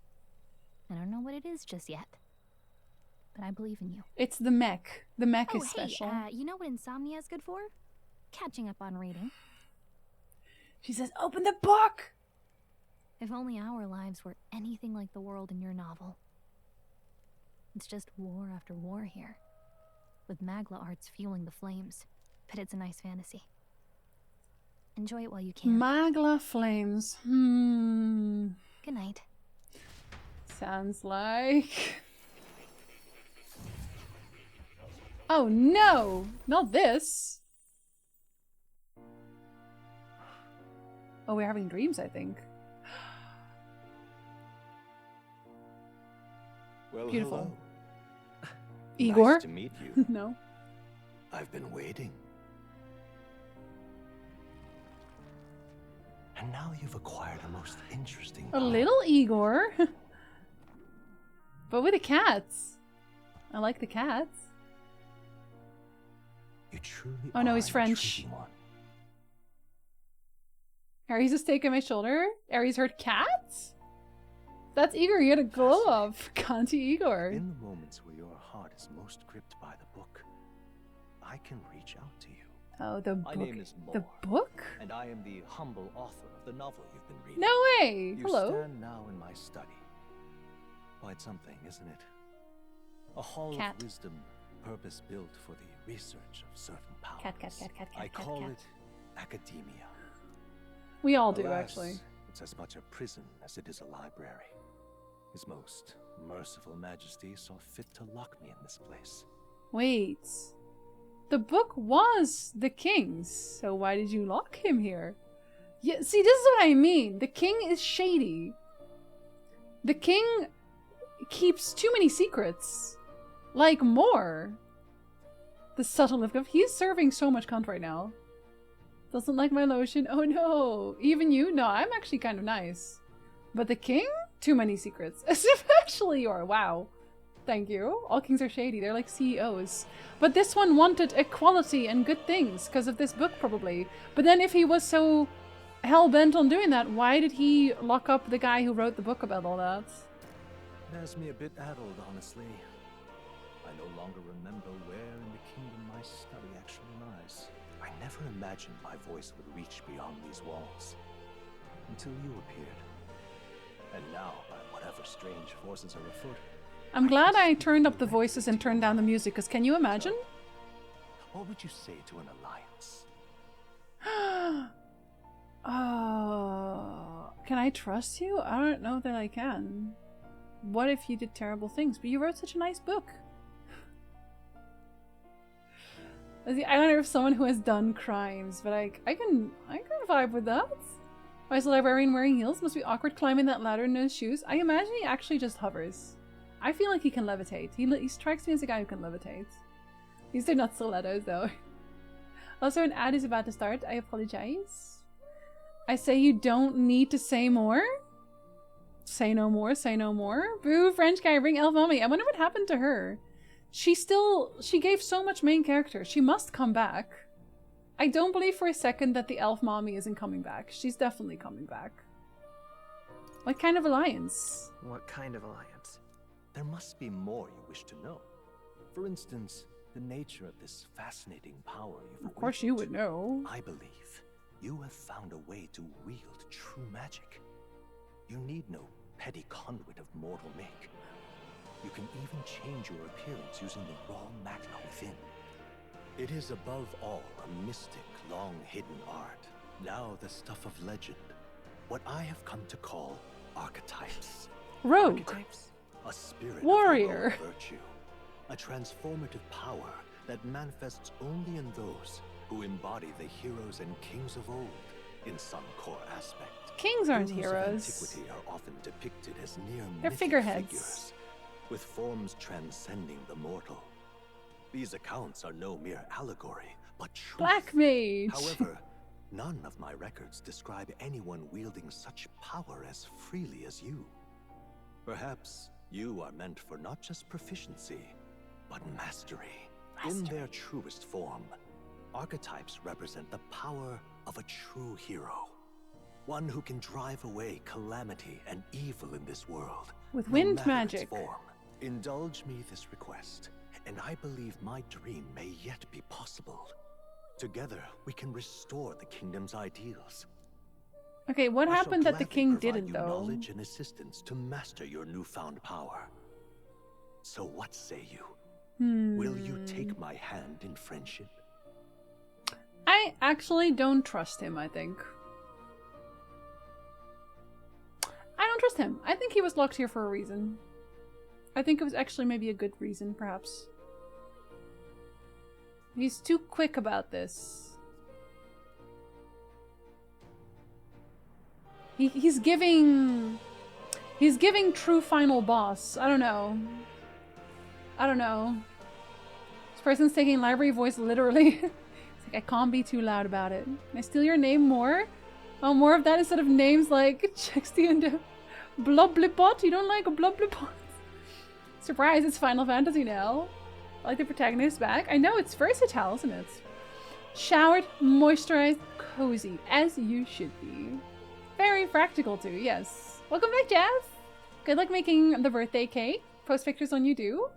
I don't know what it is just yet, but I believe in you. It's the mech. The mech Oh, is special. hey, you know what insomnia is good for? Catching up on reading. She says, open the book! If only our lives were anything like the world in your novel. It's just war after war here, with Magla arts fueling the flames, but it's a nice fantasy. Enjoy it while you can. Magla flames. Good night. Sounds like... Oh no! Not this! Oh, we're having dreams, I think. Well, Beautiful. hello. Igor? Nice to meet you. No. I've been waiting. And now you've acquired a most interesting A power. little Igor. But with the cats. I like the cats. You truly Oh no, are he's an French. intriguing one. Aries is taking my shoulder. Aries heard cats? That's Igor, you had a glow up. Can't you, Igor? In the moments where your heart is most gripped by the book, I can reach out to you. Oh, the My book. name is The Moore, book? and I am the humble author of the novel you've been reading. No way! You Hello. stand now in my study. Quite something, isn't it? A hall Cat. of wisdom, purpose-built for the research of certain powers. Cat. I call cat. it academia. We all do, Alas, actually. It's as much a prison as it is a library. His most merciful majesty saw fit to lock me in this place. Wait. The book was the king's, so why did you lock him here? Yeah, see, this is what I mean. The king is shady. The king keeps too many secrets. Like more. The subtle lift of he's serving so much cunt right now. Doesn't like my lotion. Oh no. Even you? No, I'm actually kind of nice. But the king? Too many secrets. Especially your. Wow. Thank you. All kings are shady. They're like CEOs. But this one wanted equality and good things because of this book probably. But then if he was so hell-bent on doing that, why did he lock up the guy who wrote the book about all that? It has me a bit addled, honestly. I no longer remember where in the kingdom my study actually lies. I never imagined my voice would reach beyond these walls. Until you appeared. And now, by whatever strange forces are afoot, I'm glad I turned up the voices and turned down the music, because can you imagine? what would you say to an alliance? Oh, can I trust you? I don't know that I can. What if you did terrible things? But you wrote such a nice book. As the islander of someone who has done crimes, but I can vibe with that. Why is the librarian wearing heels? Must be awkward climbing that ladder in those shoes. I imagine he actually just hovers. I feel like he can levitate. He strikes me as a guy who can levitate. These are not stilettos though. Also, an ad is about to start. I apologize. I say you don't need to say more. Say no more, say no more. Boo, French guy, bring Elf Mommy. I wonder what happened to her. She gave so much main character. She must come back. I don't believe for a second that the Elf Mommy isn't coming back. She's definitely coming back. What kind of alliance? What kind of alliance? There must be more you wish to know. For instance, the nature of this fascinating power you've Of course you would know. I believe you have found a way to wield true magic. You need no petty conduit of mortal make. You can even change your appearance using the raw matter within. It is above all a mystic, long-hidden art. Now the stuff of legend. What I have come to call archetypes. Rogue. Archetypes? A spirit Warrior. of heroic virtue. A transformative power that manifests only in those who embody the heroes and kings of old in some core aspect. Kings aren't Heroes of heroes. antiquity are often depicted as near They're mythic figureheads. figures, with forms transcending the mortal. These accounts are no mere allegory, but truth. Black Mage. However, none of my records describe anyone wielding such power as freely as you. Perhaps you are meant for not just proficiency, but mastery. In their truest form, archetypes represent the power of a true hero. One who can drive away calamity and evil in this world. With no wind matter its magic. form. Indulge me this request, and I believe my dream may yet be possible. Together, we can restore the kingdom's ideals. Okay, what I shall happened that the gladly king provide didn't you though? knowledge and assistance to master your newfound power. So what say you? Will you take my hand in friendship? I actually don't trust him, I think. I don't trust him. I think he was locked here for a reason. I think it was actually maybe a good reason, perhaps. He's too quick about this. He's giving He's giving true final boss. I don't know. I don't know. This person's taking library voice literally. It's like, I can't be too loud about it. Can I steal your name more? Oh, more of that instead of names like Chexty and Bloblipot. You don't like a Bloblipot? Surprise, it's Final Fantasy now. I like the protagonist back. I know, it's versatile, isn't it? Showered, moisturized, cozy, as you should be. Very practical too, yes. Welcome back, Jeff. Good luck making the birthday cake. Post pictures when you do.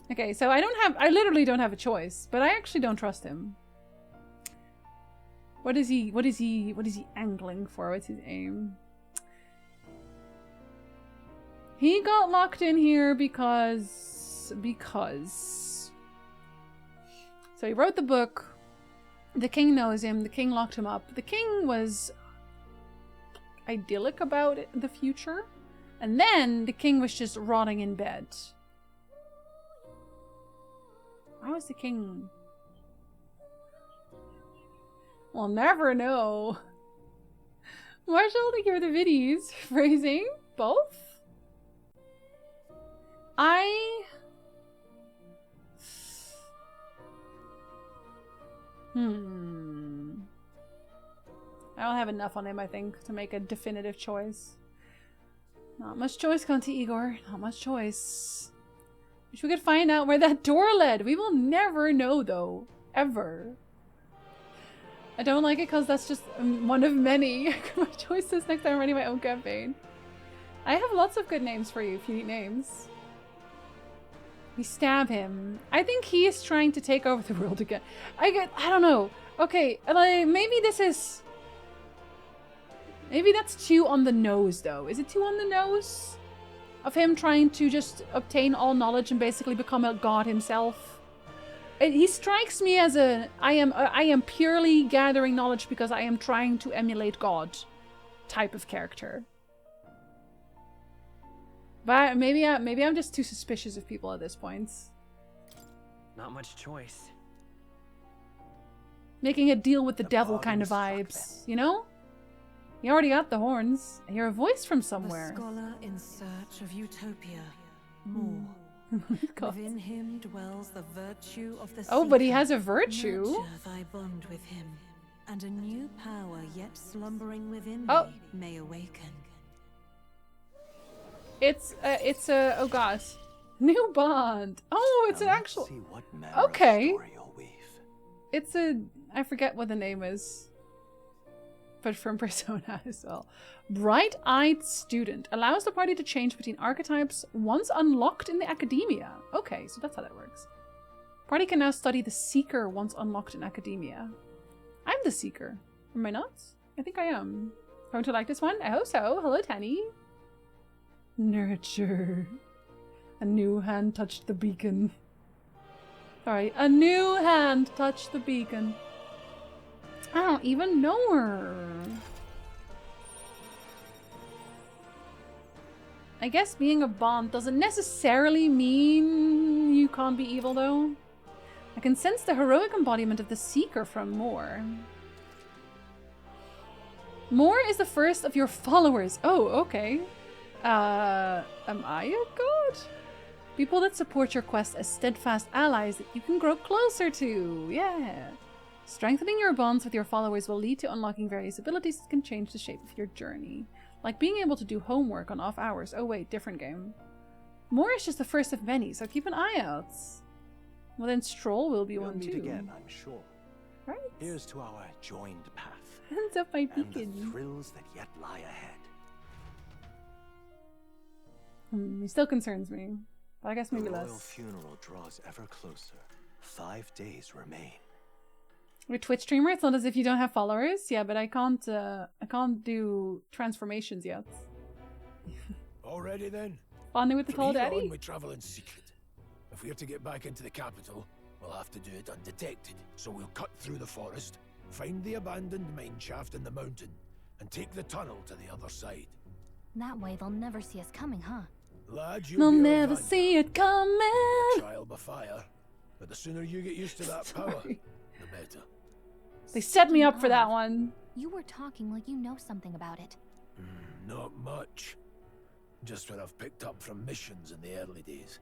Okay, so I literally don't have a choice, but I actually don't trust him. What is he angling for? What's his aim? He got locked in here because... So he wrote the book. The king knows him. The king locked him up. The king was idyllic about the future. And then the king was just rotting in bed. Why was the king... We'll never know. Marshall, thank you for the viddies. Phrasing? Both? I don't have enough on him, I think, to make a definitive choice. Not much choice, Conti Igor. Not much choice. Wish we could find out where that door led. We will never know, though. Ever. I don't like it because that's just one of many my choices next time I'm running my own campaign. I have lots of good names for you if you need names. We stab him. I think he is trying to take over the world again. I don't know. Okay, like, maybe this is... Maybe that's too on the nose, though. Is it too on the nose? Of him trying to just obtain all knowledge and basically become a god himself? He strikes me as a... I am purely gathering knowledge because I am trying to emulate God type of character. But maybe I'm just too suspicious of people at this point. Not much choice. Making a deal with the devil kind of vibes, you know? You already got the horns. I hear a voice from somewhere. A scholar in search of utopia. More. Within him dwells the virtue of the Oh, but he has a virtue. Nurture thy bond with him, and a new power yet slumbering within Oh. thee may awaken. It's a, oh gosh. New bond. Oh, it's an actual... Okay. It's a, I forget what the name is. But from Persona as well. Bright-eyed student. Allows the party to change between archetypes once unlocked in the academia. Okay, so that's how that works. Party can now study the Seeker once unlocked in academia. I'm the Seeker. Am I not? I think I am. Going to like this one? I hope so. Hello, Tanny. Nurture. A new hand touched the beacon. Sorry, a new hand touched the beacon. I don't even know her. I guess being a bond doesn't necessarily mean you can't be evil, though. I can sense the heroic embodiment of the Seeker from Moore. Moore is the first of your followers. Oh, okay. Am I a god? People that support your quest as steadfast allies that you can grow closer to. Yeah. Strengthening your bonds with your followers will lead to unlocking various abilities that can change the shape of your journey. Like being able to do homework on off hours. Oh wait, different game. More is just the first of many, so keep an eye out. Well then Stroll will be one meet too. again, I'm sure. Right? Here's to our joined path. Hands up my and beacon. the thrills that yet lie ahead. He still concerns me. But I guess maybe the royal less. funeral draws ever closer. 5 days remain. You're a Twitch streamer? It's not as if you don't have followers. Yeah, but I can't do transformations yet. Already then? Bonding with the tall From here daddy? on, we travel in secret. If we're to get back into the capital, we'll have to do it undetected. So we'll cut through the forest, find the abandoned mine shaft in the mountain, and take the tunnel to the other side. That way they'll never see us coming, huh? Lad, you'll They'll be our never vanguard. see it coming. Trial by fire. But the sooner you get used to that power, the better. They set me up for that one. You were talking like you know something about it. Not much. Just what I've picked up from missions in the early days.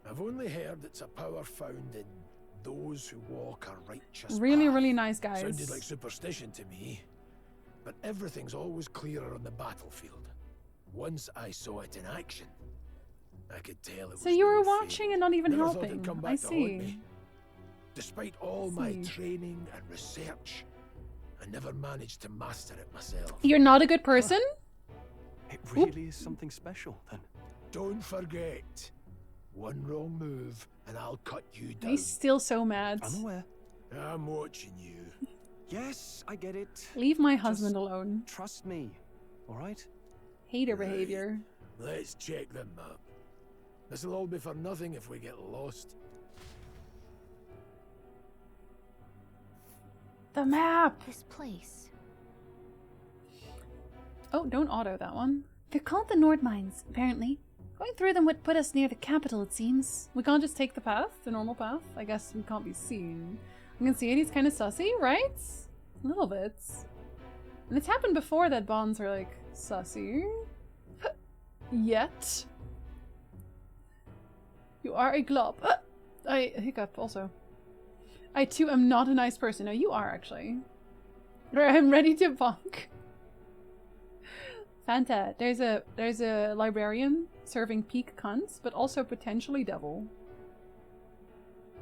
I've only heard it's a power found in those who walk a righteous Really, path. really nice guys. Sounded like superstition to me, but everything's always clearer on the battlefield. Once I saw it in action, I could tell it was So you were no watching fable. and not even Never thought it'd helping. come I back to haunt see. me. Despite all my training and research, I never managed to master it myself. You're not a good person? It really is something special, then. Don't forget, one wrong move and I'll cut you down. He's still so mad. I'm aware. I'm watching you. Yes, I get it. Leave my husband alone. Trust me, all right? Hater behavior. Let's check the map. This'll all be for nothing if we get lost. The map! This place. Oh, don't auto that one. They're called the Nord Mines, apparently. Going through them would put us near the capital, it seems. We can't just take the path, the normal path. I guess we can't be seen. You can see it, he's kind of sussy, right? A little bit. And it's happened before that bonds are like, sussy. Yet. You are a glob. I hiccup also. I too am not a nice person. No, you are actually. I'm ready to bonk. Fanta, there's a librarian serving peak cunts, but also potentially devil.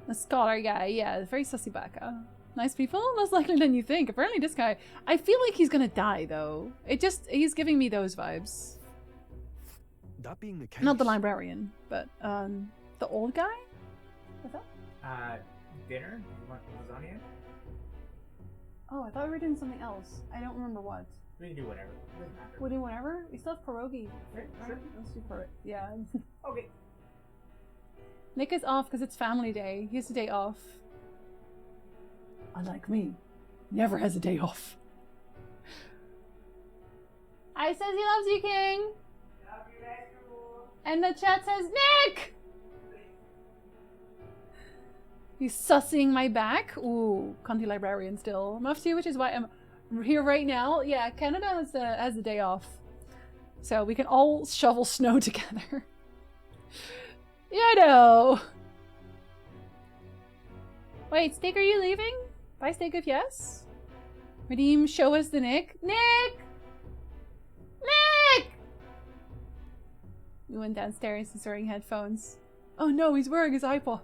A scholar guy, yeah, very sussy baka. Nice people? Less likely than you think. Apparently this guy, I feel like he's gonna die though. He's giving me those vibes. That being the case. Not the librarian, but the old guy? What's that? Dinner? You want lasagna? Oh, I thought we were doing something else. I don't remember what. We can do whatever. Doesn't matter. We'll do whatever? We still have pierogi. Sure. Let's do pierogi. Yeah. Okay. Nick is off because it's family day. He has a day off. Unlike me, never has a day off. I says he loves you, King. Love you, Matthew. And the chat says, Nick! He's sussing my back. Ooh, Conti Librarian still. I'm off too, which is why I'm here right now. Yeah, Canada has a day off. So we can all shovel snow together. You know. Wait, Steak, are you leaving? Bye, Steak, if yes. Redeem, show us the Nick. Nick! Nick! We went downstairs. He's wearing headphones. Oh no, he's wearing his iPods.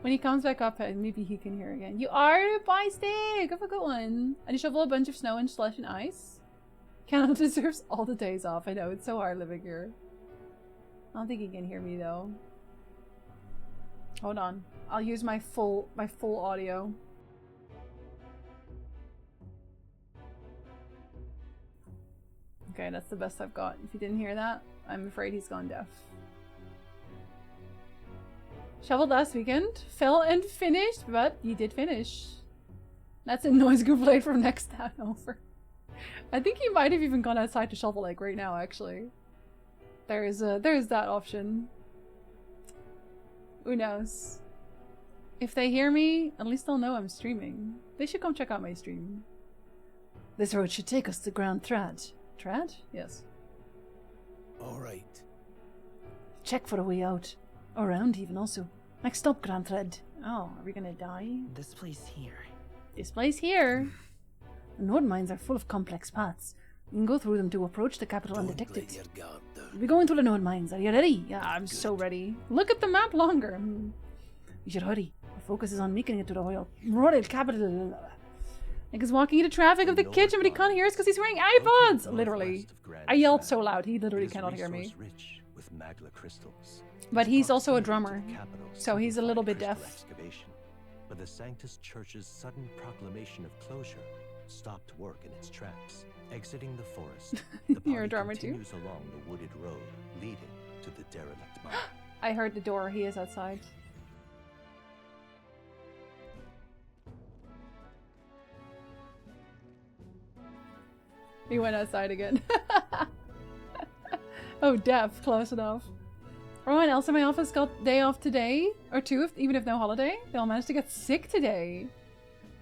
When he comes back up, maybe he can hear again. You are? Bye, Steak! Have a good one. And you shovel a bunch of snow and slush and ice. Canada deserves all the days off. I know, it's so hard living here. I don't think he can hear me though. Hold on. I'll use my full audio. Okay, that's the best I've got. If you didn't hear that, I'm afraid he's gone deaf. Shoveled last weekend, fell and finished, but you did finish. That's a noise group played from next town over. I think he might have even gone outside to shovel like right now, actually. There's that option. Who knows? If they hear me, at least they'll know I'm streaming. They should come check out my stream. This road should take us to Grand Trad. Trad? Yes. Alright. Check for a way out. Around even also. Next stop, Grand Trad. Oh, are we gonna die? This place here. This place here? The Nord Mines are full of complex paths. You can go through them to approach the capital undetected. We're going through the Nord Mines. Are you ready? Yeah, I'm so ready. Look at the map longer. We should hurry. Our focus is on making it to the royal capital. Nick is walking into traffic of the kitchen, but he can't hear us because he's wearing iPods! Literally. I yelled so loud, he literally cannot hear me. With magla crystals. But he's also a drummer, so he's a little bit deaf. Excavation. But the Sanctus Church's sudden proclamation of closure stopped work in its tracks. Exiting the forest, the You're a party drummer too? continues along the wooded road leading to the derelict mine. I heard the door, he is outside. He went outside again. Oh, deaf, close enough. Everyone else in my office got day off today, or two, even if no holiday. They all managed to get sick today.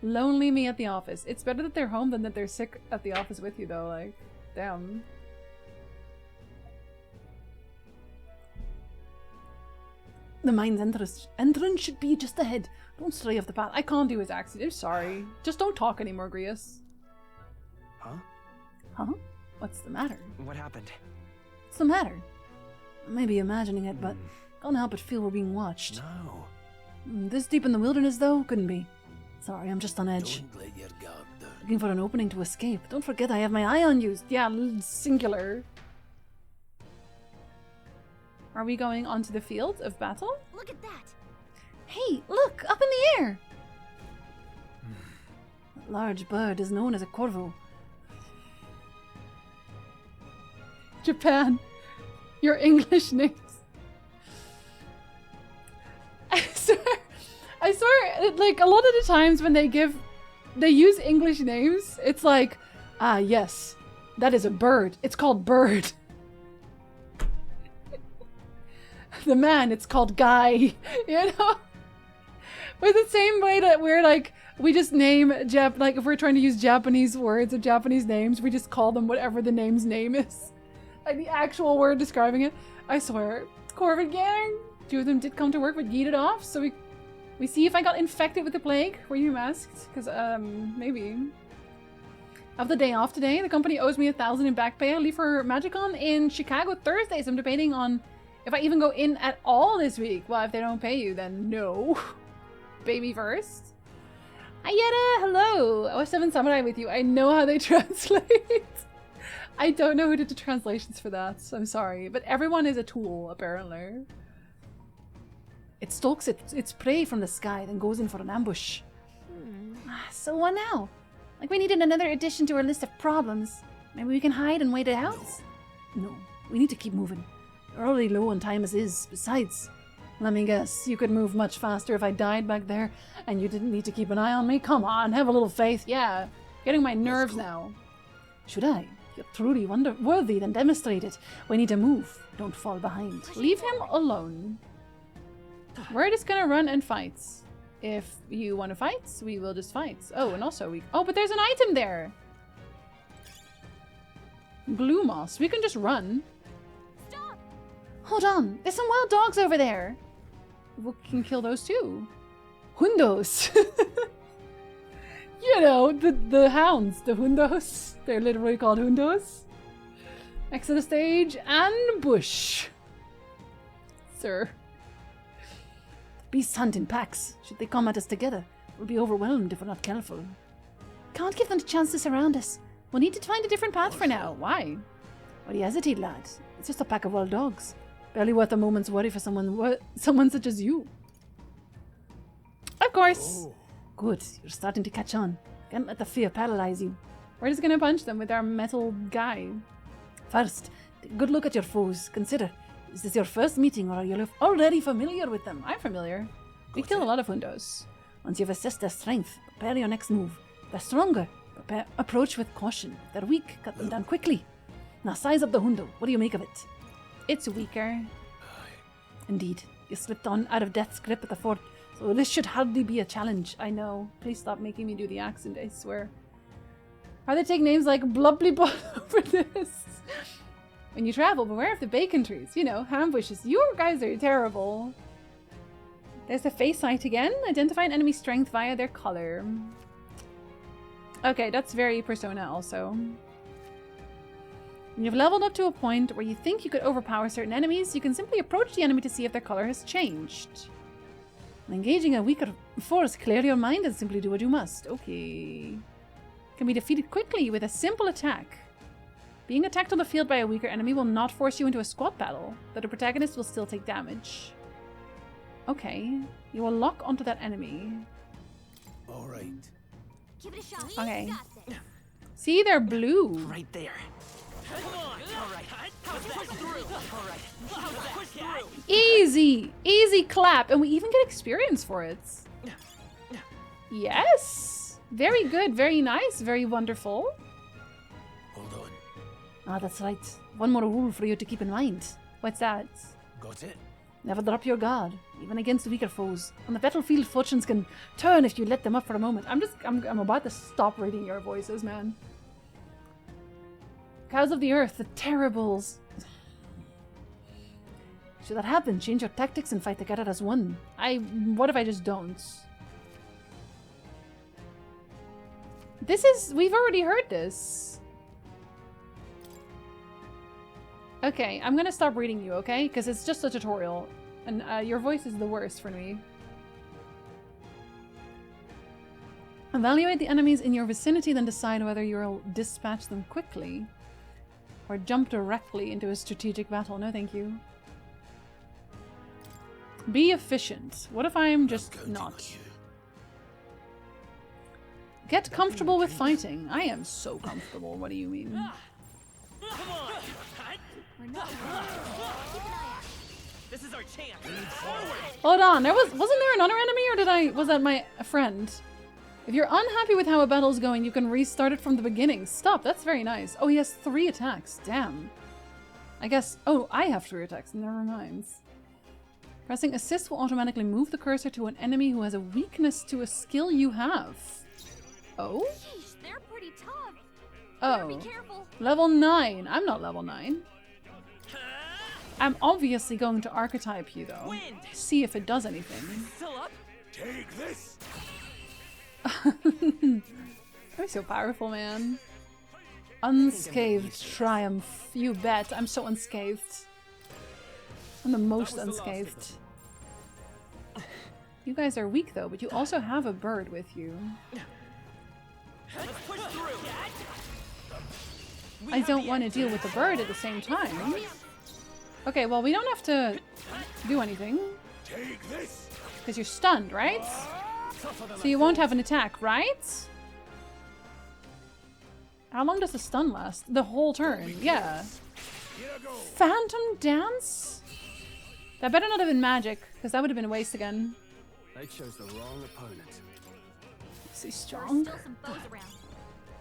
Lonely me at the office. It's better that they're home than that they're sick at the office with you though, like, damn. The mine's entrance should be just ahead. Don't stray off the path. I can't do his accent. I'm sorry. Just don't talk anymore, Grius. Huh? Huh? What's the matter? What happened? What's the matter? I may be imagining it, but can't help but feel we're being watched. No. This deep in the wilderness, though? Couldn't be. Sorry, I'm just on edge. Don't let your guard down. Looking for an opening to escape. Don't forget I have my eye on you. Yeah, singular. Are we going onto the field of battle? Look at that! Hey, look! Up in the air! That large bird is known as a corvo. Japan. Your English names. I swear, like, a lot of the times when they use English names, it's like, ah, yes, that is a bird. It's called Bird. The man, it's called Guy. You know? But the same way that we're like, we just name, like, if we're trying to use Japanese words or Japanese names, we just call them whatever the name's name is. Like the actual word describing it. I swear. Corvid gang. 2 of them did come to work but yeeted off, so we see if I got infected with the plague. Were you masked? Because, maybe. I have the day off today. The company owes me 1,000 in back pay. I leave for MagicCon in Chicago Thursday, so I'm debating on if I even go in at all this week. Well, if they don't pay you, then no. Baby first. Ayeta, hello. I was 7 Samurai with you. I know how they translate. I don't know who did the translations for that, so I'm sorry. But everyone is a tool, apparently. It stalks its prey from the sky, then goes in for an ambush. So what now? Like we needed another addition to our list of problems. Maybe we can hide and wait it out? No, we need to keep moving. We're already low on time as is. Besides, let me guess, you could move much faster if I died back there and you didn't need to keep an eye on me? Come on, have a little faith. Yeah, getting my nerves now. Should I? If you're truly worthy, then demonstrate it. We need to move. Don't fall behind. Leave him alone. We're just gonna run and fight. If you want to fight, we will just fight. Oh, and also oh, but there's an item there. Blue moss. We can just run. Stop! Hold on. There's some wild dogs over there. We can kill those too. Hundos. You know, the hounds, the hundos. They're literally called hundos. Exit the stage and bush. Sir. Beasts hunt in packs. Should they come at us together, we'll be overwhelmed if we're not careful. Can't give them the chance to surround us. We'll need to find a different path for now. Why? Why do you hesitate, lad? It's just a pack of wild dogs. Barely worth a moment's worry for someone such as you. Of course. Oh. Good. You're starting to catch on. Can't let the fear paralyze you. We're just gonna punch them with our metal guy. First, take a good look at your foes. Consider, is this your first meeting or are you already familiar with them? I'm familiar. We kill a lot of hundos. Once you've assessed their strength, prepare your next move. If they're stronger, approach with caution. If they're weak, cut them down quickly. Now size up the hundo. What do you make of it? It's weaker. Indeed. You slipped on out of death's grip at the fort, so this should hardly be a challenge. I know. Please stop making me do the accent, I swear. Why they take names like Blubbly over this? When you travel, beware of the bacon trees. You know, ham bushes. You guys are terrible. There's the face sight again. Identify an enemy's strength via their color. Okay, that's very Persona also. When you've leveled up to a point where you think you could overpower certain enemies, you can simply approach the enemy to see if their color has changed. When engaging a weaker force, clear your mind and simply do what you must. Okay. Can be defeated quickly with a simple attack. Being attacked on the field by a weaker enemy will not force you into a squad battle, but the protagonist will still take damage. Okay. You will lock onto that enemy. Alright. Give it a shot. Okay. See, they're blue. Right there. Come on. All right. Push through. All right. Push through. Easy. Easy clap. And we even get experience for it. Yes. Very good. Very nice. Very wonderful. Hold on. Ah, that's right. One more rule for you to keep in mind. What's that? Got it? Never drop your guard, even against weaker foes. On the battlefield, fortunes can turn if you let them up for a moment. I'm about to stop reading your voices, man. Cows of the earth, the terribles. Should that happen, change your tactics and fight together as one. What if I just don't? This is... We've already heard this. Okay, I'm gonna stop reading you, okay? Because it's just a tutorial. And your voice is the worst for me. Evaluate the enemies in your vicinity, then decide whether you'll dispatch them quickly. Or jump directly into a strategic battle. No, thank you. Be efficient. What if I'm just not? Get comfortable with fighting. I am so comfortable. What do you mean? This is our chance. Hold on. Wasn't there another enemy, or was that my friend? If you're unhappy with how a battle's going, you can restart it from the beginning. Stop. That's very nice. Oh, he has 3 attacks. Damn. I guess... Oh, I have 3 attacks. Never mind. Pressing assist will automatically move the cursor to an enemy who has a weakness to a skill you have. Oh? Sheesh, they're pretty tough. Oh. Be careful. Level 9. I'm not level 9. I'm obviously going to archetype you, though. See if it does anything. Take this. I'm so powerful, man. Unscathed triumph. You bet. I'm so unscathed. I'm the most unscathed. You guys are weak, though, but you also have a bird with you. I don't want to deal with the bird at the same time. Okay, well, we don't have to do anything. Because you're stunned, right? So you won't have an attack, right? How long does the stun last? The whole turn, yeah. Phantom Dance? That better not have been magic, because that would have been a waste again. They chose the wrong opponent. Is he strong? Still some foes around.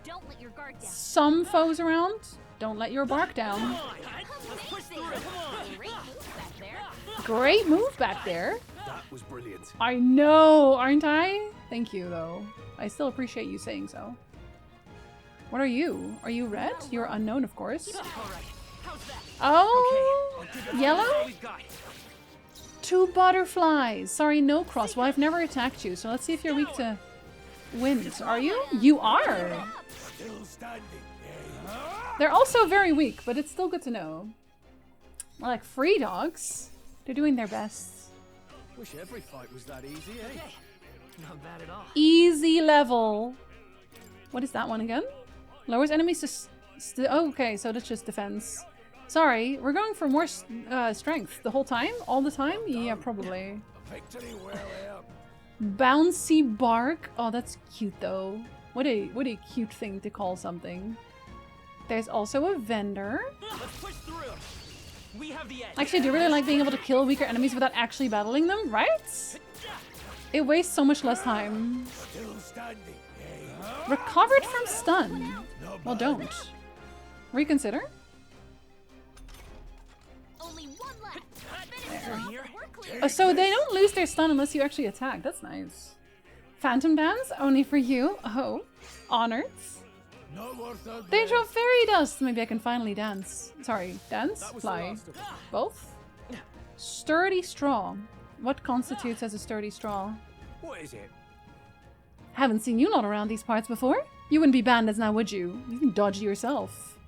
Don't let your guard down. Some foes around? Don't let your bark down. Great move back there. That was brilliant. I know, aren't I? Thank you, though. I still appreciate you saying so. What are you? Are you red? You're unknown, of course. Oh, yellow? 2 butterflies. Sorry, no cross. Well, I've never attacked you, so let's see if you're weak to wind. Are you? You are. They're also very weak, but it's still good to know. More like free dogs. They're doing their best. Wish every fight was that easy, eh? Not bad at all. Easy level. What is that one again? Lowers enemies to... Oh, okay, so that's just defense. Sorry, we're going for more strength the whole time? All the time? Yeah, probably. Bouncy bark. Oh, that's cute though. What a cute thing to call something. There's also a vendor. Let's push through. We have the edge. Actually, I do really like being able to kill weaker enemies without actually battling them, right? It wastes so much less time. Recovered from stun. Well, don't. Reconsider. Only one left. Oh, so they don't lose their stun unless you actually attack. That's nice. Phantom Dance, only for you. Oh, honored. They drop fairy dust. Maybe I can finally dance. Sorry, dance? Fly. Both? Sturdy straw. What constitutes as a sturdy straw? What is it? Haven't seen you not around these parts before. You wouldn't be bandits now, would you? You can dodge yourself.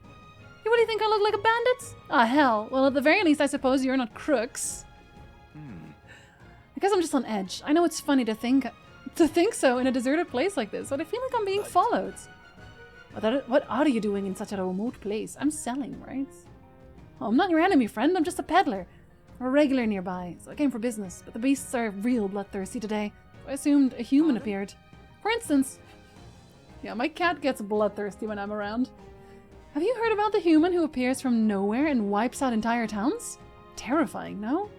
Hey, what do you think I look like a bandit? Ah, hell. Well, at the very least, I suppose you're not crooks. I guess I'm just on edge. I know it's funny to think so in a deserted place like this, but I feel like I'm being followed. What are you doing in such a remote place? I'm selling, right? Oh, I'm not your enemy, friend. I'm just a peddler. Or a regular nearby, so I came for business. But the beasts are real bloodthirsty today. So I assumed a human appeared. For instance... Yeah, my cat gets bloodthirsty when I'm around. Have you heard about the human who appears from nowhere and wipes out entire towns? Terrifying, no?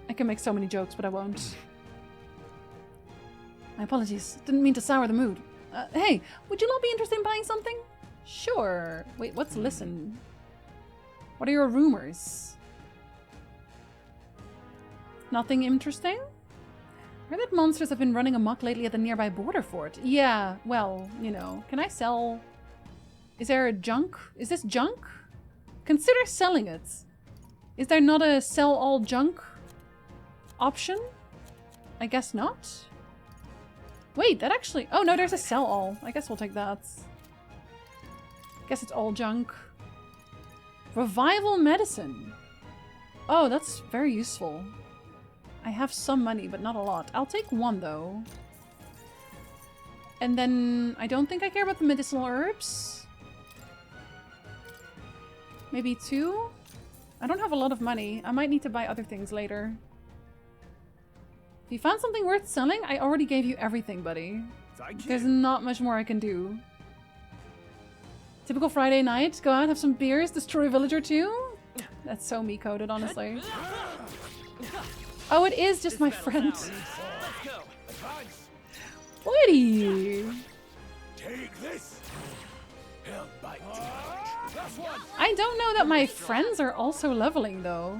I can make so many jokes, but I won't. My apologies. Didn't mean to sour the mood. Hey, would you not be interested in buying something? Sure. Wait, what's listen? What are your rumors? Nothing interesting? I heard that monsters have been running amok lately at the nearby border fort. Yeah, well, you know. Can I sell... Is there a junk? Is this junk? Consider selling it. Is there not a sell all junk option? I guess not. Wait, that actually... Oh no, there's a sell all. I guess we'll take that. Guess it's all junk. Revival medicine. Oh, that's very useful. I have some money, but not a lot. I'll take one though. And then I don't think I care about the medicinal herbs. Maybe 2? I don't have a lot of money. I might need to buy other things later. If you found something worth selling, I already gave you everything, buddy. There's not much more I can do. Typical Friday night. Go out, have some beers, destroy a village or two. That's so me-coded, honestly. Oh, it is just my friend. Buddy! Take this. I don't know that my friends are also leveling, though.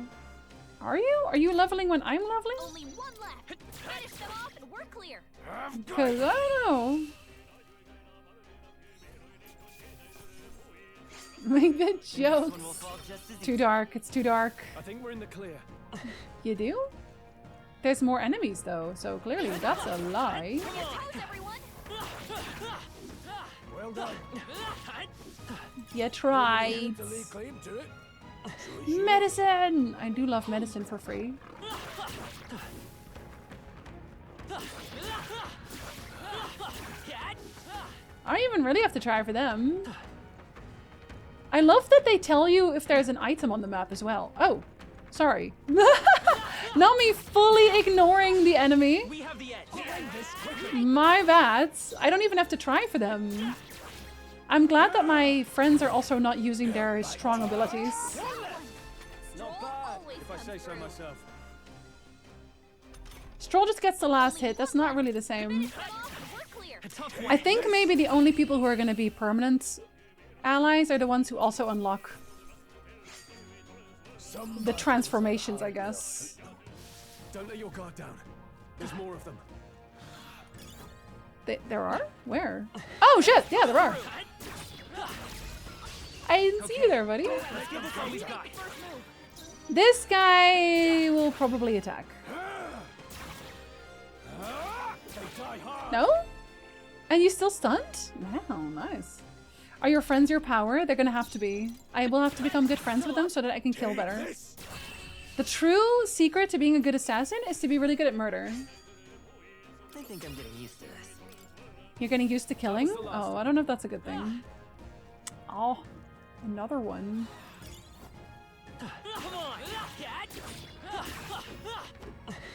Are you? Are you leveling when I'm leveling? Only one left. Finish them off and we're clear. Because I don't know. Make the jokes. Too dark. It's too dark. I think we're in the clear. You do? There's more enemies, though, so clearly that's a lie. Well done. You tried. Medicine! I do love medicine for free. I don't even really have to try for them. I love that they tell you if there's an item on the map as well. Oh, sorry. Not me fully ignoring the enemy. My bad. I don't even have to try for them. I'm glad that my friends are also not using their strong abilities. Not bad, if I say so myself. Stroll just gets the last hit. That's not really the same. I think maybe the only people who are going to be permanent allies are the ones who also unlock the transformations, I guess. Don't let your guard down. There's more of them. There are? Where? Oh shit! Yeah, there are. I didn't see you there, buddy. This guy will probably attack. No? And you still stunned? Wow, nice. Are your friends your power? They're gonna have to be. I will have to become good friends with them so that I can kill better. The true secret to being a good assassin is to be really good at murder. I think I'm getting used to this. You're getting used to killing? Oh, I don't know if that's a good thing. Oh, another one.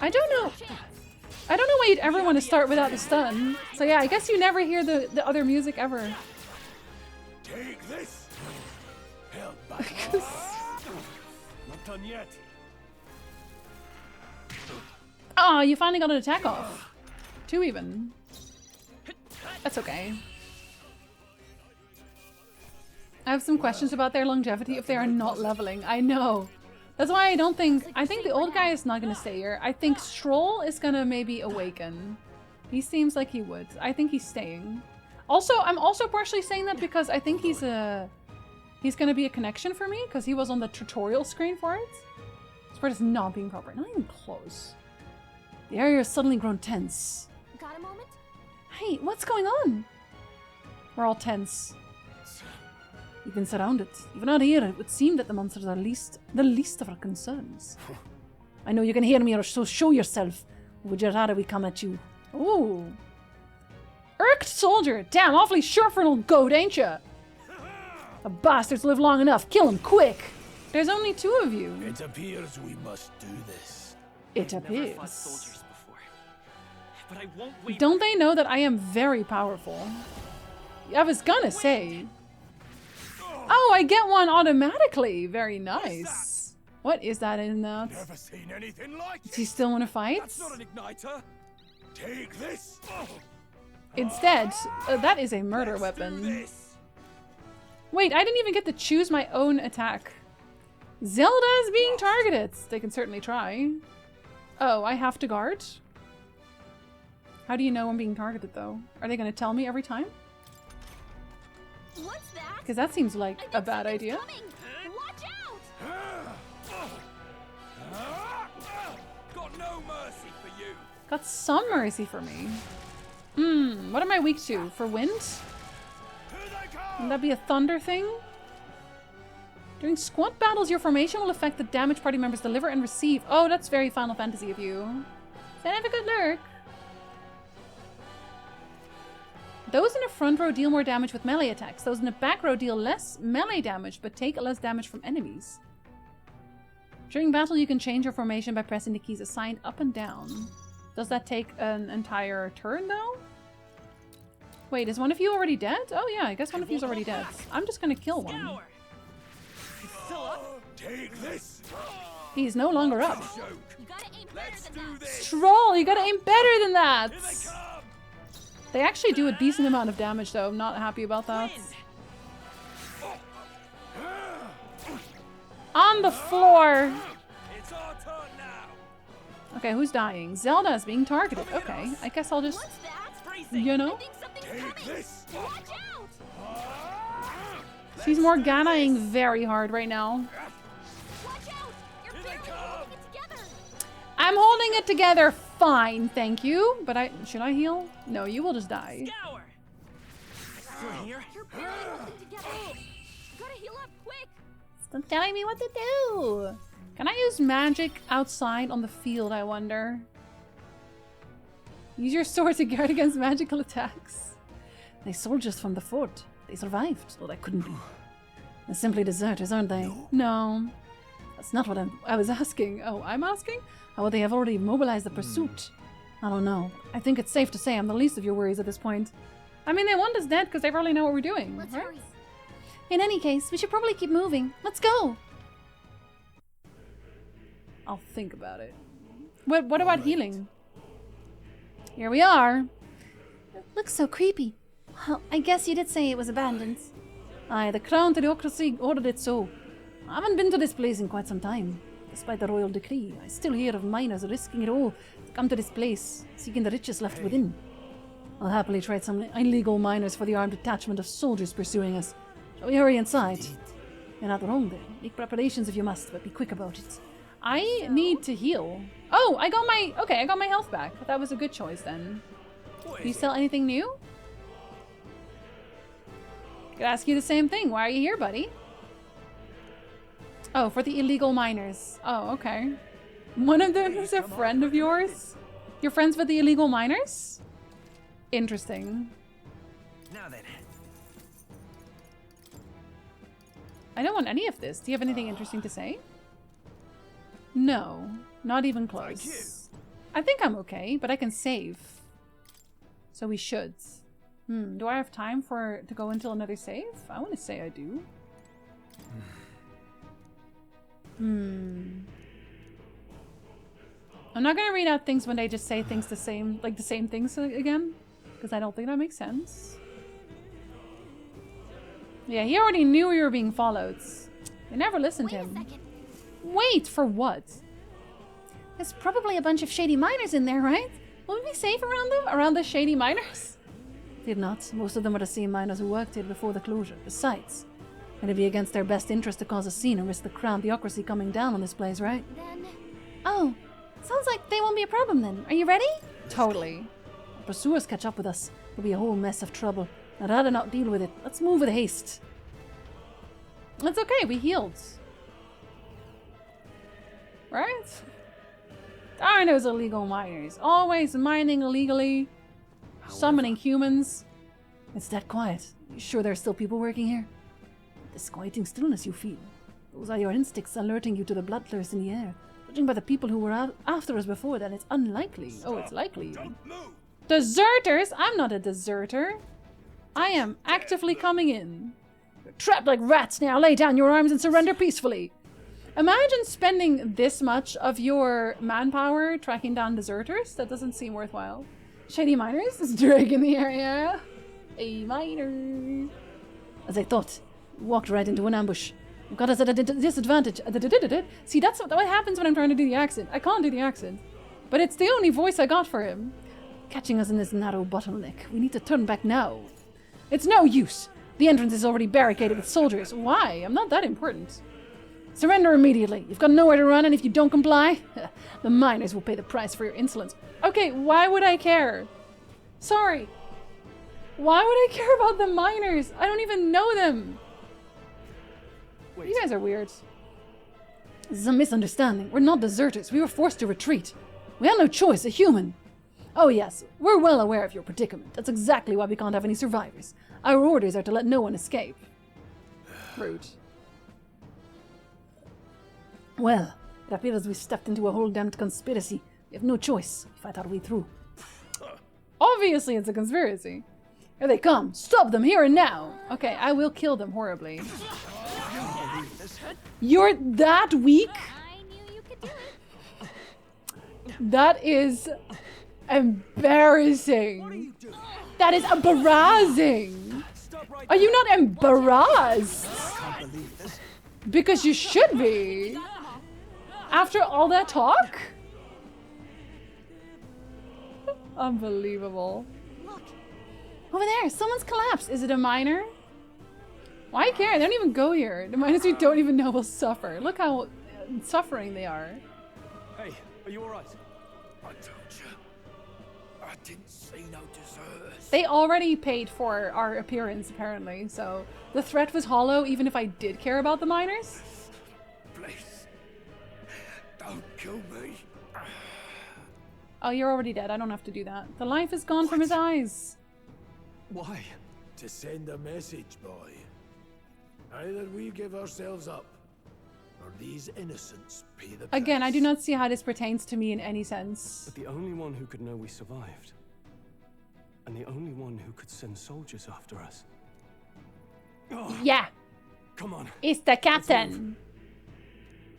I don't know. I don't know why you'd ever want to start without the stun. So yeah, I guess you never hear the other music ever. Take this. Not done yet. Oh, you finally got an attack off. 2 even. That's okay. I have some questions about their longevity if they are not leveling. I know. That's why I don't think... I think the old guy is not going to stay here. I think Stroll is going to maybe awaken. He seems like he would. I think he's staying. Also, I'm also partially saying that because I think he's going to be a connection for me because he was on the tutorial screen for it. This part is not being proper. Not even close. The area has suddenly grown tense. Got a moment? Hey, what's going on? We're all tense. We've been surrounded. Even out here, it would seem that the monsters are the least of our concerns. I know you can hear me, so show yourself. Would you rather we come at you? Ooh. Irked soldier! Damn, awfully short for an old goat, ain't ya? The bastards live long enough. Kill him, quick! There's only 2 of you. It appears we must do this. It appears. Soldiers before, but I won't wait. Don't they know that I am very powerful? I was gonna say. Oh, I get one automatically. Very nice. What is that in that? Never seen anything like Does he still want to fight? That's not an igniter. Take this. Instead, that is a murder weapon. Wait, I didn't even get to choose my own attack. Zelda is being targeted. They can certainly try. Oh, I have to guard? How do you know I'm being targeted, though? Are they going to tell me every time? What's that? Because that seems like a bad idea. Watch out! Got some mercy for me. What am I weak to? For wind? Would that be a thunder thing? During squad battles, your formation will affect the damage party members deliver and receive. Oh, that's very Final Fantasy of you. Then have a good lurk. Those in the front row deal more damage with melee attacks. Those in the back row deal less melee damage, but take less damage from enemies. During battle, you can change your formation by pressing the keys assigned up and down. Does that take an entire turn, though? Wait, is one of you already dead? Oh yeah, I guess one of you is already dead. I'm just gonna kill one. Take this. He's no longer up. Stroll, you gotta aim better than that! They actually do a decent amount of damage, though. I'm not happy about that. On the floor! Okay, who's dying? Zelda is being targeted. Okay, I guess I'll just... You know? She's Morganaing very hard right now. I'm holding it together fine, thank you. But should I heal? No, you will just die. Stop telling me what to do. Can I use magic outside on the field, I wonder? Use your sword to guard against magical attacks. They soldiers from the fort. They survived, though they couldn't be. They're simply deserters, aren't they? No. That's not what I was asking. Oh, I'm asking? How would they have already mobilized the pursuit? I don't know. I think it's safe to say I'm the least of your worries at this point. I mean, they want us dead because they probably know what we're doing, right? Hurry. In any case, we should probably keep moving. Let's go! I'll think about it. What about healing? Here we are. It looks so creepy. Well, I guess you did say it was abandoned. Aye, the Crown Theocracy ordered it so. I haven't been to this place in quite some time. Despite the royal decree, I still hear of miners risking it all to come to this place, seeking the riches left within. I'll happily trade some illegal miners for the armed detachment of soldiers pursuing us. Shall we hurry inside? You're not wrong there. Make preparations if you must, but be quick about it. I need to heal. Oh, I got my health back. That was a good choice then. Do you sell anything new? I could ask you the same thing. Why are you here, buddy? Oh, for the illegal miners. Oh, okay. One of them is a friend of yours? You're friends with the illegal miners? Interesting. Now then. I don't want any of this. Do you have anything interesting to say? No, not even close. I think I'm okay, but I can save. So we should. Do I have time to go until another save? I want to say I do. I'm not gonna read out things when they just say things the same things again, because I don't think that makes sense. Yeah, he already knew we were being followed. They never listened to him. Wait, for what? There's probably a bunch of shady miners in there, right? Will we be safe around them? Around the shady miners? Did not. Most of them are the same miners who worked here before the closure. Besides, it'd be against their best interest to cause a scene and risk the Crown Theocracy coming down on this place, right? Then... Oh, sounds like they won't be a problem then. Are you ready? Totally. If pursuers catch up with us, it'll be a whole mess of trouble. I'd rather not deal with it. Let's move with haste. It's okay, we healed. Right? Darn those illegal miners. Always mining illegally. Summoning humans. It's that quiet. You sure there's still people working here? Disquieting stillness you feel. Those are your instincts alerting you to the bloodthirst in the air. Judging by the people who were after us before that, it's unlikely. Oh, it's likely. Deserters? I'm not a deserter. I am actively coming in. You're trapped like rats now. Lay down your arms and surrender peacefully. Imagine spending this much of your manpower tracking down deserters. That doesn't seem worthwhile. Shady miners is Drake in the area. A miner. As I thought, you walked right into an ambush. You got us at a disadvantage. See, that's what happens when I'm trying to do the accent. I can't do the accent. But it's the only voice I got for him. Catching us in this narrow bottleneck. We need to turn back now. It's no use. The entrance is already barricaded with soldiers. Why? I'm not that important. Surrender immediately. You've got nowhere to run, and if you don't comply, The miners will pay the price for your insolence. Okay, why would I care? Sorry. Why would I care about the miners? I don't even know them. Wait. You guys are weird. This is a misunderstanding. We're not deserters. We were forced to retreat. We had no choice, a human. Oh yes, we're well aware of your predicament. That's exactly why we can't have any survivors. Our orders are to let no one escape. Rude. Well, it appears we stepped into a whole damned conspiracy. We have no choice. We fight our way through. Obviously it's a conspiracy. Here they come. Stop them here and now. Okay, I will kill them horribly. You're that weak? That is embarrassing. That is embarrassing. Are you not embarrassed? Because you should be. After all that talk? Unbelievable. Over there, someone's collapsed. Is it a miner? Why care? They don't even go here. The miners we don't even know will suffer. Look how suffering they are. Hey, are you alright? I told you. I didn't see no deserters. They already paid for our appearance, apparently, so the threat was hollow even if I did care about the miners. Please, don't kill me. Oh, you're already dead. I don't have to do that. The life is gone from his eyes. Why? To send a message, boy. Either we give ourselves up, or these innocents pay the price. Again, I do not see how this pertains to me in any sense. But the only one who could know we survived, and the only one who could send soldiers after us. Oh, yeah. Come on. It's the captain.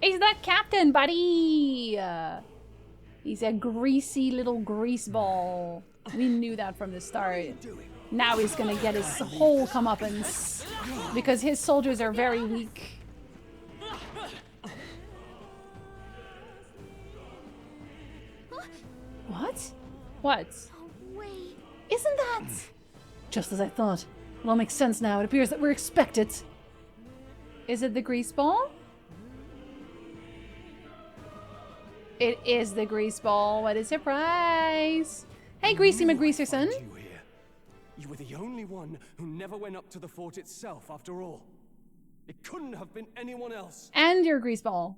He's the captain, buddy. He's a greasy little grease ball. We knew that from the start. Now he's gonna get his whole comeuppance because his soldiers are very weak. What? What? Oh, wait. Isn't that? Just as I thought. It all makes sense now. It appears that we're expected. Is it the grease ball? It is the grease ball. What a surprise! Hey, Greasy McGreaserson. You were the only one who never went up to the fort itself, after all. It couldn't have been anyone else. And your grease ball.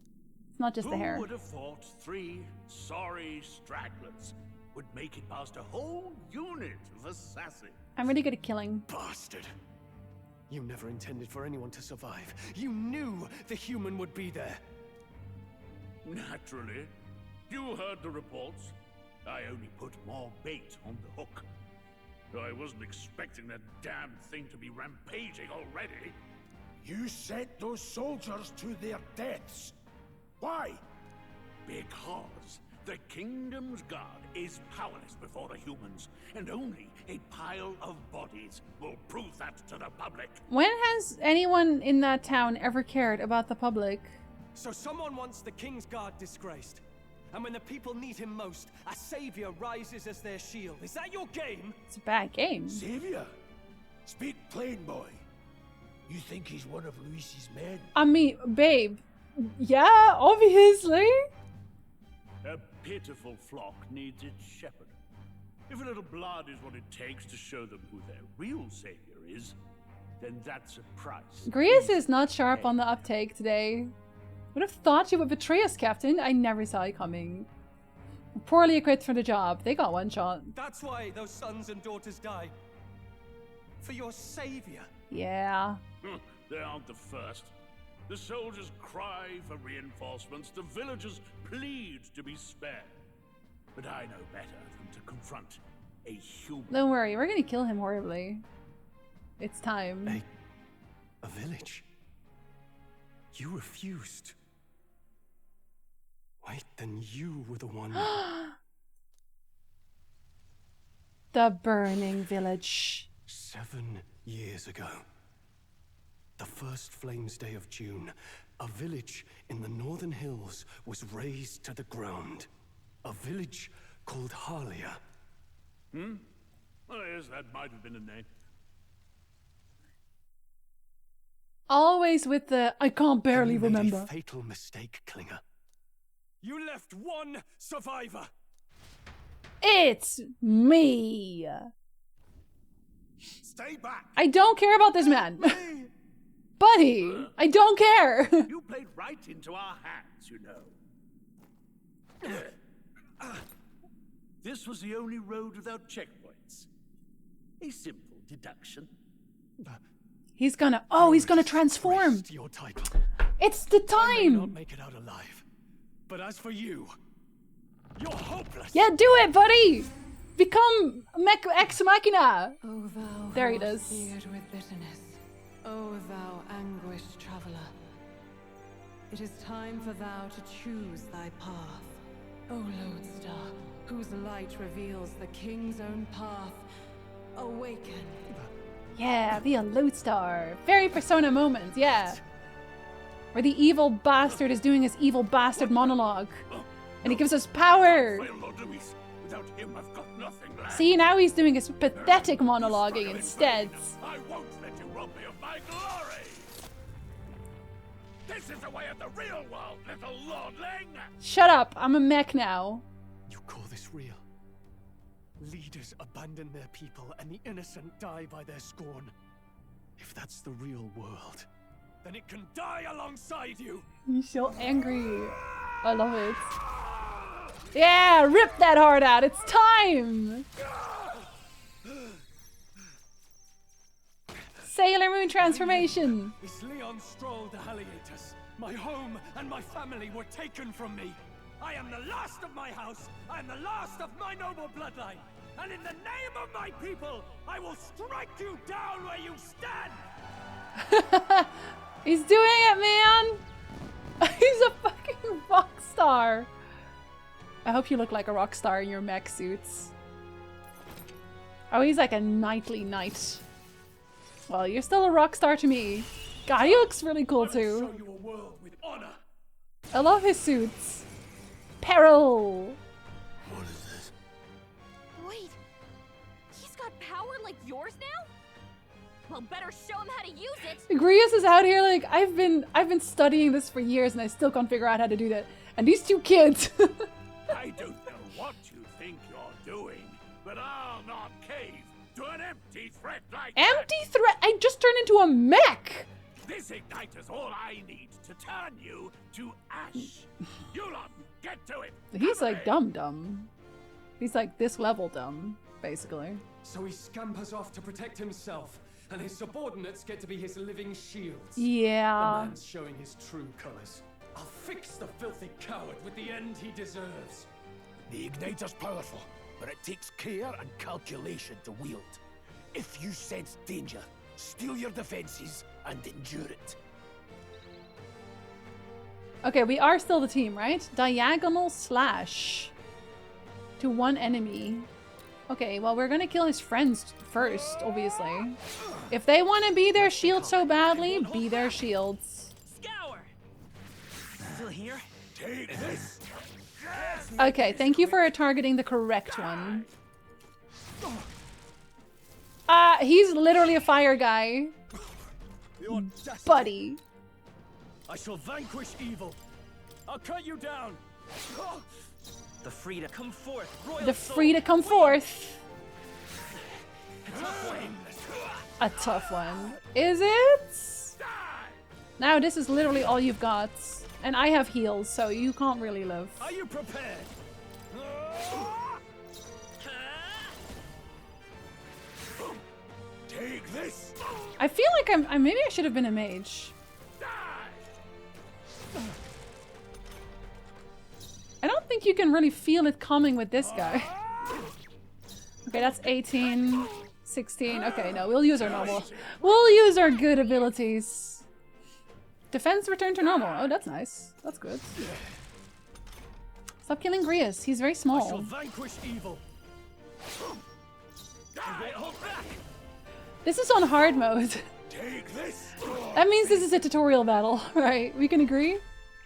It's not just the hair. Who would have thought 3 sorry stragglers would make it past a whole unit of assassins? I'm really good at killing. Bastard. You never intended for anyone to survive. You knew the human would be there. Naturally. You heard the reports. I only put more bait on the hook. I wasn't expecting that damn thing to be rampaging already. You sent those soldiers to their deaths. Why? Because the kingdom's guard is powerless before the humans, and only a pile of bodies will prove that to the public. When has anyone in that town ever cared about the public? So someone wants the king's guard disgraced. And when the people need him most, a savior rises as their shield. Is that your game? It's a bad game. Savior? Speak plain, boy. You think he's one of Luis's men? I mean, babe. Yeah, obviously. A pitiful flock needs its shepherd. If a little blood is what it takes to show them who their real savior is, then that's a price. Grius is not sharp on the uptake today. Would have thought you would betray us, Captain. I never saw it coming. Poorly equipped for the job. They got one shot. That's why those sons and daughters died. For your savior. Yeah. They aren't the first. The soldiers cry for reinforcements. The villagers plead to be spared. But I know better than to confront a human. Don't worry, we're gonna kill him horribly. It's time. A village? You refused. Wait, then you were the one... The burning village. 7 years ago. The first Flames Day of June, a village in the northern hills was razed to the ground. A village called Harlia. Well, yes, that might have been a name. Always with the I can't barely You made remember. a fatal mistake, Klinger. You left one survivor. It's me. Stay back. I don't care about this man. Buddy, I don't care. You played right into our hands, you know. This was the only road without checkpoints. A simple deduction. He's gonna transform. Your type. It's the I may not time. make it out alive, but as for you, you're hopeless. Yeah, do it, buddy. Become ex machina. O thou There he who art does. seared with bitterness, O thou anguished traveler, it is time for thou to choose thy path. O lodestar, whose light reveals the king's own path, awaken. Yeah, be a lodestar. Very Persona moment, yeah. Where the evil bastard is doing his evil bastard monologue. And he gives us power. Without him, I've got nothing left. See, now he's doing his pathetic monologuing instead. I won't let you rob me of my glory. This is the way of the real world, little lordling. Shut up, I'm a mech now. You call this real? Leaders abandon their people and the innocent die by their scorn. If that's the real world, then it can die alongside you. He's so angry. I love it. Yeah, rip that heart out. It's time. Sailor Moon transformation. Is Leon Stroll the Halliators? My home and my family were taken from me. I am the last of my house. I am the last of my noble bloodline. And in the name of my people, I will strike you down where you stand. He's doing it, man. He's a fucking rock star. I hope you look like a rock star in your mech suits. Oh, he's like a knightly knight. Well, you're still a rock star to me. God, he looks really cool too. Show you a world with honor. I love his suits. Peril. What is this? Wait, he's got power like yours now? Well, better show him how to use it. Grius is out here like, I've been studying this for years and I still can't figure out how to do that. And these two kids. I don't know what you think you're doing, but I'll not cave to an empty threat like Empty threat? I just turned into a mech. This igniter's all I need to turn you to ash. You lot, get to it. He's like dumb. He's like this level dumb, basically. So he scampers off to protect himself, and his subordinates get to be his living shields. Yeah. The man's showing his true colors. I'll fix the filthy coward with the end he deserves. The igniter's powerful, but it takes care and calculation to wield. If you sense danger, steel your defenses and endure it. Okay, we are still the team, right? Diagonal slash to one enemy. Okay, well, we're gonna kill his friends first, obviously. If they want to be their shield so badly, be their shields. Scour! Still here? Take this. Okay, thank you for targeting the correct one. He's literally a fire guy. Buddy. I shall vanquish evil. I'll cut you down. The free to come forth. Royal The free to come forth. A tough one. Is it? Now this is literally all you've got. And I have heals, so you can't really live. Are you prepared? Take this. I feel like I'm maybe I should have been a mage. I don't think you can really feel it coming with this guy. Okay, that's 18, 16. Okay, no, we'll use our normal. We'll use our good abilities. Defense return to normal. Oh, that's nice. That's good. Stop killing Grius. He's very I shall small. vanquish evil. This is on hard mode. Take this. That means this is a tutorial battle, right? We can agree?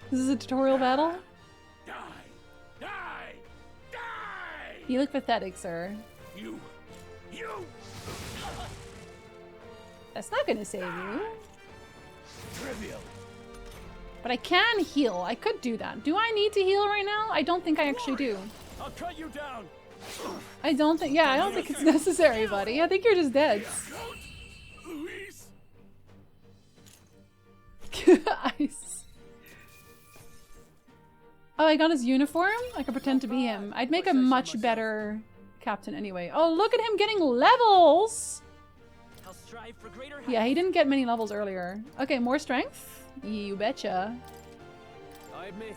This is a tutorial battle? Die. Die. Die. You look pathetic, sir. You. That's not gonna save you. Trivial. But I can heal. I could do that. Do I need to heal right now? I don't think I actually do. I'll cut you down. I don't think, yeah, I don't think it's necessary, buddy. I think you're just dead. Ice. Oh, I got his uniform? I could pretend to be him. I'd make a much better captain anyway. Oh, look at him getting levels! I'll strive for greater Yeah, he didn't get many levels earlier. Okay, more strength? You betcha. I admit,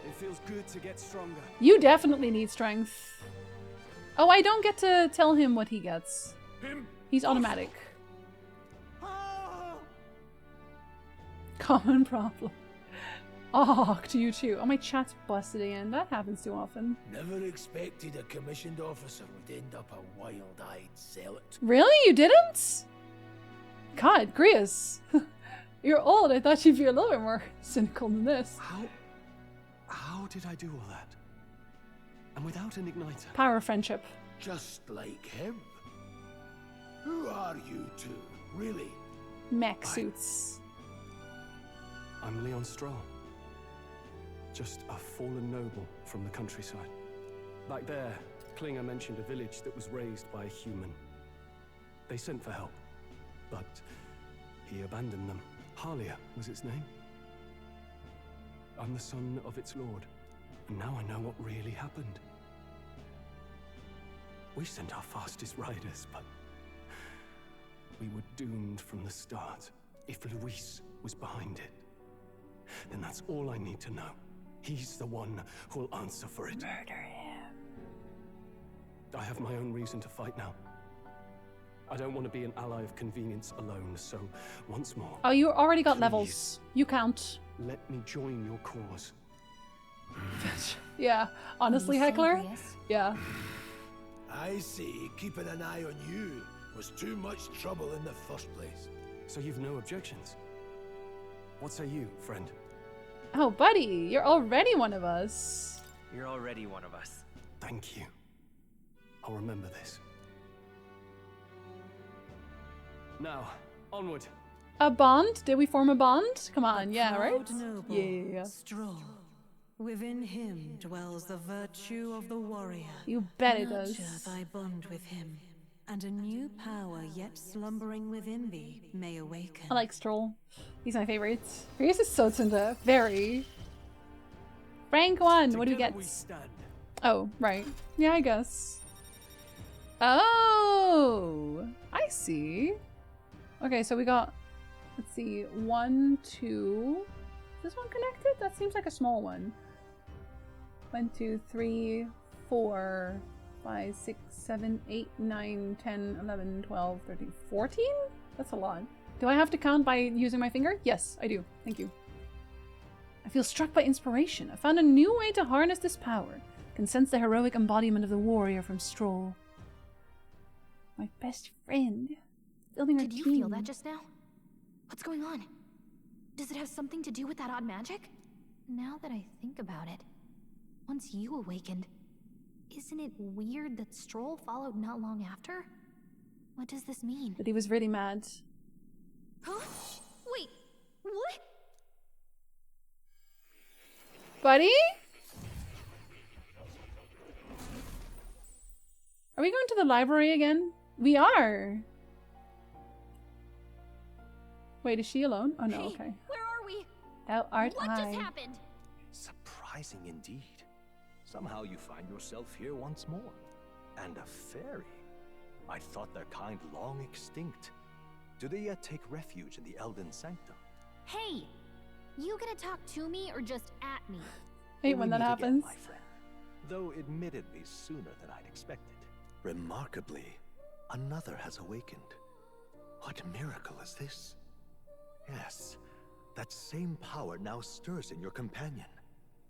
it feels good to get stronger. You definitely need strength. Oh, I don't get to tell him what he gets. He's automatic. Common problem. Oh, to you too. Oh, my chat's busted again. That happens too often. Never expected a commissioned officer would end up a wild-eyed zealot. Really? You didn't? God, Grius. You're old. I thought you'd be a little bit more cynical than this. How did I do all that? And without an igniter? Power of friendship. Just like him. Who are you two, really? Mech suits. I'm Leon Stroll. Just a fallen noble from the countryside. Back there, Klinger mentioned a village that was raised by a human. They sent for help, but he abandoned them. Halia was its name. I'm the son of its lord, and now I know what really happened. We sent our fastest riders, but we were doomed from the start. If Luis was behind it, then that's all I need to know. He's the one who'll answer for it. Murder him. I have my own reason to fight now. I don't want to be an ally of convenience alone, so once more... Oh, you already got levels. You count. Let me join your cause. Yeah, honestly, Heckler? Yeah. I see. Keeping an eye on you was too much trouble in the first place. So you've no objections? What say you, friend? Oh, buddy, you're already one of us. You're already one of us. Thank you. I'll remember this. Now, onward. A bond? Did we form a bond? Come on, yeah, right? Noble, Yeah. Stroll. Within him dwells the virtue of the warrior. You bet it does. Nurture thy bond with him, and a new power yet slumbering within thee may awaken. I like Stroll. He's my favorite. Grius is so tsunda. Very. Rank 1, what do we get? Oh, right. Yeah, I guess. Oh, I see. Okay, so we got, let's see, 1, 2. Is this one connected? That seems like a small one. 1, 2, 3, 4, 5, 6, 7, 8, 9, 10, 11, 12, 13, 14? That's a lot. Do I have to count by using my finger? Yes, I do. Thank you. I feel struck by inspiration. I found a new way to harness this power. I can sense the heroic embodiment of the warrior from Stroll. My best friend. Building our Did you team. feel that just now? What's going on? Does it have something to do with that odd magic? Now that I think about it, once you awakened, isn't it weird that Stroll followed not long after? What does this mean? But he was really mad. Huh? Wait, what? Buddy? Are we going to the library again? We are. Wait, is she alone? Oh no, Hey, okay. where are we? Thou art What I. just happened? Surprising indeed. Somehow you find yourself here once more. And a fairy. I thought their kind long extinct. Do they yet take refuge in the Elden Sanctum? Hey! You gonna talk to me or just at me? Hate when that meet again, happens. my friend. Though admittedly sooner than I'd expected. Remarkably, another has awakened. What miracle is this? Yes, that same power now stirs in your companion.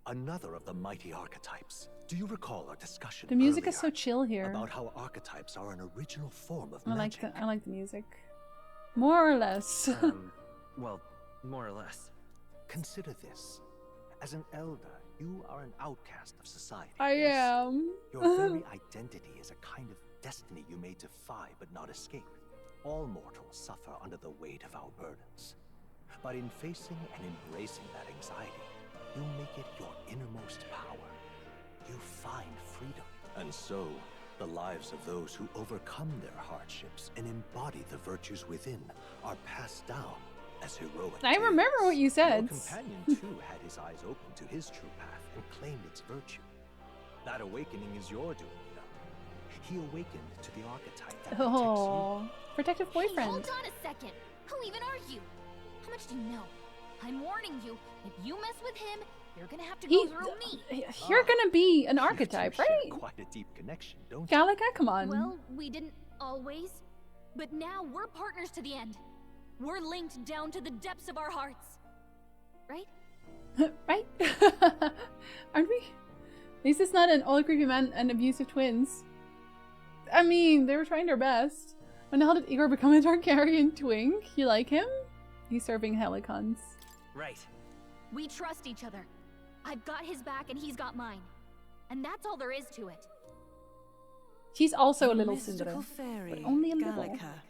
Another of the mighty archetypes. Do you recall our discussion The music earlier is so chill here. about how archetypes are an original form of I magic? like the music. More or less. Well, more or less. Consider this. As an elder, you are an outcast of society. I am. Your very identity is a kind of destiny you may defy but not escape. All mortals suffer under the weight of our burdens. But in facing and embracing that anxiety, you make it your innermost power. You find freedom. And so, the lives of those who overcome their hardships and embody the virtues within are passed down as heroic I remember what you said. Your companion, too, had his eyes open to his true path and claimed its virtue. That awakening is your doing, you know. He awakened to the archetype that protects you. Protective boyfriend. Hey, hold on a second. Who even are you? How much do you know? I'm warning you. If you mess with him, you're gonna have to go through me. You're gonna be an archetype, right? Quite a deep connection, don't you? Gallica, come on. Well, we didn't always, but now we're partners to the end. We're linked down to the depths of our hearts. Right? Right? Aren't we? At least it's not an all creepy man and abusive twins. I mean, they were trying their best. When the hell did Igor become a Targaryen twink? You like him? He's serving Helicons. Right. We trust each other. I've got his back and he's got mine. And that's all there is to it. She's also a little mystical Cinder, fairy, but only a little. Gallica.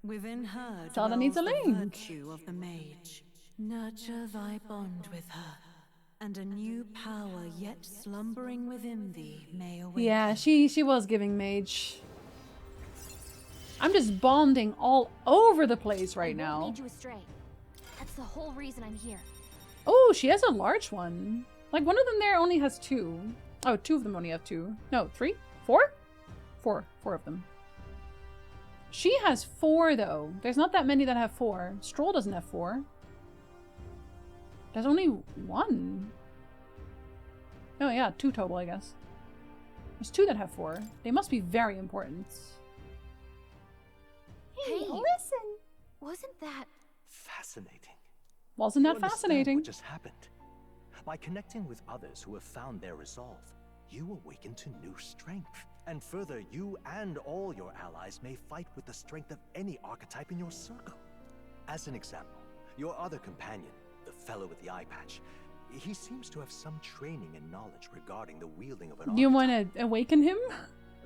Within her Zelda needs a dwells the link. virtue of the mage. Nurture thy bond with her, and a new power yet slumbering within thee may awaken. Yeah, she was giving mage. I'm just bonding all over the place right I won't now. lead you astray. That's the whole reason I'm here. Oh, she has a large one. Like, one of them there only has 2. Oh, 2 of them only have 2. No, 3? 4? 4 of them. She has 4, though. There's not that many that have 4. Stroll doesn't have 4. There's only 1. Oh, yeah, 2 total, I guess. There's 2 that have 4. They must be very important. Hey, listen! Wasn't that... Fascinating. Wasn't that You understand fascinating? what just happened? By connecting with others who have found their resolve, you awaken to new strength. And further, you and all your allies may fight with the strength of any archetype in your circle. As an example, your other companion, the fellow with the eye patch, he seems to have some training and knowledge regarding the wielding of an Do you archetype. want to awaken him?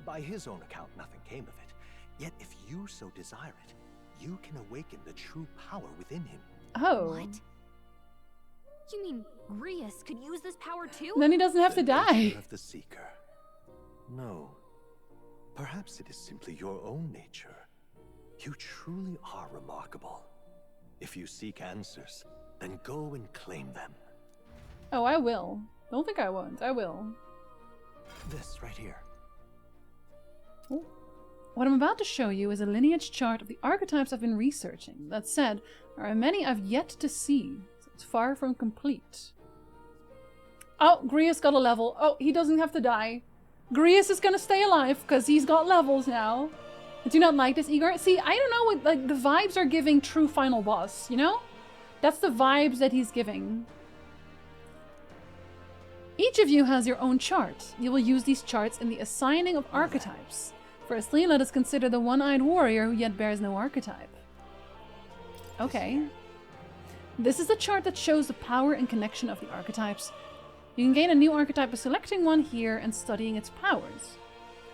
By his own account, nothing came of it. Yet if you so desire it, you can awaken the true power within him. Oh. What? You mean Grius could use this power too? Then he doesn't have to The die. nature of the seeker. No. Perhaps it is simply your own nature. You truly are remarkable. If you seek answers, then go and claim them. Oh, I will. Don't think I won't. I will. This right here. Oh. What I'm about to show you is a lineage chart of the archetypes I've been researching. That said, there are many I've yet to see, so it's far from complete. Oh, Grius got a level. Oh, he doesn't have to die. Grius is gonna stay alive because he's got levels now. I do not like this, Igor. See, I don't know what, like, the vibes are giving true final boss, you know? That's the vibes that he's giving. Each of you has your own chart. You will use these charts in the assigning of archetypes. Firstly, let us consider the one-eyed warrior who yet bears no archetype. Okay. This is the chart that shows the power and connection of the archetypes. You can gain a new archetype by selecting one here and studying its powers.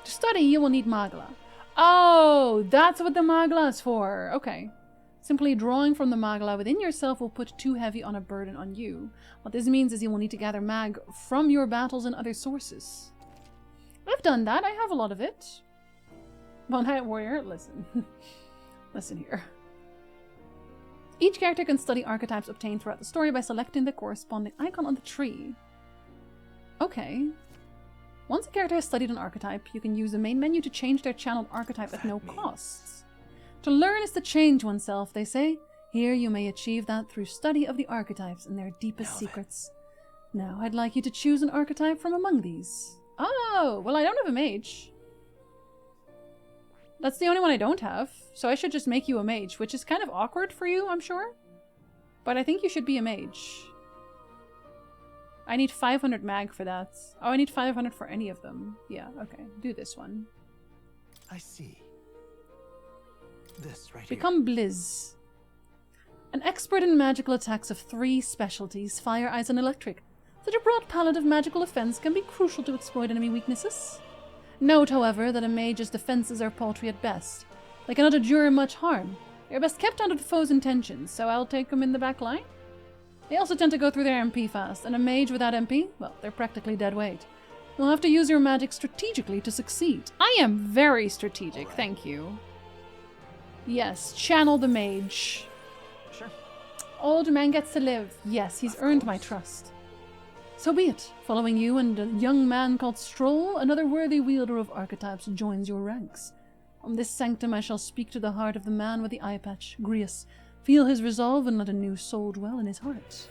To study, you will need Magla. Oh, that's what the Magla is for. Okay. Simply drawing from the Magla within yourself will put too heavy on a burden on you. What this means is you will need to gather mag from your battles and other sources. I've done that. I have a lot of it. One-eyed warrior, listen. Listen here. Each character can study archetypes obtained throughout the story by selecting the corresponding icon on the tree. Okay. Once a character has studied an archetype, you can use the main menu to change their channeled archetype at no cost. To learn is to change oneself, they say. Here you may achieve that through study of the archetypes and their deepest secrets. Now, I'd like you to choose an archetype from among these. Oh, well, I don't have a mage. That's the only one I don't have, so I should just make you a mage, which is kind of awkward for you, I'm sure. But I think you should be a mage. I need 500 mag for that. Oh, I need 500 for any of them. Yeah, okay. Do this one. I see. This right Become Blizz. An expert in magical attacks of 3 specialties, fire, ice, and electric. Such a broad palette of magical offense can be crucial to exploit enemy weaknesses. Note, however, that a mage's defenses are paltry at best. They cannot endure much harm, They're best kept under the foe's intentions, so I'll take them in the back line. They also tend to go through their MP fast, and a mage without MP, well, they're practically dead weight. You'll have to use your magic strategically to succeed. I am very strategic, thank you. Yes, channel the mage. Sure. Old man gets to live. Yes, he's earned my trust. So be it. Following you and a young man called Stroll, another worthy wielder of archetypes joins your ranks. From this sanctum I shall speak to the heart of the man with the eye patch, Grius. Feel his resolve and let a new soul dwell in his heart.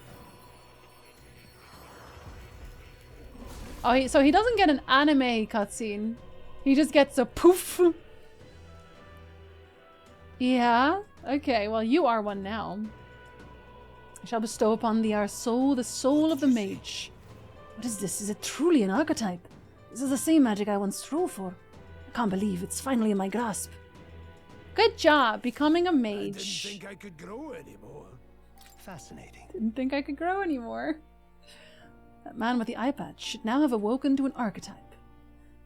Oh, so he doesn't get an anime cutscene. He just gets a poof. Yeah? Okay, well you are one now. I shall bestow upon thee our soul, the soul of the mage. What is this? Is it truly an archetype? This is the same magic I once strove for. I can't believe it's finally in my grasp. Good job, becoming a mage. I didn't think I could grow anymore. Fascinating. Didn't think I could grow anymore. That man with the eye patch should now have awoken to an archetype.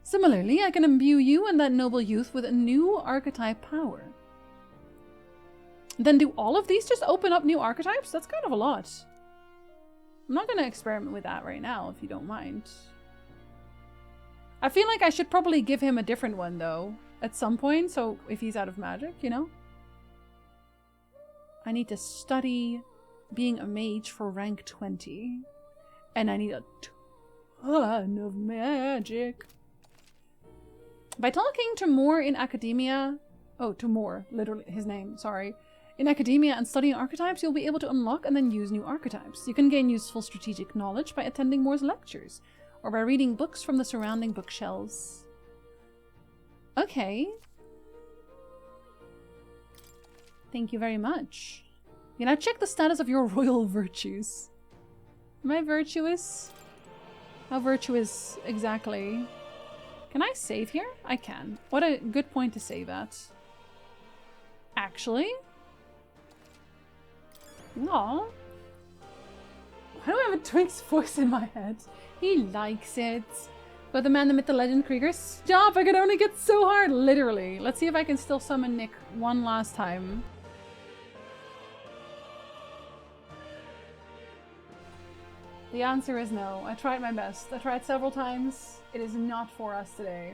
Similarly, I can imbue you and that noble youth with a new archetype power. Then do all of these just open up new archetypes? That's kind of a lot. I'm not going to experiment with that right now, if you don't mind. I feel like I should probably give him a different one, though, at some point, so if he's out of magic, you know? I need to study being a mage for rank 20. And I need a ton of magic. By talking to Moore in academia... Oh, to Moore, literally his name, sorry. In academia and studying archetypes, you'll be able to unlock and then use new archetypes. You can gain useful strategic knowledge by attending Moore's lectures, or by reading books from the surrounding bookshelves. Okay. Thank you very much. You now check the status of your royal virtues. Am I virtuous? How virtuous exactly? Can I save here? I can. What a good point to save at. Actually? Aw. Why do I have a Twink's voice in my head? He likes it. But the man, the myth, the legend, Krieger. Stop! I could only get so hard! Literally. Let's see if I can still summon Nick one last time. The answer is no. I tried my best. I tried several times. It is not for us today.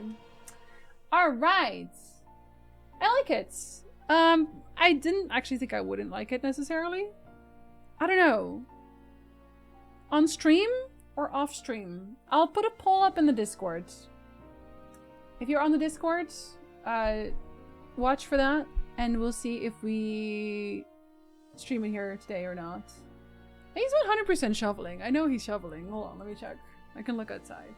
Alright! I like it. I didn't actually think I wouldn't like it necessarily. I don't know. On stream or off stream? I'll put a poll up in the Discord. If you're on the Discord, watch for that and we'll see if we stream it here today or not. He's 100% shoveling. I know he's shoveling. Hold on, let me check. I can look outside.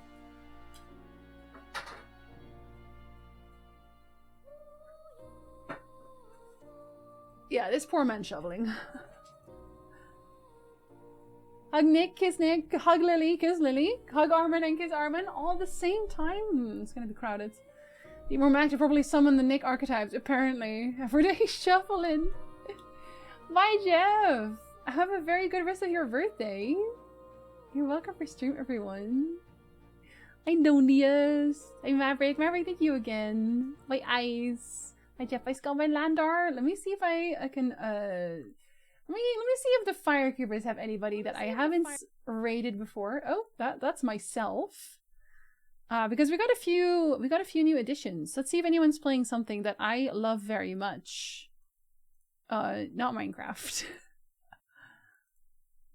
Yeah, this poor man's shoveling. Hug Nick, kiss Nick, hug Lily, kiss Lily, hug Armin and kiss Armin all at the same time. It's gonna be crowded. Need more Mac to probably summon the Nick archetypes, apparently. Everyday shuffling. Bye, Jeff. Have a very good rest of your birthday. You're welcome for stream, everyone. Hi, Donias. Hi, Maverick. Maverick, thank you again. My eyes. Hi, Jeff. I skull my Landar. Let me see if I can, let me see if the Firekeepers have anybody that I haven't raided before. Oh, that's myself. Because we got a few new additions. Let's see if anyone's playing something that I love very much. Not Minecraft.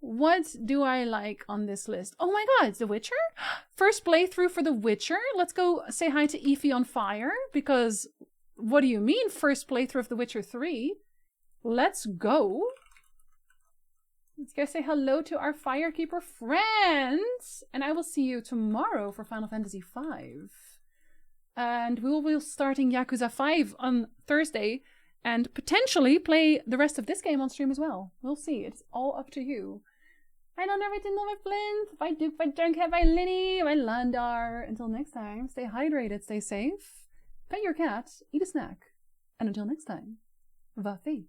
What do I like on this list? Oh my god, it's The Witcher? First playthrough for The Witcher. Let's go say hi to Efi on Fire, because what do you mean first playthrough of The Witcher 3? Let's go. Let's go say hello to our Firekeeper friends. And I will see you tomorrow for Final Fantasy V. And we will be starting Yakuza 5 on Thursday and potentially play the rest of this game on stream as well. We'll see. It's all up to you. I don't everything know my Flint. Bye Duke, bye Junkhead, bye Linny, bye Landar. Until next time, stay hydrated, stay safe, pet your cat, eat a snack. And until next time, va fée.